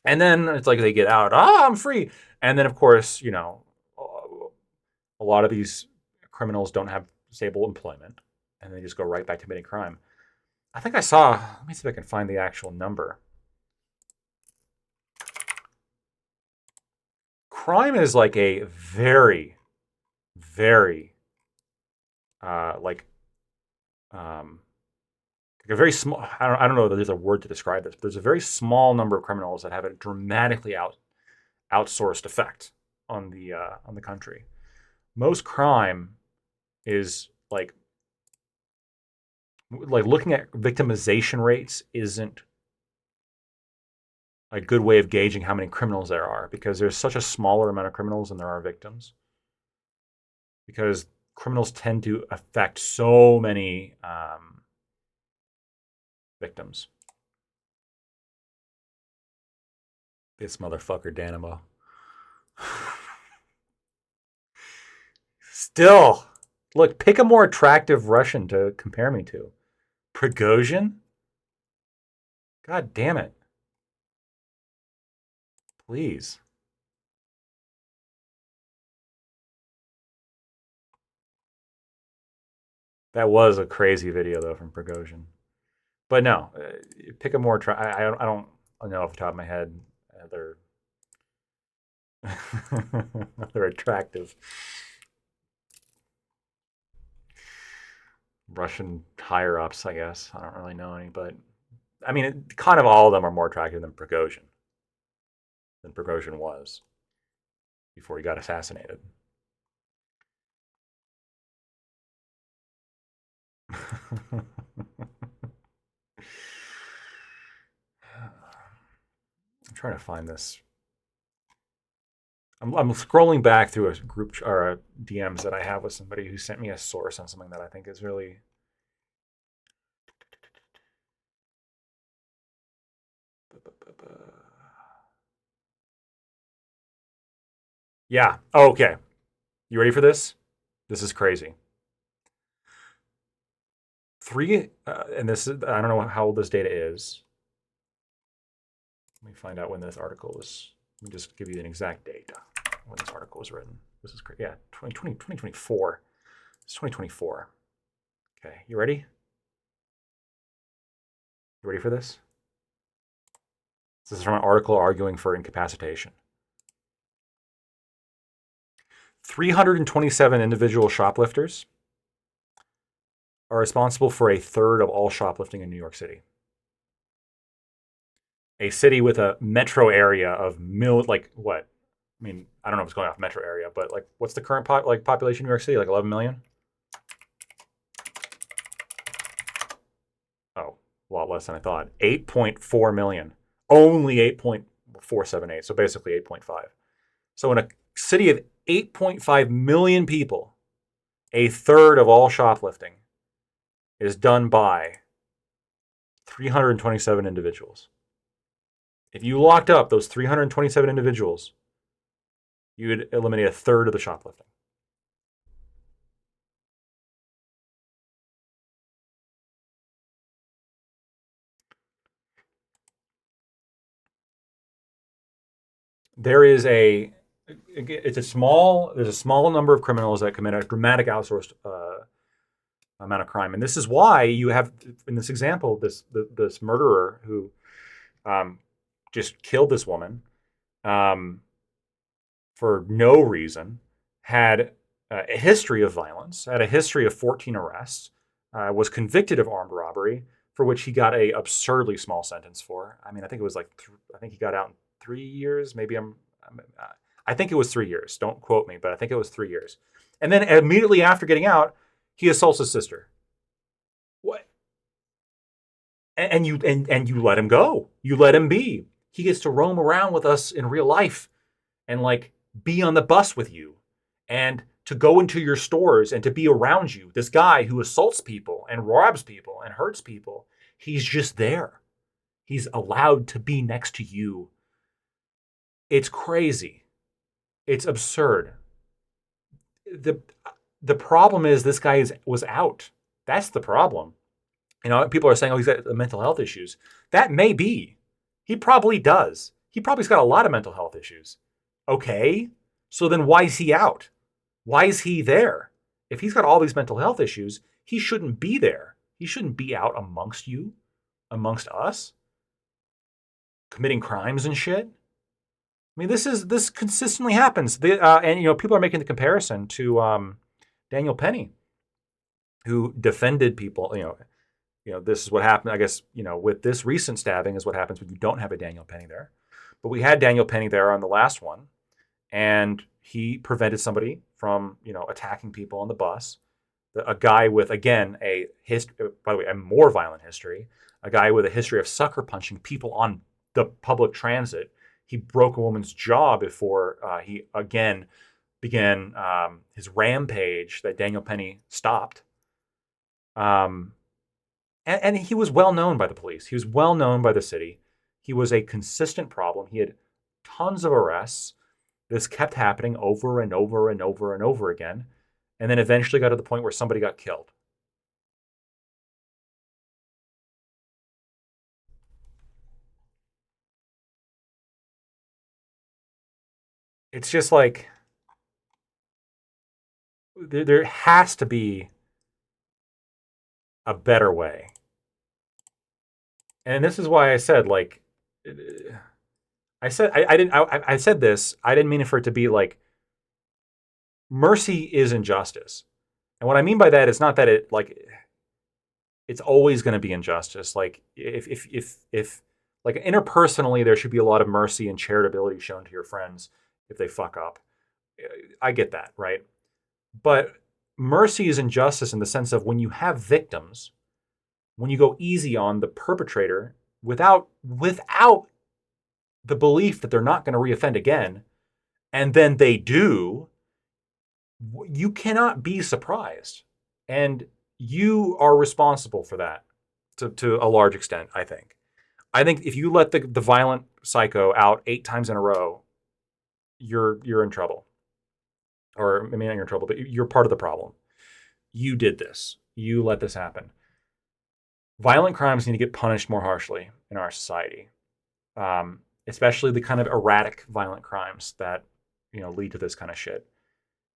S4: And then it's like they get out, I'm free. And then, of course, a lot of these criminals don't have stable employment and they just go right back to committing crime. I think I saw, let me see if I can find the actual number. Crime is like a very, very, a very small, I don't know that there's a word to describe this, but there's a very small number of criminals that have a dramatically outsourced effect on the country. Most crime is like looking at victimization rates isn't a good way of gauging how many criminals there are, because there's such a smaller amount of criminals than there are victims. Because criminals tend to affect so many victims. This motherfucker, Danimo. Still, look, pick a more attractive Russian to compare me to. Prigozhin? God damn it. Please. That was a crazy video though from Prigozhin. But no, pick a more. I don't know off the top of my head. They're they're attractive. Russian higher ups, I guess. I don't really know any, but I mean, kind of all of them are more attractive than Prigozhin was before he got assassinated. I'm trying to find this. I'm scrolling back through a group or a DMs that I have with somebody who sent me a source on something that I think is really. Yeah. Oh, okay. You ready for this? This is crazy. And this is, I don't know how old this data is. Let me find out when this article was. Let me just give you an exact date when this article was written. This is great. Yeah, 2024. It's 2024. Okay, you ready? You ready for this? This is from an article arguing for incapacitation. 327 individual shoplifters are responsible for a third of all shoplifting in New York City. A city with a metro area of like what? I mean, I don't know if it's going off metro area, but like, what's the current population in New York City? Like 11 million? Oh, a lot less than I thought. 8.4 million. Only 8.478. So basically 8.5. So in a city of 8.5 million people, a third of all shoplifting is done by 327 individuals. If you locked up those 327 individuals, you would eliminate a third of the shoplifting. There's a small number of criminals that commit a dramatic outsourced amount of crime, and this is why you have in this example this murderer who just killed this woman for no reason, had a history of violence, had a history of 14 arrests, was convicted of armed robbery, for which he got a absurdly small sentence for. I mean, I think it was like I think he got out in 3 years. Maybe I think it was 3 years. Don't quote me, but I think it was 3 years. And then immediately after getting out, he assaults his sister. What? And you let him go. You let him be. He gets to roam around with us in real life and like be on the bus with you and to go into your stores and to be around you. This guy who assaults people and robs people and hurts people, he's just there. He's allowed to be next to you. It's crazy. It's absurd. The problem is this guy was out. That's the problem. You know, people are saying, oh, he's got mental health issues. That may be. He probably does. He probably's got a lot of mental health issues. Okay, so then why is he out? Why is he there? If he's got all these mental health issues, he shouldn't be there. He shouldn't be out amongst you, amongst us, committing crimes and shit. I mean, this consistently happens. And you know, people are making the comparison to Daniel Penny, who defended people. You know, this is what happened. I guess with this recent stabbing is what happens when you don't have a Daniel Penny there. But we had Daniel Penny there on the last one, and he prevented somebody from attacking people on the bus. A guy with, again, by the way, a more violent history. A guy with a history of sucker punching people on the public transit. He broke a woman's jaw before he again began his rampage that Daniel Penny stopped. And he was well known by the police. He was well known by the city. He was a consistent problem. He had tons of arrests. This kept happening over and over and over and over again. And then eventually got to the point where somebody got killed. It's just like there has to be a better way. And this is why I said, like, I said this. I didn't mean it for it to be like, mercy is injustice. And what I mean by that is not that it like it's always going to be injustice. Like if like interpersonally there should be a lot of mercy and charitability shown to your friends if they fuck up. I get that, right? But mercy is injustice in the sense of when you have victims, when you go easy on the perpetrator without the belief that they're not going to reoffend again, and then they do, you cannot be surprised. And you are responsible for that to a large extent, I think. I think if you let the violent psycho out 8 times in a row, you're in trouble. Or maybe not you're in trouble, but you're part of the problem. You did this. You let this happen. Violent crimes need to get punished more harshly in our society, especially the kind of erratic violent crimes that lead to this kind of shit.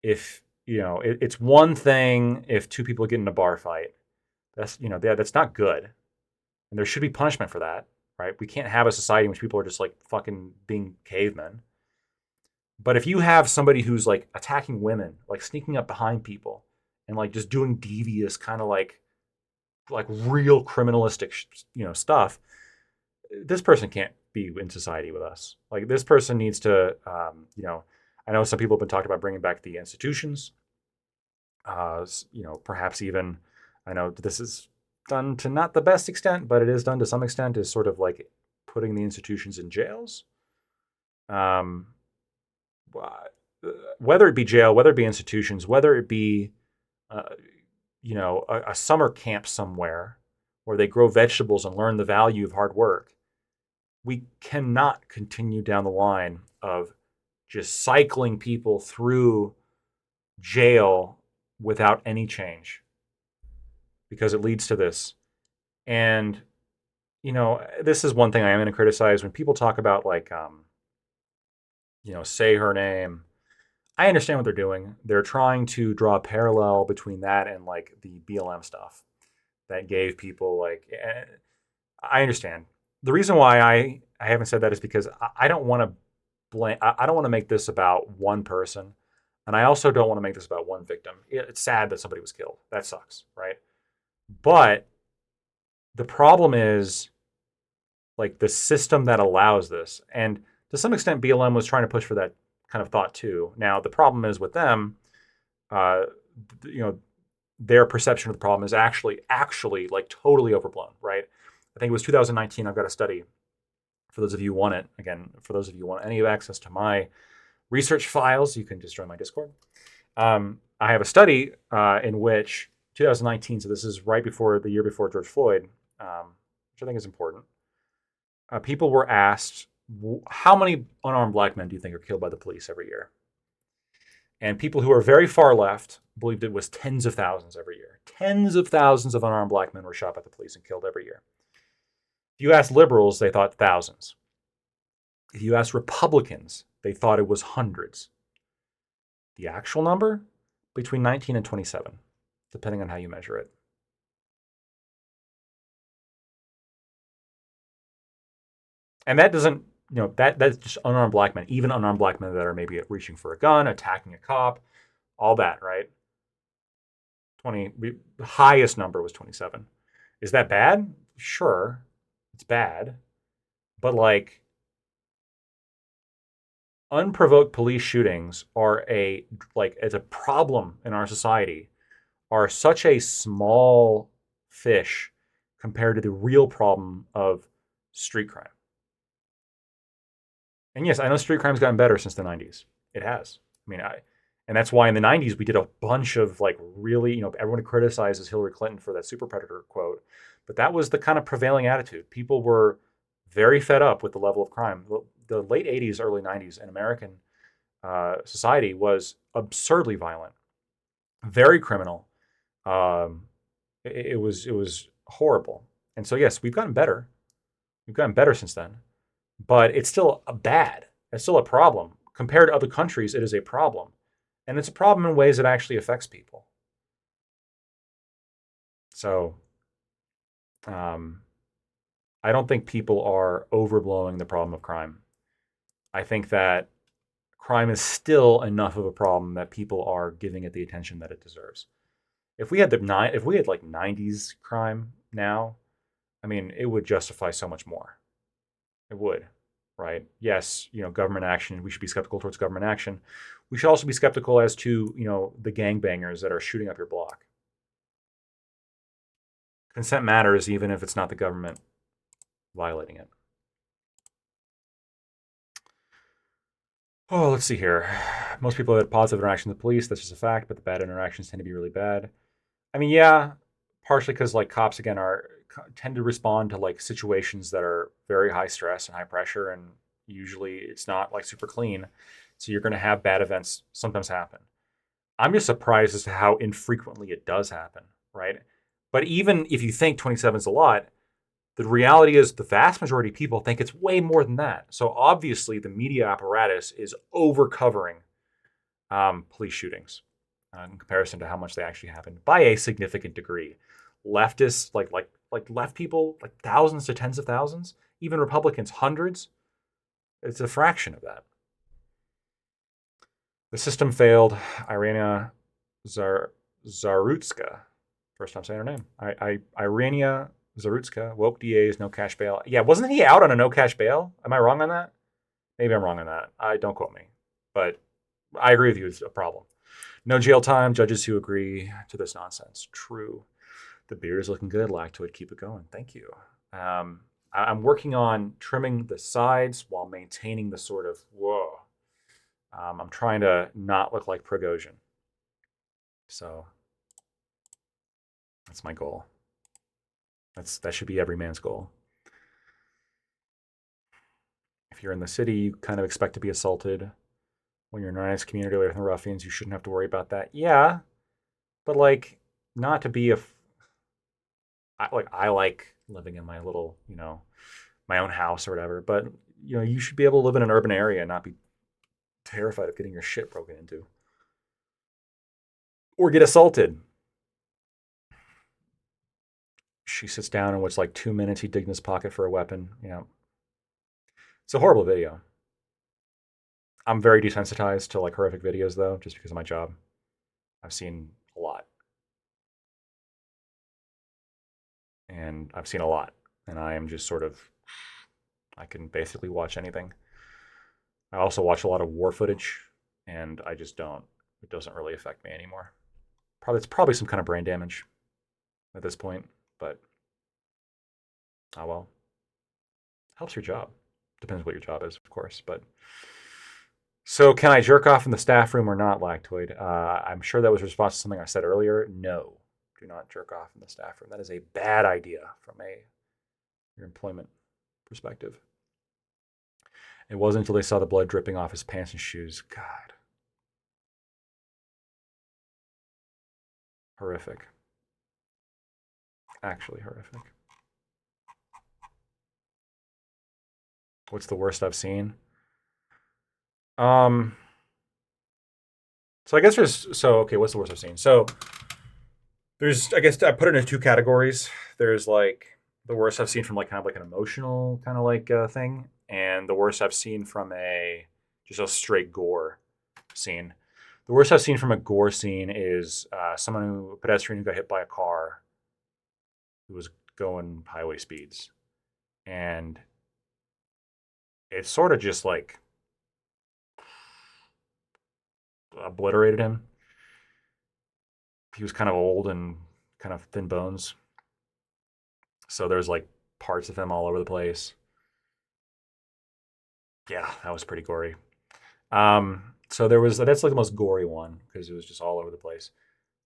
S4: If it's one thing if 2 people get in a bar fight, that's not good, and there should be punishment for that, right? We can't have a society in which people are just like fucking being cavemen. But if you have somebody who's like attacking women, like sneaking up behind people, and like just doing devious kind of like real criminalistic stuff, this person can't be in society with us. Like this person needs to I know some people have been talking about bringing back the institutions. Perhaps even, I know this is done to not the best extent, but it is done to some extent, is sort of like putting the institutions in jails. Whether it be jail, whether it be institutions, whether it be, a summer camp somewhere where they grow vegetables and learn the value of hard work, we cannot continue down the line of just cycling people through jail without any change, because it leads to this. And this is one thing I am going to criticize when people talk about like say her name. I understand what they're doing. They're trying to draw a parallel between that and like the BLM stuff that gave people like, I understand. The reason why I haven't said that is because I don't want to blame. I don't want to make this about one person, and I also don't want to make this about one victim. It's sad that somebody was killed. That sucks, right? But the problem is like the system that allows this, and to some extent, BLM was trying to push for that kind of thought too. Now the problem is with them, their perception of the problem is actually like totally overblown, right? I think it was 2019. I've got a study. For those of you who want it, again, for those of you who want any access to my research files, you can just join my Discord. I have a study in which 2019, so this is right before the year before George Floyd, which I think is important. People were asked, how many unarmed black men do you think are killed by the police every year? And people who are very far left believed it was tens of thousands every year. Tens of thousands of unarmed black men were shot by the police and killed every year. If you asked liberals, they thought thousands. If you asked Republicans, they thought it was hundreds. The actual number? Between 19 and 27, depending on how you measure it. And that doesn't, that's just unarmed black men, even unarmed black men that are maybe reaching for a gun, attacking a cop, all that, right? The highest number was 27. Is that bad? Sure, it's bad. But like, unprovoked police shootings are as a problem in our society, are such a small fish compared to the real problem of street crime. And yes, I know street crime's gotten better since the 90s. It has. And that's why in the 90s we did a bunch of like really, everyone criticizes Hillary Clinton for that super predator quote, but that was the kind of prevailing attitude. People were very fed up with the level of crime. The late 80s, early 90s in American society was absurdly violent, very criminal. It was horrible. And so yes, we've gotten better. We've gotten better since then. But it's still bad. It's still a problem. Compared to other countries, it is a problem. And it's a problem in ways that actually affects people. So I don't think people are overblowing the problem of crime. I think that crime is still enough of a problem that people are giving it the attention that it deserves. If we had like 90s crime now, I mean, it would justify so much more. It would, right? Yes, government action. We should be skeptical towards government action. We should also be skeptical as to, the gangbangers that are shooting up your block. Consent matters, even if it's not the government violating it. Oh, let's see here. Most people had positive interactions with police. That's just a fact, but the bad interactions tend to be really bad. I mean, yeah, partially because like cops again tend to respond to like situations that are very high stress and high pressure, and usually it's not like super clean. So you're going to have bad events sometimes happen. I'm just surprised as to how infrequently it does happen, right? But even if you think 27 is a lot, the reality is the vast majority of people think it's way more than that. So obviously the media apparatus is over-covering police shootings in comparison to how much they actually happen by a significant degree. Leftists, like left people, like thousands to tens of thousands, even Republicans, hundreds. It's a fraction of that. The system failed. Irina Zarutska. First time saying her name. Irina Zarutska. Woke DAs, no cash bail. Yeah, wasn't he out on a no cash bail? Am I wrong on that? Maybe I'm wrong on that. Don't quote me. But I agree with you. It's a problem. No jail time. Judges who agree to this nonsense. True. The beard is looking good. Lactoid, keep it going. Thank you. I'm working on trimming the sides while maintaining the sort of whoa. I'm trying to not look like Prigozhin. So that's my goal. That should be every man's goal. If you're in the city, you kind of expect to be assaulted. When you're in a nice community away from the ruffians, you shouldn't have to worry about that. Yeah, but like not to be I like living in my little, my own house or whatever. But you should be able to live in an urban area and not be terrified of getting your shit broken into or get assaulted. She sits down and what's like 2 minutes, he digged in his pocket for a weapon. It's a horrible video. I'm very desensitized to like horrific videos though, just because of my job. I've seen a lot. And I've seen a lot. And I am just sort of, I can basically watch anything. I also watch a lot of war footage, and I just don't. It doesn't really affect me anymore. It's probably some kind of brain damage at this point, but oh well. Helps your job. Depends what your job is, of course. But so, can I jerk off in the staff room or not, Lactoid? I'm sure that was a response to something I said earlier. No, do not jerk off in the staff room. That is a bad idea from your employment perspective. It wasn't until they saw the blood dripping off his pants and shoes. God. Horrific. Actually horrific. What's the worst I've seen? So I guess okay, what's the worst I've seen? So there's, I guess I put it into two categories. There's like the worst I've seen from like kind of like an emotional kind of like thing, and the worst I've seen from just a straight gore scene. The worst I've seen from a gore scene is a pedestrian who got hit by a car who was going highway speeds. And it sort of just like obliterated him. He was kind of old and kind of thin bones. So there's like parts of him all over the place. Yeah, that was pretty gory. So that's like the most gory one because it was just all over the place.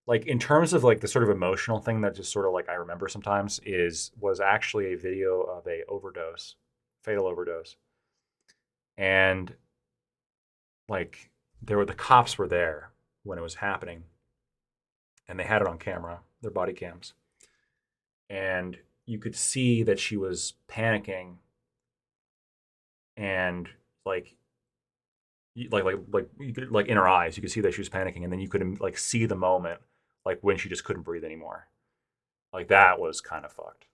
S4: Like in terms of like the sort of emotional thing that just sort of like I remember sometimes was actually a video of a fatal overdose. And like the cops were there when it was happening and they had it on camera, their body cams. And you could see that she was panicking and like in her eyes, you could see that she was panicking, and then you could like see the moment, like when she just couldn't breathe anymore. Like that was kind of fucked.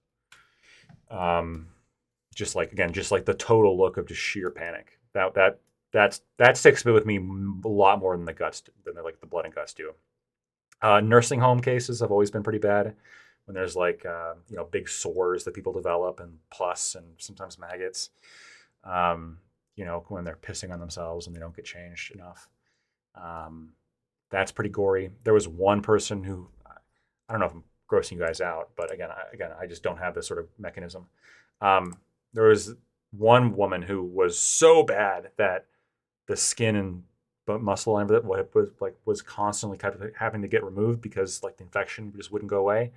S4: Just like the total look of just sheer panic. That sticks with me a lot more than the guts, than like the blood and guts do. Nursing home cases have always been pretty bad when there's like big sores that people develop and pus and sometimes maggots. When they're pissing on themselves and they don't get changed enough. That's pretty gory. There was one person who, I don't know if I'm grossing you guys out, but again, I just don't have this sort of mechanism. There was one woman who was so bad that the skin and muscle end of it was constantly having to get removed because like the infection just wouldn't go away.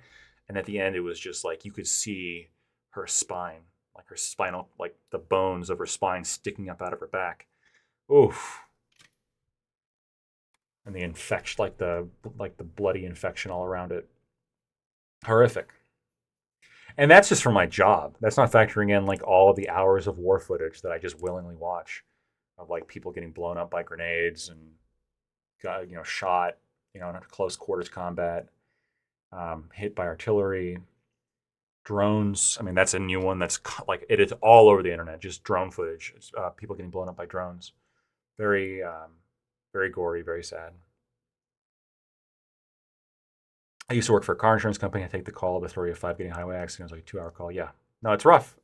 S4: And at the end, it was just like you could see her spine, like her spinal, like the bones of her spine sticking up out of her back. Oof. And the infection, like the bloody infection all around it. Horrific. And that's just for my job. That's not factoring in like all of the hours of war footage that I just willingly watch of like people getting blown up by grenades and shot, in a close quarters combat, hit by artillery, drones. I mean, that's a new one that's like it is all over the internet. Just drone footage. It's, people getting blown up by drones. Very, very gory, very sad. I used to work for a car insurance company. I take the call of a 3 of 5 getting highway accident. It was like a 2-hour call. Yeah. No, it's rough.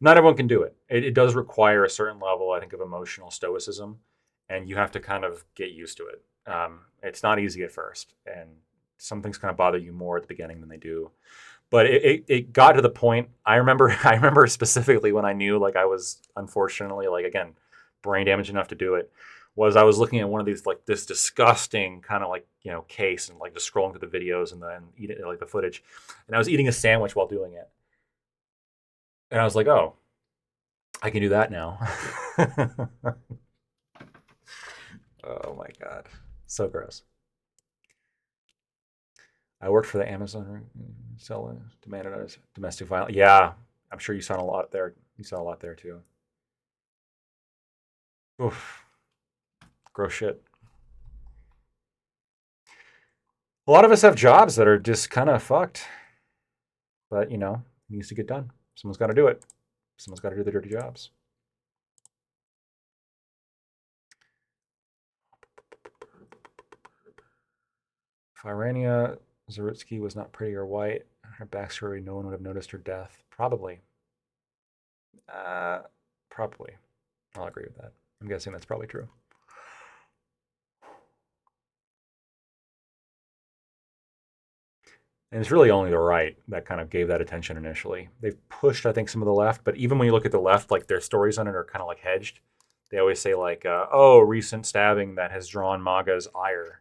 S4: Not everyone can do it. It does require a certain level, I think, of emotional stoicism, and you have to kind of get used to it. It's not easy at first, and some things kind of bother you more at the beginning than they do. But it got to the point. I remember specifically when I knew like I was unfortunately like again brain damaged enough to do it. Was I was looking at one of these like this disgusting kind of like case and like just scrolling through the videos and then eating like the footage, and I was eating a sandwich while doing it, and I was like, oh, I can do that now. Oh my god, so gross. I worked for the Amazon seller, demanded as domestic violence. Yeah, I'm sure you saw a lot there. You saw a lot there too. Oof. Gross shit. A lot of us have jobs that are just kind of fucked. But, it needs to get done. Someone's got to do it. Someone's got to do the dirty jobs. If Irania Zaritsky was not pretty or white, her backstory, no one would have noticed her death. Probably. Probably. I'll agree with that. I'm guessing that's probably true. And it's really only the right that kind of gave that attention initially. They've pushed, I think, some of the left, but even when you look at the left, like their stories on it are kind of like hedged. They always say like, recent stabbing that has drawn MAGA's ire.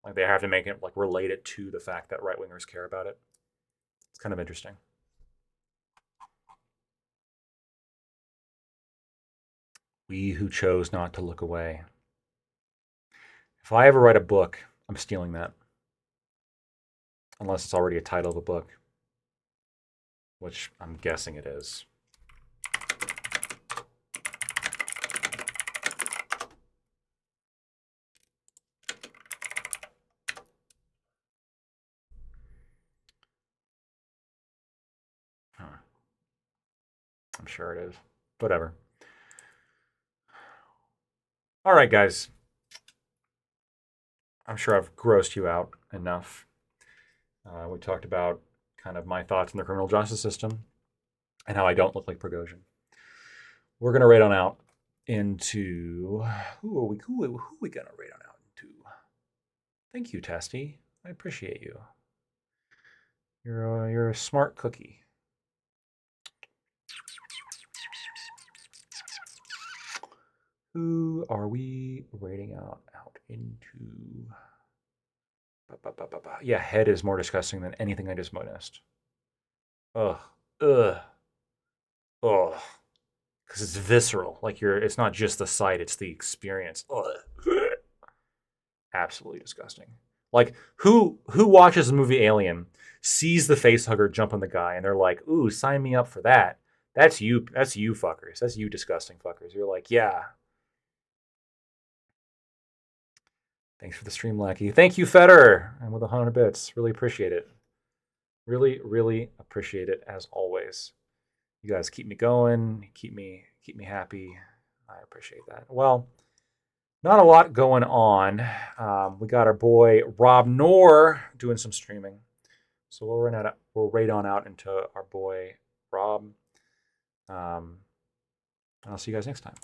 S4: Like they have to make it like relate it to the fact that right-wingers care about it. It's kind of interesting. We who chose not to look away. If I ever write a book, I'm stealing that. Unless it's already a title of a book, which I'm guessing it is. Huh. I'm sure it is. Whatever. All right, guys. I'm sure I've grossed you out enough. We talked about kind of my thoughts on the criminal justice system and how I don't look like Prigozhin. We're going to raid on out into... Who are we going to raid on out into? Thank you, Testy. I appreciate you. You're a smart cookie. Who are we raiding out into? Yeah, head is more disgusting than anything I just witnessed. Ugh. Because it's visceral. Like it's not just the sight, it's the experience. Ugh. Absolutely disgusting. Like who watches the movie Alien, sees the facehugger jump on the guy, and they're like, ooh, sign me up for that. That's you fuckers. That's you disgusting fuckers. You're like, yeah. Thanks for the stream, Lackey. Thank you, Federer, and with 100 bits. Really appreciate it. Really, really appreciate it, as always. You guys keep me going, keep me happy. I appreciate that. Well, not a lot going on. We got our boy Rob Noor doing some streaming, so we'll raid on out into our boy Rob. I'll see you guys next time.